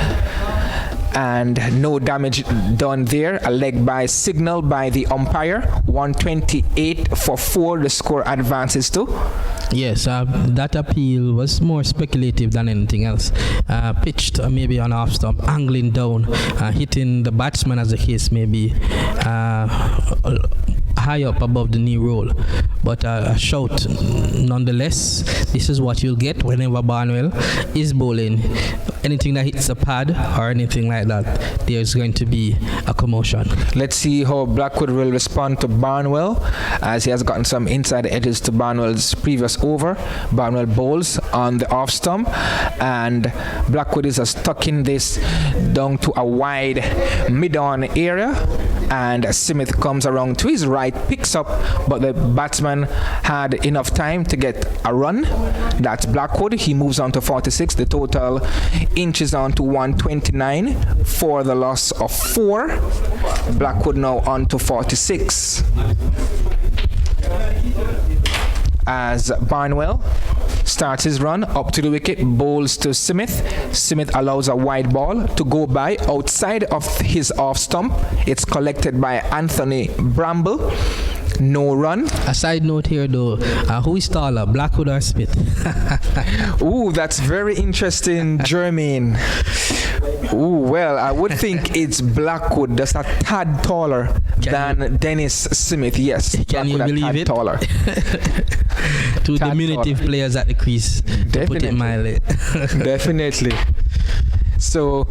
E: And no damage done there. A leg by signal by the umpire. 128 for 4. The score advances to.
C: Yes, that appeal was more speculative than anything else. Pitched maybe on off stump, angling down, hitting the batsman as the case may be, high up above the knee roll. But a shout nonetheless. This is what you'll get whenever Barnwell is bowling. Anything that hits the pad or anything like that, there's going to be a commotion.
E: Let's see how Blackwood will respond to Barnwell, as he has gotten some inside edges to Barnwell's previous over. Barnwell bowls on the off stump, and Blackwood is stuck in this down to a wide mid-on area, and Smith comes around to his right, picks up, but the batsman had enough time to get a run. That's Blackwood. He moves on to 46. The total inches on to 129 for the loss of 4. Blackwood now on to 46. As Barnwell starts his run up to the wicket, bowls to Smith. Smith allows a wide ball to go by outside of his off stump. It's collected by Anthony Bramble. No run.
C: A side note here though, who is taller, Blackwood or Smith?
E: Ooh, that's very interesting, Jermaine. Ooh, well, I would think it's Blackwood, just a tad taller than Dennis Smith. Yes,
C: Can you
E: Blackwood a
C: believe
E: tad
C: it?
E: taller.
C: Two
E: Tad
C: diminutive
E: taller.
C: players at the crease, to put it
E: Definitely.
C: mildly.
E: Definitely. So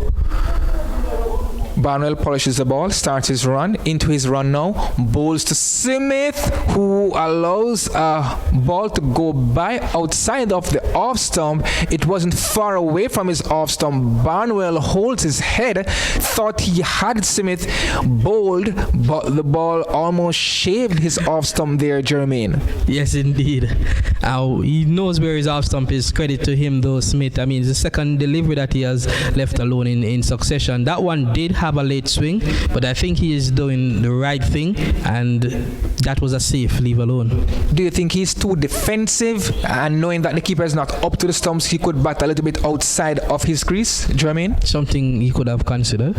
E: Barnwell polishes the ball, starts his run, into his run now, bowls to Smith, who allows a ball to go by outside of the off stump. It wasn't far away from his off stump. Barnwell holds his head, thought he had Smith bowled, but the ball almost shaved his off stump there, Jermaine.
C: Yes, indeed. He knows where his off stump is. Credit to him, though, Smith. I mean, it's the second delivery that he has left alone in succession. That one did have a late swing, but I think he is doing the right thing, and that was a safe leave alone.
E: Do you think he's too defensive, and knowing that the keeper is not up to the stumps, he could bat a little bit outside of his crease, Jermaine?
C: Something he could have considered.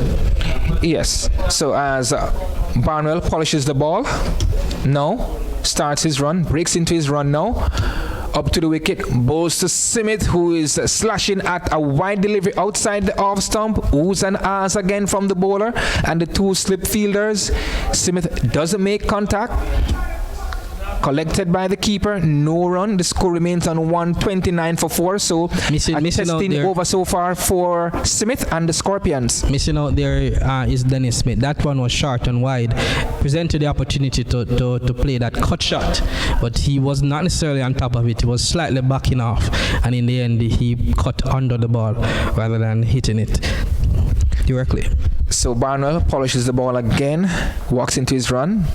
E: Yes. So as Barnwell polishes the ball, now starts his run, breaks into his run now, up to the wicket, bowls to Smith, who is slashing at a wide delivery outside the off stump. Oohs and ahs again from the bowler and the two slip fielders. Smith doesn't make contact. Collected by the keeper, no run. The score remains on 129 for 4. So
C: Missing out
E: testing
C: there.
E: over so far for Smith and the Scorpions.
C: Missing out there is Dennis Smith. That one was short and wide. Presented the opportunity to play that cut shot, but he was not necessarily on top of it. He was slightly backing off, and in the end, he cut under the ball rather than hitting it directly.
E: So Barnwell polishes the ball again, walks into his run.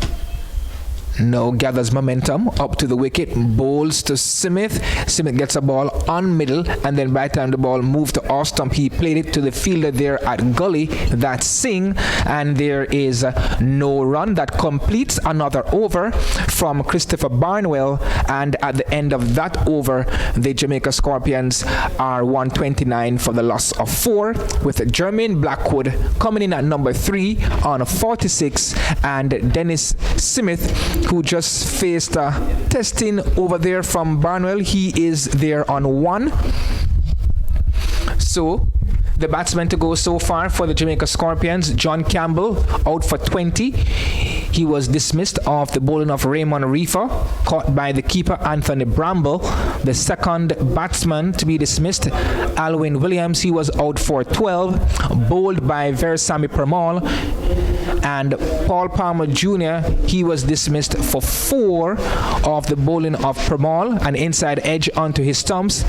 E: Now gathers momentum up to the wicket, bowls to Smith. Smith gets a ball on middle, and then by the time the ball moved to off stump, he played it to the fielder there at gully, that's Singh, and there is no run. That completes another over from Christopher Barnwell, and at the end of that over, the Jamaica Scorpions are 129 for the loss of 4, with Jermaine Blackwood coming in at number 3 on 46, and Dennis Smith, who just faced testing over there from Barnwell, he is there on 1. So the batsmen to go so far for the Jamaica Scorpions: John Campbell out for 20. He was dismissed off the bowling of Raymond Reefer, caught by the keeper Anthony Bramble. The second batsman to be dismissed, Alwyn Williams, he was out for 12, bowled by Versamy Pramal. And Paul Palmer Jr., he was dismissed for 4 of the bowling of Pramal, an inside edge onto his stumps,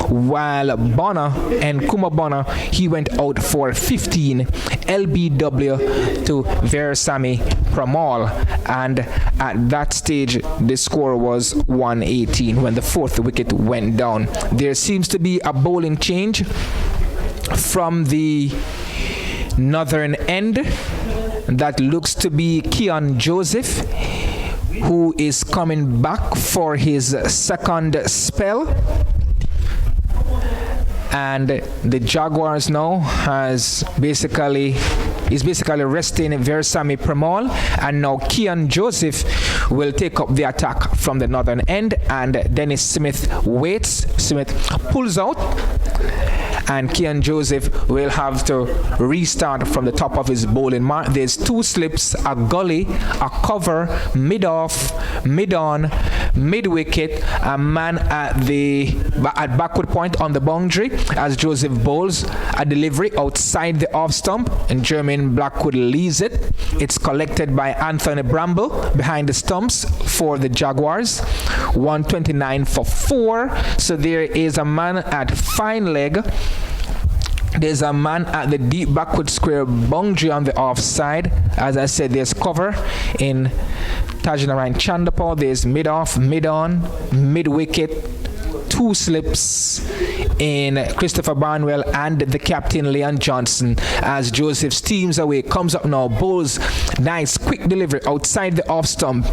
E: while Bonner and Kuma Bonner, he went out for 15 LBW to Versamy Pramal. And at that stage, the score was 118 when the 4th wicket went down. There seems to be a bowling change from the northern end. That looks to be Keon Joseph, who is coming back for his second spell. And the Jaguars now is basically resting Versamy Pramal, and now Keon Joseph will take up the attack from the northern end, and Dennis Smith waits. Smith pulls out, and Keon Joseph will have to restart from the top of his bowling mark. There's 2 slips, a gully, a cover, mid-off, mid-on, mid-wicket, a man at backward point on the boundary as Joseph bowls a delivery outside the off stump, and Jermaine Blackwood leaves it. It's collected by Anthony Bramble behind the stumps for the Jaguars. 129 for 4. So there is a man at fine leg. There's a man at the deep backward square boundary on the offside. As I said, there's cover in Tajinarayan Chandapal. There's mid-off, mid-on, mid-wicket, 2 slips in Christopher Barnwell and the captain Leon Johnson as Joseph steams away, comes up now, bowls nice quick delivery outside the off stump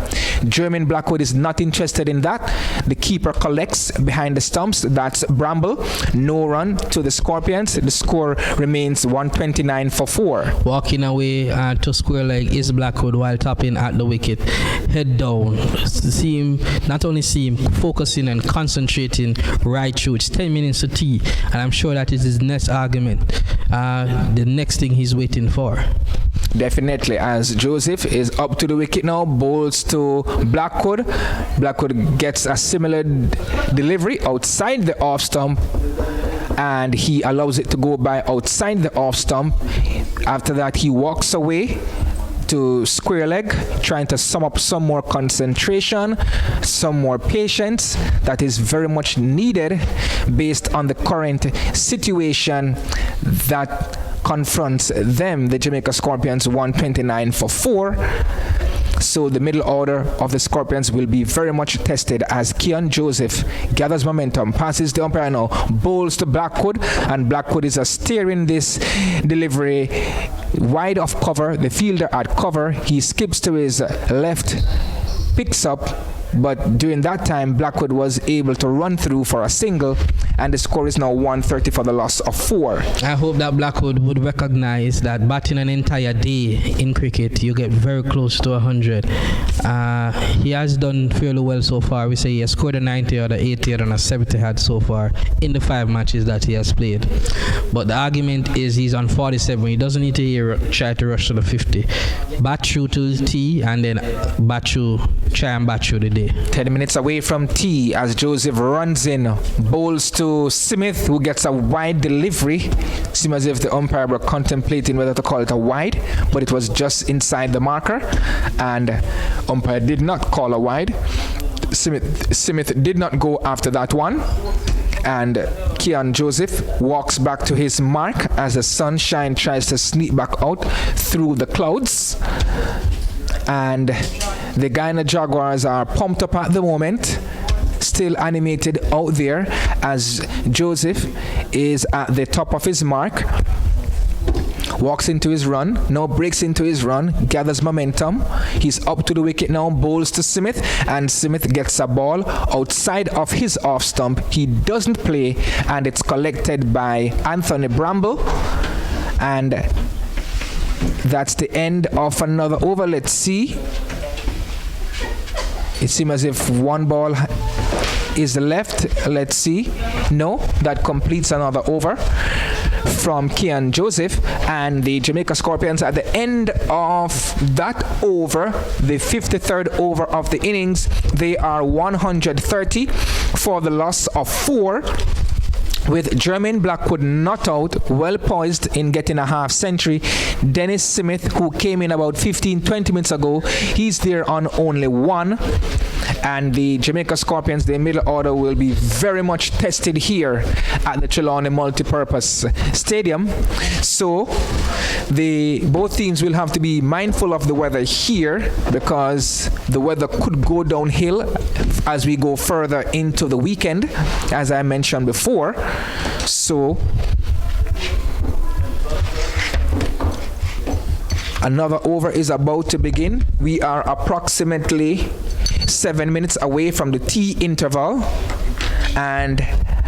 E: German Blackwood is not interested in that. The keeper collects behind the stumps. That's Bramble. No run to the Scorpions. The score remains 129 for 4.
C: Walking away to square leg is Blackwood while tapping at the wicket. Head down. Not only see him focusing and concentrating right through. It's 10 minutes to tea, and I'm sure that is his next argument. The next thing he's waiting for.
E: Definitely, as Joseph is up to the wicket now, bowls to Blackwood. Blackwood gets a similar delivery outside the off stump, and he allows it to go by outside the off stump. After that, he walks away to square leg, trying to sum up some more concentration, some more patience that is very much needed based on the current situation that confronts them, the Jamaica Scorpions, 129 for 4. So the middle order of the Scorpions will be very much tested as Keon Joseph gathers momentum, passes the umpire now, bowls to Blackwood, and Blackwood is steering this delivery wide of cover. The fielder at cover, he skips to his left, picks up, but during that time Blackwood was able to run through for a single, and the score is now 130 for the loss of 4.
C: I hope that Blackwood would recognize that batting an entire day in cricket, you get very close to 100. He has done fairly well so far. We say he has scored a 90 or the 80 and a 70 had so far in the 5 matches that he has played. But the argument is he's on 47. He doesn't need to try to rush to the 50. Bat through to tea and then try and bat through the day.
E: 10 minutes away from tea as Joseph runs in, bowls to Smith, who gets a wide delivery. Seems as if the umpire were contemplating whether to call it a wide, but it was just inside the marker, and umpire did not call a wide. Smith did not go after that one, and Keon Joseph walks back to his mark as the sunshine tries to sneak back out through the clouds. And the Guyana Jaguars are pumped up at the moment, still animated out there as Joseph is at the top of his mark. Walks into his run, now breaks into his run, gathers momentum. He's up to the wicket now, bowls to Smith, and Smith gets a ball outside of his off stump. He doesn't play, and it's collected by Anthony Bramble. And that's the end of another over. Let's see. It seems as if one ball is left. Let's see. No, that completes another over from Keon Joseph, and the Jamaica Scorpions at the end of that over, the 53rd over of the innings, they are 130 for the loss of 4. With Jermaine Blackwood not out, well poised in getting a half century. Dennis Smith, who came in about 15-20 minutes ago, he's there on only 1. And the Jamaica Scorpions, their middle order, will be very much tested here at the Trelawney Multipurpose Stadium. So both teams will have to be mindful of the weather here, because the weather could go downhill as we go further into the weekend, as I mentioned before. So another over is about to begin. We are approximately 7 minutes away from the tea interval, and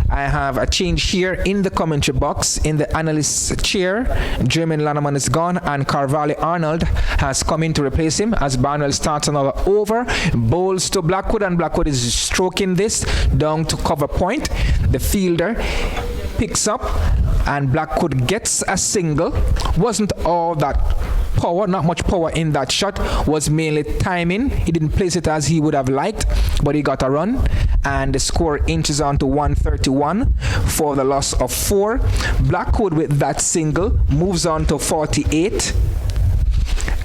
E: I have a change here in the commentary box. In the analyst's chair, Jermaine Lanneman is gone, and Carvalho Arnold has come in to replace him as Barnwell starts another over. Bowls to Blackwood, and Blackwood is stroking this down to cover point. The fielder picks up, and Blackwood gets a single. Wasn't all that power, not much power in that shot, was mainly timing. He didn't place it as he would have liked, but he got a run, and the score inches on to 131 for the loss of 4. Blackwood with that single moves on to 48,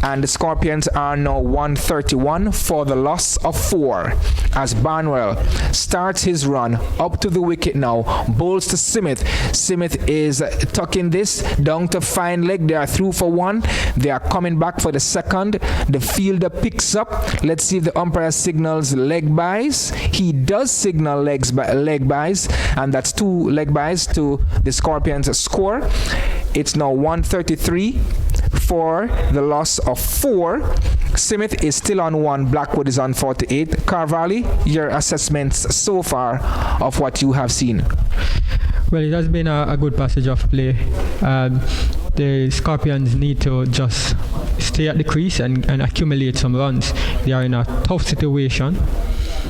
E: and the Scorpions are now 131 for the loss of 4 as Barnwell starts his run up to the wicket now, bowls to Smith. Smith is tucking this down to fine leg. They are through for 1. They are coming back for the second. The fielder picks up. Let's see if the umpire signals leg byes. He does signal leg byes, and that's 2 leg byes to the Scorpions' score. It's now 133 for the loss of 4 Smith is still on 1, Blackwood is on 48. Carvalli, your assessments so far of what you have seen?
F: Well, it has been a good passage of play. The Scorpions need to just stay at the crease and accumulate some runs. They are in a tough situation.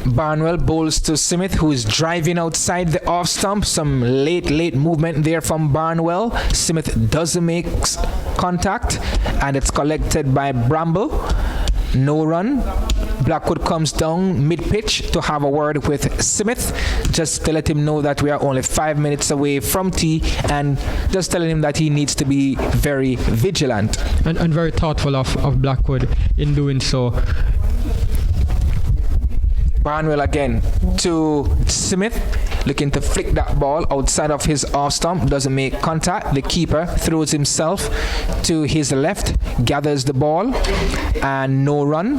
E: Barnwell bowls to Smith, who is driving outside the off stump. Some late movement there from Barnwell. Smith doesn't make contact, and it's collected by Bramble. No run. Blackwood comes down mid-pitch to have a word with Smith, just to let him know that we are only 5 minutes away from tea, and just telling him that he needs to be very vigilant.
F: And very thoughtful of Blackwood in doing so.
E: Barnwell again to Smith, looking to flick that ball outside of his off stump, doesn't make contact. The keeper throws himself to his left, gathers the ball, and no run.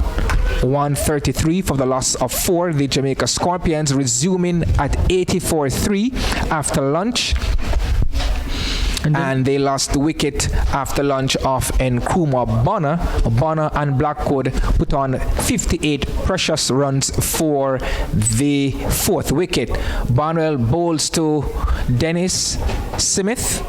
E: 133 for the loss of 4. The Jamaica Scorpions resuming at 84-3 after lunch. And they lost the wicket after lunch of Nkrumah Bonner. Bonner and Blackwood put on 58 precious runs for the 4th wicket. Barnwell bowls to Dennis Smith,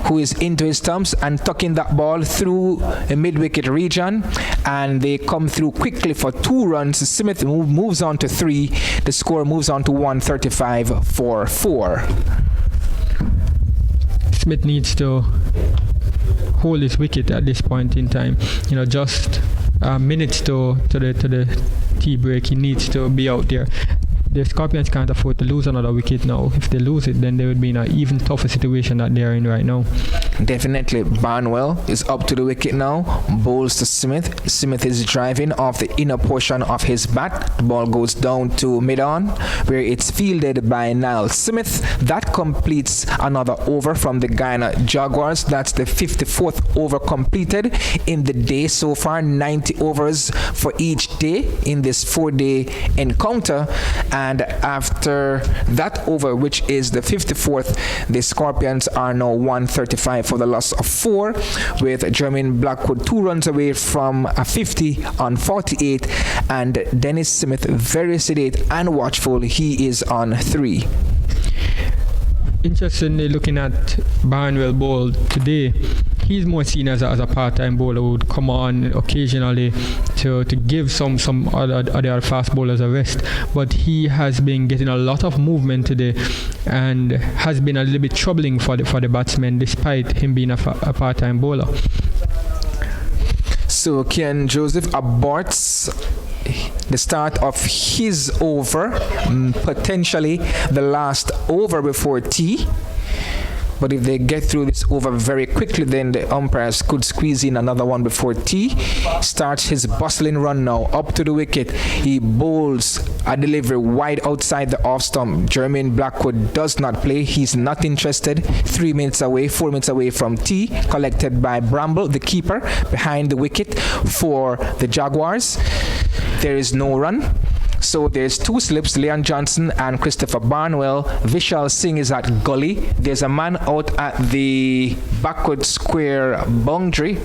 E: who is into his stumps and tucking that ball through a mid-wicket region, and they come through quickly for 2 runs. Smith moves on to 3. The score moves on to 135 for 4.
F: Smith needs to hold his wicket at this point in time. Just minutes to the tea break, he needs to be out there. The Scorpions can't afford to lose another wicket now. If they lose it, then they would be in an even tougher situation that they're in right now.
E: Definitely. Barnwell is up to the wicket now. Bowls to Smith. Smith is driving off the inner portion of his bat. The ball goes down to mid-on, where it's fielded by Niall Smith. That completes another over from the Guyana Jaguars. That's the 54th over completed in the day so far. 90 overs for each day in this 4-day encounter. And after that over, which is the 54th, the Scorpions are now 135 for the loss of 4, with Jermaine Blackwood 2 runs away from a 50 on 48, and Dennis Smith very sedate and watchful. He is on 3.
F: Interestingly, looking at Barnwell bowl today, he's more seen as a part-time bowler who would come on occasionally to give some other fast bowlers a rest. But he has been getting a lot of movement today and has been a little bit troubling for the batsmen, despite him being a part-time bowler.
E: So Kian Joseph aborts the start of his over, potentially the last over before tea. But if they get through this over very quickly, then the umpires could squeeze in another one before tea. Starts his bustling run now, up to the wicket. He bowls a delivery wide outside the off stump. Jermaine Blackwood does not play. He's not interested. 4 minutes away from tea, collected by Bramble, the keeper, behind the wicket for the Jaguars. There is no run. So there's 2 slips, Leon Johnson and Christopher Barnwell. Vishal Singh is at gully. There's a man out at the backward square boundary.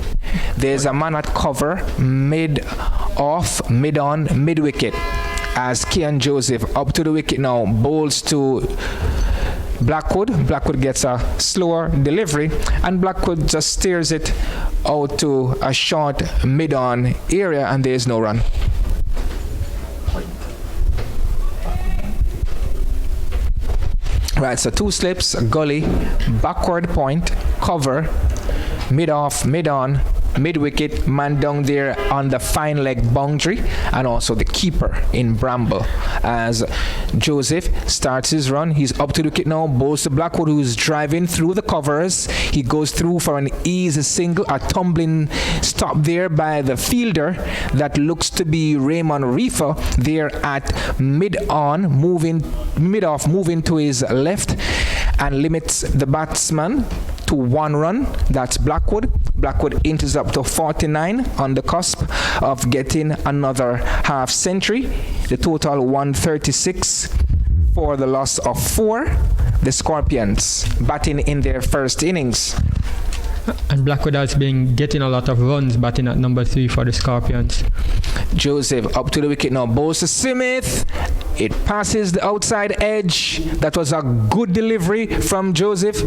E: There's a man at cover, mid-off, mid-on, mid-wicket. As Kian Joseph up to the wicket now, bowls to Blackwood. Blackwood gets a slower delivery, and Blackwood just steers it out to a short mid-on area, and there's no run. Right, so 2 slips, gully, backward point, cover, mid-off, mid-on, mid-wicket, man down there on the fine leg boundary, and also the keeper in Bramble. As Joseph starts his run, he's up to the wicket now, bowls to Blackwood, who's driving through the covers. He goes through for an easy single, a tumbling stop there by the fielder that looks to be Raymond Reefer there at mid-on, mid-off, moving to his left, and limits the batsman to 1 run. That's Blackwood. Blackwood inches up to 49 on the cusp of getting another half century. The total 136 for the loss of 4. The Scorpions batting in their first innings.
F: And Blackwood has been getting a lot of runs batting at number 3 for the Scorpions.
E: Joseph up to the wicket now. Bowls to Smith. It passes the outside edge. That was a good delivery from Joseph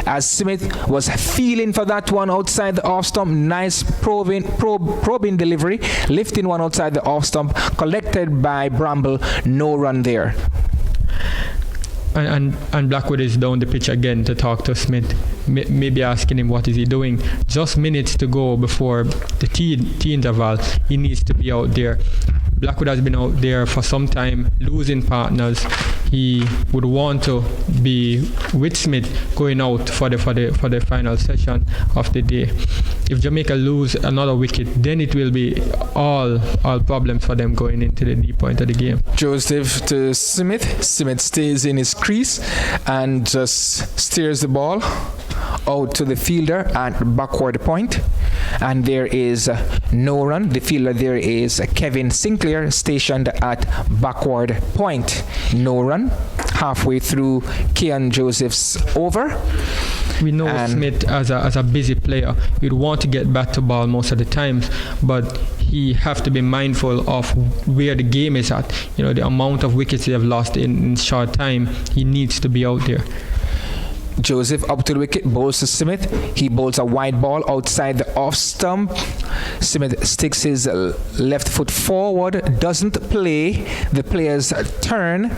E: as Smith was feeling for that one outside the off stump. Nice probing delivery. Lifting one outside the off stump. Collected by Bramble. No run there.
F: And Blackwood is down the pitch again to talk to Smith, maybe asking him what is he doing. Just minutes to go before the tea interval. He needs to be out there. Blackwood has been out there for some time, losing partners. He would want to be with Smith going out for the final session of the day. If Jamaica lose another wicket, then it will be all problems for them going into the deep point of the game.
E: Joseph to Smith. Smith stays in his crease and just steers the ball out to the fielder at backward point. And there is no run. The fielder there is Kevin Sinclair, stationed at backward point. No run. Halfway through Kean Joseph's over.
F: We know Smith as a busy player. You'd want to get back to ball most of the times, but he have to be mindful of where the game is at. You know, the amount of wickets they have lost in short time. He needs to be out there.
E: Joseph up to the wicket, bowls to Smith. He bowls a wide ball outside the off stump. Smith sticks his left foot forward, doesn't play. The players turn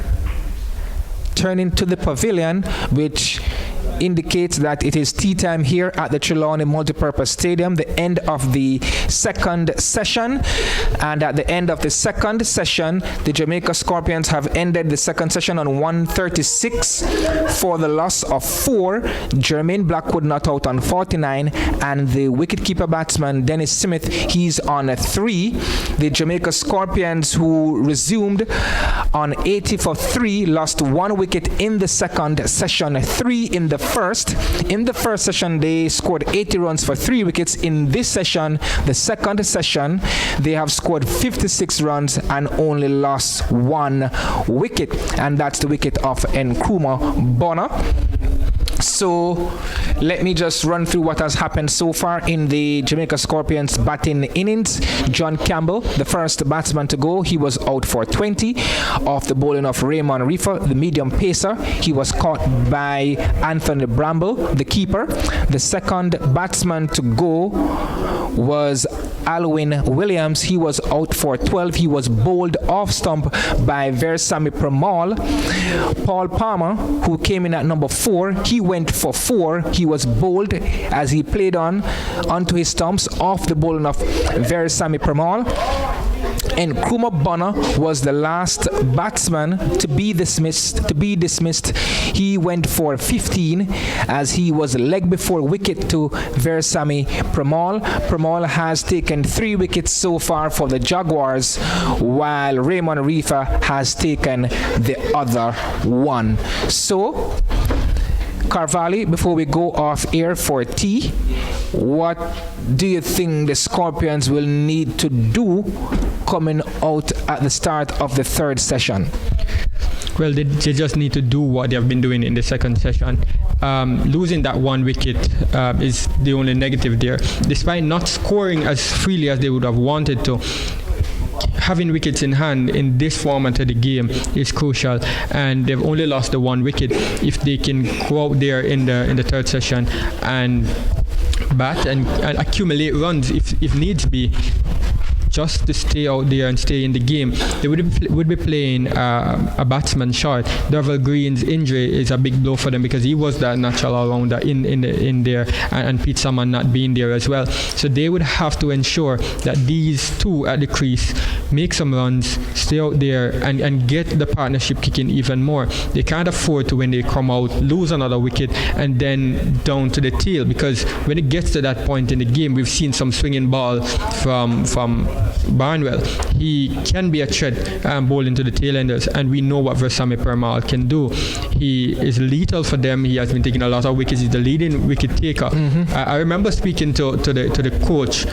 E: into the pavilion, which indicates that it is tea time here at the Trelawney Multipurpose Stadium, the end of the second session. And at the end of the second session, the Jamaica Scorpions have ended the second session on 136 for the loss of 4. Jermaine Blackwood not out on 49, and the wicketkeeper batsman Dennis Smith, he's on 3. The Jamaica Scorpions, who resumed on 80 for 3, lost 1 wicket in the second session, 3 in the first. In the first session, they scored 80 runs for 3 wickets. In this session, the second session, they have scored 56 runs and only lost 1 wicket, and that's the wicket of Nkrumah Bonner. So let me just run through what has happened so far in the Jamaica Scorpions batting innings. John Campbell, the first batsman to go, he was out for 20 off the bowling of Raymond Reefer, the medium pacer. He was caught by Anthony Bramble, the keeper. The second batsman to go was Alwyn Williams. He was out for 12. He was bowled off stump by Versamy Pramal. Paul Palmer, who came in at number 4, he went for 4. He was bowled as he played onto his stumps off the bowling of Versamy Pramal. And Nkrumah Bonner was the last batsman to be dismissed. He went for 15 as he was leg before wicket to Versamy Pramal. Pramal has taken 3 wickets so far for the Jaguars, while Raymond Reefer has taken the other 1. So, Carvalho, before we go off air for tea, what do you think the Scorpions will need to do coming out at the start of the third session?
F: Well, they just need to do what they have been doing in the second session. Losing that 1 wicket is the only negative there. Despite not scoring as freely as they would have wanted to, having wickets in hand in this format of the game is crucial, and they've only lost the 1 wicket. If they can go out there in the third session and bat and accumulate runs if needs be, just to stay out there and stay in the game, they would be playing a batsman short. Derval Green's injury is a big blow for them because he was that natural all-rounder in there, and Pete Salmon not being there as well. So they would have to ensure that these 2 at the crease make some runs, stay out there, and get the partnership kicking even more. They can't afford to, when they come out, lose another wicket and then down to the tail, because when it gets to that point in the game, we've seen some swinging ball from Barnwell. He can be a threat bowling to the tailenders, and we know what Versamy Pramal can do. He is lethal for them. He has been taking a lot of wickets. He's the leading wicket taker. I remember speaking to the coach,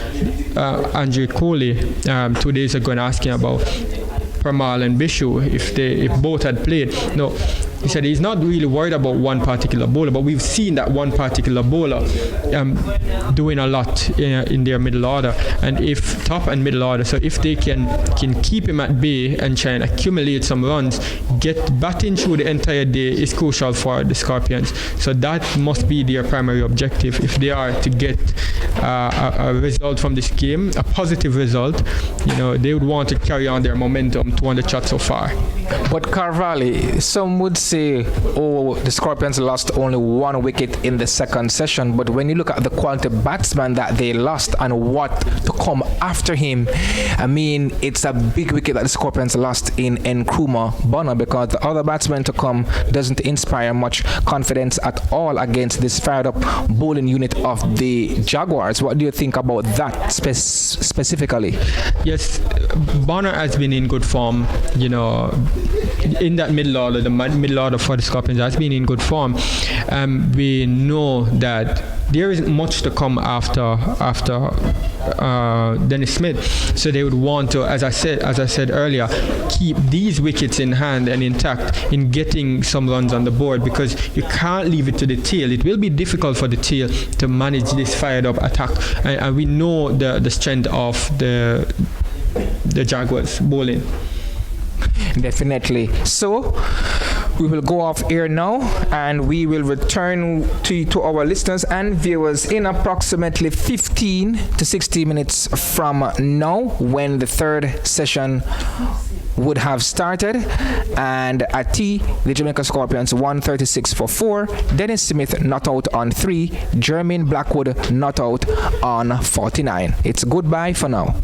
F: Andrew Coley, 2 days ago, and asking about Pramal and Bishu if both had played. No, he said he's not really worried about one particular bowler, but we've seen that one particular bowler doing a lot in their middle order, and if top and middle order, so if they can keep him at bay and try and accumulate some runs, get batting through the entire day is crucial for the Scorpions. So that must be their primary objective if they are to get a result from this game, a positive result. They would want to carry on their momentum to 100 shots so far.
E: But Carvalho, some would say, the Scorpions lost only 1 wicket in the second session. But when you look at the quality batsman that they lost and what to come after him, I mean, it's a big wicket that the Scorpions lost in Nkrumah Bonner, because the other batsman to come doesn't inspire much confidence at all against this fired up bowling unit of the Jaguars. What do you think about that specifically?
F: Yes, Bonner has been in good form, in that middle order. The middle order for the Scorpions has been in good form. We know that there isn't much to come after Dennis Smith, so they would want to, as I said earlier, keep these wickets in hand and intact in getting some runs on the board, because you can't leave it to the tail. It will be difficult for the tail to manage this fired up attack, and we know the strength of the Jaguars bowling.
E: Definitely. So we will go off air now, and we will return to our listeners and viewers in approximately 15 to 60 minutes from now, when the third session would have started. And at T, the Jamaica Scorpions 136 for 4, Dennis Smith not out on 3, Jermaine Blackwood not out on 49. It's goodbye for now.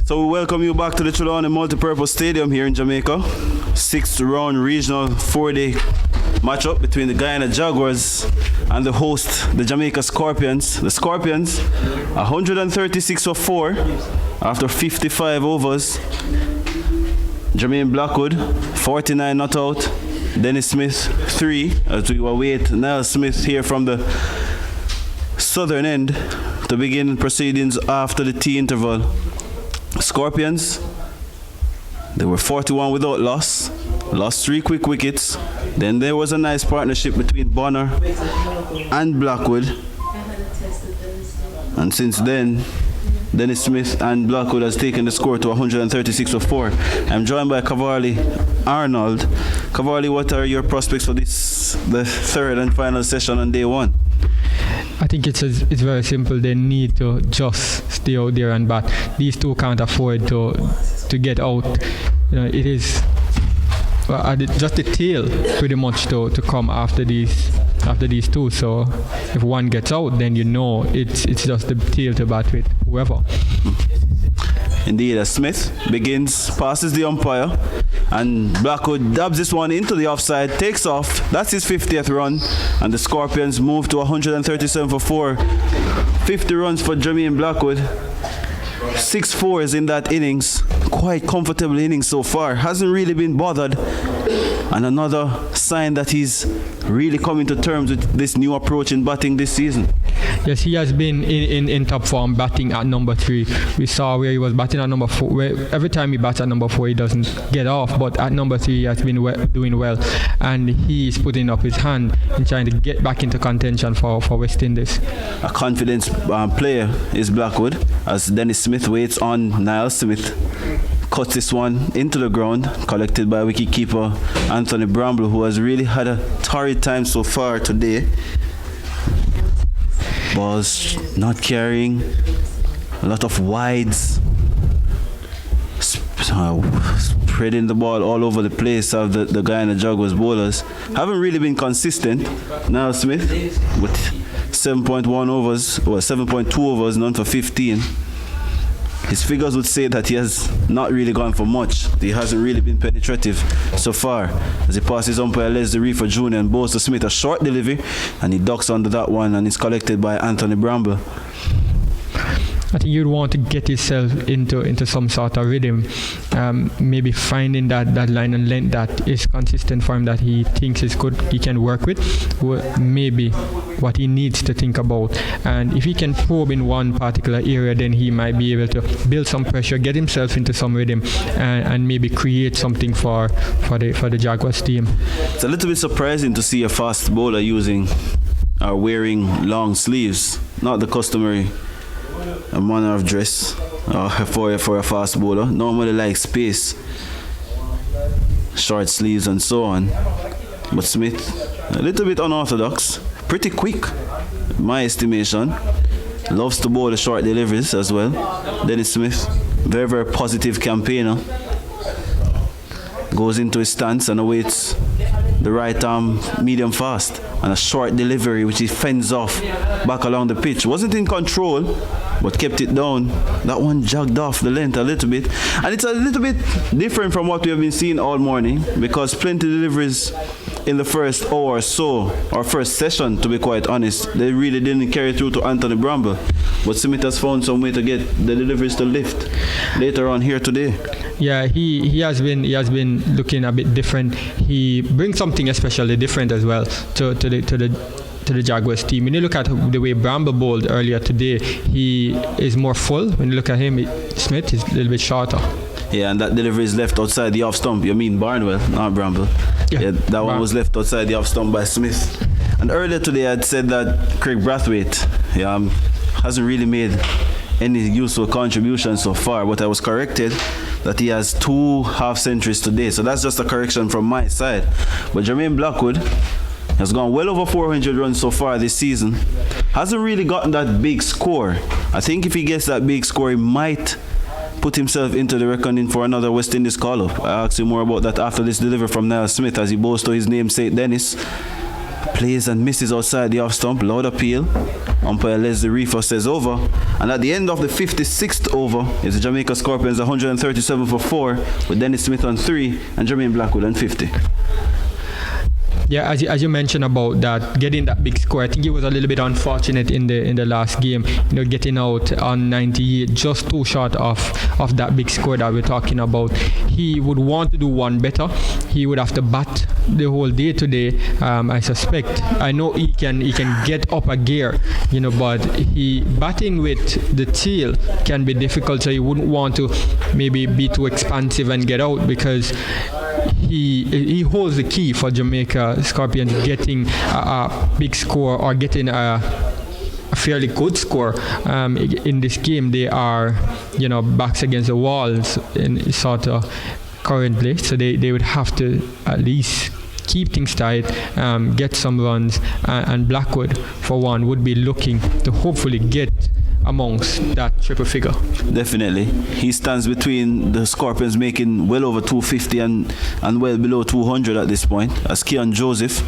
D: So we welcome you back to the Trelawney Multipurpose Stadium here in Jamaica. 6th round regional 4-day matchup between the Guyana Jaguars and the host, the Jamaica Scorpions. The Scorpions, 136 for 4 after 55 overs. Jermaine Blackwood, 49 not out. Dennis Smith, 3. As we await Niall Smith here from the southern end to begin proceedings after the tea interval. Scorpions, they were 41 without loss, lost 3 quick wickets. Then there was a nice partnership between Bonner and Blackwood. And since then, Dennis Smith and Blackwood has taken the score to 136 for 4. I'm joined by Cavalli Arnold. Cavalli, what are your prospects for this, the third and final session on day 1?
F: I think it's very simple. They need to just stay out there and bat. These two can't afford to get out. It is just the tail pretty much to come after these two. So if one gets out, then it's just the tail to bat with whoever.
D: Indeed, as Smith begins, passes the umpire, and Blackwood dabs this one into the offside, takes off. That's his 50th run, and the Scorpions move to 137 for 4. 50 runs for Jermaine Blackwood. 6 fours in that innings. Quite comfortable innings so far. Hasn't really been bothered. And another sign that he's really coming to terms with this new approach in batting this season.
F: Yes, he has been in top form batting at number 3. We saw where he was batting at number 4. Where every time he bats at number 4, he doesn't get off. But at number 3, he has been doing well. And he is putting up his hand in trying to get back into contention for West Indies.
D: A confident player is Blackwood, as Dennis Smith waits on Niall Smith. Cuts this one into the ground, collected by wicketkeeper Anthony Bramble, who has really had a torrid time so far today. Balls not carrying, a lot of wides, spreading the ball all over the place of the Guyana Jaguars bowlers. Haven't really been consistent. Niall Smith with 7.1 overs, or 7.2 overs, none for 15. His figures would say that he has not really gone for much. He hasn't really been penetrative so far. As he passes umpire Leslie Reefer Jr. and bows to Smith a short delivery, and he ducks under that one and is collected by Anthony Bramble.
F: I think you'd want to get yourself into some sort of rhythm, maybe finding that line and length that is consistent for him, that he thinks is good, he can work with, maybe what he needs to think about. And if he can probe in one particular area, then he might be able to build some pressure, get himself into some rhythm, and maybe create something for the Jaguars team.
D: It's a little bit surprising to see a fast bowler wearing long sleeves, not the customary manner of dress for a fast bowler. Normally like space, short sleeves and so on. But Smith, a little bit unorthodox, pretty quick, in my estimation. Loves to bowl the short deliveries as well. Dennis Smith, very, very positive campaigner. Goes into his stance and awaits the right arm medium fast and a short delivery which he fends off back along the pitch. Wasn't in control, but kept it down. That one jogged off the length a little bit, and it's a little bit different from what we have been seeing all morning, because plenty of deliveries in the first hour or so, or first session to be quite honest, they really didn't carry through to Anthony Bramble. But Smith has found some way to get the deliveries to lift later on here today.
F: Yeah, he has been looking a bit different. He brings something especially different as well to the Jaguars team. When you look at the way Bramble bowled earlier today, he is more full. When you look at him, Smith is a little bit shorter.
D: Yeah, and that delivery is left outside the off stump. You mean Barnwell, not Bramble. Yeah, that one was left outside the off stump by Smith. And earlier today I'd said that Craig Brathwaite hasn't really made any useful contribution so far, but I was corrected that he has 2 half centuries today. So that's just a correction from my side. But Jermaine Blackwood has gone well over 400 runs so far this season. Hasn't really gotten that big score. I think if he gets that big score, he might put himself into the reckoning for another West Indies call-up. I'll ask you more about that after this delivery from Niall Smith as he bows to his namesake Dennis. Plays and misses outside the off stump. Loud appeal. Umpire Leslie Reefer says over. And at the end of the 56th over is the Jamaica Scorpions 137 for 4 with Dennis Smith on 3 and Jermaine Blackwood on 50.
F: Yeah, as you mentioned about that, getting that big score, I think it was a little bit unfortunate in the last game. Getting out on 98, just too short of that big score that we're talking about. He would want to do one better. He would have to bat the whole day today. I suspect. I know he can get up a gear, but he batting with the tail can be difficult. So he wouldn't want to maybe be too expansive and get out, because he holds the key for Jamaica Scorpions getting a big score or getting a fairly good score in this game. They are backs against the walls in sort of currently, so they would have to at least keep things tight, get some runs, and Blackwood for one would be looking to hopefully get amongst that triple figure.
D: Definitely. He stands between the Scorpions making well over 250 and well below 200 at this point, as Keon Joseph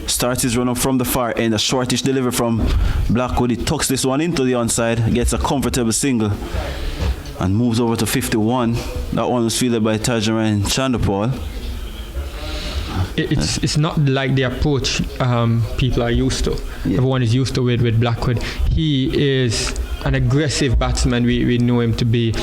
D: starts his run up from the far end. A shortish delivery from Blackwood. He tucks this one into the onside, gets a comfortable single and moves over to 51. That one was fielded by Tajaran Chandapal.
F: It's not like the approach people are used to. Yeah. Everyone is used to with Blackwood. He is an aggressive batsman. We know him to be,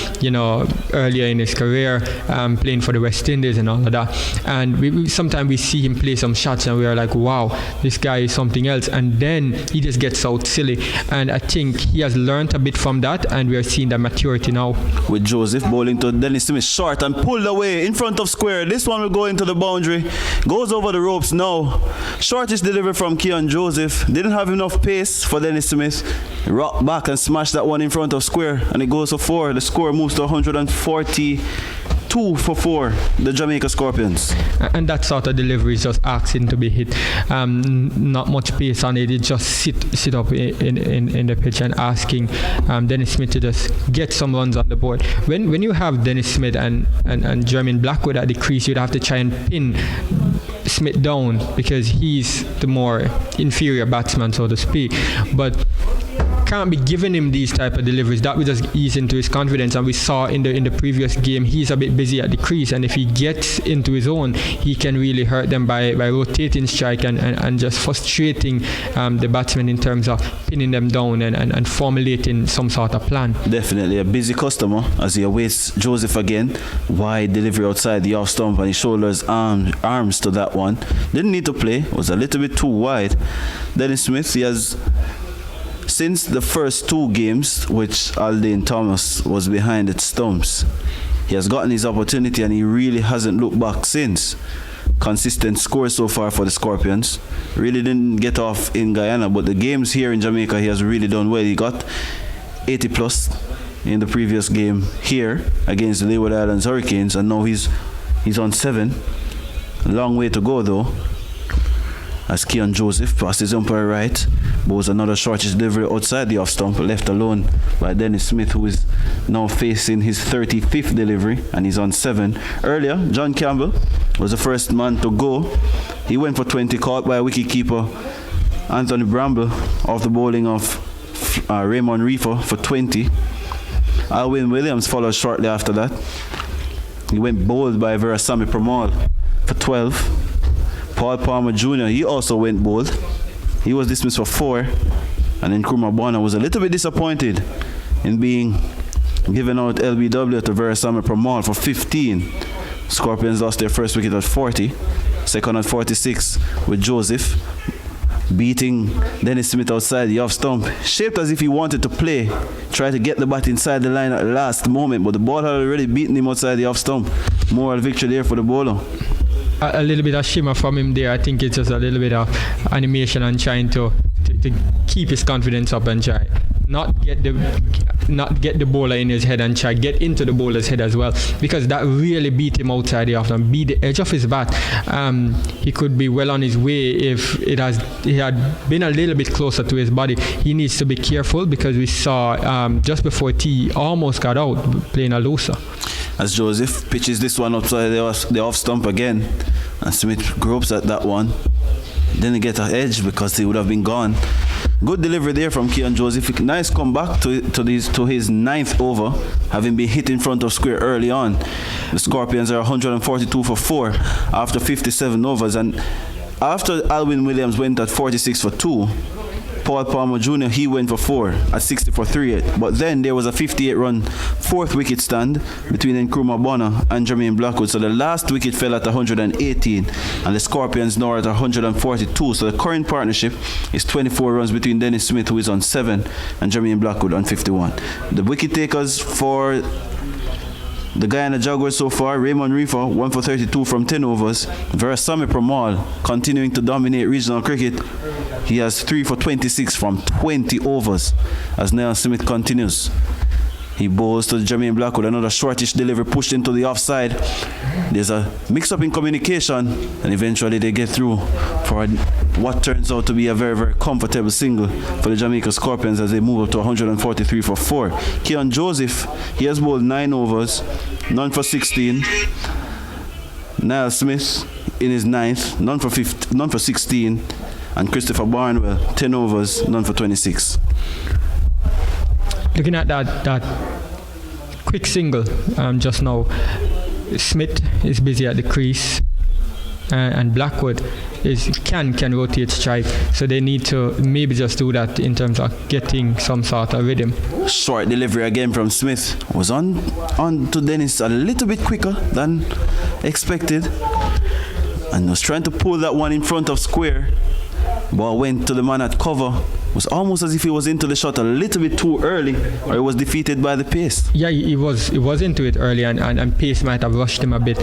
F: earlier in his career, playing for the West Indies and all of that. And sometimes we see him play some shots and we are like, wow, this guy is something else. And then he just gets out silly. And I think he has learned a bit from that, and we are seeing that maturity now.
D: With Joseph bowling to Dennis Smith, short and pulled away in front of square. This one will go into the boundary. Goes over the ropes now. Shortish delivery from Keon Joseph. Didn't have enough pace for Dennis Smith. Rocked back and smashed that one in front of square, and it goes for 4. The score moves to 142 for 4, the Jamaica Scorpions.
F: And that sort of delivery is just asking to be hit. Not much pace on it. It just sit up in the pitch and asking Dennis Smith to just get some runs on the board. When you have Dennis Smith and Jermaine Blackwood at the crease, you'd have to try and pin Smith down, because he's the more inferior batsman, so to speak. But can't be giving him these type of deliveries. That will just ease into his confidence, and we saw in the previous game he's a bit busy at the crease, and if he gets into his own, he can really hurt them by rotating strike and just frustrating the batsmen in terms of pinning them down and formulating some sort of plan.
D: Definitely a busy customer as he awaits Joseph again. Wide delivery outside the off stump, and he shoulders arms to that one. Didn't need to play, was a little bit too wide. Dennis Smith, he has, since the first 2 games, which Aldane Thomas was behind the stumps, he has gotten his opportunity and he really hasn't looked back since. Consistent score so far for the Scorpions. Really didn't get off in Guyana, but the games here in Jamaica he has really done well. He got 80 plus in the previous game here against the Leeward Islands Hurricanes, and now he's on 7. A long way to go though, as Keon Joseph passes umpire right, bows another shortish delivery outside the off stump, left alone by Dennis Smith, who is now facing his 35th delivery, and he's on 7. Earlier, John Campbell was the first man to go. He went for 20, caught by wicketkeeper Anthony Bramble off the bowling of Raymond Reefer for 20. Alwyn Williams followed shortly after that. He went bowled by Verasamy Pramal for 12. Paul Palmer Jr., he also went bowled. He was dismissed for 4. And then Nkrumah Bonner was a little bit disappointed in being given out LBW to Verasamy Pramal for 15. Scorpions lost their first wicket at 40. Second at 46 with Joseph beating Dennis Smith outside the off stump. Shaped as if he wanted to play. Tried to get the bat inside the line at the last moment, but the ball had already beaten him outside the off stump. Moral victory there for the bowler.
F: A little bit of shimmer from him there. I think it's just a little bit of animation and trying to keep his confidence up and try not get the bowler in his head and try get into the bowler's head as well, because that really beat him outside the off and beat the edge of his bat. He could be well on his way if he had been a little bit closer to his body. He needs to be careful, because we saw just before T almost got out playing a looser.
D: As Joseph pitches this one outside the off stump again, and Smith gropes at that one. didn't get an edge because he would have been gone. Good delivery there from Keon Joseph. Nice comeback to his 9th over, having been hit in front of square early on. The Scorpions are 142 for 4 after 57 overs, and after Alwyn Williams went at 46 for 2, Paul Palmer Jr., he went for 4 at 60 for 3. But then there was a 58-run 4th wicket stand between Nkrumah Bonner and Jermaine Blackwood. So the last wicket fell at 118, and the Scorpions now are at 142. So the current partnership is 24 runs between Dennis Smith, who is on 7, and Jermaine Blackwood on 51. The wicket takers for the Guyana Jaguars so far: Raymond Reefer, 1 for 32 from 10 overs. Verasamy Pramal continuing to dominate regional cricket. He has 3 for 26 from 20 overs as Niall Smith continues. He bowls to Jermaine Blackwood, another shortish delivery pushed into the offside. There's a mix-up in communication, and eventually they get through for what turns out to be a very, very comfortable single for the Jamaica Scorpions as they move up to 143 for 4. Keon Joseph, he has bowled 9 overs, none for 16. Niall Smith in his 9th, none for 16. And Christopher Barnwell, 10 overs, none for 26.
F: Looking at that quick single just now, Smith is busy at the crease, and Blackwood can rotate strike, so they need to maybe just do that in terms of getting some sort of rhythm.
D: Short delivery again from Smith was on to Dennis a little bit quicker than expected, and was trying to pull that one in front of square. Ball went to the man at cover. It was almost as if he was into the shot a little bit too early, or he was defeated by the pace.
F: Yeah, he was into it early, and pace might have rushed him a bit.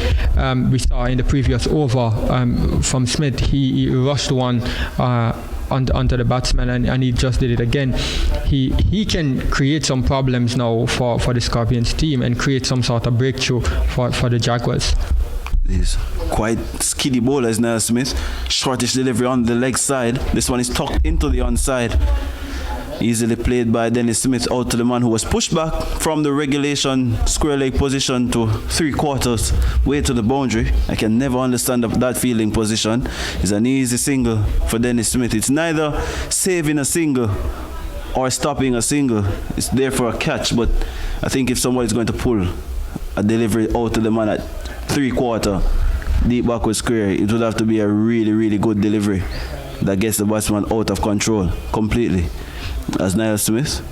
F: We saw in the previous over from Smith, he rushed one onto the batsman, and he just did it again. He can create some problems now for the Scorpions team and create some sort of breakthrough for the Jaguars.
D: He's quite skiddy bowler is Niall Smith. Shortish delivery on the leg side. This one is tucked into the onside. Easily played by Dennis Smith out to the man who was pushed back from the regulation square leg position to 3/4 way to the boundary. I can never understand that fielding position. It's an easy single for Dennis Smith. It's neither saving a single or stopping a single. It's there for a catch, but I think if somebody's going to pull a delivery out to the man at 3/4 deep backward square, it would have to be a really, really good delivery that gets the batsman out of control completely. As Niall Smith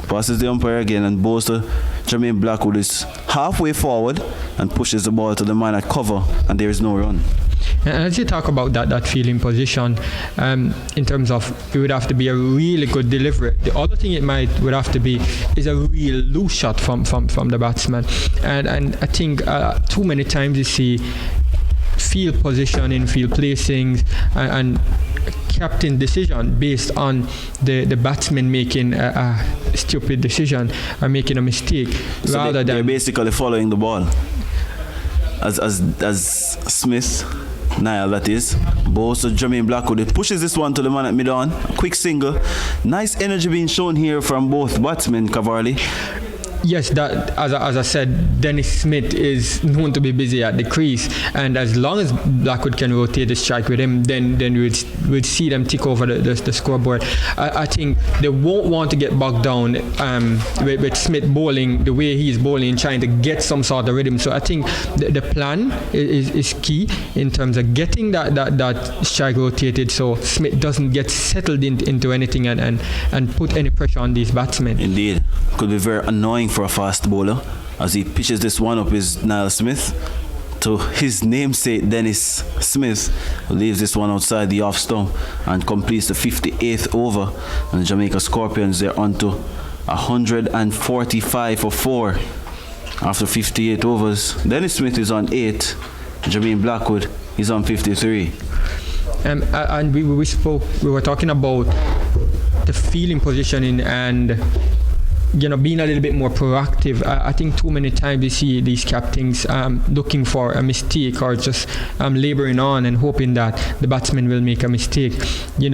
D: passes the umpire again and bowls to Jermaine Blackwood, is halfway forward and pushes the ball to the man at cover, and there is no run.
F: And as you talk about that fielding position, in terms of it would have to be a really good delivery. The other thing would have to be is a real loose shot from the batsman. And I think too many times you see field positioning, field placings, and captain decision based on the batsman making a stupid decision or making a mistake,
D: so
F: rather
D: they're
F: than
D: basically following the ball. As Smith, Niall that is, bowls to Jermaine Blackwood. He pushes this one to the man at mid-on. A quick single. Nice energy being shown here from both batsmen, Cavalli.
F: Yes, that as I said, Dennis Smith is known to be busy at the crease, and as long as Blackwood can rotate the strike with him, then we'd see them tick over the scoreboard. I think they won't want to get bogged down with Smith bowling the way he's bowling, trying to get some sort of rhythm. So I think the plan is key in terms of getting that strike rotated, so Smith doesn't get settled into anything and put any pressure on these batsmen.
D: Indeed, could be very annoying for a fast bowler as he pitches this one up is Niall Smith to his namesake Dennis Smith, who leaves this one outside the off stump and completes the 58th over, and the Jamaica Scorpions, they're on to 145 for 4 after 58 overs. Dennis Smith is on 8, Jermaine Blackwood is on 53.
F: And we were talking about the fielding positioning and being a little bit more proactive. I think too many times we see these captains looking for a mistake or just laboring on and hoping that the batsman will make a mistake.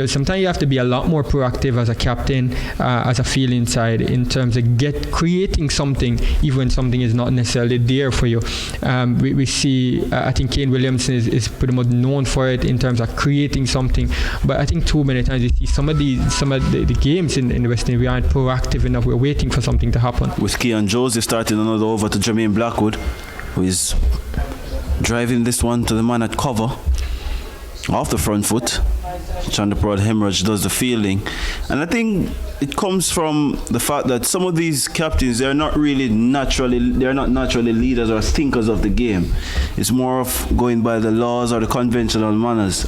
F: Sometimes you have to be a lot more proactive as a captain, as a field inside, in terms of creating something even when something is not necessarily there for you. We see, I think Kane Williamson is pretty much known for it in terms of creating something, but I think too many times you see some of the games in the West Indies, we aren't proactive enough. We're waiting for something to happen.
D: With Keon Joseph starting another over to Jermaine Blackwood, who is driving this one to the man at cover off the front foot. Chandrapur Hemorrhage does the fielding, and I think it comes from the fact that some of these captains, they're not naturally leaders or thinkers of the game. It's more of going by the laws or the conventional manners.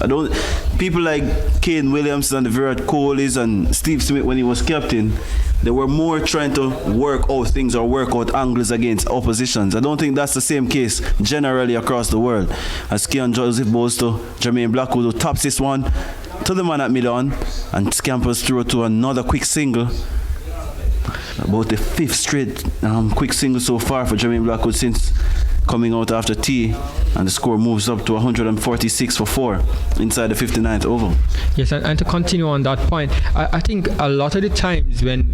D: People like Kane Williamson and the Virat Kohlis and Steve Smith, when he was captain, they were more trying to work out things or work out angles against oppositions. I don't think that's the same case generally across the world. As Keon Joseph bowls to Jermaine Blackwood, who taps this one to the man at mid-on and scampers through to another quick single. About the 5th straight quick single so far for Jermaine Blackwood since coming out after tea, and the score moves up to 146 for 4 inside the 59th over.
F: Yes, and to continue on that point, I think a lot of the times when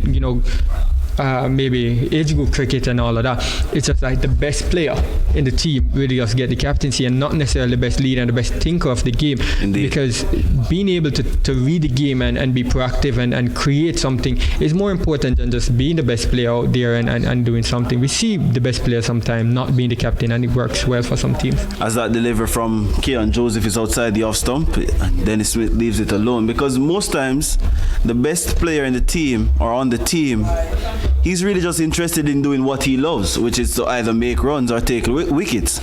F: maybe age group cricket and all of that, it's just like the best player in the team really just get the captaincy and not necessarily the best leader and the best thinker of the game. Indeed. Because being able to read the game and be proactive and create something is more important than just being the best player out there and doing something. We see the best player sometimes not being the captain, and it works well for some teams.
D: As that deliver from Keon Joseph is outside the off stump, Dennis Smith leaves it alone, because most times the best player in the team or on the team, he's really just interested in doing what he loves, which is to either make runs or take wickets.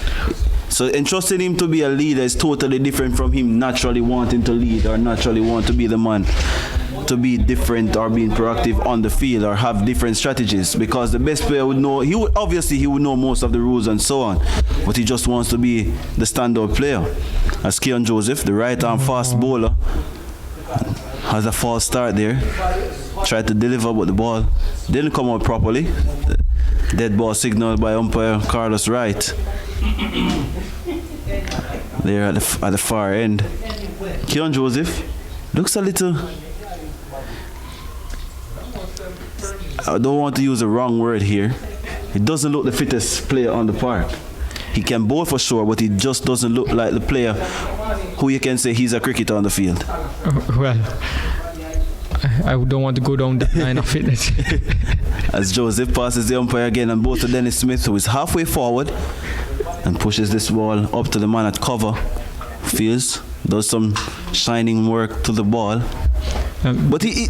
D: So entrusting him to be a leader is totally different from him naturally wanting to lead or naturally want to be the man, to be different or being proactive on the field or have different strategies, because the best player would know, he would know most of the rules and so on, but he just wants to be the standout player. As Keon Joseph, the right arm fast bowler, has a false start there, tried to deliver but the ball didn't come out properly. Dead ball signaled by umpire Carlos Wright there at the far end. Keon Joseph looks a little, I don't want to use the wrong word here, he doesn't look the fittest player on the park. He can bowl for sure, but he just doesn't look like the player who you can say he's a cricketer on the field.
F: Well, I don't want to go down that line of fitness.
D: As Joseph passes the umpire again and both to Dennis Smith, who is halfway forward and pushes this ball up to the man at cover. Fields does some shining work to the ball. But he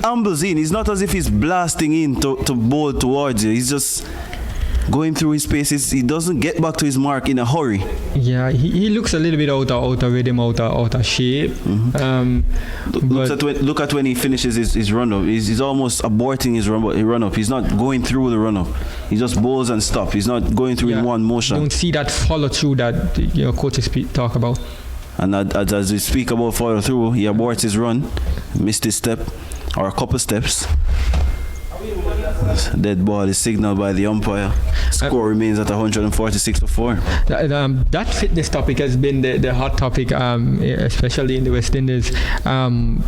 D: ambles in. He's not as if he's blasting in to bowl towards you. He's just going through his paces. He doesn't get back to his mark in a hurry.
F: Yeah, he looks a little bit out of rhythm, out of shape.
D: Mm-hmm. Look at when he finishes his run-up. He's almost aborting his run-up. He's not going through the run-up. He just bowls and stops. He's not going through in one motion.
F: Don't see that follow-through that coaches talk about.
D: And as we speak about follow-through, he aborts his run, missed his step, or a couple steps. Dead ball is signaled by the umpire. Score remains at 146 for 4.
F: That fitness topic has been the hot topic, especially in the West Indies,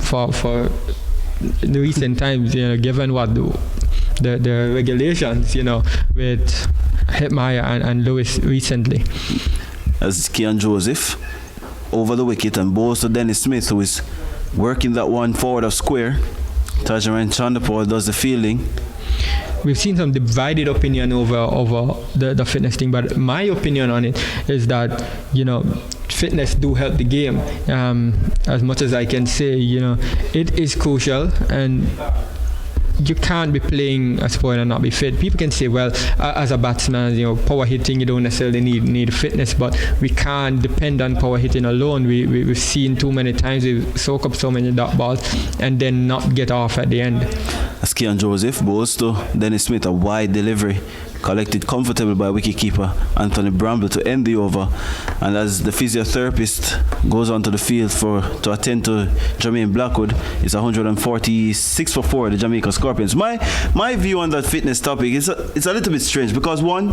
F: for the recent times. Given what the regulations, with Hetmeyer and Lewis recently.
D: As Keon Joseph over the wicket and bowls to Dennis Smith, who is working that one forward of square. Tajaman Chandrapur does the fielding.
F: We've seen some divided opinion over the fitness thing, but my opinion on it is that fitness do help the game. As much as I can say, it is crucial, and you can't be playing a sport and not be fit. People can say, well, as a batsman, power hitting, you don't necessarily need fitness, but we can't depend on power hitting alone. We've seen too many times we soak up so many dot balls and then not get off at the end.
D: As Keon Joseph bowls to Dennis Smith, a wide delivery, collected comfortably by wicketkeeper Anthony Bramble to end the over. And as the physiotherapist goes onto the field to attend to Jermaine Blackwood, it's 146 for 4, the Jamaica Scorpions. My view on that fitness topic is it's a little bit strange because one,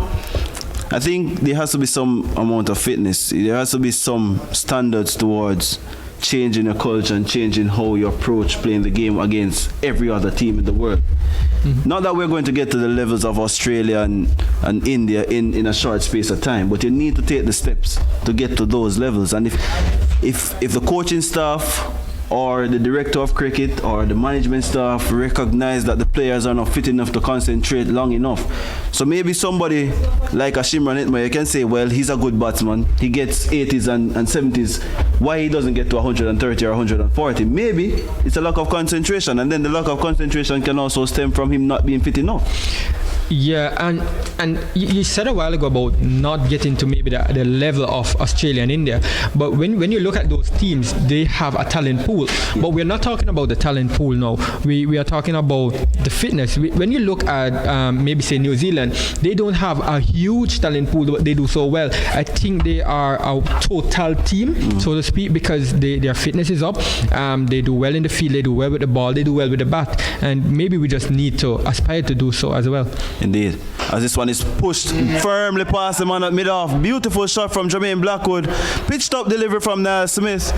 D: I think there has to be some amount of fitness. There has to be some standards towards changing your culture and changing how you approach playing the game against every other team in the world. Mm-hmm. Not that we're going to get to the levels of Australia and India in a short space of time, but you need to take the steps to get to those levels. And if the coaching staff or the director of cricket or the management staff recognize that the players are not fit enough to concentrate long enough. So maybe somebody like a Shimran Itmaya can say, well, he's a good batsman. He gets 80s and 70s. Why he doesn't get to 130 or 140? Maybe it's a lack of concentration, and then the lack of concentration can also stem from him not being fit enough.
F: Yeah, and you said a while ago about not getting to maybe the level of Australia and India, but when you look at those teams, they have a talent pool. But we're not talking about the talent pool now. We are talking about the fitness. When you look at maybe say New Zealand, they don't have a huge talent pool, but they do so well. I think they are a total team, so to speak, because their fitness is up. They do well in the field, they do well with the ball, they do well with the bat, and maybe we just need to aspire to do so as well.
D: Indeed. As this one is pushed firmly past the man at mid-off. Beautiful shot from Jermaine Blackwood. Pitched up delivery from Niall Smith.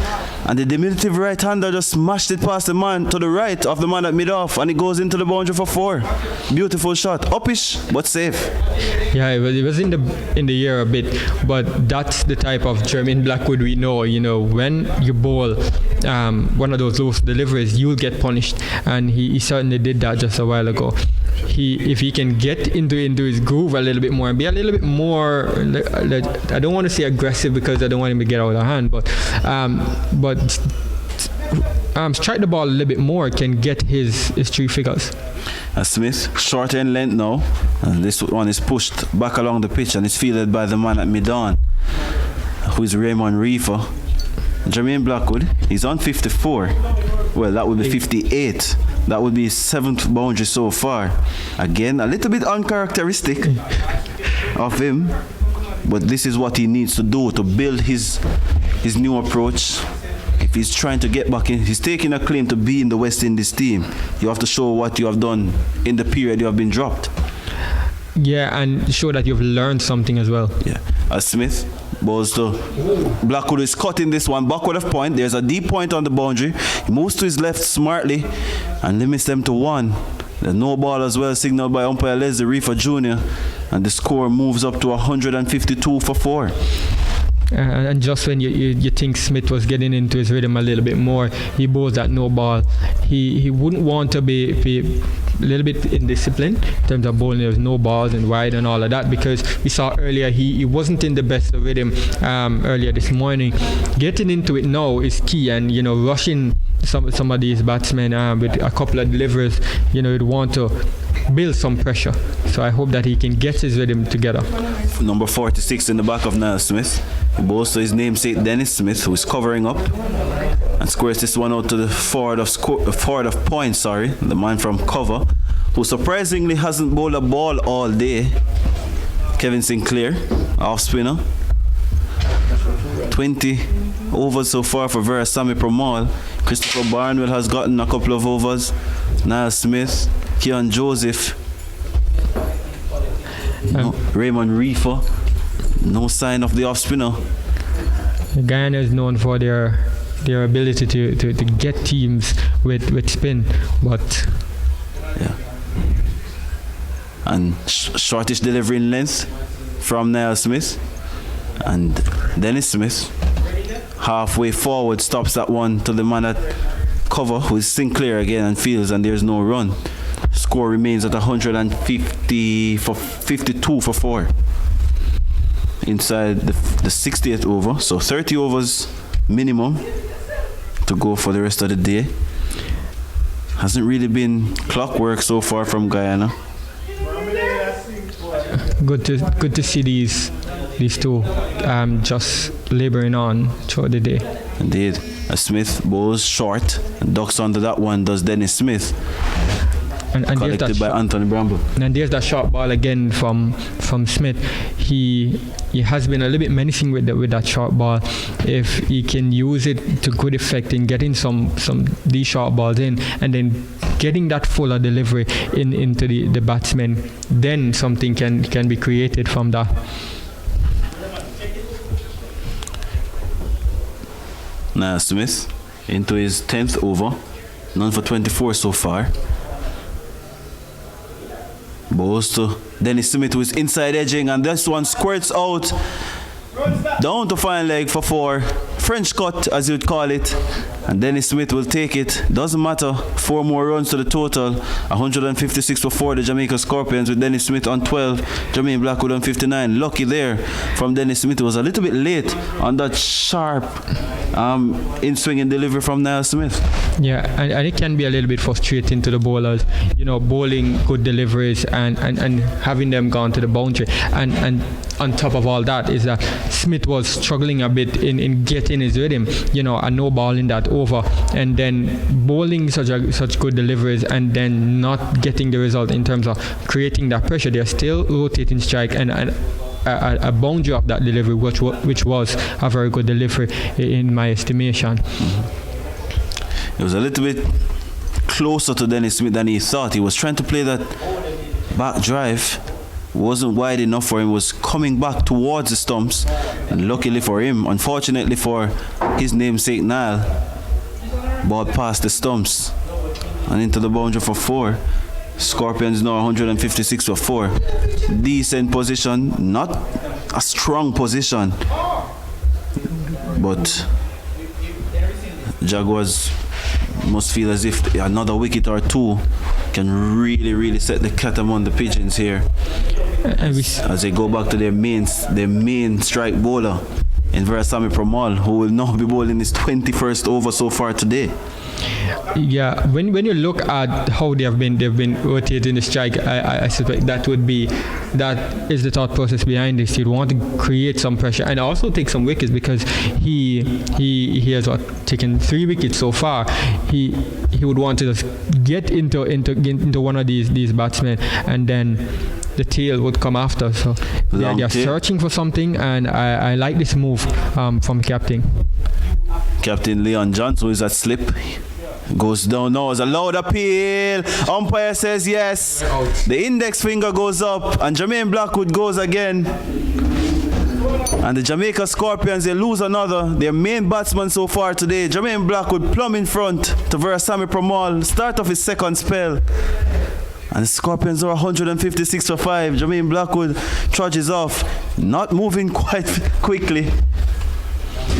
D: And the diminutive right-hander just smashed it past the man to the right of the man at mid-off. And it goes into the boundary for 4. Beautiful shot. Uppish, but safe.
F: Yeah, it was in the air a bit. But that's the type of Jermaine Blackwood we know. You know, when you bowl one of those loose deliveries, you'll get punished. And he certainly did that just a while ago. If he can get into his groove a little bit more and be a little bit more, I don't want to say aggressive because I don't want him to get out of hand, but strike the ball a little bit more, can get his 3 figures.
D: Smith, short end length now, and this one is pushed back along the pitch and is fielded by the man at mid-on, who is Raymond Reefer. Jermaine Blackwood, he's on 54. Well, that would be 58. That would be his 7th boundary so far. Again, a little bit uncharacteristic of him, but this is what he needs to do to build his new approach. If he's trying to get back in, he's taking a claim to be in the West Indies team. You have to show what you have done in the period you have been dropped.
F: Yeah, and show that you've learned something as well.
D: Yeah. Smith bowls to Blackwood, is cutting this one backward of point. There's a deep point on the boundary. He moves to his left smartly and limits them to 1. There's no ball as well, signaled by umpire Leslie Reefer Jr. And the score moves up to 152 for 4.
F: And just when you think Smith was getting into his rhythm a little bit more, he bowls that no ball. He wouldn't want to be a little bit indisciplined in terms of bowling. There was no balls and wide and all of that, because we saw earlier he wasn't in the best of rhythm earlier this morning. Getting into it now is key, and rushing some of these batsmen with a couple of deliveries, you'd want to build some pressure. So I hope that he can get his rhythm together.
D: Number 46 in the back of Niall Smith. He bowls to his namesake Dennis Smith, who is covering up and squares this one out to the forward of point, the man from cover, who surprisingly hasn't bowled a ball all day. Kevin Sinclair, off spinner. 20 overs so far for Veerasamy Permaul. Christopher Barnwell has gotten a couple of overs. Niall Smith, Keon Joseph, Raymond Reefer. No sign of the off spinner.
F: Guyana is known for their ability to get teams with spin, but
D: yeah. And shortish delivery in length from Niall Smith, and Dennis Smith halfway forward stops that one to the man at cover, who is Sinclair again, and fields, and there's no run. Score remains at 152 for 4. Inside the 60th over, so 30 overs minimum to go for the rest of the day. Hasn't really been clockwork so far from Guyana.
F: Good to see these two just labouring on throughout the day.
D: Indeed. Smith bowls short and ducks under that one, does Dennis Smith.
F: And there's that
D: collected by
F: shot.
D: Anthony Bramble.
F: And there's that short ball again from Smith. He has been a little bit menacing with that short ball. If he can use it to good effect in getting some these short balls in, and then getting that fuller delivery into the batsman, then something can be created from that.
D: Now Smith into his 10th over, none for 24 so far. Bowls to Dennis Smith, who is inside edging, and this one squirts out down to fine leg for 4. French cut, as you'd call it. And Dennis Smith will take it. Doesn't matter. 4 more runs to the total. 156 for 4, the Jamaica Scorpions, with Dennis Smith on 12. Jermaine Blackwood on 59. Lucky there from Dennis Smith. It was a little bit late on that sharp in-swing and delivery from Niall Smith.
F: Yeah, and it can be a little bit frustrating to the bowlers, bowling good deliveries and having them gone to the boundary. And on top of all that is that Smith was struggling a bit in getting his rhythm, a no ball in that over, and then bowling such good deliveries and then not getting the result in terms of creating that pressure. They're still rotating strike and a boundary of that delivery, which was a very good delivery in my estimation.
D: It was a little bit closer to Dennis Smith than he thought. He was trying to play that back drive. Wasn't wide enough for him. Was coming back towards the stumps, and luckily for him, unfortunately for his namesake Niall, ball past the stumps and into the boundary for 4. Scorpions now 156 for 4. Decent position, not a strong position, but Jaguars must feel as if another wicket or 2 can really set the cat among the pigeons here, as they go back to their main strike bowler in Verasamy Pramal, who will now be bowling his 21st over so far today.
F: Yeah, when you look at how they've been rotating the strike, I suspect that is the thought process behind this. You'd want to create some pressure and also take some wickets, because he has taken 3 wickets so far. He would want to just get into one of these batsmen, and then the tail would come after. So they're searching for something, and I like this move from captain.
D: Captain Leon Johnson, who is at slip, goes down now. It's a loud appeal. Umpire says yes. The index finger goes up, and Jermaine Blackwood goes again. And the Jamaica Scorpions, they lose another. Their main batsman so far today, Jermaine Blackwood, plumb in front to Verasamy Pramal, start of his second spell. And the Scorpions are 156 for 5. Jermaine Blackwood trudges off, not moving quite quickly.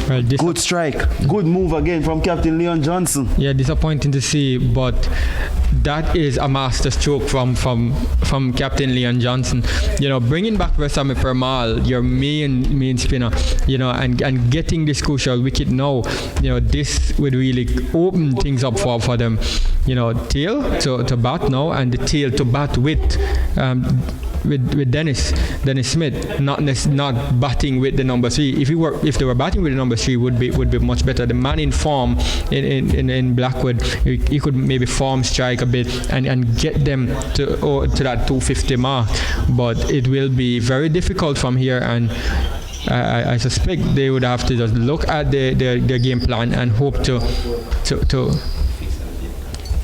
F: Well,
D: good strike, good move again from Captain Leon Johnson.
F: Yeah, disappointing to see, but that is a master stroke from Captain Leon Johnson. Bringing back Verasamy Pramal, your main spinner, and getting this crucial wicket now, this would really open things up for them. Tail to bat now, and the tail to bat with Dennis Smith, not batting with the number 3. If they were batting with the number 3, would be much better. The man in form in Blackwood, he could maybe form strike a bit and get them to that 250 mark. But it will be very difficult from here, and I suspect they would have to just look at their game plan and hope to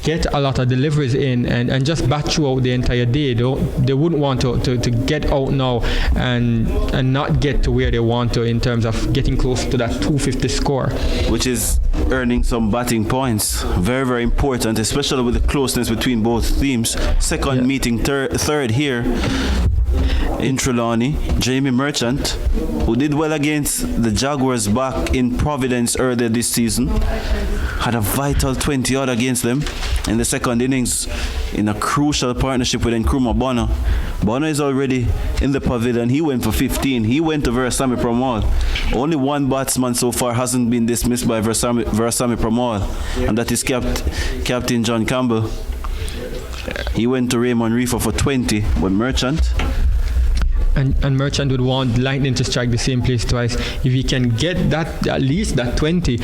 F: get a lot of deliveries in and just bat throughout the entire day. They wouldn't want to get out now and not get to where they want to in terms of getting close to that 250 score.
D: Which is earning some batting points. Very, very important, especially with the closeness between both teams. Second meeting third here in Trelawney. Jamie Merchant, who did well against the Jaguars back in Providence earlier this season, had a vital 20 odd against them in the second innings in a crucial partnership with Nkrumah Bonner. Bonner is already in the pavilion. He went for 15. He went to Verasamy Pramal. Only one batsman so far hasn't been dismissed by Verasamy Pramal, and that is Captain John Campbell. He went to Raymond Reefer for 20, but Merchant
F: and Merchant would want Lightning to strike the same place twice. If he can get that, at least that 20,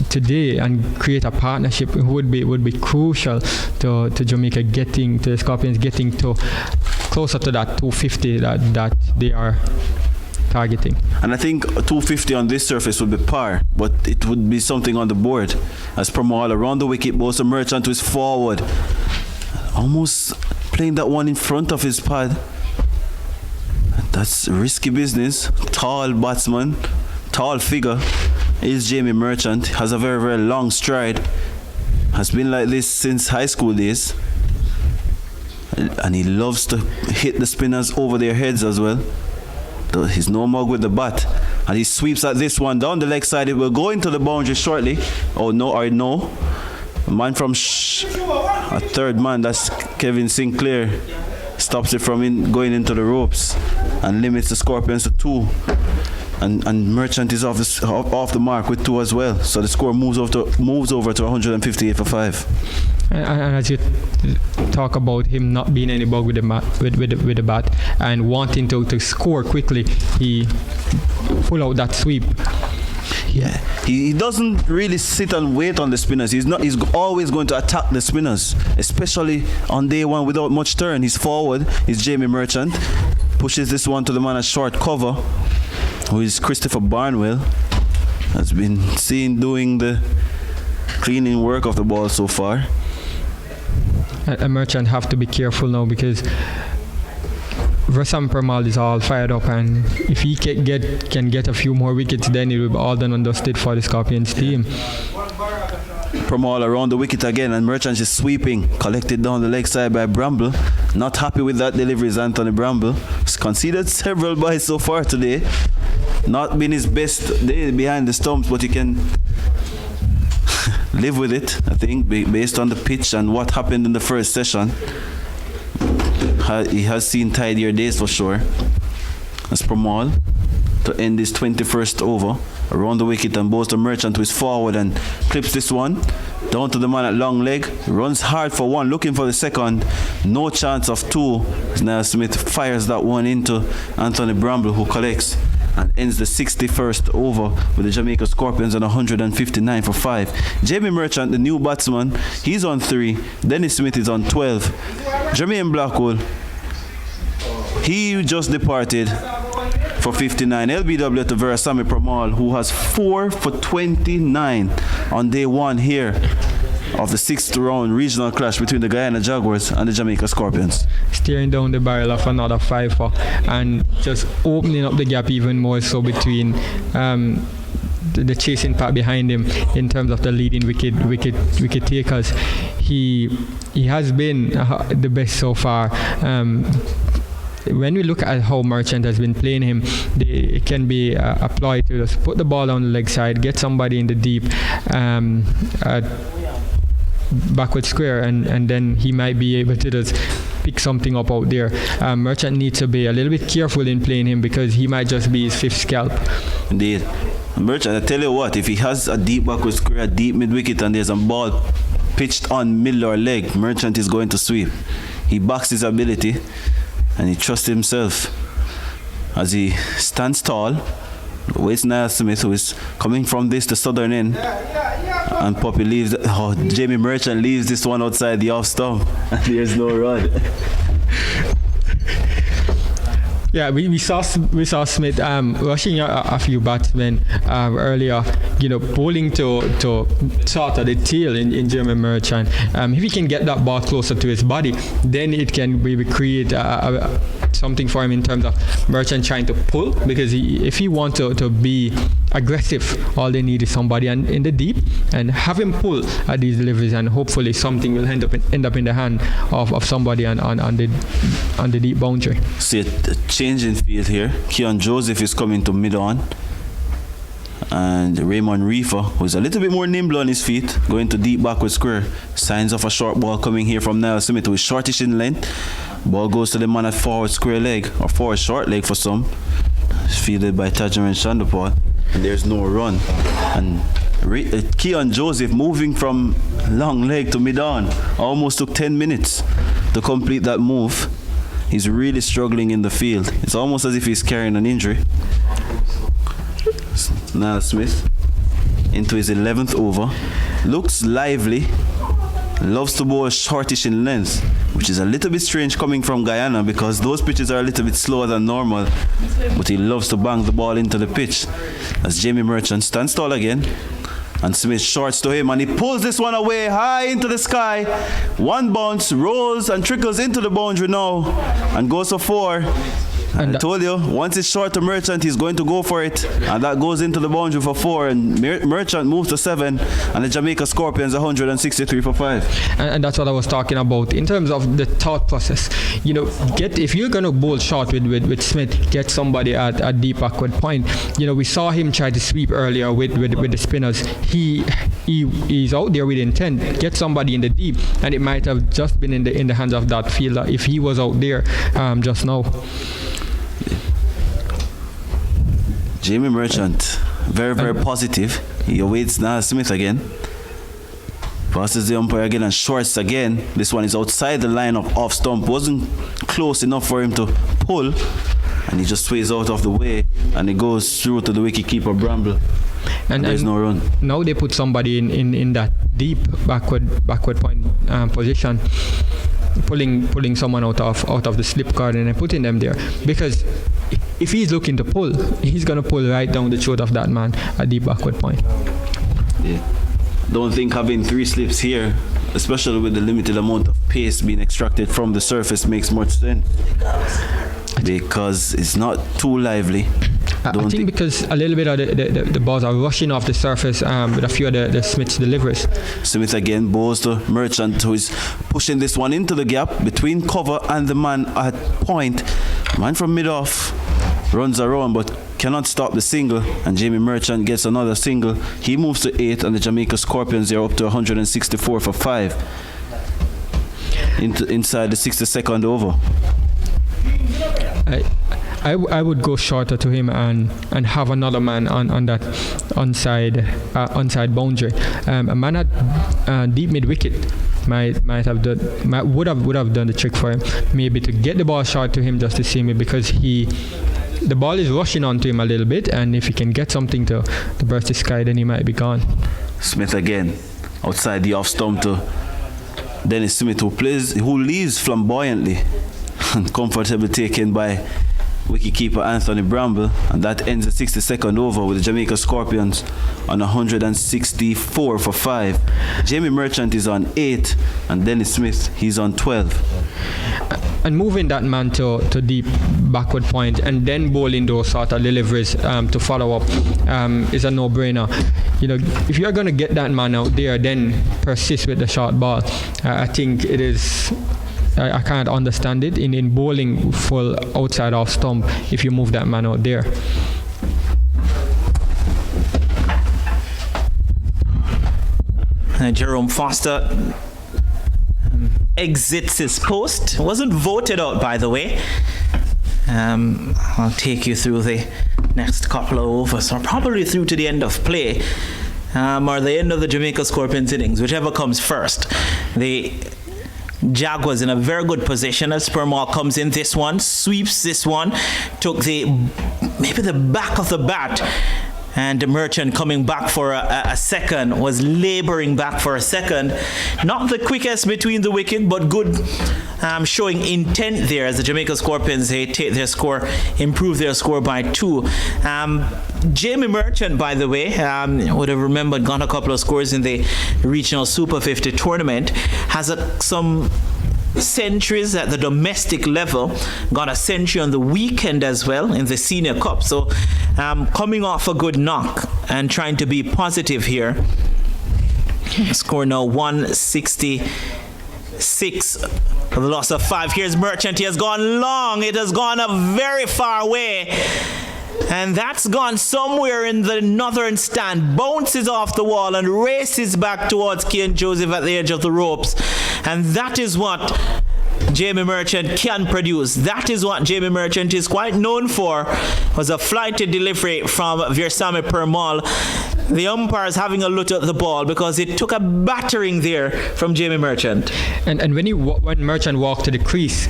F: today, and create a partnership, would be crucial to Jamaica getting to the Scorpions getting to closer to that 250 that they are targeting.
D: And I think 250 on this surface would be par, but it would be something on the board. As Pramal around the wicket, Bosa Merchant to his forward, almost playing that one in front of his pad. That's risky business. Tall batsman, tall figure is Jamie Merchant. Has a very, very long stride. Has been like this since high school days. And he loves to hit the spinners over their heads as well. He's no mug with the bat. And he sweeps at this one down the leg side. It will go into the boundary shortly. Oh, no, or no. A man from a third man, that's Kevin Sinclair, stops it from going into the ropes and limits the Scorpions to 2. And Merchant is off the mark with 2 as well. So the score moves over to 158 for 5.
F: And as you talk about him not being any bug with the bat and wanting to score quickly, he pull out that sweep.
D: Yeah, he doesn't really sit and wait on the spinners. He's always going to attack the spinners, especially on day one without much turn. He's forward. He's Jamie Merchant. Pushes this one to the man at short cover, who is Christopher Barnwell. Has been seen doing the cleaning work of the ball so far.
F: A Merchant have to be careful now, because Versam Pramal is all fired up, and if he can get a few more wickets, then it will be all done and dusted for the Scorpions team.
D: Pramal around the wicket again, and Merchant is sweeping, collected down the leg side by Bramble. Not happy with that delivery is Anthony Bramble. He's conceded several byes so far today. Not been his best day behind the stumps, but he can live with it, I think, based on the pitch and what happened in the first session. He has seen tidier days for sure. That's Pramal to end his 21st over. Around the wicket, and bows the Merchant to his forward and clips this one down to the man at long leg. Runs hard for 1, looking for the second. No chance of 2. Niall Smith fires that one into Anthony Bramble, who collects and ends the 61st over with the Jamaica Scorpions on 159 for 5. Jamie Merchant, the new batsman, he's on 3. Dennis Smith is on 12. Jermaine Blackwell, he just departed for 59. LBW to Verasamy Pramal, who has 4 for 29 on day 1 here of the 6th round regional clash between the Guyana Jaguars and the Jamaica Scorpions.
F: Steering down the barrel of another 5 and just opening up the gap even more so between the chasing pack behind him in terms of the leading wicket takers. He has been the best so far. When we look at how Merchant has been playing him, it can be applied to just put the ball on the leg side, get somebody in the deep backward square, and then he might be able to just pick something up out there. Merchant needs to be a little bit careful in playing him, because he might just be his 5th scalp.
D: Indeed. Merchant, I tell you what, if he has a deep backward square, a deep mid-wicket, and there's a ball pitched on middle or leg, Merchant is going to sweep. He backs his ability and he trusts himself as he stands tall, waits Niall Smith, who is coming from the southern end, and Poppy leaves. Jamie Merchant leaves this one outside the off stump, and there's no run.
F: Yeah, we saw Smith rushing a few batsmen earlier, bowling to sort of the tail in Jeremy Merchant. If he can get that ball closer to his body, then it can maybe create something for him in terms of Merchant trying to pull, because if he wants to be aggressive, all they need is somebody in the deep and have him pull at these deliveries, and hopefully something will end up in the hand of somebody on the deep boundary.
D: See a change in field here. Keon Joseph is coming to mid-on, and Raymond Reefer, who's a little bit more nimble on his feet, going to deep backward square. Signs of a short ball coming here from Niall Smith, who is shortish in length. Ball goes to the man at forward square leg, or forward short leg for some. Fielded by Tajman Shandapal, and there's no run. And Keon Joseph moving from long leg to mid-on almost took 10 minutes to complete that move. He's really struggling in the field. It's almost as if he's carrying an injury. Niall Smith into his 11th over. Looks lively. Loves to bowl shortish in length, which is a little bit strange coming from Guyana because those pitches are a little bit slower than normal. But he loves to bang the ball into the pitch. As Jamie Merchant stands tall again. And Smith shorts to him and he pulls this one away high into the sky. One bounce, rolls and trickles into the boundary now and goes for 4. And I told you, once it's short to Merchant, he's going to go for it. And that goes into the boundary for 4. And Merchant moves to 7. And the Jamaica Scorpions 163 for 5.
F: And that's what I was talking about. In terms of the thought process, if you're going to bowl short with Smith, get somebody at deep backward point. We saw him try to sweep earlier with the spinners. He's out there with intent. Get somebody in the deep. And it might have just been in the hands of that fielder if he was out there just now.
D: Jamie Merchant, very, very positive. He awaits Niall Smith again. Passes the umpire again and shorts again. This one is outside the line of off stump. Wasn't close enough for him to pull. And he just sways out of the way. And it goes through to the wicketkeeper Bramble. And there's no run.
F: Now they put somebody in that deep backward point position. Pulling someone out of the slip card and putting them there, because if he's looking to pull, he's gonna pull right down the throat of that man at the backward point.
D: Yeah. Don't think having 3 slips here, especially with the limited amount of pace being extracted from the surface, makes much sense. Because it's not too lively.
F: I think because a little bit of the balls are rushing off the surface with a few of the Smith's deliveries.
D: Smith again bowls to Merchant, who is pushing this one into the gap between cover and the man at point. Man from mid-off runs around but cannot stop the single, and Jamie Merchant gets another single. He moves to 8 and the Jamaica Scorpions are up to 164 for 5 inside the 62nd over.
F: I would go shorter to him and have another man on that onside boundary. A man at deep mid wicket would have done the trick for him. Maybe to get the ball short to him just to see me, because the ball is rushing onto him a little bit, and if he can get something to burst the sky, then he might be gone.
D: Smith again outside the off stump to Dennis Smith, who leaves flamboyantly and comfortably taken by wicketkeeper Anthony Bramble, and that ends the 62nd over with the Jamaica Scorpions on 164 for 5. Jamie Merchant is on 8 and Dennis Smith, he's on 12.
F: And moving that man to deep backward point and then bowling those sort of deliveries to follow up is a no-brainer. If you're going to get that man out there, then persist with the short ball. I think it is... I can't understand it in bowling full outside off stump if you move that man out there.
B: Jerome Foster exits his post. Wasn't voted out, by the way. I'll take you through the next couple of overs, or probably through to the end of play, or the end of the Jamaica Scorpions innings, whichever comes first. The Jaguars in a very good position as Permal comes in. This one sweeps this one, took maybe the back of the bat, and the Merchant coming back for a second, was laboring back for a second. Not the quickest between the wicket, but good showing intent there as the Jamaica Scorpions, they take their score, improve their score by 2. Jamie Merchant, by the way, would have remembered, got a couple of scores in the regional Super 50 tournament, has some centuries at the domestic level, got a century on the weekend as well in the Senior Cup. So coming off a good knock and trying to be positive here. Score now 166 for the loss of 5. Here's Merchant. He has gone long. It has gone a very far way. And that's gone somewhere in the northern stand, bounces off the wall and races back towards Kian Joseph at the edge of the ropes. And that is what Jamie Merchant can produce. That is what Jamie Merchant is quite known for, was a flighty delivery from Veersamy Permal. The umpires having a look at the ball because it took a battering there from Jamie Merchant.
F: And when Merchant walked to the crease,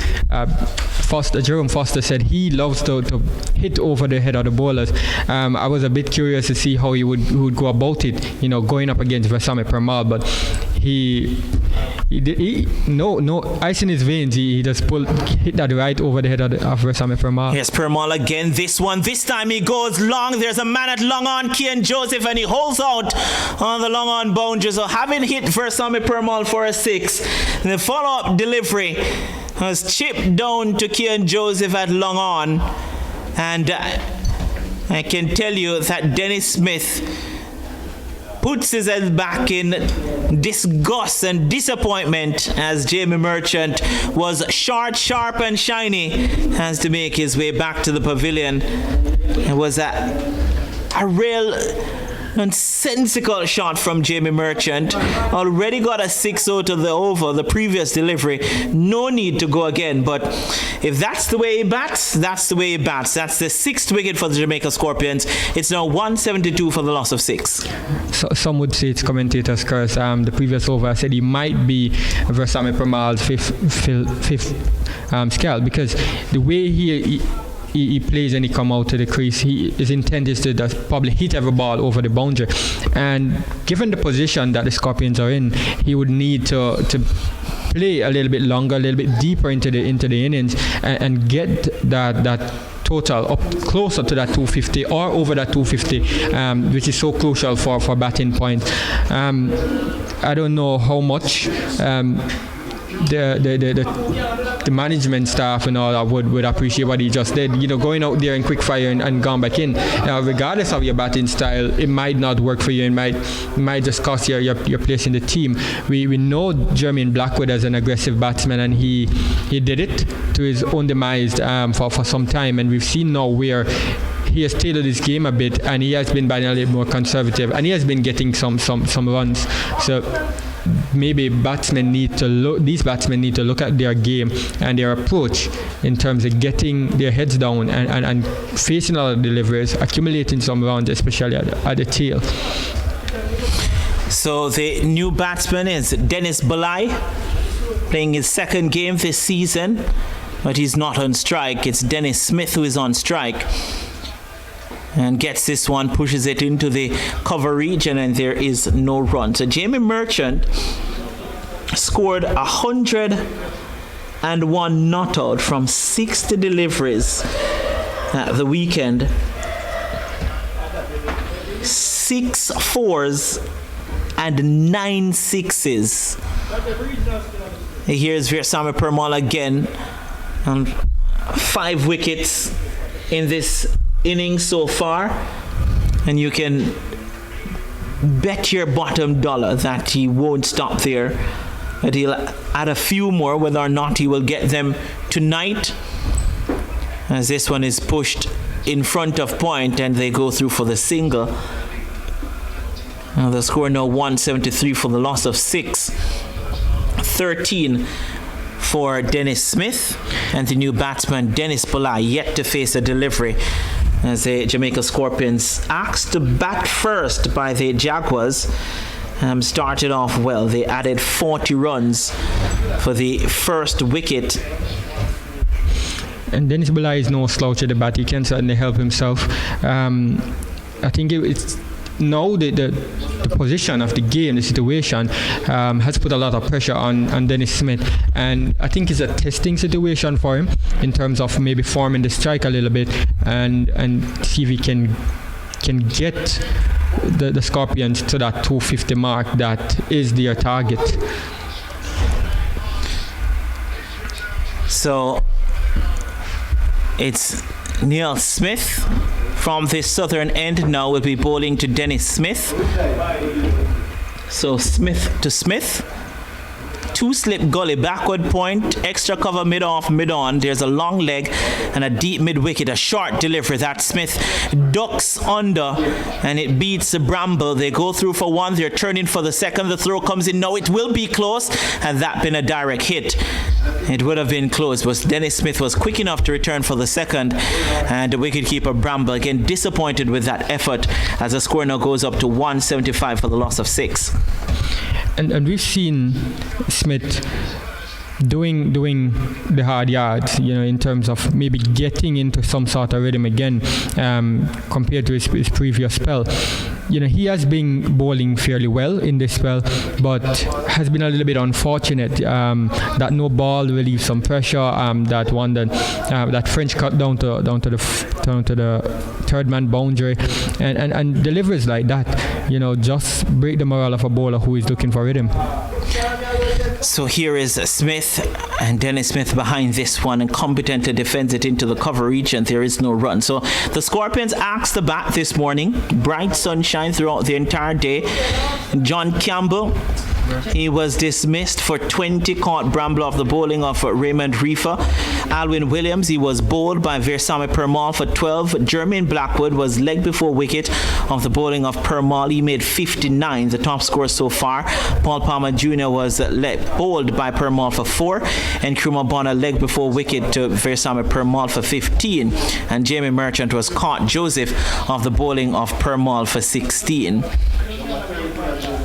F: Jerome Foster said he loves to hit over the head of the bowlers. I was a bit curious to see how he would go about it, going up against Versame Permal, but no ice in his veins. He just hit that right over the head of Versame Permal.
B: Yes, Permal again. This time he goes long. There's a man at long on, Kian Joseph, and he holds out on the long on boundary. So having hit Versame Permal for a 6, the follow-up delivery was chipped down to Kian Joseph at long on, and I can tell you that Dennis Smith puts his head back in disgust and disappointment as Jamie Merchant was short, sharp and shiny, has to make his way back to the pavilion. It was a real nonsensical shot from Jamie Merchant. Already got a 6 out of the over, the previous delivery. No need to go again, but if that's the way he bats, that's the way he bats. That's the 6th wicket for the Jamaica Scorpions. It's now 172 for the loss of 6.
F: So, some would say it's commentators' curse. The previous over, I said he might be Versame Permal's fifth scale, because the way he plays and he come out to the crease, his intent is to probably hit every ball over the boundary, and given the position that the Scorpions are in, he would need to play a little bit longer, a little bit deeper into the innings, and get that total up closer to that 250 or over that 250, which is so crucial for batting points. I don't know how much the management staff and all that would appreciate what he just did. Going out there in quick fire and gone back in. Regardless of your batting style, it might not work for you. It might just cost your place in the team. We know Jermaine Blackwood as an aggressive batsman, and he did it to his own demise for some time. And we've seen now where he has tailored his game a bit, and he has been batting a little more conservative, and he has been getting some runs. So maybe these batsmen need to look at their game and their approach in terms of getting their heads down and facing all the deliveries, accumulating some runs, especially at the tail.
B: So the new batsman is Dennis Balai, playing his 2nd game this season, but he's not on strike. It's Dennis Smith who is on strike, and gets this one, pushes it into the cover region, and there is no run. So Jamie Merchant scored 101 not out from 60 deliveries at the weekend. 6 4s and 9 6s. Here's Versame Permal again, and 5 wickets in this innings so far, and you can bet your bottom dollar that he won't stop there, but he'll add a few more. Whether or not he will get them tonight, as this one is pushed in front of point and they go through for the single. Now the score now 173 for the loss of 6. 13 for Dennis Smith, and the new batsman Dennis Balai yet to face a delivery, as the Jamaica Scorpions, asked to bat first by the Jaguars, started off well. They added 40 runs for the first wicket.
F: And Dennis Balai is no slouch at the bat. He can certainly help himself. I think it's now the position of the game, the situation, has put a lot of pressure on Dennis Smith, and I think it's a testing situation for him in terms of maybe forming the strike a little bit and see if he can get the Scorpions to that 250 mark that is their target.
B: So it's Neil Smith from the southern end now will be bowling to Dennis Smith. So Smith to Smith. 2-slip gully, backward point, extra cover mid-off, mid-on. There's a long leg and a deep mid-wicket, a short delivery that Smith ducks under, and it beats the bramble. They go through for 1, they're turning for the 2nd. The throw comes in, no, it will be close, and that been a direct hit. It would have been close, but Dennis Smith was quick enough to return for the 2nd, and the wicketkeeper Bramble again disappointed with that effort, as the score now goes up to 175 for the loss of 6.
F: And we've seen Smith doing the hard yards, in terms of maybe getting into some sort of rhythm again, compared to his previous spell. He has been bowling fairly well in this spell, but has been a little bit unfortunate that no ball relieved some pressure. That French cut down to the third man boundary, and deliveries like that, just break the morale of a bowler who is looking for rhythm.
B: So here is Smith, and Dennis Smith behind this one, and competently defends it into the cover reach, and there is no run. So the Scorpions asked the bat this morning. Bright sunshine throughout the entire day. John Campbell, he was dismissed for 20, caught Bramble off the bowling of Raymond Reefer. Alwyn Williams, he was bowled by Versame Permal for 12. Jermaine Blackwood was leg before wicket of the bowling of Permal. He made 59, the top score so far. Paul Palmer Jr. was bowled by Permal for 4. And Kruma Bonner leg before wicket to Versame Permal for 15. And Jamie Merchant was caught Joseph of the bowling of Permal for 16.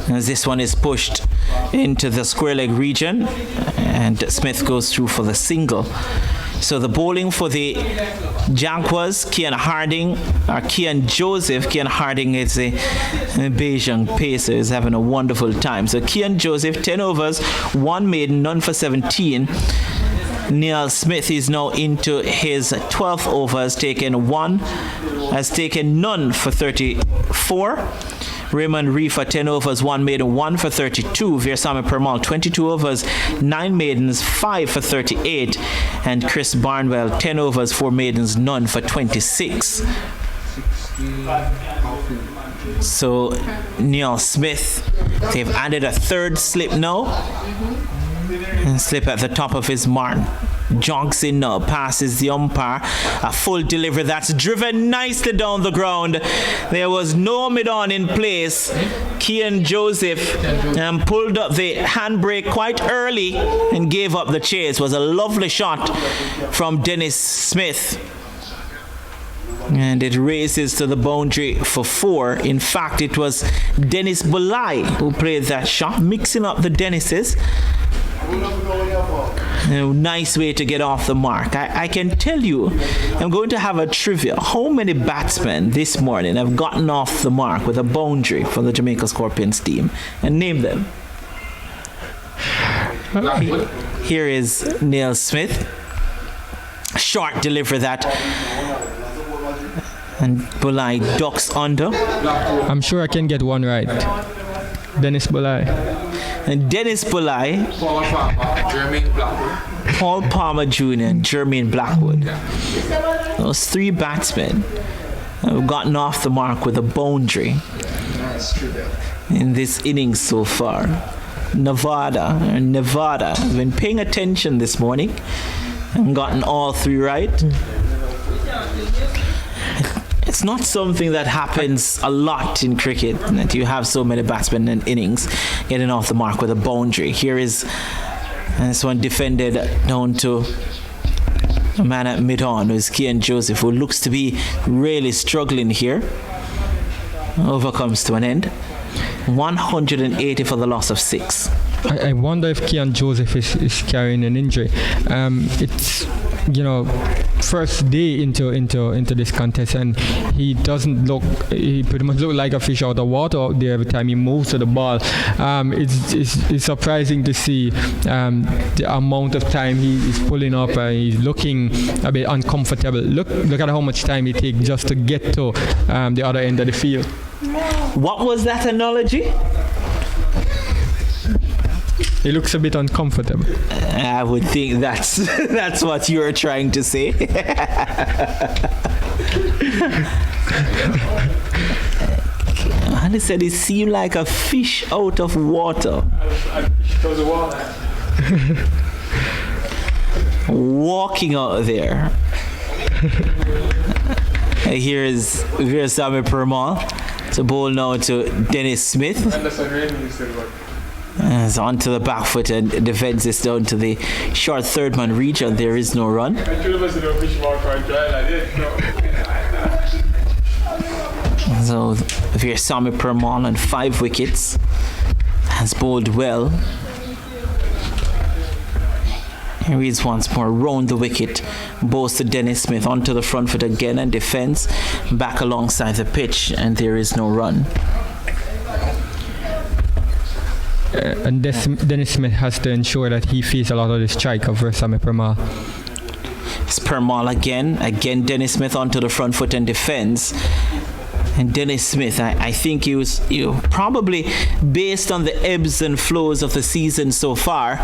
B: As this one is pushed into the square leg region, and Smith goes through for the single. So the bowling for the Jaguars, Kian Joseph. Kian Harding is a Beijing pacer, is having a wonderful time. So Kian Joseph, 10 overs, 1 maiden, none for 17. Neil Smith is now into his 12th over, has taken none for 34. Raymond Reefer, 10 overs, 1 maiden, 1 for 32. Versame Permal, 22 overs, 9 maidens, 5 for 38. And Chris Barnwell, 10 overs, 4 maidens, none for 26. So Neil Smith, they've added a third slip now. And slip at the top of his mark. Jogs in now, passes the umpire. A full delivery that's driven nicely down the ground. There was no mid-on in place. Kian Joseph pulled up the handbrake quite early and gave up the chase. It was a lovely shot from Dennis Smith. And it races to the boundary for 4. In fact, it was Dennis Bulai who played that shot, mixing up the Dennises. A nice way to get off the mark. I can tell you, I'm going to have a trivia. How many batsmen this morning have gotten off the mark with a boundary for the Jamaica Scorpions team? And name them. Here is Neil Smith. Short delivery that. And Bulai ducks under.
F: I'm sure I can get one right. Dennis Bulai.
B: And Dennis Bulai, Paul Palmer Jr. and Jermaine Blackwood. Those 3 batsmen have gotten off the mark with a boundary in this innings so far. Nevada has been paying attention this morning and gotten all 3 right. It's not something that happens a lot in cricket, that you have so many batsmen in innings getting off the mark with a boundary. Here is this one defended down to a man at mid-on, who is Kian Joseph, who looks to be really struggling here. Over comes to an end. 180 for the loss of 6.
F: I wonder if Kian Joseph is carrying an injury. It's first day into this contest, and he pretty much look like a fish out of water out there every time he moves to the ball. It's surprising to see the amount of time he is pulling up. He's looking a bit uncomfortable. Look at how much time it takes just to get to the other end of the field.
B: What was that analogy?
F: He looks a bit uncomfortable.
B: I would think that's what you were trying to say. And he said he seemed like a fish out of water. Walking out there. Here is Versame Permal. To bowl now to Dennis Smith. It's onto the back foot and defends this down to the short third man region. There is no run. So Versame Permal on 5 wickets has bowled well. He reads once more, round the wicket, bows to Dennis Smith, onto the front foot again and defends, back alongside the pitch, and there is no run.
F: And Dennis Smith has to ensure that he feels a lot of the strike of Versame Permal.
B: It's Permal again. Again, Dennis Smith onto the front foot and defends. And Dennis Smith, I think he was probably, based on the ebbs and flows of the season so far,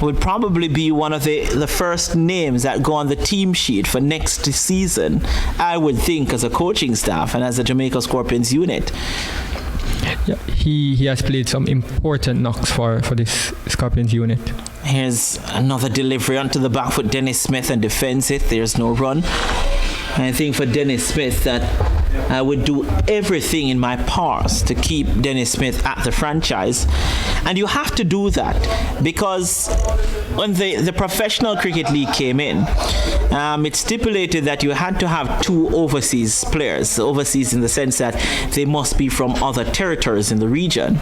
B: would probably be one of the first names that go on the team sheet for next season, I would think, as a coaching staff and as a Jamaica Scorpions unit.
F: Yeah, he has played some important knocks for this Scorpions unit.
B: Here's another delivery onto the back foot, Dennis Smith, and defends it. There's no run. I think for Dennis Smith that I would do everything in my powers to keep Dennis Smith at the franchise. And you have to do that because when the Professional Cricket League came in, it stipulated that you had to have 2 overseas players. Overseas in the sense that they must be from other territories in the region.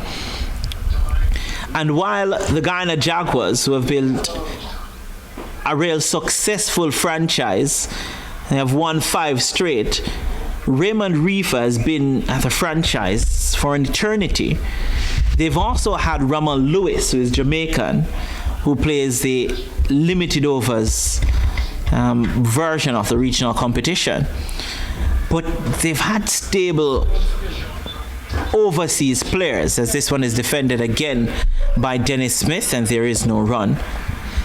B: And while the Guyana Jaguars, who have built a real successful franchise, they have won 5 straight, Raymond Reefer has been at the franchise for an eternity. They've also had Ramal Lewis, who is Jamaican, who plays the limited overs version of the regional competition. But they've had stable overseas players, as this one is defended again by Dennis Smith, and there is no run.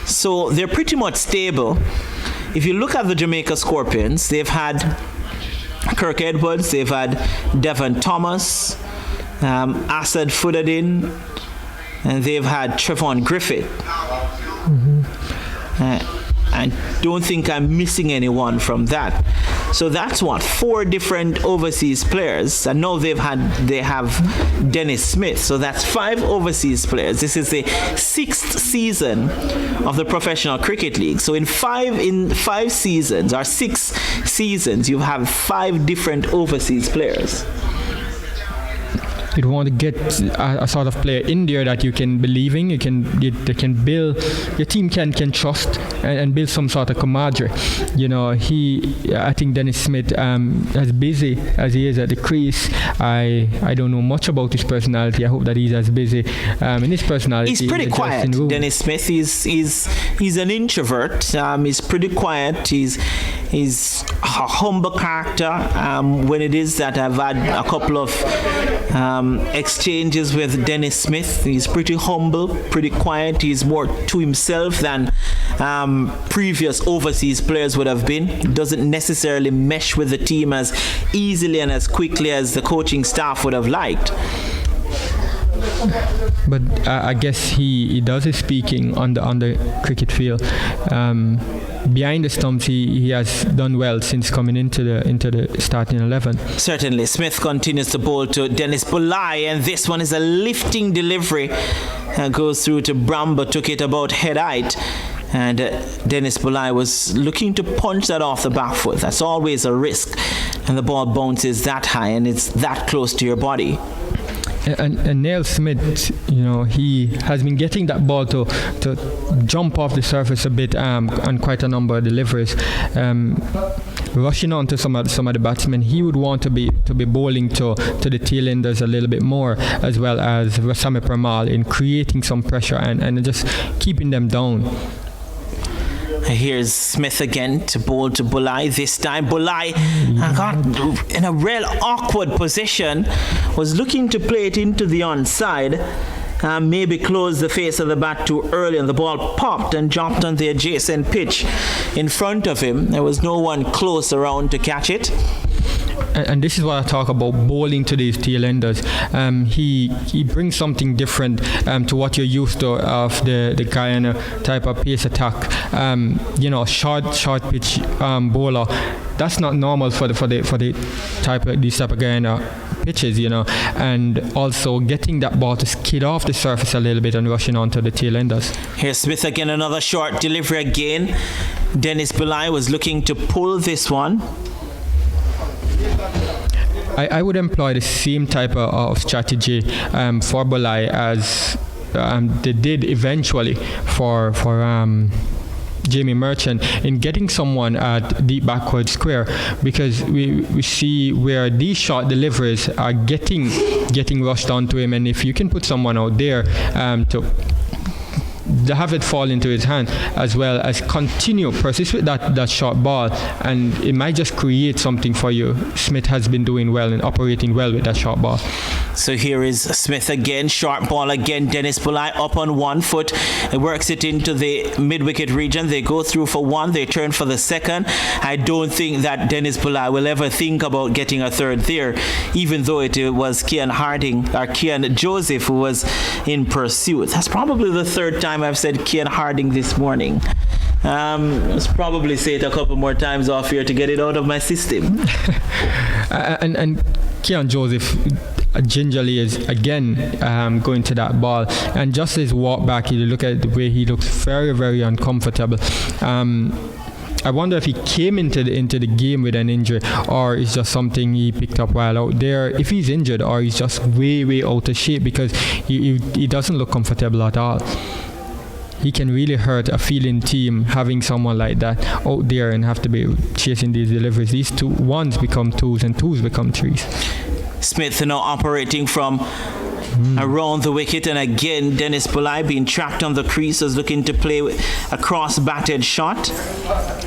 B: So they're pretty much stable. If you look at the Jamaica Scorpions, they've had Kirk Edwards, they've had Devon Thomas, Asad Fuddadin, and they've had Trevon Griffith. I don't think I'm missing anyone from that. So that's 4 different overseas players, and now they have Dennis Smith. So that's 5 overseas players. This is the 6th season of the Professional Cricket League. So in 5 seasons or 6 seasons, you have 5 different overseas players.
F: You want to get a sort of player in there that you can believe in, they can build, your team can trust and build some sort of camaraderie. I think Dennis Smith, as busy as he is at the crease, I don't know much about his personality. I hope that he's as busy in his personality.
B: He's pretty quiet, Dennis Smith. He's an introvert. He's pretty quiet. He's a humble character. When it is that I've had a couple of exchanges with Dennis Smith, he's pretty humble, pretty quiet. He's more to himself than previous overseas players would have been. He doesn't necessarily mesh with the team as easily and as quickly as the coaching staff would have liked.
F: But I guess he does his speaking on the cricket field. Behind the stumps, he has done well since coming into the starting 11. Certainly.
B: Smith continues to bowl to Dennis Bulai, and this one is a lifting delivery. Goes through to Bramber, took it about head height. And Dennis Bulai was looking to punch that off the back foot. That's always a risk. And the ball bounces that high and it's that close to your body.
F: And Neil Smith, he has been getting that ball to jump off the surface a bit on quite a number of deliveries. Rushing on to some of the batsmen, he would want to be bowling to the tail enders a little bit more, as well as Versame Permal, in creating some pressure and just keeping them down.
B: Here's Smith again to bowl to Bulai. This time Bulai got in a real awkward position, was looking to play it into the onside, maybe close the face of the bat too early, and the ball popped and dropped on the adjacent pitch in front of him. There was no one close around to catch it.
F: And this is what I talk about, bowling to these tail enders. He brings something different to what you're used to of the Guyana type of pace attack. Short pitch bowler. That's not normal for these type of Guyana pitches, and also getting that ball to skid off the surface a little bit and rushing onto the tail enders.
B: Here's Smith again, another short delivery again. Dennis Bulai was looking to pull this one.
F: I would employ the same type of strategy for Bulai as they did eventually for Jamie Merchant in getting someone at deep backward square, because we see where these short deliveries are getting rushed onto him, and if you can put someone out there to have it fall into his hand, as well as persist with that short ball, and it might just create something for you. Smith has been doing well and operating well with that short ball.
B: So here is Smith again, short ball again. Dennis Bulai up on 1 foot. It works it into the mid-wicket region. They go through for one. They turn for the second. I don't think that Dennis Bulai will ever think about getting a third there, even though it was Kian Joseph who was in pursuit. That's probably the third time I've said Kian Harding this morning. Let's probably say it a couple more times off here to get it out of my system.
F: And Kian Joseph gingerly is again going to that ball, and just his walk back, you look at the way he looks very, very uncomfortable. I wonder if he came into the game with an injury, or it's just something he picked up while out there. If he's injured, or he's just way, way out of shape, because he doesn't look comfortable at all. He can really hurt a fielding team having someone like that out there and have to be chasing these deliveries. These ones become twos and twos become threes.
B: Smith now operating from around the wicket, and again Dennis Bulai being trapped on the crease, was looking to play a cross-batted shot.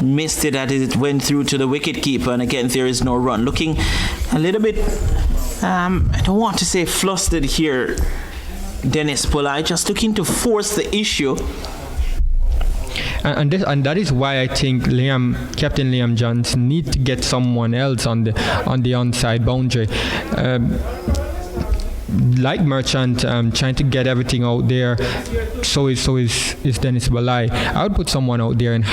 B: Missed it as it went through to the wicket keeper, and again there is no run. Looking a little bit, I don't want to say flustered here, Dennis Bulai, just looking to force the issue.
F: And that is why I think Captain Liam Johnson need to get someone else on the onside boundary. Like Merchant, trying to get everything out there. So is Dennis Bulai. I would put someone out there and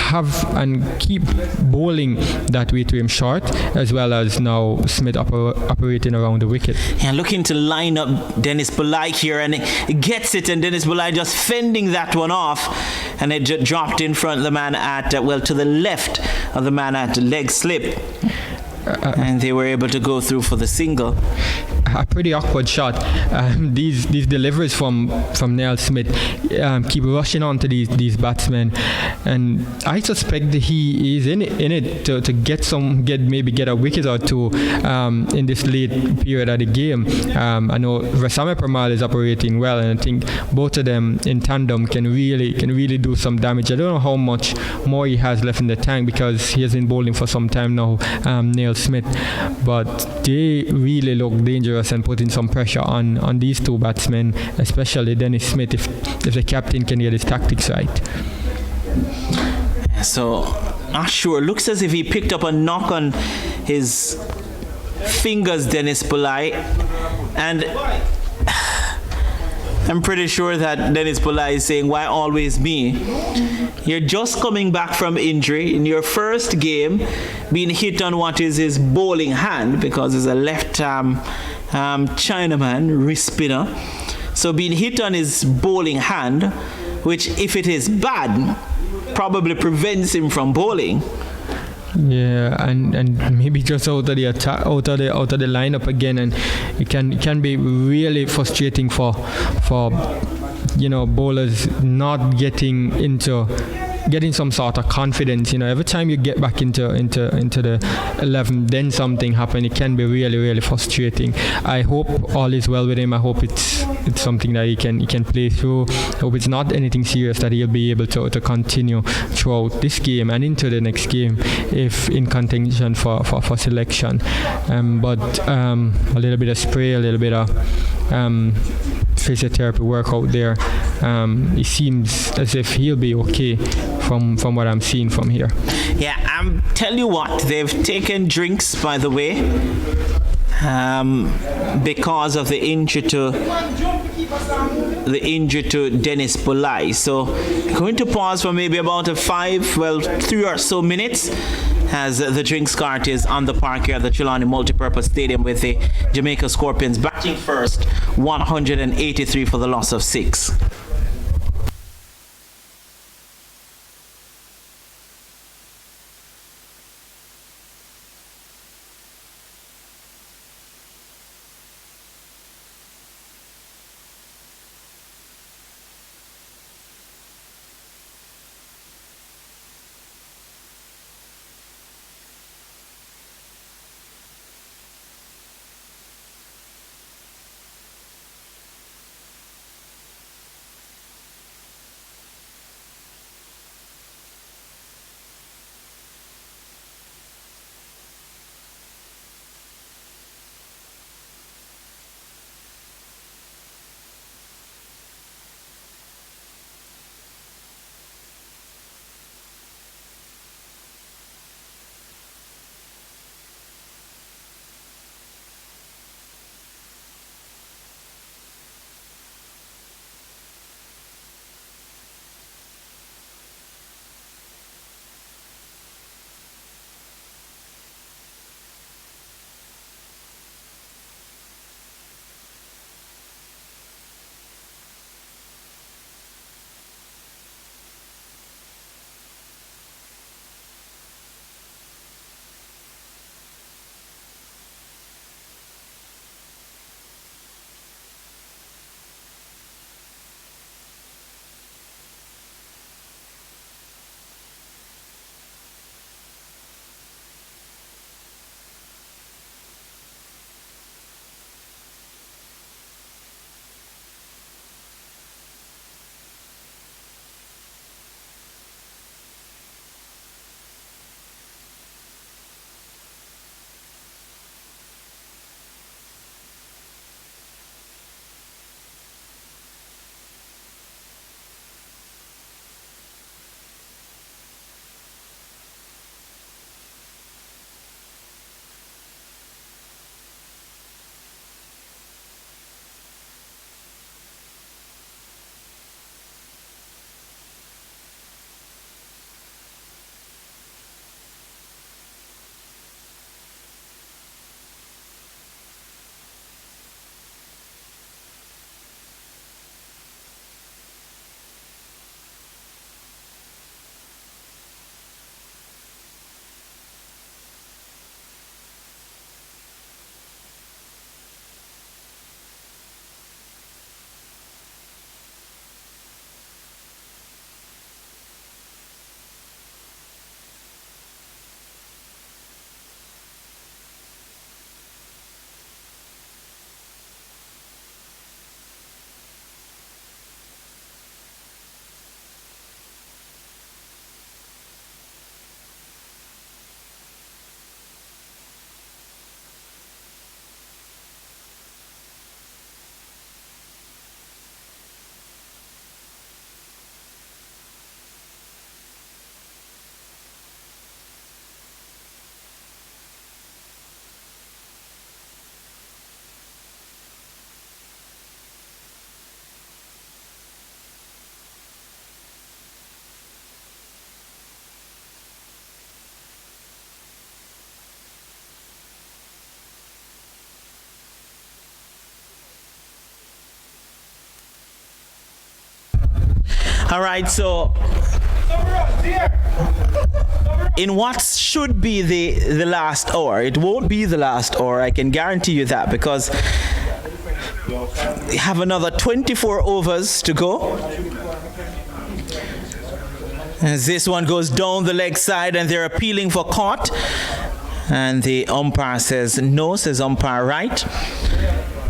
F: keep bowling that way to him short, as well as now Smith operating around the wicket.
B: And looking to line up Dennis Bulai here, and it gets it, and Dennis Bulai just fending that one off, and it dropped in front of the man at to the left of the man at leg slip. And they were able to go through for the single.
F: A pretty awkward shot. These deliveries from Neil Smith keep rushing onto these batsmen, and I suspect that he is in it to get a wicket or two in this late period of the game. I know Rasame Pramal is operating well, and I think both of them in tandem can really do some damage. I don't know how much more he has left in the tank, because he has been bowling for some time now, Neil Smith, but they really look dangerous and putting some pressure on these two batsmen, especially Dennis Smith, if the captain can get his tactics right.
B: So, not sure. Looks as if he picked up a knock on his fingers, Dennis Bulai, and I'm pretty sure that Dennis Bulai is saying, why always me? You're just coming back from injury in your first game, being hit on what is his bowling hand, because he's a left Chinaman, wrist spinner. So being hit on his bowling hand, which if it is bad, probably prevents him from bowling.
F: Yeah, and maybe just out of the attack, out of the lineup again, and it can be really frustrating for bowlers not getting some sort of confidence. Every time you get back into the 11, then something happens. It can be really, really frustrating. I hope all is well with him. I hope it's something that he can play through. I hope it's not anything serious, that he'll be able to continue throughout this game and into the next game if in contention for selection. But a little bit of spray, a little bit of physiotherapy work out there. It seems as if he'll be okay from what I'm seeing from here.
B: Yeah, tell you what, they've taken drinks, by the way, because of the injury to Dennis Bulai. So going to pause for maybe about 3 or so minutes, as the drinks cart is on the park here at the Trelawney Multipurpose Stadium, with the Jamaica Scorpions batting first, 183 for the loss of 6. All right, so in what should be the last hour, it won't be the last hour, I can guarantee you that, because we have another 24 overs to go. As this one goes down the leg side and they're appealing for caught. And the umpire says no, says umpire right.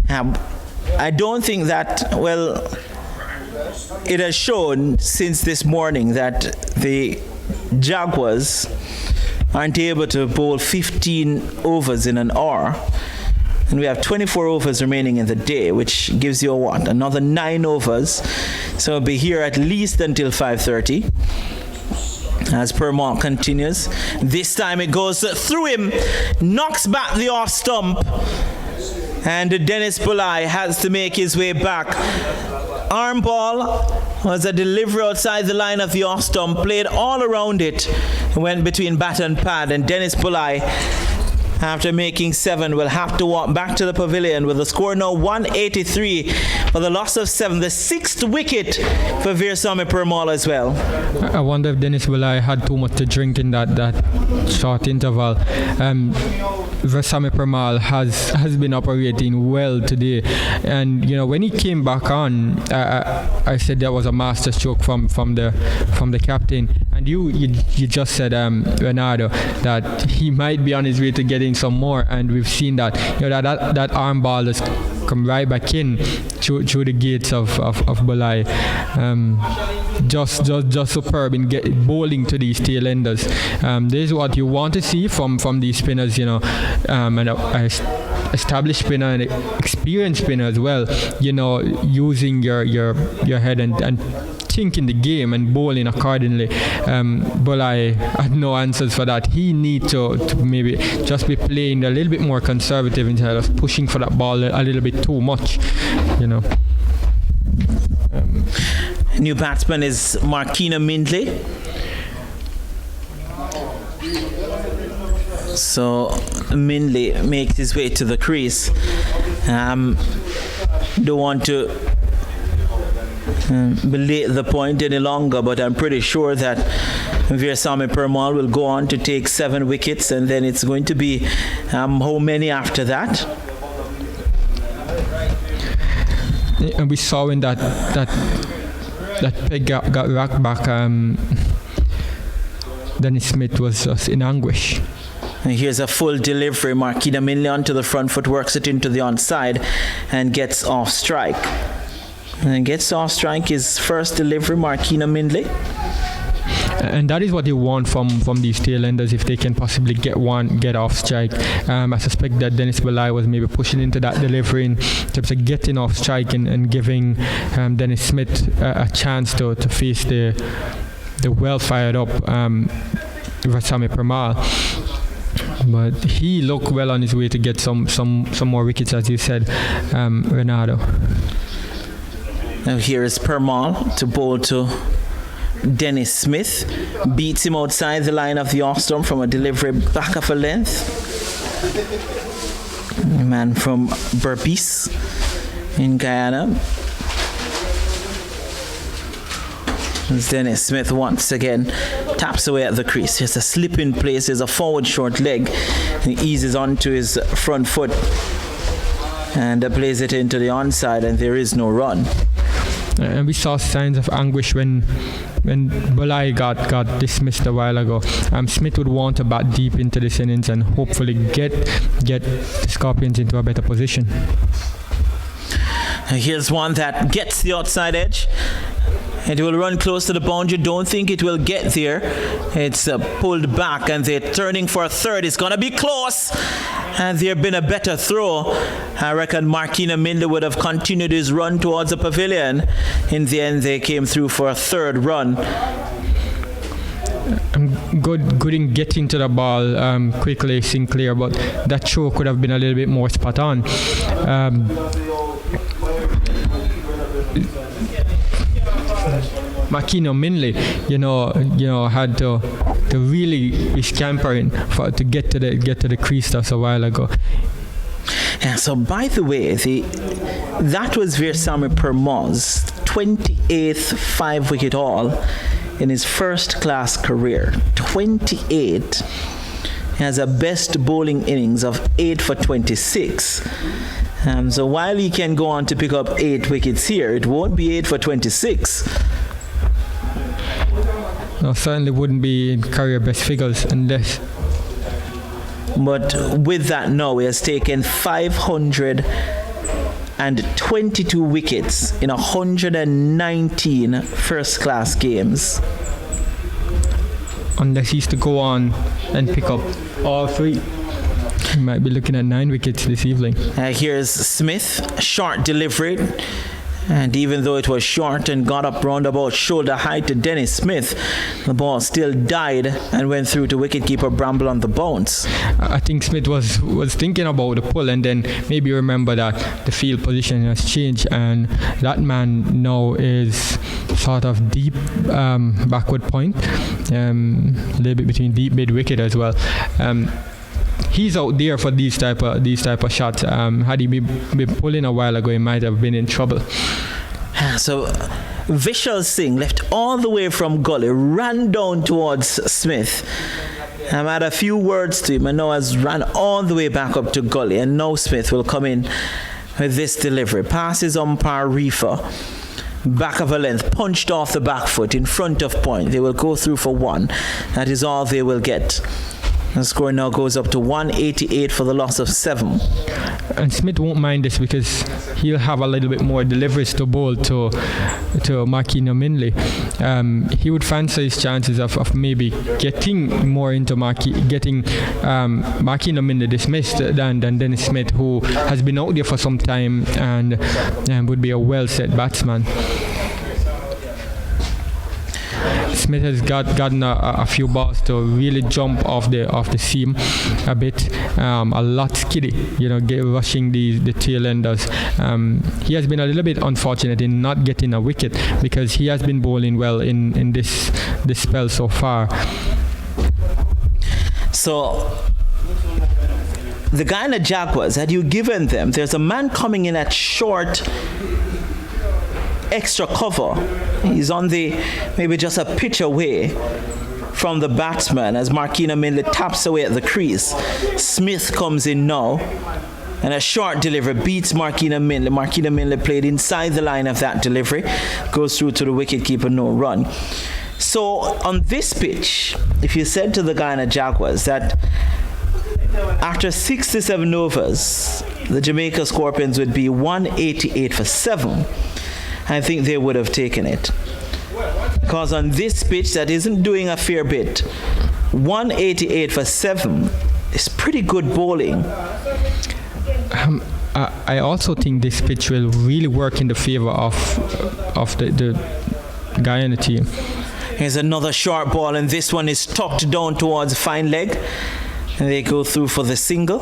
B: I don't think that, well, it has shown since this morning that the Jaguars aren't able to bowl 15 overs in an hour. And we have 24 overs remaining in the day, which gives you what? Another 9 overs. So we'll be here at least until 5:30. As Permont continues. This time it goes through him, knocks back the off stump. And Dennis Bulai has to make his way back. Arm ball was a delivery outside the line of the off stump, played all around it. Went between bat and pad, and Dennis Bulai, after making 7, will have to walk back to the pavilion with the score now 183 for the loss of 7. The 6th wicket for Veersamy Permaul as well.
F: I wonder if Dennis Bulai had too much to drink in that short interval. Veersamy Permaul has been operating well today, and when he came back on, I said that was a master stroke from the captain. And you just said, Renato, that he might be on his way to getting some more, and we've seen that that arm ball has come right back in through the gates of Bulai. Just superb in bowling to these tail enders. This is what you want to see from these spinners, and established spinner and experienced spinner as well. Using your head and thinking the game and bowling accordingly. Bulai had no answers for that. He needs to maybe just be playing a little bit more conservative instead of pushing for that ball a little bit too much.
B: New batsman is Markina Mindley. So Mindley makes his way to the crease. Don't want to belay the point any longer, but I'm pretty sure that Veersamy Permaul will go on to take 7 wickets, and then it's going to be how many after that?
F: And we saw when that peg got racked back, Dennis Smith was in anguish.
B: And here's a full delivery. Markina Mindley onto the front foot, works it into the onside and gets off strike. And gets off strike his first delivery, Markina Mindley.
F: And that is what you want from these tail enders, if they can possibly get off strike. I suspect that Dennis Bulai was maybe pushing into that delivery in terms of getting off strike and giving Dennis Smith a chance to face the well fired up Veersamy Permaul. But he looked well on his way to get some more wickets, as you said, Renato.
B: Now here is Permaul to bowl to Dennis Smith. Beats him outside the line of the off stump from a delivery back of a length. A man from Berbice in Guyana. As Dennis Smith once again taps away at the crease. Here's a slip in place. There's a forward short leg. He eases onto his front foot and plays it into the onside, and there is no run.
F: And we saw signs of anguish when Bulai got dismissed a while ago. Smith would want to bat deep into this innings and hopefully get the Scorpions into a better position.
B: Here's one that gets the outside edge. It will run close to the boundary. Don't think it will get there. It's pulled back, and they're turning for a third. It's going to be close. And there been a better throw. I reckon Markina Mindley would have continued his run towards the pavilion. In the end, they came through for a third run.
F: Good in getting to the ball quickly, Sinclair, but that throw could have been a little bit more spot on. Markina Mindley, had to really be scampering to get to the crease just a while ago.
B: Yeah, so by the way, that was Veersamy Permaul's 28th 5-wicket haul in his first-class career. 28. He has a best bowling innings of 8 for 26. So while he can go on to pick up 8 wickets here, it won't be 8 for 26.
F: No, certainly wouldn't be in career best figures unless.
B: But with that now, he has taken 522 wickets in 119 first-class games.
F: Unless he's to go on and pick up all 3. He might be looking at 9 wickets this evening.
B: Here's Smith, short delivery. And even though it was short and got up round about shoulder height to Dennis Smith, the ball still died and went through to wicketkeeper Bramble on the bounce.
F: I think Smith was thinking about the pull, and then maybe remember that the field position has changed, and that man now is sort of deep backward point, a little bit between deep mid wicket as well. He's out there for these type of shots. Had he been pulling a while ago, he might have been in trouble.
B: So Vishal Singh left all the way from gully, ran down towards Smith. Had a few words to him, and now has ran all the way back up to gully, and now Smith will come in with this delivery. Passes umpire Reefer. Back of a length, punched off the back foot in front of point. They will go through for 1. That is all they will get. The score now goes up to 188 for the loss of 7.
F: And Smith won't mind this because he'll have a little bit more deliveries to bowl to Marquino Minley. He would fancy his chances of maybe getting more into getting Marquino Minley dismissed than Dennis Smith, who has been out there for some time and would be a well-set batsman. Smith has gotten a few balls to really jump off the seam a bit, a lot skiddy, rushing the tail enders. He has been a little bit unfortunate in not getting a wicket because he has been bowling well in this spell so far.
B: So the Guyana Jaguars, had you given them, there's a man coming in at short extra cover. He's on maybe just a pitch away from the batsman as Marquino Minley taps away at the crease. Smith comes in now, and a short delivery beats Marquino Minley. Marquino Minley played inside the line of that delivery, goes through to the wicketkeeper, no run. So on this pitch, if you said to the Guyana Jaguars that after 67 overs, the Jamaica Scorpions would be 188 for 7, I think they would have taken it. Because on this pitch that isn't doing a fair bit, 188 for 7 is pretty good bowling.
F: I also think this pitch will really work in the favor of the Guyana team.
B: Here's another short ball, and this one is tucked down towards fine leg. And they go through for the single.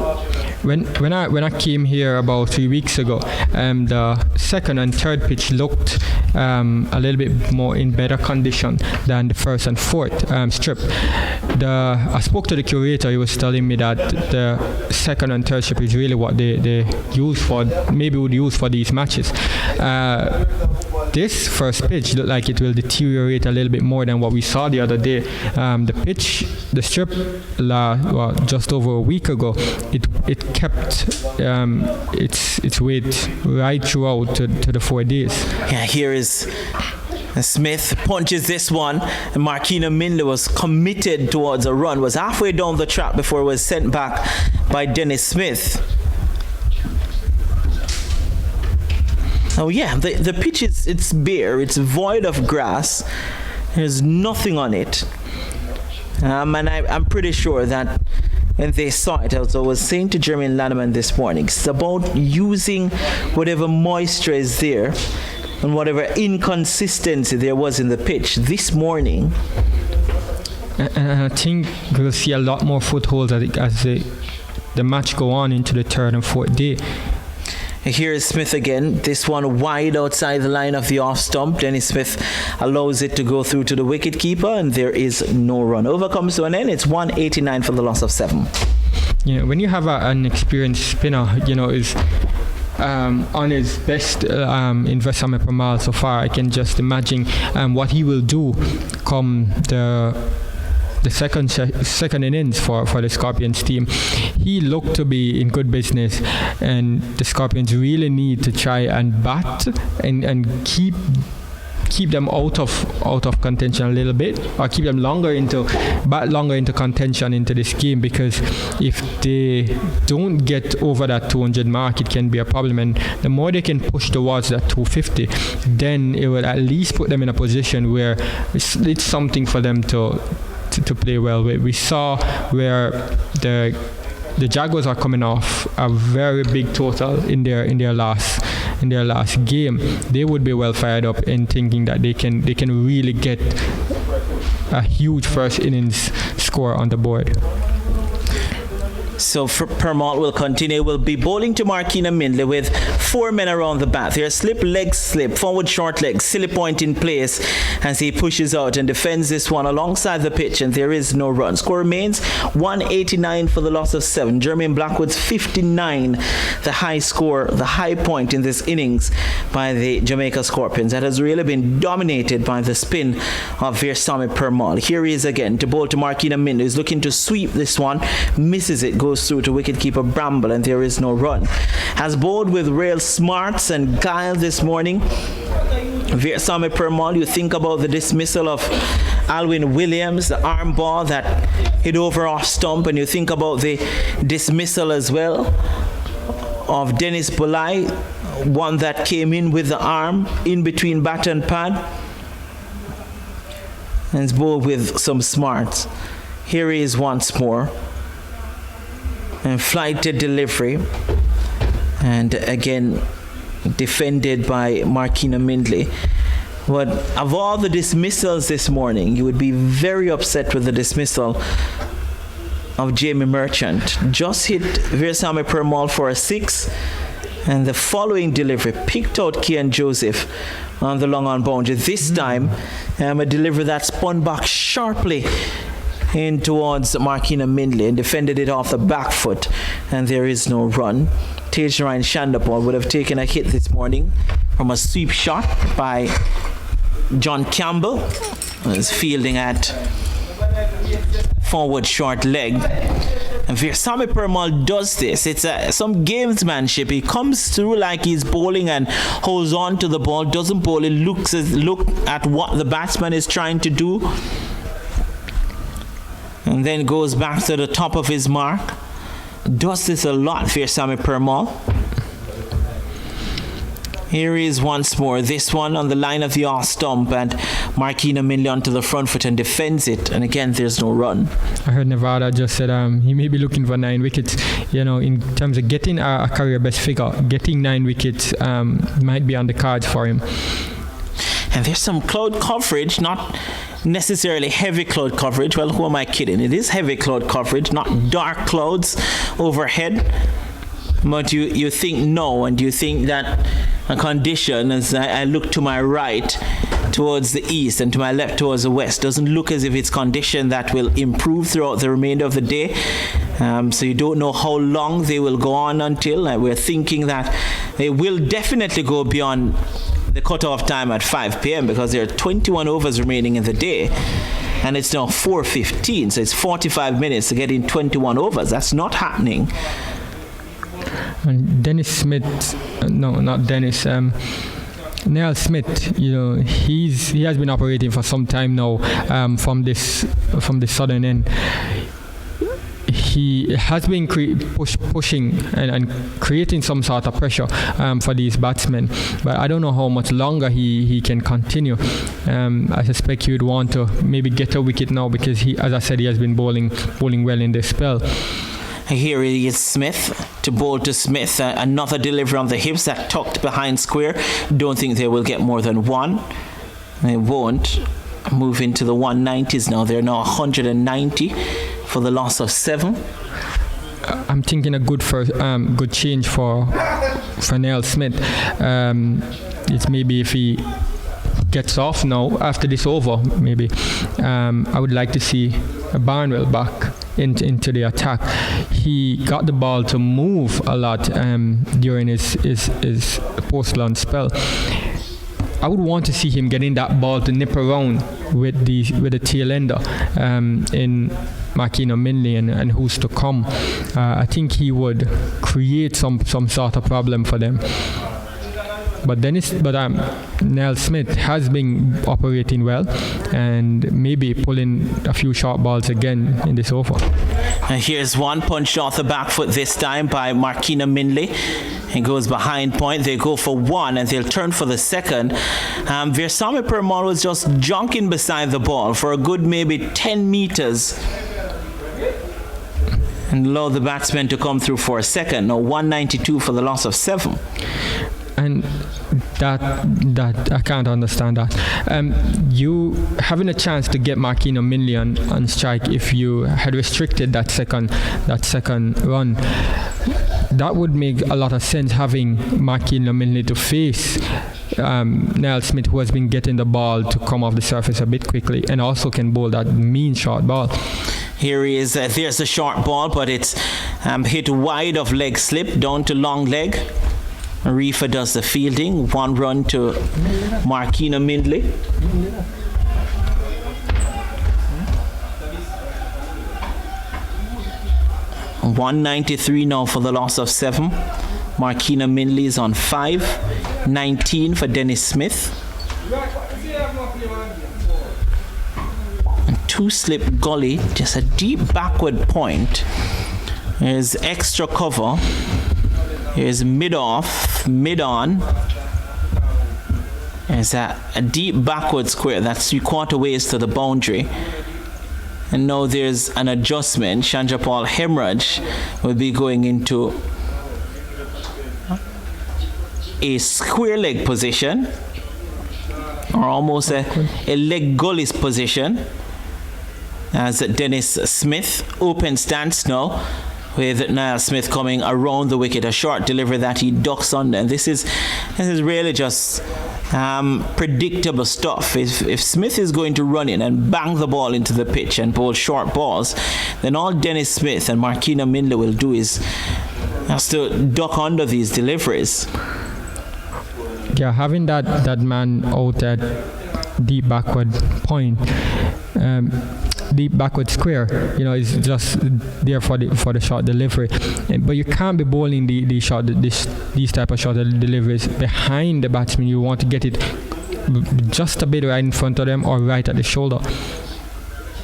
F: When I came here about 3 weeks ago, the second and third pitch looked a little bit more in better condition than the first and fourth strip. I spoke to the curator. He was telling me that the second and third strip is really what they use for, maybe would use for these matches. This first pitch looked like it will deteriorate a little bit more than what we saw the other day. The strip, just over a week ago, it kept its weight right throughout to the 4 days.
B: Yeah, here is Smith punches this one, and Marquino Minley was committed towards a run, was halfway down the track before it was sent back by Dennis Smith. Oh yeah, the pitch it's bare, it's void of grass. There's nothing on it. And I'm pretty sure that when they saw it, as I was saying to Jeremy Lanneman this morning, it's about using whatever moisture is there and whatever inconsistency there was in the pitch this morning.
F: And I think we'll see a lot more footholds as the match go on into the third and fourth day.
B: Here is Smith again. This one wide outside the line of the off stump. Dennis Smith allows it to go through to the wicketkeeper, and there is no run. Over comes to an end. It's 189 for the loss of 7.
F: Yeah, when you have an experienced spinner, on his best in Versame per mile so far. I can just imagine what he will do come the second innings for the Scorpions team. He looked to be in good business, and the Scorpions really need to try and bat and keep them out of contention a little bit, or keep them longer into contention into this game, because if they don't get over that 200 mark, it can be a problem. And the more they can push towards that 250, then it will at least put them in a position where it's something for them to play well with. We saw where the Jaguars are coming off a very big total in their last game. They would be well fired up in thinking that they can really get a huge first innings score on the board.
B: So Permalt will continue, will be bowling to Markina Mindley with 4 men around the bat. Here, slip, leg slip, forward short leg, silly point in place as he pushes out and defends this one alongside the pitch, and there is no run. Score remains 189 for the loss of 7. Jermaine Blackwood's 59, the high score, the high point in this innings by the Jamaica Scorpions. That has really been dominated by the spin of Versame Permalt. Here he is again to bowl to Markina Mindley, who's looking to sweep this one, misses it, goes through to wicketkeeper Bramble, and there is no run. Has bowled with real smarts and guile this morning. Versame Permalt, you think about the dismissal of Alwyn Williams, the arm ball that hit over off stump, and you think about the dismissal as well of Dennis Bulai, one that came in with the arm in between bat and pad, and it's bowled with some smarts. Here he is once more, and flighted delivery, and again defended by Markina Mindley. But of all the dismissals this morning, you would be very upset with the dismissal of Jamie Merchant. Just hit Versame Permalt for a 6, and the following delivery picked out Kian Joseph on the long on boundary. This time a delivery that spun back sharply in towards Markina Mindley and defended it off the back foot, and there is no run. Tej Ryan Shandapal would have taken a hit this morning from a sweep shot by John Campbell, who is fielding at forward short leg. And Versame Permalt does this. It's some gamesmanship. He comes through like he's bowling and holds on to the ball, doesn't bowl. He look at what the batsman is trying to do, and then goes back to the top of his mark. Does this a lot, Versame Permalt. Here he is once more. This one on the line of the off stump, and Markina Mindley onto the front foot and defends it. And again, there's no run.
F: I heard Nevada just said he may be looking for 9 wickets. You know, in terms of getting a career best figure, getting 9 wickets might be on the cards for him.
B: And there's some cloud coverage, not necessarily heavy cloud coverage. Well, who am I kidding? It is heavy cloud coverage, not dark clouds overhead. But you think no, and you think that a condition, as I look to my right towards the east and to my left towards the west, doesn't look as if it's condition that will improve throughout the remainder of the day. So you don't know how long they will go on until. We're thinking that they will definitely go beyond the cutoff time at 5 p.m. because there are 21 overs remaining in the day, and it's now 4:15, so it's 45 minutes to get in 21 overs. That's not happening.
F: And Dennis Smith, no, not Dennis. Neil Smith, you know, he has been operating for some time now from this southern end. He has been pushing and creating some sort of pressure for these batsmen, but I don't know how much longer he can continue. I suspect he would want to maybe get a wicket now, because he, as I said, he has been bowling well in this spell.
B: Here is Smith to bowl to Smith. Another delivery on the hips that tucked behind square. Don't think they will get more than 1. They won't. Move into the 190s now. They're now 190 for the loss of 7.
F: I'm thinking a good change for Neil Smith. It's maybe if he gets off now after this over, maybe I would like to see Barnwell back into the attack. He got the ball to move a lot during his post-launch spell. I would want to see him getting that ball to nip around with the tail ender in Makino Minley and who's to come. I think he would create some sort of problem for them. But Nell Smith has been operating well and maybe pulling a few short balls again in this over.
B: And here's one punched off the back foot this time by Markina Minley. He goes behind point. They go for one and they'll turn for the second. Versame Permal was just junking beside the ball for a good maybe 10 meters. And allow the batsman to come through for a second. No, 192 for the loss of 7.
F: And that I can't understand that. You having a chance to get Markino Minley on strike if you had restricted that second run. That would make a lot of sense, having Markino Minley to face Nell Smith, who has been getting the ball to come off the surface a bit quickly and also can bowl that mean short ball.
B: Here he is. There's the short ball, but it's hit wide of leg slip down to long leg. Arifa does the fielding. 1 run to Markina Mindley. .193 now for the loss of 7. Markina Mindley is on 5. 19 for Dennis Smith. And 2 slip gully, just a deep backward point. There's extra cover. Here's mid-off, mid-on. There's a deep backward square. That's 3/4 ways to the boundary. And now there's an adjustment. Chandrapal Hemraj will be going into a square leg position, or almost a leg gully's position, as Dennis Smith open stance now, with Niall Smith coming around the wicket, a short delivery that he ducks under. And this is really just predictable stuff. If Smith is going to run in and bang the ball into the pitch and bowl short balls, then all Dennis Smith and Markina Mindley will do is has to duck under these deliveries.
F: Yeah, having that man out at deep backward point, deep backward square, is just there for the short delivery. But you can't be bowling these type of short deliveries behind the batsman. You want to get it just a bit right in front of them or right at the shoulder.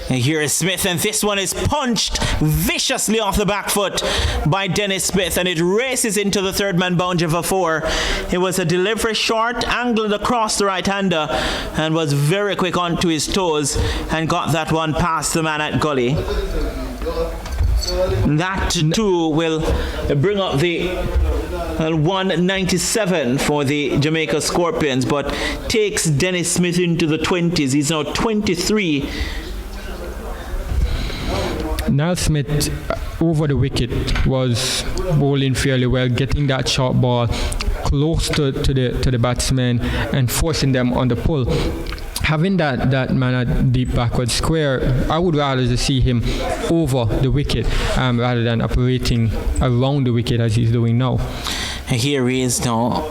B: And here is Smith, and this one is punched viciously off the back foot by Dennis Smith, and it races into the third man boundary for 4. It was a delivery short, angled across the right-hander, and was very quick onto his toes and got that one past the man at gully. That too will bring up the 197 for the Jamaica Scorpions, but takes Dennis Smith into the 20s. He's now 23.
F: Niall Smith over the wicket was bowling fairly well, getting that short ball close to the batsman and forcing them on the pull. Having that man at deep backward square, I would rather just see him over the wicket rather than operating around the wicket as he's doing now.
B: Here he is now.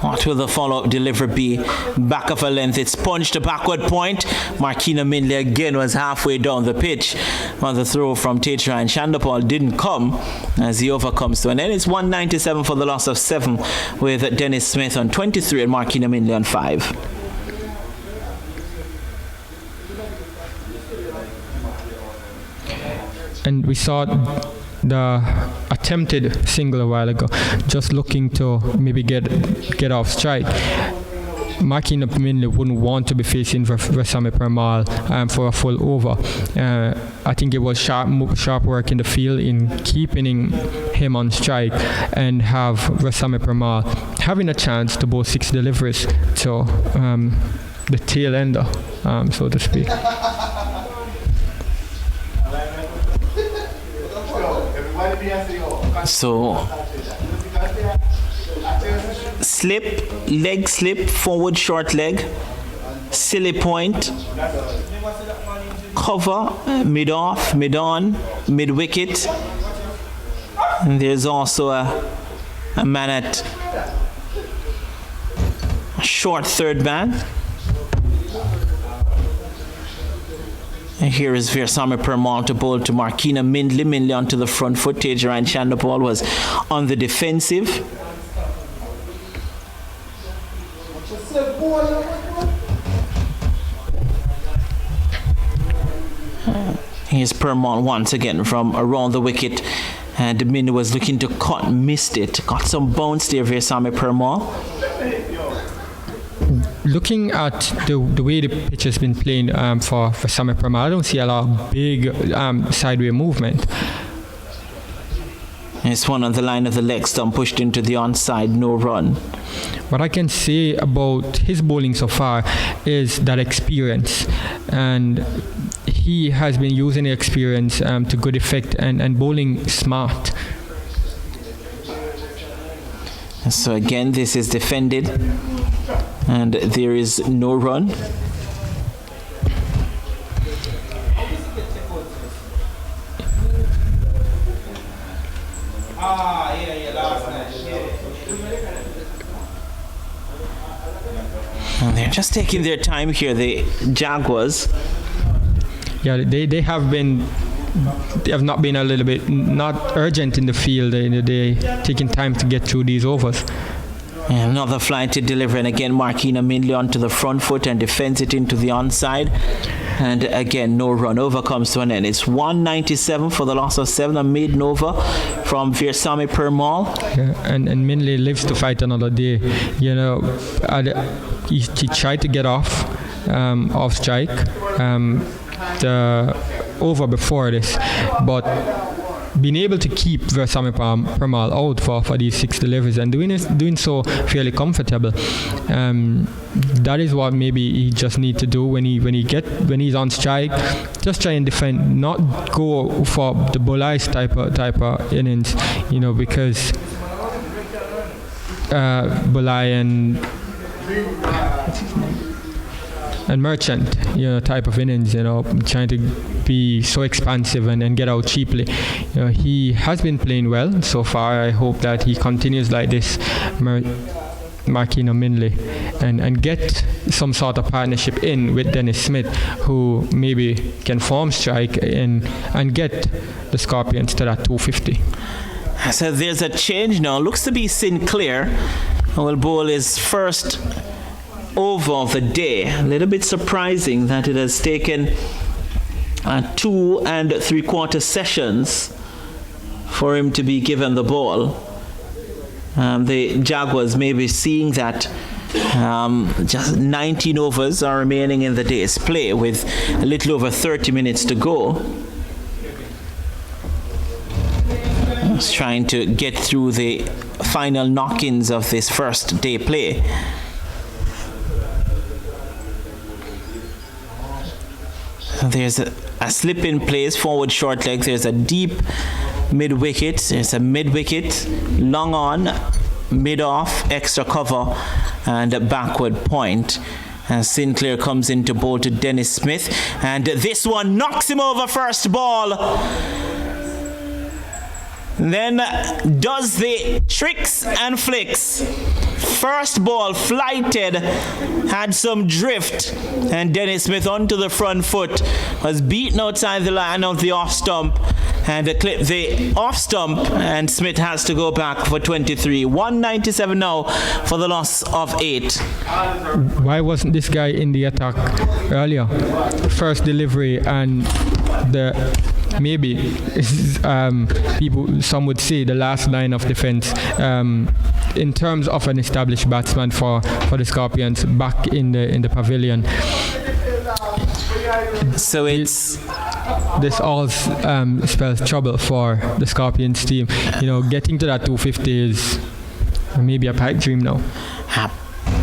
B: What will the follow-up delivery be? Back of a length, it's punched to backward point. Markina Mindley again was halfway down the pitch, but the throw from Tetra and Chandapal didn't come as he overcomes to. And then it's 197 for the loss of 7 with Dennis Smith on 23 and Markina Mindley on 5.
F: And we saw the attempted single a while ago, just looking to maybe get off strike. Markina Mindley wouldn't want to be facing Versame Permal for a full over. I think it was sharp work in the field in keeping him on strike and have Versame Permal having a chance to bowl 6 deliveries to the tail ender, so to speak.
B: So leg slip, forward short leg, silly point, cover, mid-off, mid-on, mid-wicket. And there's also a man at short third man. And here is Veersamy Permaul to bowl to Markina Mindley. Mindley onto the front foot. Tejaran Chandapal was on the defensive. Here's Permaul once again from around the wicket. And Mindley was looking to cut, missed it. Got some bounce there, Veersamy Permaul.
F: Looking at the way the pitch has been playing for Veersamy Permaul, I don't see a lot of big sideway movement.
B: It's one on the line of the leg stump, pushed into the onside, no run.
F: What I can say about his bowling so far is that experience, and he has been using the experience to good effect and bowling smart.
B: So again, this is defended, and there is no run. And they're just taking their time here, the Jaguars.
F: Yeah, they have not been a little bit not urgent in the field. They taking time to get through these overs.
B: And another fly to deliver, and again Markina Mindley onto the front foot and defends it into the onside. And again, no run. Over comes to an end. It's 197 for the loss of 7. A maiden over from Veersamy Permaul.
F: Yeah, and Mindley lives to fight another day. You know, he tried to get off strike the over before this, but being able to keep Veersamy Permaul out for these 6 deliveries and doing so fairly comfortable. That is what maybe he just need to do when he's on strike. Just try and defend, not go for the bull-eyes type of innings, because Bulleye and Merchant, type of innings, trying to be so expansive and get out cheaply. He has been playing well so far. I hope that he continues like this, Markina Mindley, and get some sort of partnership in with Dennis Smith, who maybe can form strike and get the Scorpions to that 250.
B: So there's a change now. Looks to be Sinclair who will bowl his first over of the day. A little bit surprising that it has taken 2 3/4 sessions for him to be given the ball. The Jaguars may be seeing that just 19 overs are remaining in the day's play with a little over 30 minutes to go. He's trying to get through the final knock-ins of this first day play. There's a slip in place, forward short leg. There's a deep mid-wicket. There's a mid-wicket, long on, mid-off, extra cover, and a backward point. And Sinclair comes in to bowl to Dennis Smith. And this one knocks him over first ball. Then does the tricks and flicks. First ball flighted, had some drift, and Dennis Smith onto the front foot was beaten outside the line of the off stump and clipped the off stump, and Smith has to go back for 23. 197 now for the loss of 8.
F: Why wasn't this guy in the attack earlier? First delivery and some would say the last line of defense in terms of an established batsman for the Scorpions back in the pavilion.
B: So
F: this all spells trouble for the Scorpions team. Getting to that 250 is maybe a pipe dream now.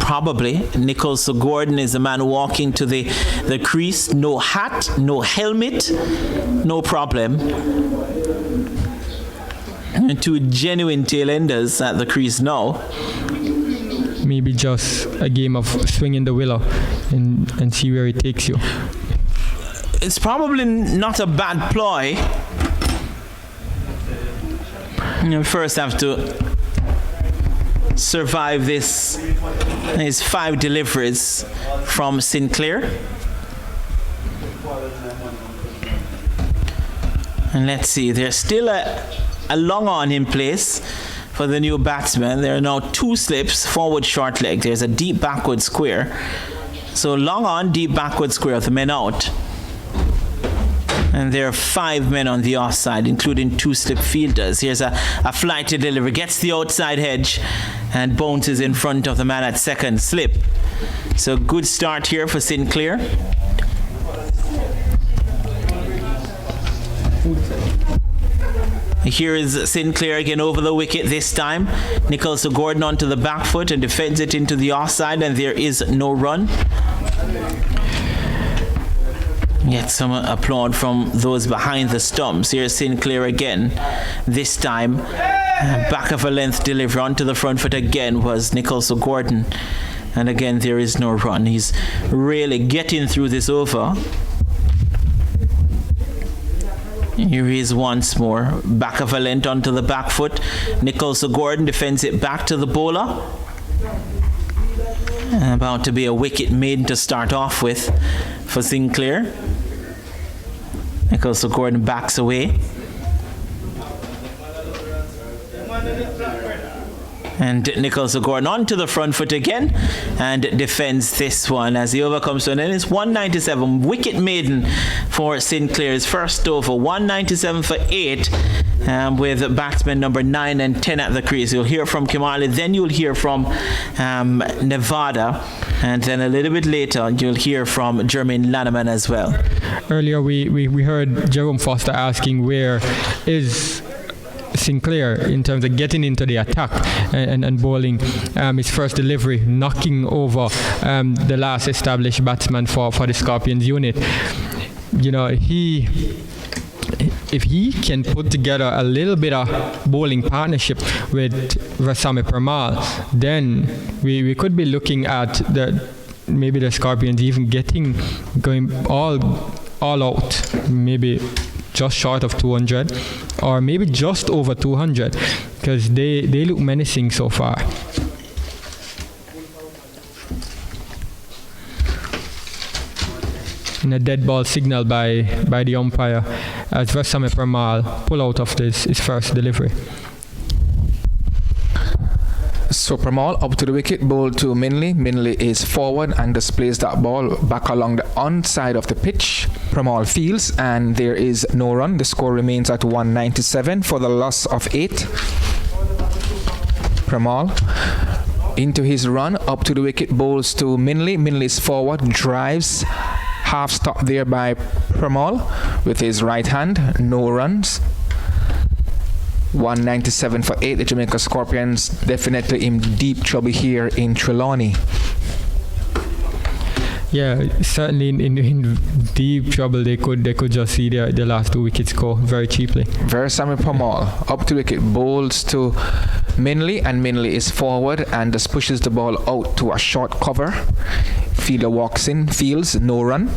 B: Probably. Nicholas Gordon is the man walking to the crease. No hat, no helmet, no problem. And 2 genuine tail-enders at the crease now.
F: Maybe just a game of swinging the willow and see where it takes you.
B: it's probably not a bad ploy. You first have to survive these 5 deliveries from Sinclair. And let's see, there's still a long on in place for the new batsman. There are now 2 slips, forward short leg. There's a deep backward square. So long on, deep backward square of the men out. And there are 5 men on the offside, including 2 slip fielders. Here's a fly to deliver, gets the outside edge and bounces in front of the man at second slip. So good start here for Sinclair. Here is Sinclair again over the wicket this time. Nicholas Gordon onto the back foot and defends it into the offside, and there is no run. Get some applaud from those behind the stumps. Here's Sinclair again. This time, back of a length delivery onto the front foot again was Nicholas Gordon. And again, there is no run. He's really getting through this over. Here he is once more. Back of a length onto the back foot. Nicholas Gordon defends it back to the bowler. And about to be a wicket maiden to start off with for Sinclair. Nicholas Gordon backs away. And Nicholas Gordon onto the front foot again and defends this one as the over comes to an end. It's 197, wicket maiden for Sinclair's first over, 197 for 8, with batsmen number 9 and 10 at the crease. You'll hear from Kimali, then you'll hear from Nevada, and then a little bit later you'll hear from Jermaine Lanneman as well.
F: Earlier we heard Jerome Foster asking where is Sinclair in terms of getting into the attack and bowling. His first delivery knocking over the last established batsman for the Scorpions unit. You know, if he can put together a little bit of bowling partnership with Rasame Parmal, then we could be looking at maybe the Scorpions even going all out, maybe just short of 200 or maybe just over 200, because they look menacing so far. And a dead ball signal by the umpire as Rasame Parmal pull out of his first delivery.
E: So Parmal up to the wicket, ball to Minley. Minley is forward and displays that ball back along the onside of the pitch. Parmal fields and there is no run. The score remains at 197 for the loss of 8. Parmal into his run, up to the wicket, bowls to Minley. Minley is forward, drives, half stop there by Parmal with his right hand, no runs. 197 for 8. The Jamaica Scorpions definitely in deep trouble here in Trelawney.
F: Yeah, certainly in deep trouble. They could just see the last 2 wickets go very cheaply.
E: Versame Parmal up to wicket, bowls to Minley, and Minley is forward and just pushes the ball out to a short cover. Fielder walks in, fields, no run.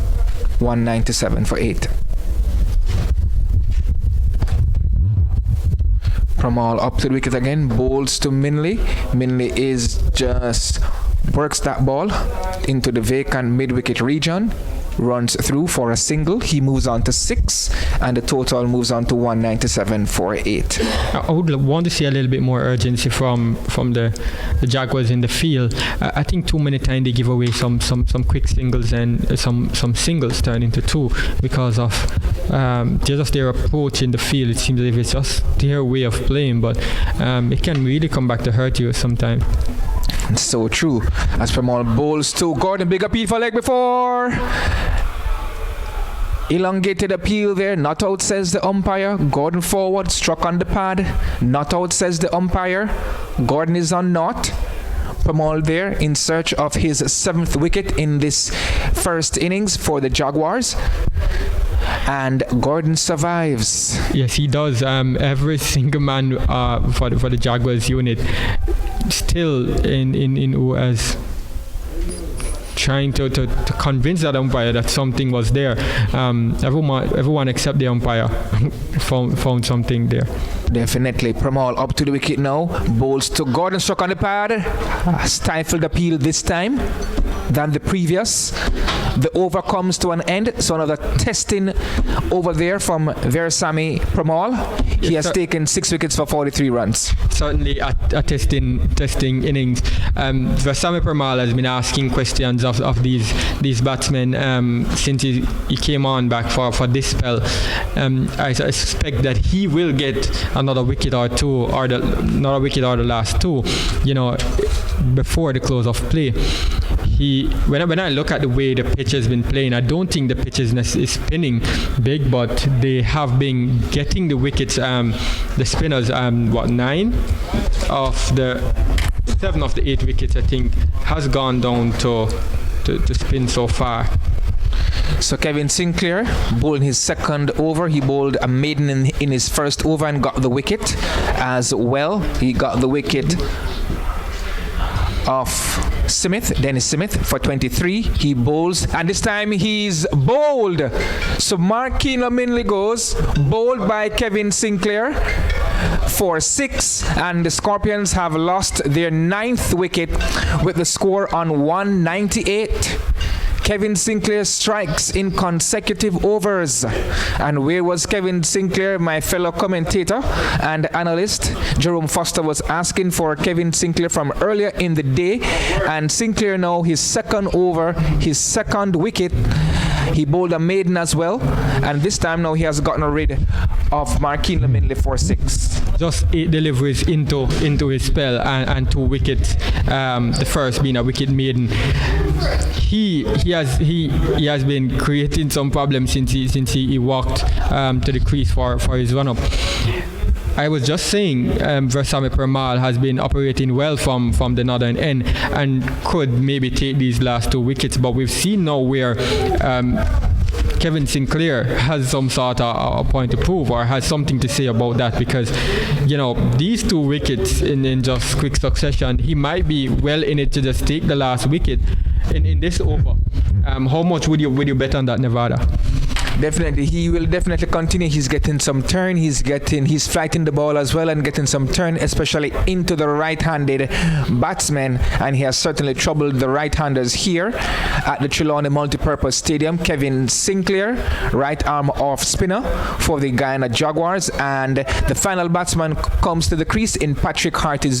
E: 197 for 8. Parmal up to the wicket again, bowls to Minley. Minley is just works that ball into the vacant mid-wicket region, runs through for a single. He moves on to 6 and the total moves on to 197 for 8.
F: I would want to see a little bit more urgency from the Jaguars in the field. I think too many times they give away some quick singles and some singles turn into 2 because of just their approach in the field. It seems as if it's just their way of playing, but it can really come back to hurt you sometimes.
E: So true. As Parmal bowls to Gordon, big appeal for leg before. Elongated appeal there, not out says the umpire. Gordon forward, struck on the pad, not out says the umpire. Gordon is on not. Parmal there in search of his 7th wicket in this first innings for the Jaguars. And Gordon survives.
F: Yes, he does. Every single man for the Jaguars unit still in who has trying to convince that umpire that something was there. Everyone except the umpire found something there.
E: Definitely. Pramal up to the wicket now. Bowls to Gordon, struck on the pad. Stifled appeal this time than the previous. The over comes to an end. So another testing over there from Versamy Pramal. He has taken 6 wickets for 43 runs.
F: Certainly a testing innings. Versamy Pramal has been asking questions of these batsmen since he came on back for this spell. I suspect that he will get another wicket or two, or the last two, before the close of play. When I look at the way the pitch has been playing, I don't think the pitch is spinning big, but they have been getting the wickets. The spinners, 9 of the 7 of the 8 wickets, I think, has gone down to spin so far.
E: So Kevin Sinclair bowled his second over. He bowled a maiden in his first over and got the wicket as well. He got the wicket of Dennis Smith for 23. He bowls, and this time he's bowled. So Marquis Laminley goes, bowled by Kevin Sinclair for 6, and the Scorpions have lost their 9th wicket with the score on 198. Kevin Sinclair strikes in consecutive overs. And where was Kevin Sinclair? My fellow commentator and analyst Jerome Foster was asking for Kevin Sinclair from earlier in the day, and Sinclair now his second over, his second wicket. He bowled a maiden as well, and this time now he has gotten rid of Marquis Laminley for 6.
F: Just 8 deliveries into his spell and 2 wickets. The first being a wicket maiden. He has been creating some problems since he walked to the crease for his run up. I was just saying Versamy Pramal has been operating well from the northern end and could maybe take these last 2 wickets, but we've seen now where Kevin Sinclair has some sort of a point to prove, or has something to say about that, because these 2 wickets in just quick succession, he might be well in it to just take the last wicket in this over. How much would you bet on that, Nevada?
E: Definitely, he will definitely continue. He's getting some turn. He's flighting the ball as well and getting some turn, especially into the right-handed batsman. And he has certainly troubled the right-handers here at the Trelawney Multipurpose Stadium. Kevin Sinclair, right arm off spinner for the Guyana Jaguars, and the final batsman comes to the crease in Patrick Hartis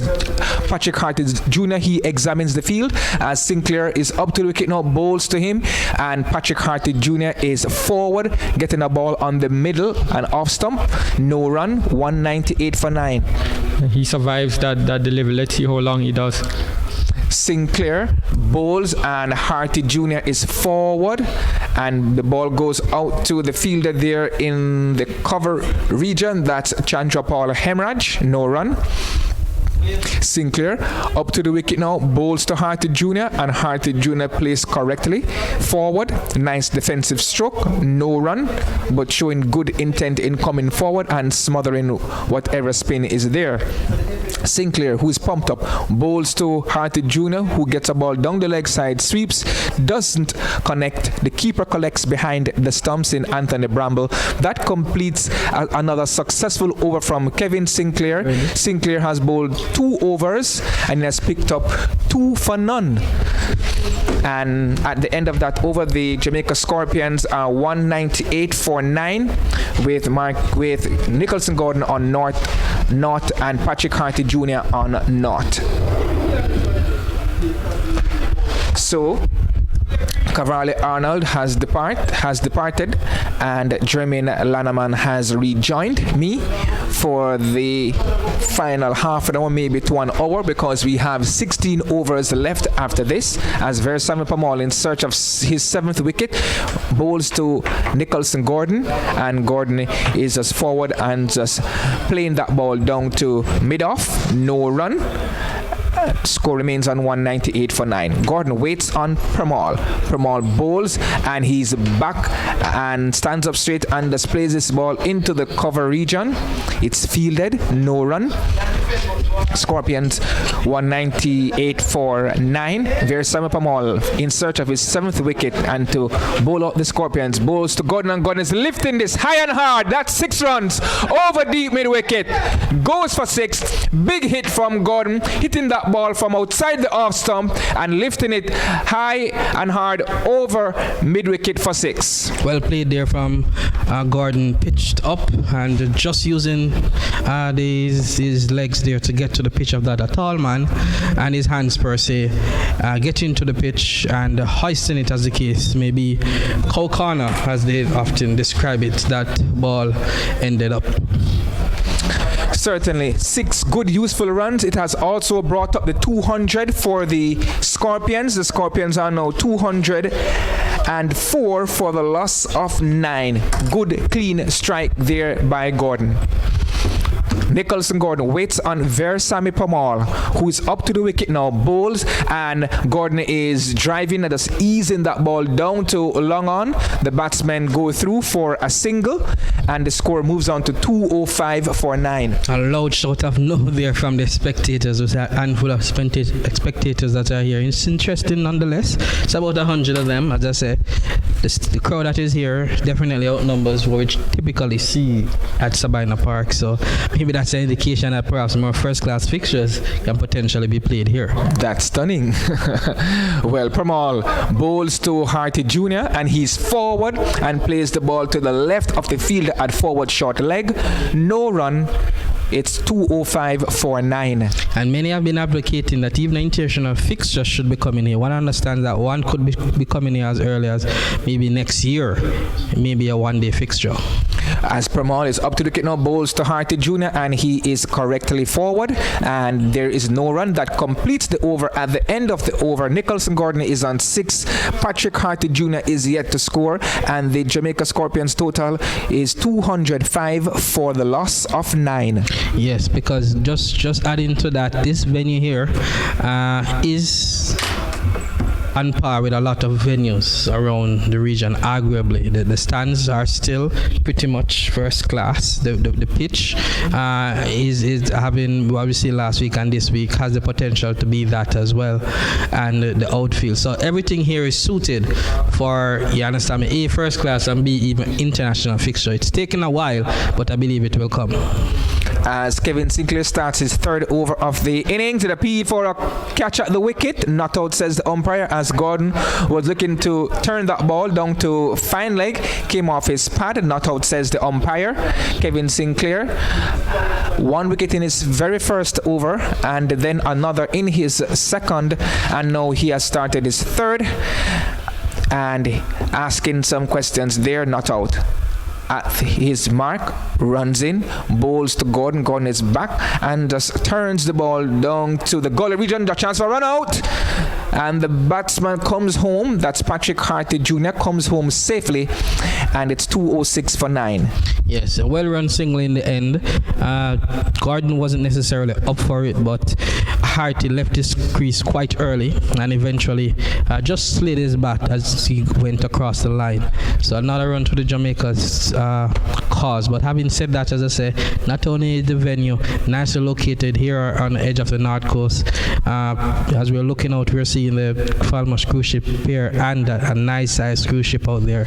E: Jr. He examines the field as Sinclair is up to the wicket now, bowls to him, and Patrick Hartis Jr. is forward, getting a ball on the middle and off stump. No run, 198 for 9.
F: He survives that delivery. Let's see how long he does.
E: Sinclair bowls, and Harty Jr. is forward, and the ball goes out to the fielder there in the cover region. That's Chandrapal Hemraj. No run. Sinclair up to the wicket now, bowls to Harty Jr. and Harty Jr. plays correctly forward. Nice defensive stroke, no run, but showing good intent in coming forward and smothering whatever spin is there. Sinclair, who is pumped up, bowls to Harty Jr., who gets a ball down the leg side, sweeps, doesn't connect. The keeper collects behind the stumps in Anthony Bramble. That completes another successful over from Kevin Sinclair. Really? Sinclair has bowled 2 overs and has picked up 2 for none. And at the end of that over, the Jamaica Scorpions are 198 for 9 with Nicholson Gordon on North and Patrick Harty Jr. on North. So Cavalli Arnold has departed, and Jermaine Lanaman has rejoined me for the final half an hour, maybe to 1 hour, because we have 16 overs left after this, as Versamy Pramal, in search of his 7th wicket, bowls to Nicholson Gordon, and Gordon is just forward and just playing that ball down to mid-off, no run. Score remains on 198 for 9. Gordon waits on Pramal. Pramal bowls, and he's back and stands up straight and displays this ball into the cover region. It's fielded, no run. Scorpions 198 for 9. Versamy Pamal in search of his 7th wicket and to bowl out the Scorpions. Bowls to Gordon, and Gordon is lifting this high and hard. That's 6 runs over deep mid wicket. Goes for 6. Big hit from Gordon, hitting that ball from outside the off stump and lifting it high and hard over mid wicket for 6.
C: Well played there from Gordon, pitched up and just using his legs there to get to the pitch of that a tall man, and his hands per se getting to the pitch and hoisting it, as the case may be. Cow corner, as they often describe it, that ball ended up.
E: Certainly, 6 good useful runs. It has also brought up the 200 for the Scorpions. The Scorpions are now 204 for the loss of 9. Good clean strike there by Gordon. Nicholson Gordon waits on Versamy Pamal, who is up to the wicket now, bowls, and Gordon is driving and just easing that ball down to long on. The batsmen go through for a single, and the score moves on to 205 for 9.
C: A loud shout of no there from the spectators. There's a handful of spectators that are here. It's interesting nonetheless. It's about 100 of them, as I say. The crowd that is here definitely outnumbers what we typically see at Sabina Park, so maybe that's an indication that perhaps more first-class fixtures can potentially be played here.
E: That's stunning. Well, Pamal bowls to Harty Jr. and he's forward and plays the ball to the left of the field at forward short leg. No run. It's 205 for 9.
C: And many have been advocating that even an international fixture should be coming here. One understands that one could be coming here as early as maybe next year, maybe a one-day fixture.
E: As Pamal is up to the wicket now, bowls to Harty Jr. and he is correctly forward, and there is no run. That completes the over. At the end of the over, Nicholson Gordon is on 6. Patrick Harty Jr. is yet to score, and the Jamaica Scorpions total is 205 for the loss of 9.
C: Yes, because just adding to that, this venue here is on par with a lot of venues around the region. Arguably, the stands are still pretty much first class. The pitch is having what we see last week and this week has the potential to be that as well, and the outfield. So everything here is suited for, you understand me, A, first class, and B, even international fixture. It's taken a while, but I believe it will come.
E: As Kevin Sinclair starts his 3rd over of the innings, it appeared for a catch at the wicket. Not out, says the umpire, as Gordon was looking to turn that ball down to fine leg. Came off his pad. Not out, says the umpire. Kevin Sinclair, 1 wicket in his very first over, and then another in his 2nd, and now he has started his 3rd, and asking some questions there. Not out. At his mark, runs in, bowls to Gordon. Gordon is back and just turns the ball down to the gully region. The chance for run out, and the batsman comes home. That's Patrick Harty Jr. comes home safely, and it's 206 for 9.
C: Yes, a well-run single in the end. Gordon wasn't necessarily up for it, but Harty left his crease quite early and eventually just slid his bat as he went across the line. So another run to the Jamaica's cause. But having said that, as I say, not only is the venue nicely located here on the edge of the North Coast, as we're looking out, we're seeing the Falmouth cruise ship pier and a nice sized cruise ship out there.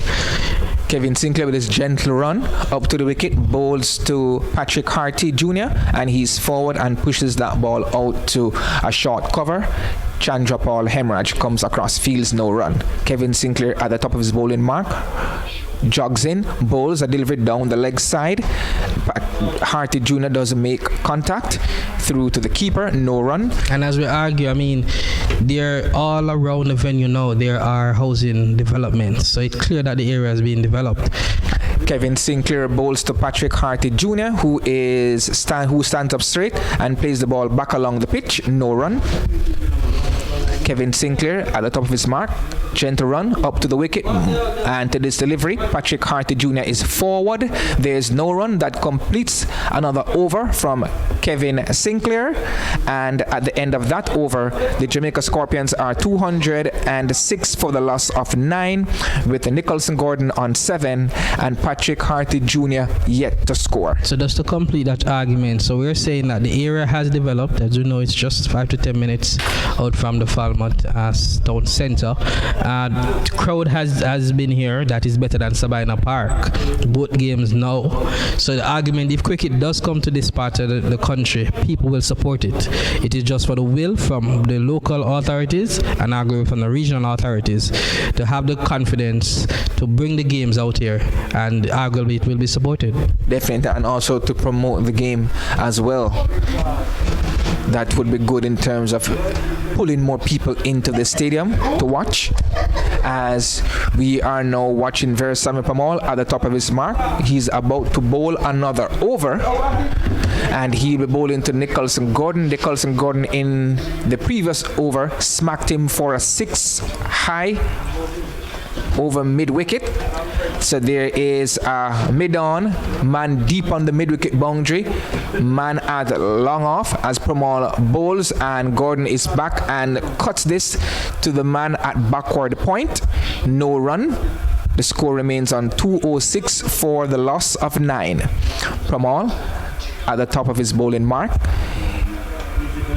E: Kevin Sinclair with his gentle run up to the wicket, bowls to Patrick Harty Jr. and he's forward and pushes that ball out to a short cover. Chandra Paul Hemorrhage comes across fields, no run. Kevin Sinclair at the top of his bowling mark, jogs in, bowls are delivered down the leg side. Harty Jr. doesn't make contact, through to the keeper, no run.
C: And as we argue, I mean, they're all around the venue now, there are housing developments, so it's clear that the area is being developed.
E: Kevin Sinclair bowls to Patrick Harty Jr., who stands up straight and plays the ball back along the pitch, no run. Kevin Sinclair at the top of his mark, Gentle run up to the wicket, and to this delivery, Patrick Harty Jr. is forward. There's no run. That completes another over from Kevin Sinclair, and at the end of that over, the Jamaica Scorpions are 206 for the loss of 9, with Nicholson Gordon on 7 and Patrick Harty Jr. yet to score.
C: So just to complete that argument, so we're saying that the area has developed. As you know, it's just 5 to 10 minutes out from the Falmouth town centre. The crowd has been here. That is better than Sabina Park. Both games now. So the argument, if cricket does come to this part of the country, people will support it. It is just for the will from the local authorities and arguably from the regional authorities to have the confidence to bring the games out here, and arguably it will be supported.
E: Definitely, and also to promote the game as well. That would be good in terms of pulling more people into the stadium to watch. As we are now watching Versamy Pamal at the top of his mark, he's about to bowl another over, and he'll be bowling to Nicholson Gordon. Nicholson Gordon in the previous over smacked him for a 6 high over mid-wicket. So there is a mid-on, man deep on the mid-wicket boundary, man at long off as Pramal bowls, and Gordon is back and cuts this to the man at backward point. No run. The score remains on 206 for the loss of 9. Pramal at the top of his bowling mark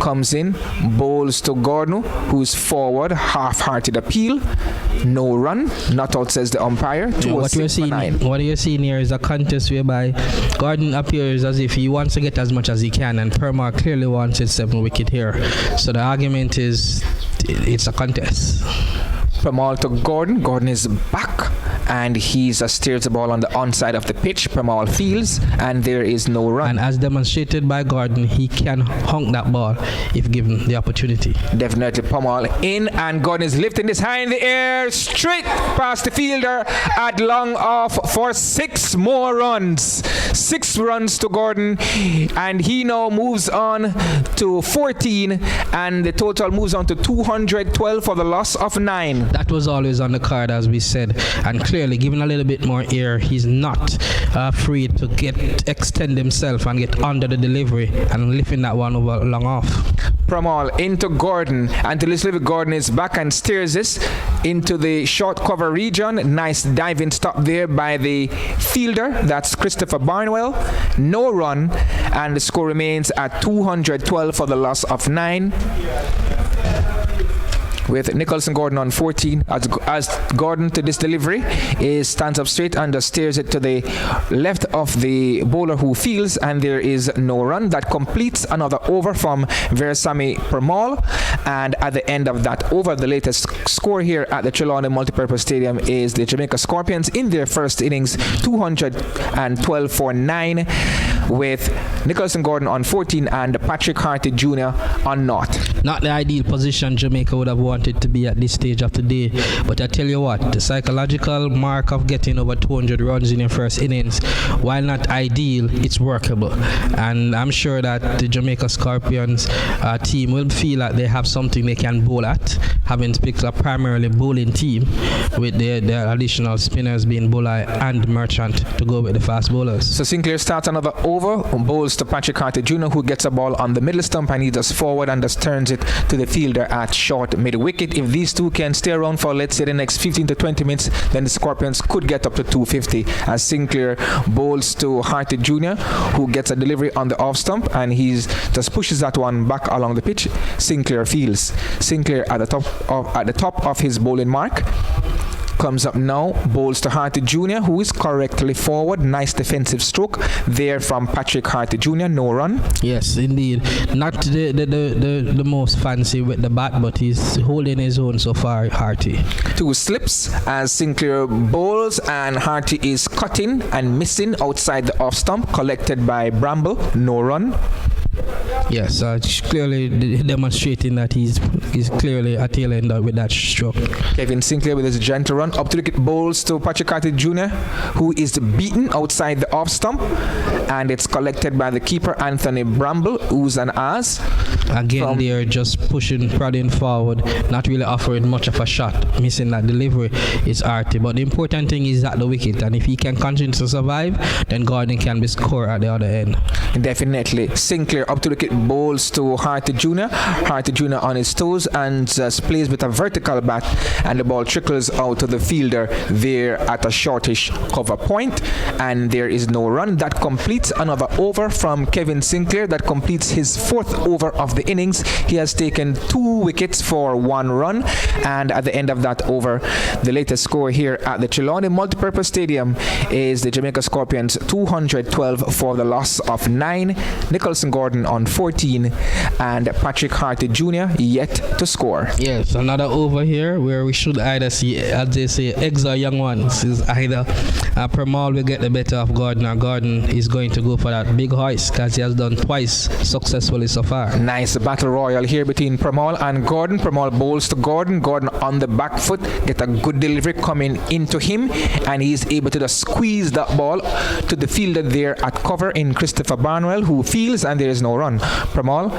E: comes in, bowls to Gordon, who's forward, half-hearted appeal. No run, not out, says the umpire.
C: Yeah, what you're seeing here is a contest whereby Gordon appears as if he wants to get as much as he can, and Perma clearly wants his 7 wicket here. So the argument is it's a contest.
E: Pramal to Gordon. Gordon is back, and he's steers the ball on the onside of the pitch. Pramal fields, and there is no run.
C: And as demonstrated by Gordon, he can honk that ball if given the opportunity.
E: Definitely Pramal in, and Gordon is lifting this high in the air, straight past the fielder at long off for 6 more runs. 6 runs to Gordon, and he now moves on to 14, and the total moves on to 212 for the loss of 9.
C: That was always on the card, as we said, and clearly given a little bit more air, he's not free to extend himself and get under the delivery and lifting that one over long off.
E: Pramal into Gordon, and to this level, Gordon is back and steers this into the short cover region. Nice diving stop there by the fielder, that's Christopher Barnwell. No run, and the score remains at 212 for the loss of 9. With Nicholson Gordon on 14, as Gordon to this delivery stands up straight and just steers it to the left of the bowler who fields, and there is no run. That completes another over from Versamy Pramal, and at the end of that over, the latest score here at the Trelawney Multipurpose Stadium is the Jamaica Scorpions in their first innings 212 for 9, with Nicholson Gordon on 14 and Patrick Harty Jr. on 0.
C: Not the ideal position Jamaica would have wanted to be at this stage of the day, but I tell you what, the psychological mark of getting over 200 runs in your first innings, while not ideal, it's workable, and I'm sure that the Jamaica Scorpions team will feel that they have something they can bowl at, having picked a primarily bowling team with the additional spinners being Bowler and Merchant to go with the fast bowlers.
E: So Sinclair starts another over, bowls to Patrick Harty Jr., who gets a ball on the middle stump, and he just forward and just turns it to the fielder at short mid-wicket. If these two can stay around for, let's say, the next 15 to 20 minutes, then the Scorpions could get up to 250, as Sinclair bowls to Harty Jr., who gets a delivery on the off stump, and he's just pushes that one back along the pitch. Sinclair fields. Sinclair at the top of his bowling mark. Comes up now, bowls to Harty Jr., who is correctly forward. Nice defensive stroke there from Patrick Harty Jr. No run.
C: Yes, indeed. Not the most fancy with the bat, but he's holding his own so far, Harty.
E: 2 slips as Sinclair bowls, and Harty is cutting and missing outside the off stump, collected by Bramble. No run.
C: Yes, clearly demonstrating that he's clearly a tail ender with that stroke.
E: Kevin Sinclair with his gentle run. Up to the wicket bowls to Patrick Carty Jr., who is beaten outside the off stump. And it's collected by the keeper, Anthony Bramble, oohs and ahs.
C: Again, they're just prodding forward, not really offering much of a shot. Missing that delivery is arty. But the important thing is at the wicket. And if he can continue to survive, then Gordon can be scored at the other end.
E: Definitely. Sinclair up to the wicket bowls to Harty Jr. Harty Jr. on his toes and plays with a vertical bat, and the ball trickles out to the fielder there at a shortish cover point, and there is no run. That completes another over from Kevin Sinclair. That completes his 4th over of the innings. He has taken 2 wickets for 1 run, and at the end of that over, the latest score here at the Trelawney Multipurpose Stadium is the Jamaica Scorpions 212 for the loss of 9, Nicholson Gordon on 14, and Patrick Harty Jr. yet to score.
C: Yes, another over here where we should either see, as they say, eggs or young ones. Is either Pramal will get the better of Gordon, or Gordon is going to go for that big hoist, as he has done twice successfully so far.
E: Nice battle royal here between Pramal and Gordon. Pramal bowls to Gordon. Gordon on the back foot, get a good delivery coming into him, and he's able to just squeeze that ball to the fielder there at cover in Christopher Barnwell, who fields, and there is no run. Pramal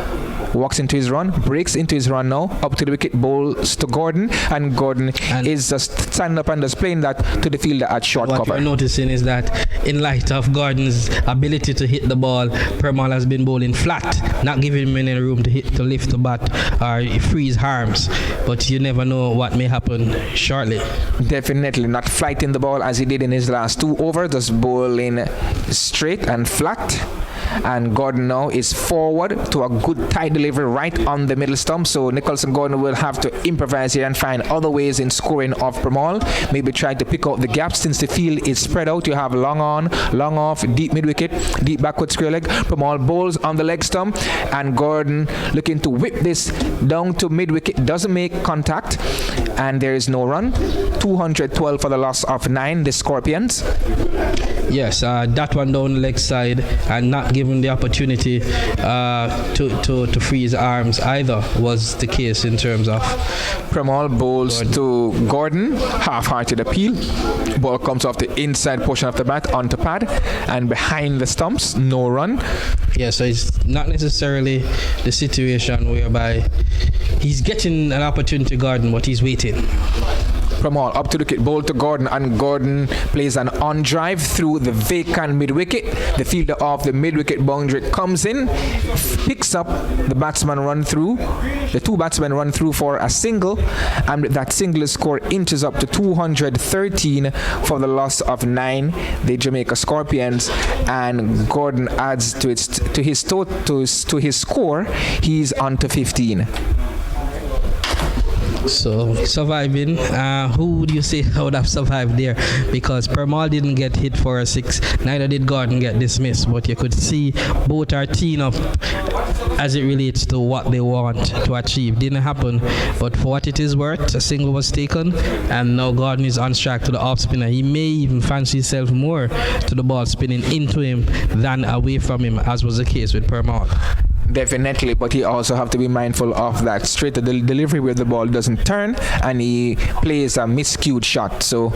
E: walks into his run, breaks into his run now, up to the wicket, bowls to Gordon, and Gordon is just standing up and just playing that to the fielder at short cover.
C: What you're noticing is that in light of Gordon's ability to hit the ball, Pramal has been bowling flat, not giving him any room to lift the bat or freeze arms, but you never know what may happen shortly.
E: Definitely not flighting the ball as he did in his last 2 overs, just bowling straight and flat. And Gordon now is forward to a good tight delivery right on the middle stump, so Nicholson Gordon will have to improvise here and find other ways in scoring off Pramal. Maybe try to pick out the gaps since the field is spread out. You have long on, long off, deep mid wicket, deep backward square leg. Pramal bowls on the leg stump, and Gordon looking to whip this down to mid wicket, doesn't make contact, and there is no run. 212 for the loss of 9, the Scorpions.
C: Yes, that one down the leg side and not given the opportunity to free his arms either was the case in terms of
E: Pramal bowls to Gordon, half-hearted appeal. Ball comes off the inside portion of the bat onto pad and behind the stumps, no run.
C: Yeah, so it's not necessarily the situation whereby he's getting an opportunity, Gordon, but he's waiting.
E: Pramal up to the wicket, bowl to Gordon, and Gordon plays an on drive through the vacant mid wicket. The fielder of the mid wicket boundary comes in, picks up the batsman run through. The 2 batsmen run through for a single, and that single score inches up to 213 for the loss of 9, the Jamaica Scorpions, and Gordon adds to his score. He's on to 15.
C: So surviving, who would you say would have survived there? Because Pramal didn't get hit for a 6, neither did Gordon get dismissed, but you could see both are teeing up as it relates to what they want to achieve. Didn't happen, but for what it is worth, a single was taken, and now Gordon is on strike to the off spinner. He may even fancy himself more to the ball spinning into him than away from him, as was the case with Pramal.
E: Definitely, but he also have to be mindful of that straight to the delivery where the ball doesn't turn and he plays a miscued shot. So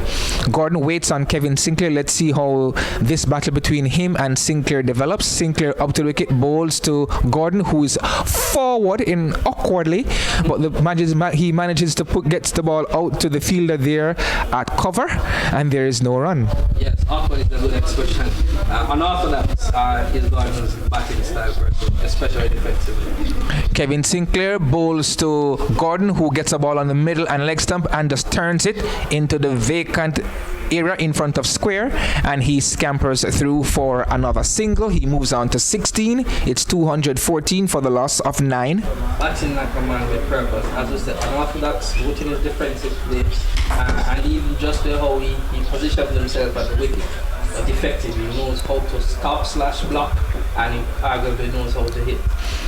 E: Gordon waits on Kevin Sinclair. Let's see how this battle between him and Sinclair develops. Sinclair up to the wicket, bowls to Gordon, who is forward in awkwardly, but he manages to gets the ball out to the fielder there at cover, and there is no run.
C: Yes, awkward is a good expression. Unorthodox is Gordon's batting style, especially defensively.
E: Kevin Sinclair bowls to Gordon, who gets a ball on the middle and leg stump and just turns it into the vacant area in front of square, and he scampers through for another single. He moves on to 16. It's 214 for the loss of 9.
C: Batting like a man with purpose. As we said, unorthodox, rooting his defensive play, and even just how he positions himself at the wicket. But effective, he knows how to stop/block, and he arguably knows how to hit.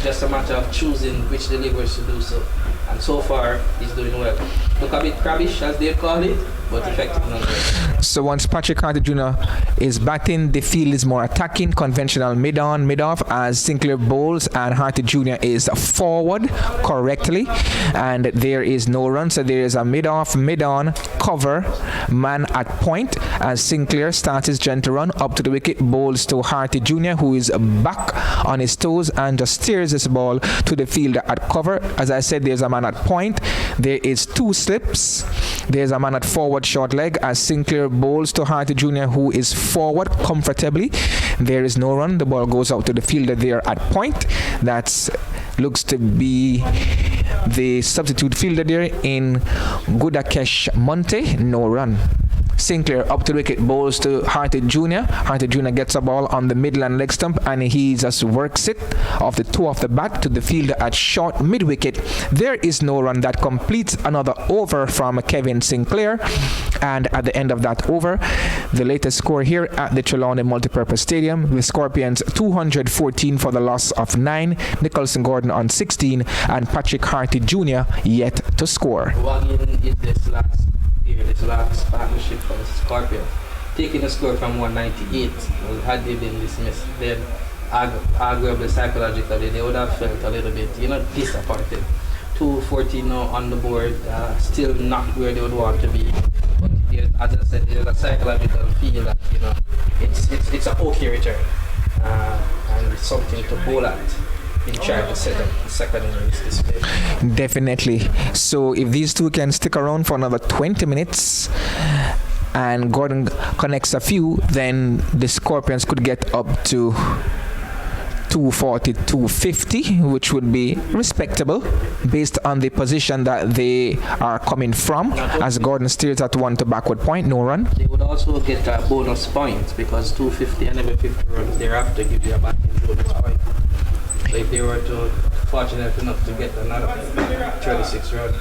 C: Just a matter of choosing which deliveries to do so. And so far, he's doing well.
A: look a bit crabbish, as they call it, but effective nonetheless.
E: So once Patrick Harty Jr. is batting, the field is more attacking, conventional mid-on, mid-off, as Sinclair bowls and Harty Jr. is forward correctly, and there is no run. So there is a mid-off, mid-on, cover, man at point, as Sinclair starts his gentle run up to the wicket, bowls to Harty Jr., who is back on his toes and just steers this ball to the fielder at cover. As I said, there's a man at point, there is 2 slips, there's a man at forward short leg, as Sinclair bowls to Harty Jr., who is forward comfortably. There is no run. The ball goes out to the fielder there at point. That looks to be the substitute fielder there in Gudakesh Monte. No run. Sinclair up to the wicket, bowls to Harty Jr. Harty Jr. gets a ball on the midland leg stump, and he just works it off the toe of the bat to the fielder at short mid-wicket. There is no run. That completes another over from Kevin Sinclair, and at the end of that over, the latest score here at the Trelawney Multipurpose Stadium, the Scorpions 214 for the loss of 9, Nicholson Gordon on 16, and Patrick Harty Jr. yet to score.
A: Wagging is this last partnership for the Scorpions, taking the score from 198. Had they been dismissed, then arguably psychologically they would have felt a little bit, disappointed. 214 now on the board, still not where they would want to be. But as I said, there's a psychological feel that it's an okay return, and it's something to bowl at. In trying to set up the second innings display.
E: Definitely. So if these two can stick around for another 20 minutes and Gordon connects a few, then the Scorpions could get up to 240, 250, which would be respectable based on the position that they are coming from, as Gordon steers at 1 to backward point, no run.
A: They would also get a bonus point, because 250 and every 50 runs thereafter give you a batting bonus point. So if they were fortunate enough to get another 36 runs.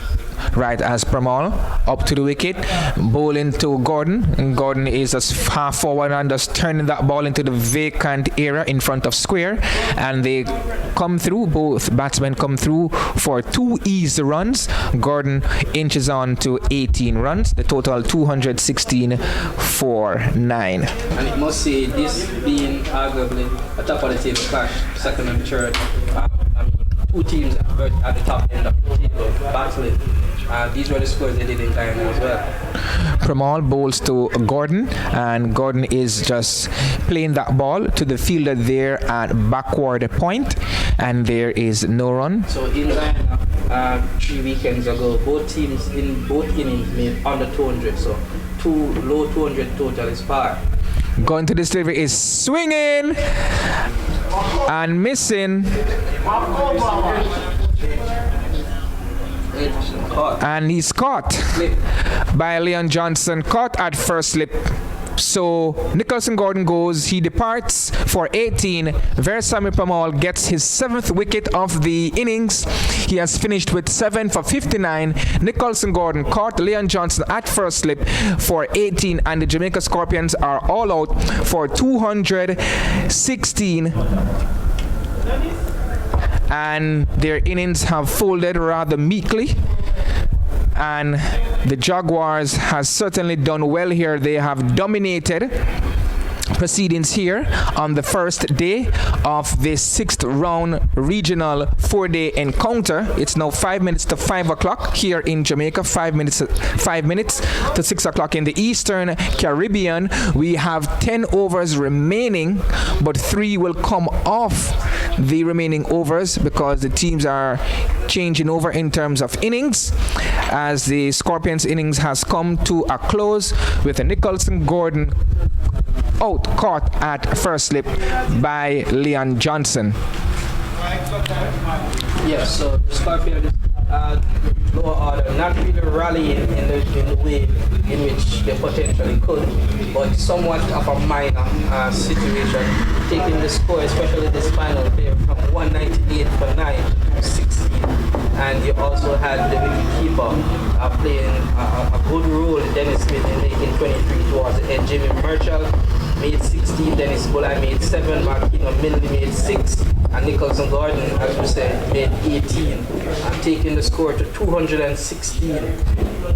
E: Right, as Pramal up to the wicket, bowling to Gordon, and Gordon is just half forward and just turning that ball into the vacant area in front of square, and they come through, both batsmen come through for 2 easy runs. Gordon inches on to 18 runs, the total 216 for 9.
A: And it must say, this being arguably a top of the table clash, second and third, two teams at the top end of the table battling. These were the scores they did in Guyana as well.
E: Pramal bowls to Gordon, and Gordon is just playing that ball to the fielder there at backward point, and there is no run.
A: So in Guyana, 3 weekends ago, both teams in both innings made under 200, so low 200 total is par.
E: Going to this delivery is swinging and missing. And he's caught by Leon Johnson, caught at first slip. So Nicholson Gordon goes, he departs for 18. Versamy Pramal gets his 7th wicket of the innings. He has finished with 7 for 59. Nicholson Gordon caught Leon Johnson at first slip for 18, and the Jamaica Scorpions are all out for 216. And their innings have folded rather meekly, and the Jaguars has certainly done well here. They have dominated proceedings here on the first day of the 6th round regional 4-day encounter. It's now 5 minutes to 5 o'clock here in Jamaica, 5 minutes to 6 o'clock in the Eastern Caribbean. We have 10 overs remaining, but 3 will come off the remaining overs because the teams are changing over in terms of innings, as the Scorpions innings has come to a close with a Nicholson Gordon out, caught at first slip by Leon Johnson.
A: Yes, so Scorpions lower order not really rallying in the way in which they potentially could, but somewhat of a minor situation, taking the score, especially this final play, from 198 for 9 to 16. And you also had the wicketkeeper playing a good role, Dennis Smith, in making 23 towards the end. Jimmy Marshall made 16, Dennis Bullard made 7, Marquino Milne made 6, and Nicholson Gordon, as we said, made 18, and taking the score to 216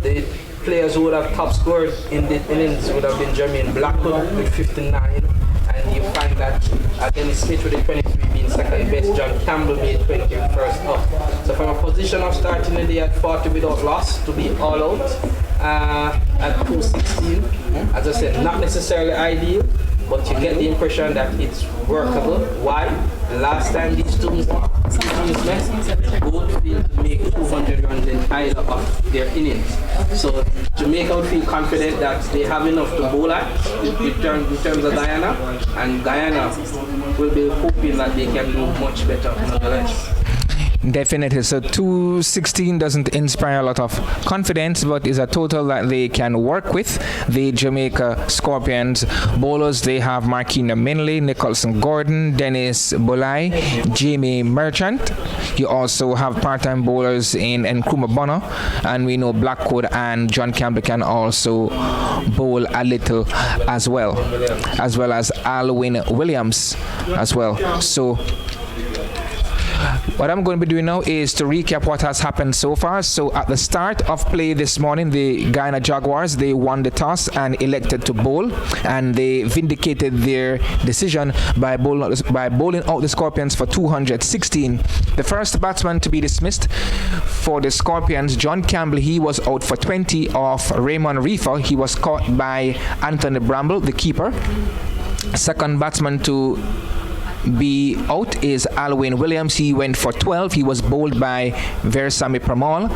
A: the players who would have top scored in the innings would have been Jermaine Blackwood with 59, and you find that Dennis Smith with the 23 being second best. John Campbell made 20 first up. So from a position of starting the day at 40 without loss to be all out at 216, as I said, not necessarily ideal, but you get the impression that it's workable. Why? The last time these teams met, both failed to make 200 runs in either of their innings. So Jamaica would feel confident that they have enough to bowl at in terms of Guyana, and Guyana will be hoping that they can do much better nonetheless.
E: Definitely. So 216 doesn't inspire a lot of confidence, but is a total that they can work with. The Jamaica Scorpions bowlers, they have Marquina Minley, Nicholson Gordon, Dennis Bulai, Jamie Merchant. You also have part-time bowlers in Nkrumah Bonner, and we know Blackwood and John Campbell can also bowl a little as well as Alwyn Williams as well. So what I'm going to be doing now is to recap what has happened so far. So at the start of play this morning, the Guyana Jaguars, they won the toss and elected to bowl, and they vindicated their decision by bowling out the Scorpions for 216. The first batsman to be dismissed for the Scorpions, John Campbell, he was out for 20 off Raymond Reefer. He was caught by Anthony Bramble, the keeper. Second batsman to be out is Alwyn Williams. He went for 12. He was bowled by Versamy Pramal.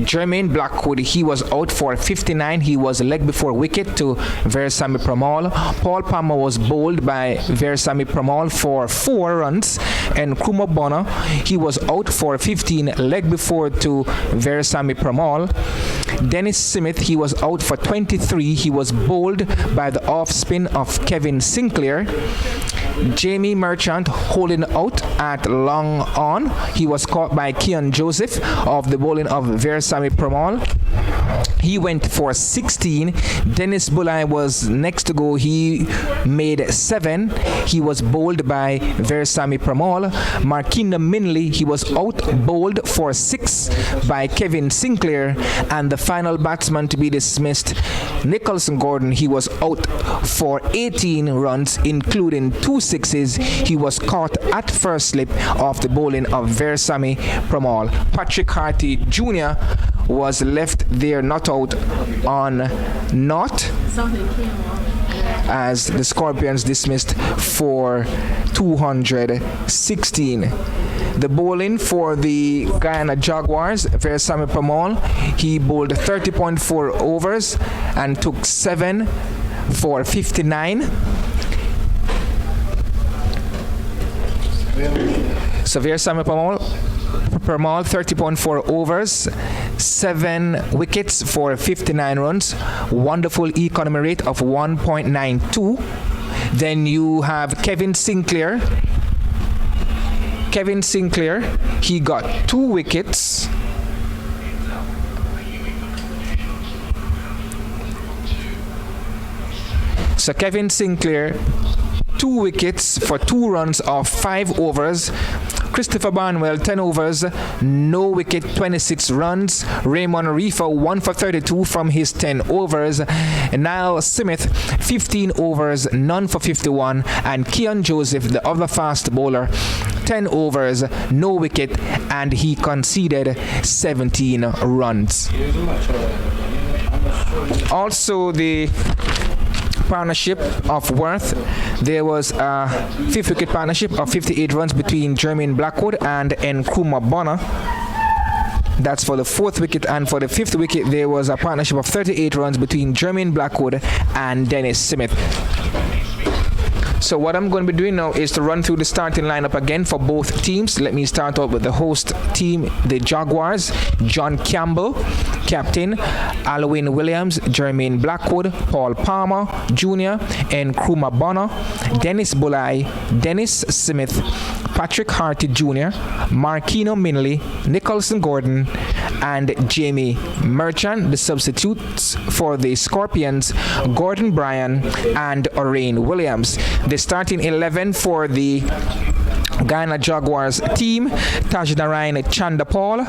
E: Jermaine Blackwood, he was out for 59. He was leg before wicket to Versamy Pramal. Paul Palmer was bowled by Versamy Pramal for 4 runs. And Nkrumah Bonner, he was out for 15, leg before to Versamy Pramal. Dennis Smith, he was out for 23. He was bowled by the off spin of Kevin Sinclair. Jamie Merchant holding out at long on. He was caught by Keon Joseph of the bowling of Versamy Pramal. He went for 16. Dennis Bulai was next to go. He made 7. He was bowled by Versamy Pramal. Marquina Minley, he was out bowled for 6 by Kevin Sinclair. And the final batsman to be dismissed, Nicholson Gordon, he was out for 18 runs, including 2 sixes. He was caught at first slip of the bowling of Versamy Pramal. Patrick Harty Jr. was left there not out on naught as the Scorpions dismissed for 216. The bowling for the Guyana Jaguars, Versamy Pramal, he bowled 30.4 overs and took 7 for 59. So Versamy Pramal, 30.4 overs, 7 wickets for 59 runs, wonderful economy rate of 1.92. Then you have Kevin Sinclair. He got 2 wickets. So Kevin Sinclair, 2 wickets for 2 runs of 5 overs. Christopher Barnwell, 10 overs, no wicket, 26 runs. Raymond Reefer, 1 for 32 from his 10 overs. Niall Smith, 15 overs, none for 51. And Keon Joseph, the other fast bowler, 10 overs, no wicket, and he conceded 17 runs. Also, the partnership of worth, there was a 5th wicket partnership of 58 runs between Jermaine Blackwood and Nkrumah Bonner. That's for the 4th wicket, and for the 5th wicket there was a partnership of 38 runs between Jermaine Blackwood and Dennis Smith. So what I'm going to be doing now is to run through the starting lineup again for both teams. Let me start out with the host team, the Jaguars. John Campbell, captain. Alwyn Williams, Jermaine Blackwood, Paul Palmer Jr., and Nkrumah Bonner. Dennis Bulai, Dennis Smith, Patrick Harty Jr., Marquino Minley, Nicholson Gordon, and Jamie Merchant. The substitutes for the Scorpions, Gordon Bryan and Orain Williams. The starting 11 for the Guyana Jaguars team, Tajnarain Chandapal,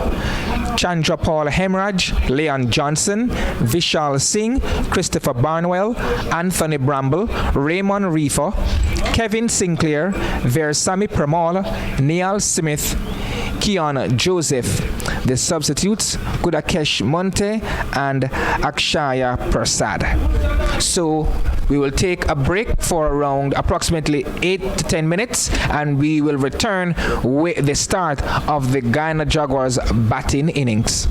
E: Chandrapal Hemraj, Leon Johnson, Vishal Singh, Christopher Barnwell, Anthony Bramble, Raymond Reefer, Kevin Sinclair, Versami Pramal, Neil Smith, Keon Joseph. The substitutes, Kudakesh Monte and Akshaya Prasad. So we will take a break for around approximately 8 to 10 minutes, and we will return with the start of the Guyana Jaguars batting innings.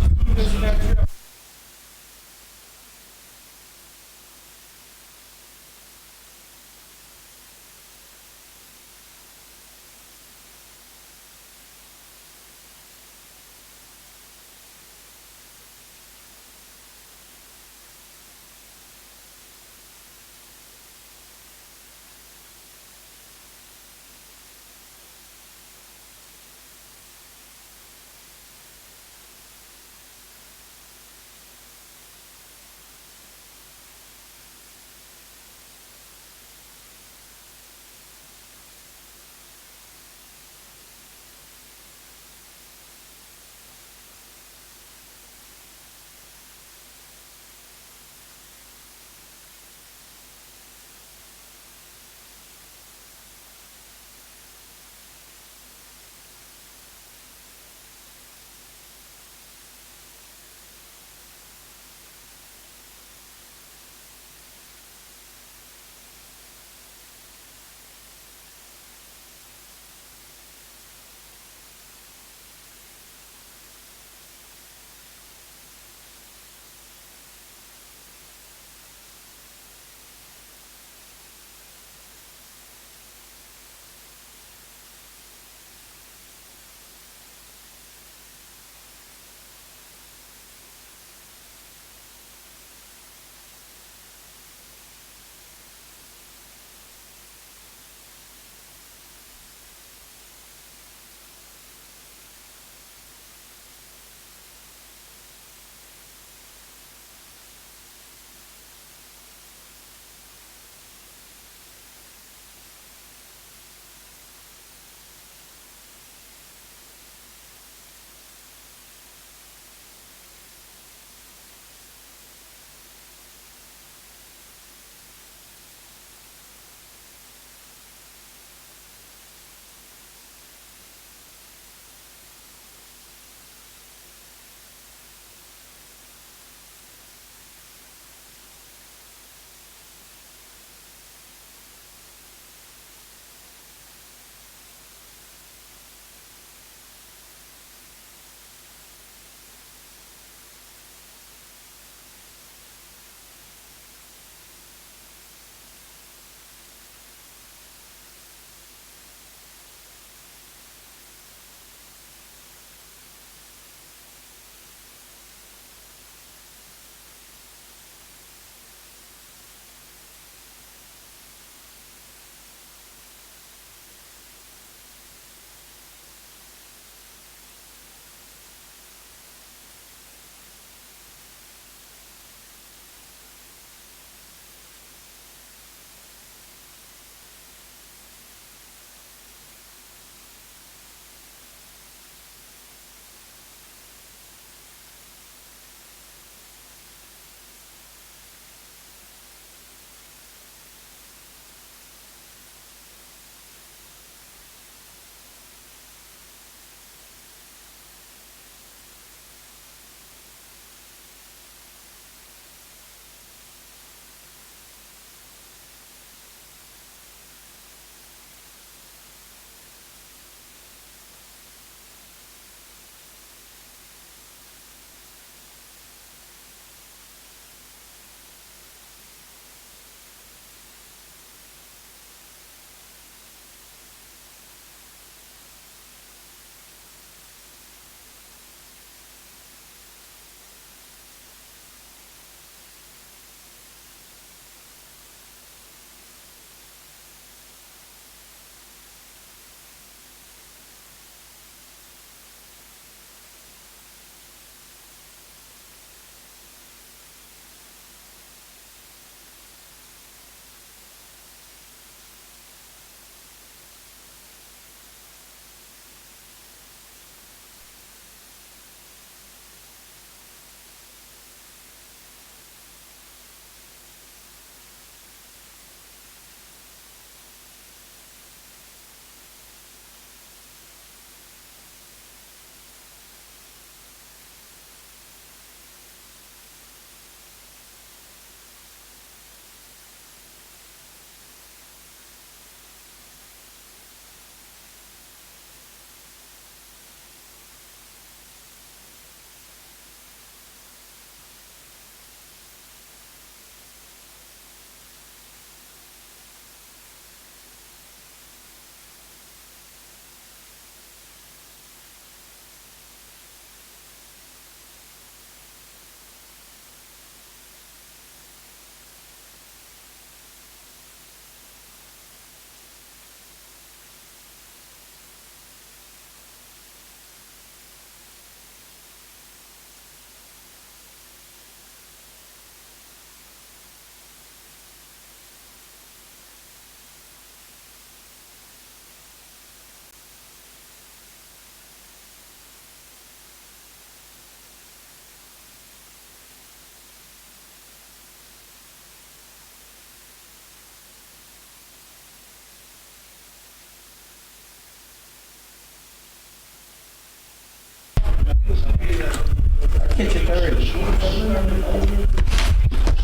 B: catch it already.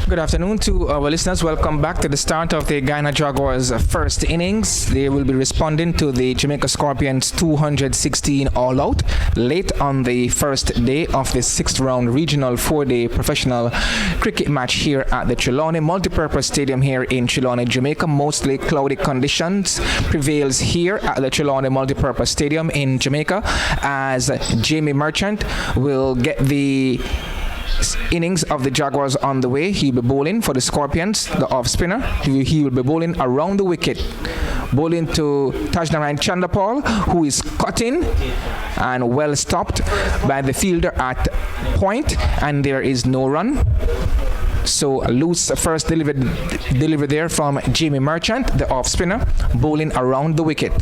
E: Good afternoon to our listeners. Welcome back to the start of the Guyana Jaguars' first innings. They will be responding to the Jamaica Scorpions 216 all-out late on the first day of the sixth round regional four-day professional cricket match here at the Trelawney Multipurpose Stadium here in Trelawney, Jamaica. Mostly cloudy conditions prevails here at the Trelawney Multipurpose Stadium in Jamaica as Jamie Merchant will get the innings of the Jaguars on the way. He'll be bowling for the Scorpions, the off spinner. He will be bowling around the wicket, bowling to Tajnarayan Chandapal, who is cutting and well stopped by the fielder at point, and there is no run. So a loose first delivery there from Jamie Merchant, the off spinner, bowling around the wicket.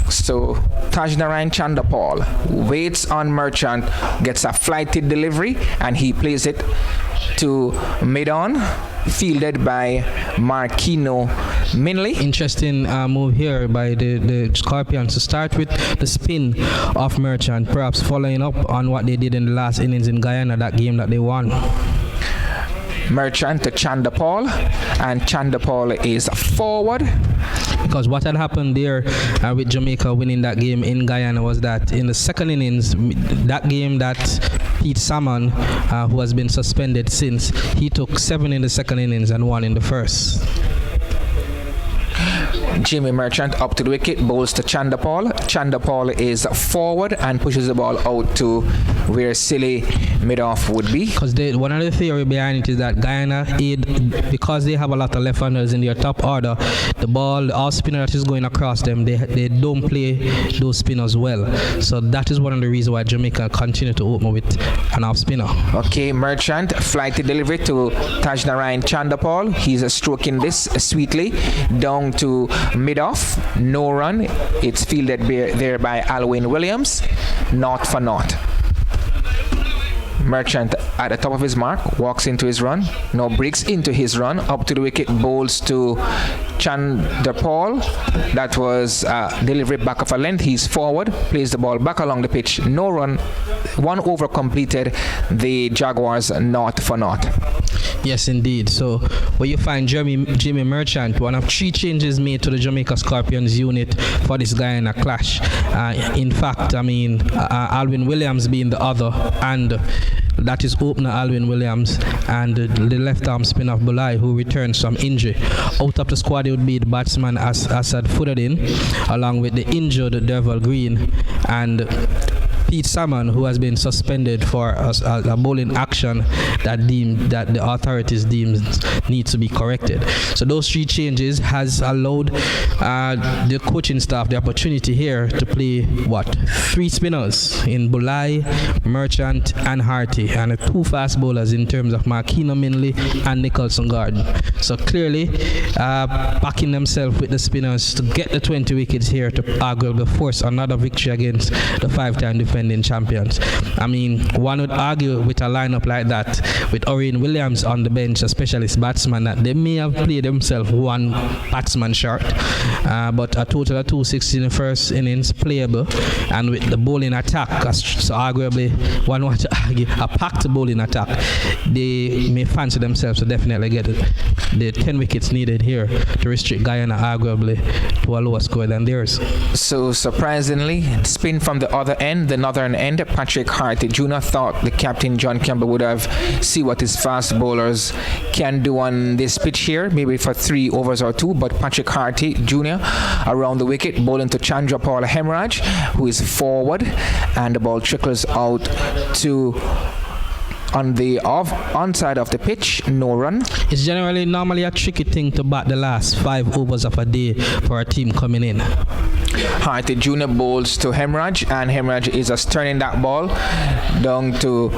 E: So Tajnarayan Chandapal waits on Merchant, gets a flighted delivery, and he plays it to mid-on, fielded by Marquino Minley.
C: Interesting move here by the Scorpions to start with the spin of Merchant, perhaps following up on what they did in the last innings in Guyana, that game that they won.
E: Merchant to Chandapal, and Chandapal is forward.
C: Because what had happened there with Jamaica winning that game in Guyana was that in the second innings, that game that Pete Salmon, who has been suspended since, he took 7 in the second innings and 1 in the first.
E: Jamie Merchant up to the wicket, bowls to Chandapal. Chandapal is forward and pushes the ball out to where silly mid-off would be.
C: Because one of the theory behind it is that Guyana, because they have a lot of left-handers in their top order, the off spinner that is going across them, they don't play those spinners well. So that is one of the reasons why Jamaica continue to open with an off spinner.
E: Okay, Merchant, flighted delivery to Tajnarayan Chandapal. He's stroking this sweetly down to mid-off, no run. It's fielded there by Alwyn Williams, not for naught. Merchant at the top of his mark, walks into his run, now breaks into his run, up to the wicket, bowls to Chandapal. That was delivery back of a length. He's forward, plays the ball back along the pitch, no run, 1 over completed. The Jaguars not for naught.
C: Yes, indeed. So where you find Jamie Merchant, one of 3 changes made to the Jamaica Scorpions unit for this Guyana clash. In fact, Alwyn Williams being the other, and that is opener Alwyn Williams, and the left-arm spinner of Bulai, who returns from injury. Out of the squad, it would be the batsman Asad Fuddin, along with the injured Devil Green, and Pete Salmon, who has been suspended for a bowling action that the authorities deem needs to be corrected. So those 3 changes has allowed the coaching staff the opportunity here to play 3 spinners in Bulai, Merchant, and Harty, and 2 fast bowlers in terms of Marquino Minley and Nicholson Garden. So clearly backing themselves with the spinners to get the 20 wickets here to arguably force another victory against the 5-time defending champions. One would argue with a lineup like that, with Orion Williams on the bench, a specialist batsman, that they may have played themselves 1 batsman short, but a total of 260 in the first innings playable, and with the bowling attack, so arguably one wants to argue a packed bowling attack, they may fancy themselves to definitely get the 10 wickets needed here to restrict Guyana arguably to a lower score than theirs.
E: So surprisingly, spin from the other end, the northern end, Patrick Harty Jr. thought the captain John Campbell would have see what his fast bowlers can do on this pitch here, maybe for 3 overs or 2, but Patrick Harty Jr. around the wicket, bowling to Chandrapal Hemraj, who is forward, and the ball trickles out to on the onside of the pitch, no run.
C: It's normally a tricky thing to bat the last 5 overs of a day for a team coming in.
E: Harty Jr. bowls to Hemraj, and Hemraj is just turning that ball down to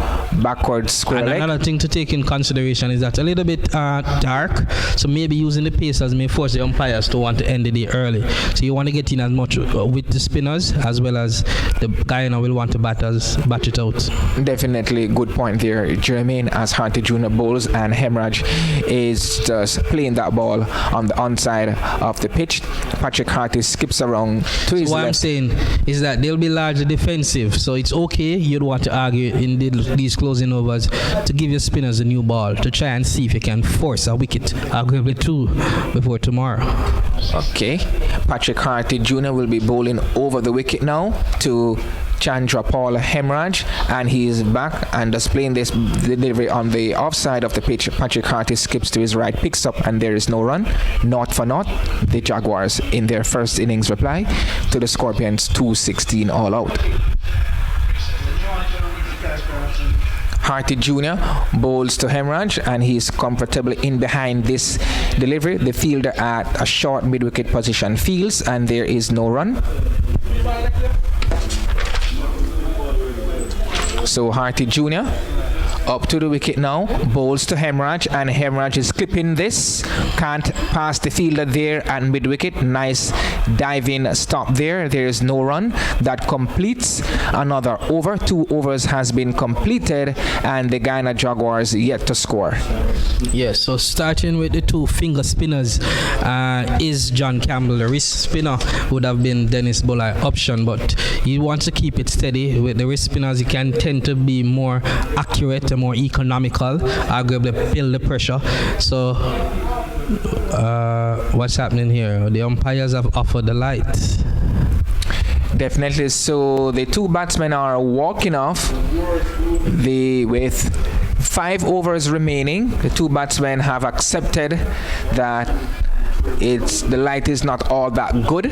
E: backward square leg.
C: Another thing to take in consideration is that a little bit dark, so maybe using the pacers may force the umpires to want to end the day early. So you want to get in as much with the spinners as well as the Guyana will want to bat it out. Definitely
E: good point there, Jermaine, as Harty Jr. bowls and Hemraj is just playing that ball on the onside of the pitch. Patrick Harty skips around To his
C: What I'm
E: left.
C: saying is that they'll be largely defensive, so it's okay. You'd want to argue in these closing overs to give your spinners a new ball to try and see if you can force a wicket, arguably 2, before tomorrow.
E: Okay. Patrick Harty Jr. will be bowling over the wicket now to Chandra Paul Hemraj, and he is back and displaying this delivery on the offside of the pitch. Patrick Harty skips to his right, picks up, and there is no run. Not for naught. The Jaguars in their first innings reply to the Scorpions 216 all out. Harty Jr. bowls to Hemraj, and he's comfortably in behind this delivery. The fielder at a short mid-wicket position fields, and there is no run. So Harty Jr. up to the wicket now, bowls to Hemraj, and Hemraj is clipping this. Can't pass the fielder there at mid-wicket. Nice diving stop there. There is no run. That completes another over. 2 overs has been completed, and the Guyana Jaguars yet to score.
C: Yes, so starting with the 2 finger spinners is John Campbell. The wrist spinner would have been Dennis Bollard option, but you want to keep it steady. With the wrist spinners, you can tend to be more accurate and more economical, arguably build the pressure. So what's happening here? The umpires have offered the light.
E: Definitely. So the 2 batsmen are walking off with 5 overs remaining. The 2 batsmen have accepted that the light is not all that good,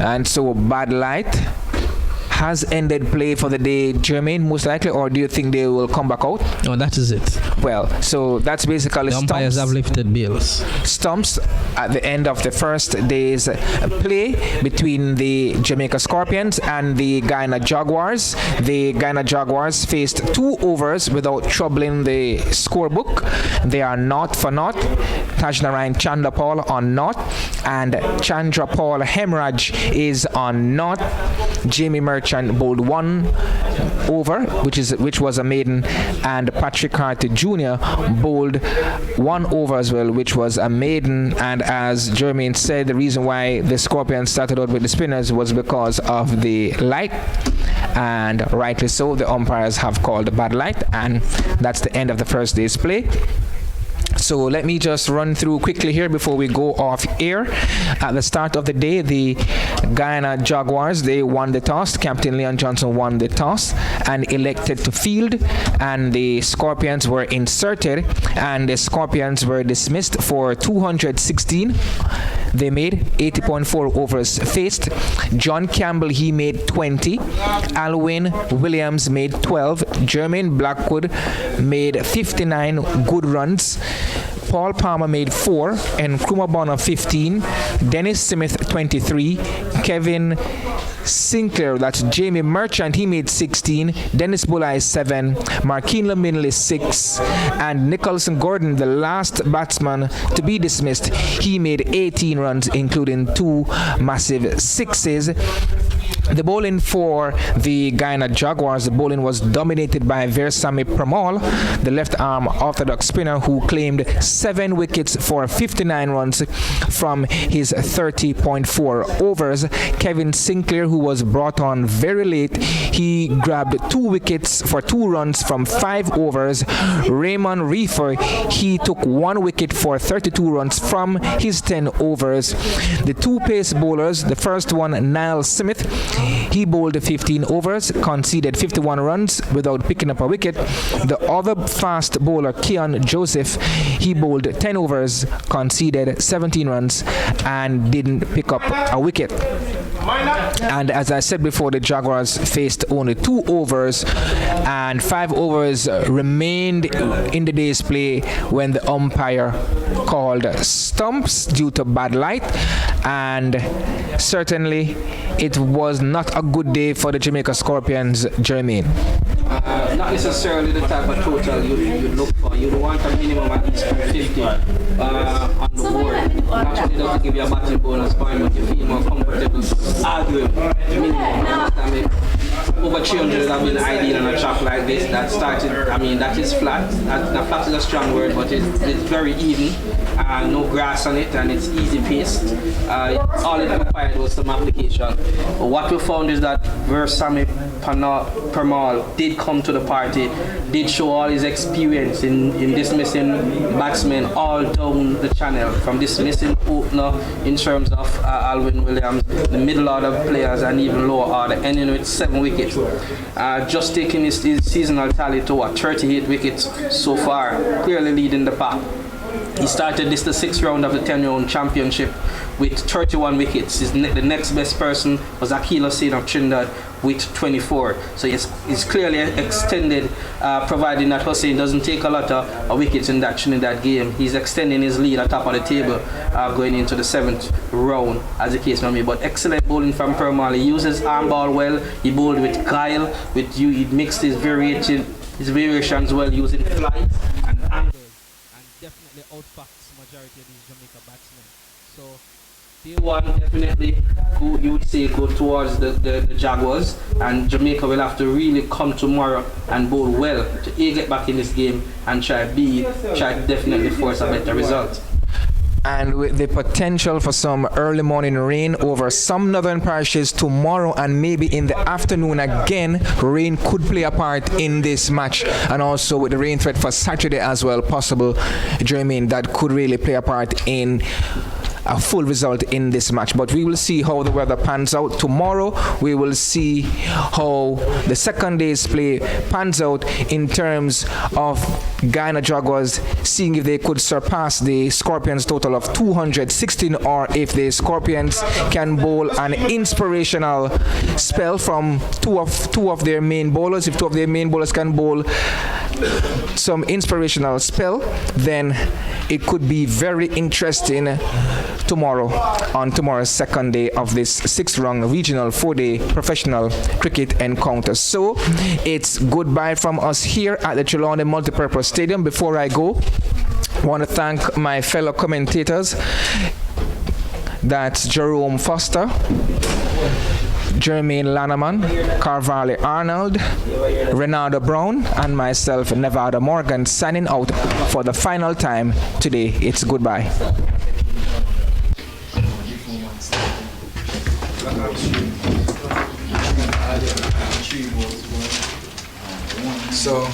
E: and so bad light has ended play for the day, Jermaine, most likely, or do you think they will come back out?
C: No, that is it.
E: Well, so that's basically
C: The umpires have lifted bills.
E: stumps at the end of the first day's play between the Jamaica Scorpions and the Guyana Jaguars. The Guyana Jaguars faced 2 overs without troubling the scorebook. They are naught for naught. Tajnarain Chandapal on naught, and Chandra Paul Hemraj is on naught. Jamie Merchant bowled 1 over, which was a maiden, and Patrick Harty Jr. bowled 1 over as well, which was a maiden. And as Jermaine said, the reason why the Scorpions started out with the spinners was because of the light, and rightly so. The umpires have called bad light, and that's the end of the first day's play. So let me just run through quickly here before we go off air. At the start of the day, the Guyana Jaguars, they won the toss. Captain Leon Johnson won the toss and elected to field, and the Scorpions were inserted, and the Scorpions were dismissed for 216. They made 80.4 overs faced. John Campbell, he made 20. Alwyn Williams made 12. Jermaine Blackwood made 59 good runs. Paul Palmer made 4, and Nkrumah Bonner 15. Dennis Smith 23. Kevin Sinclair, that's Jamie Merchant, he made 16. Dennis Bulleye 7. Markeen Laminley 6. And Nicholson Gordon, the last batsman to be dismissed, he made 18 runs, including 2 massive sixes. The bowling for the Guyana Jaguars, the bowling was dominated by Versamy Pramal, the left-arm orthodox spinner who claimed 7 wickets for 59 runs from his 30.4 overs. Kevin Sinclair, who was brought on very late, he grabbed 2 wickets for 2 runs from 5 overs. Raymond Reefer, he took 1 wicket for 32 runs from his 10 overs. The 2 pace bowlers, the first one, Niall Smith, he bowled 15 overs, conceded 51 runs without picking up a wicket. The other fast bowler, Keon Joseph, he bowled 10 overs, conceded 17 runs, and didn't pick up a wicket. And as I said before, the Jaguars faced only 2 overs, and 5 overs remained in the day's play when the umpire called stumps due to bad light, and certainly it was not a good day for the Jamaica Scorpions, Jermaine.
A: Not necessarily the type of total you look for. You want a minimum at least 250 on the board. Naturally, doesn't give you a batting bonus point, but you feel more comfortable arguing the minimum. over 300 have been ideal on a track like this that started, I mean, that is flat. That flat is a strong word, but it's very even. No grass on it, and it's easy paced. All it required was some application. But what we found is that Versamy Permal did come to the party, did show all his experience in dismissing batsmen all down the channel, from dismissing opener in terms of Alvin Williams, the middle order players, and even lower order, ending with 7 wickets. Just taking his seasonal tally to 38 wickets so far, clearly leading the pack. He started the 6th round of the 10-round championship with 31 wickets. The next best person was Akil Hussain of Trinidad with 24. So he's clearly extended, providing that Hussain doesn't take a lot of wickets in that Trinidad game. He's extending his lead at top of the table going into the 7th round, as the case may be. But excellent bowling from Permal. He uses arm ball well. He bowled with guile. He mixed his variations well, using flights and angles. Definitely outpacks majority of these Jamaica batsmen. So day one definitely you would say go towards the Jaguars, and Jamaica will have to really come tomorrow and bowl well to get back in this game and try to definitely force a better result.
E: And with the potential for some early morning rain over some northern parishes tomorrow, and maybe in the afternoon again, rain could play a part in this match. And also with the rain threat for Saturday as well, possible, Jermaine, that could really play a part in a full result in this match. But we will see how the weather pans out tomorrow. We will see how the second day's play pans out in terms of Guyana Jaguars, seeing if they could surpass the Scorpions total of 216, or if the Scorpions can bowl an inspirational spell from two of their main bowlers. If two of their main bowlers can bowl some inspirational spell, then it could be very interesting tomorrow, on tomorrow's second day of this 6th-round regional 4-day professional cricket encounter. So it's goodbye from us here at the Trelawney Multipurpose Stadium. Before I go, I want to thank my fellow commentators. That's Jerome Foster, Jermaine Lannerman, Carvalho Arnold, Renaldo Brown, and myself, Nevada Morgan, signing out for the final time today. It's goodbye. So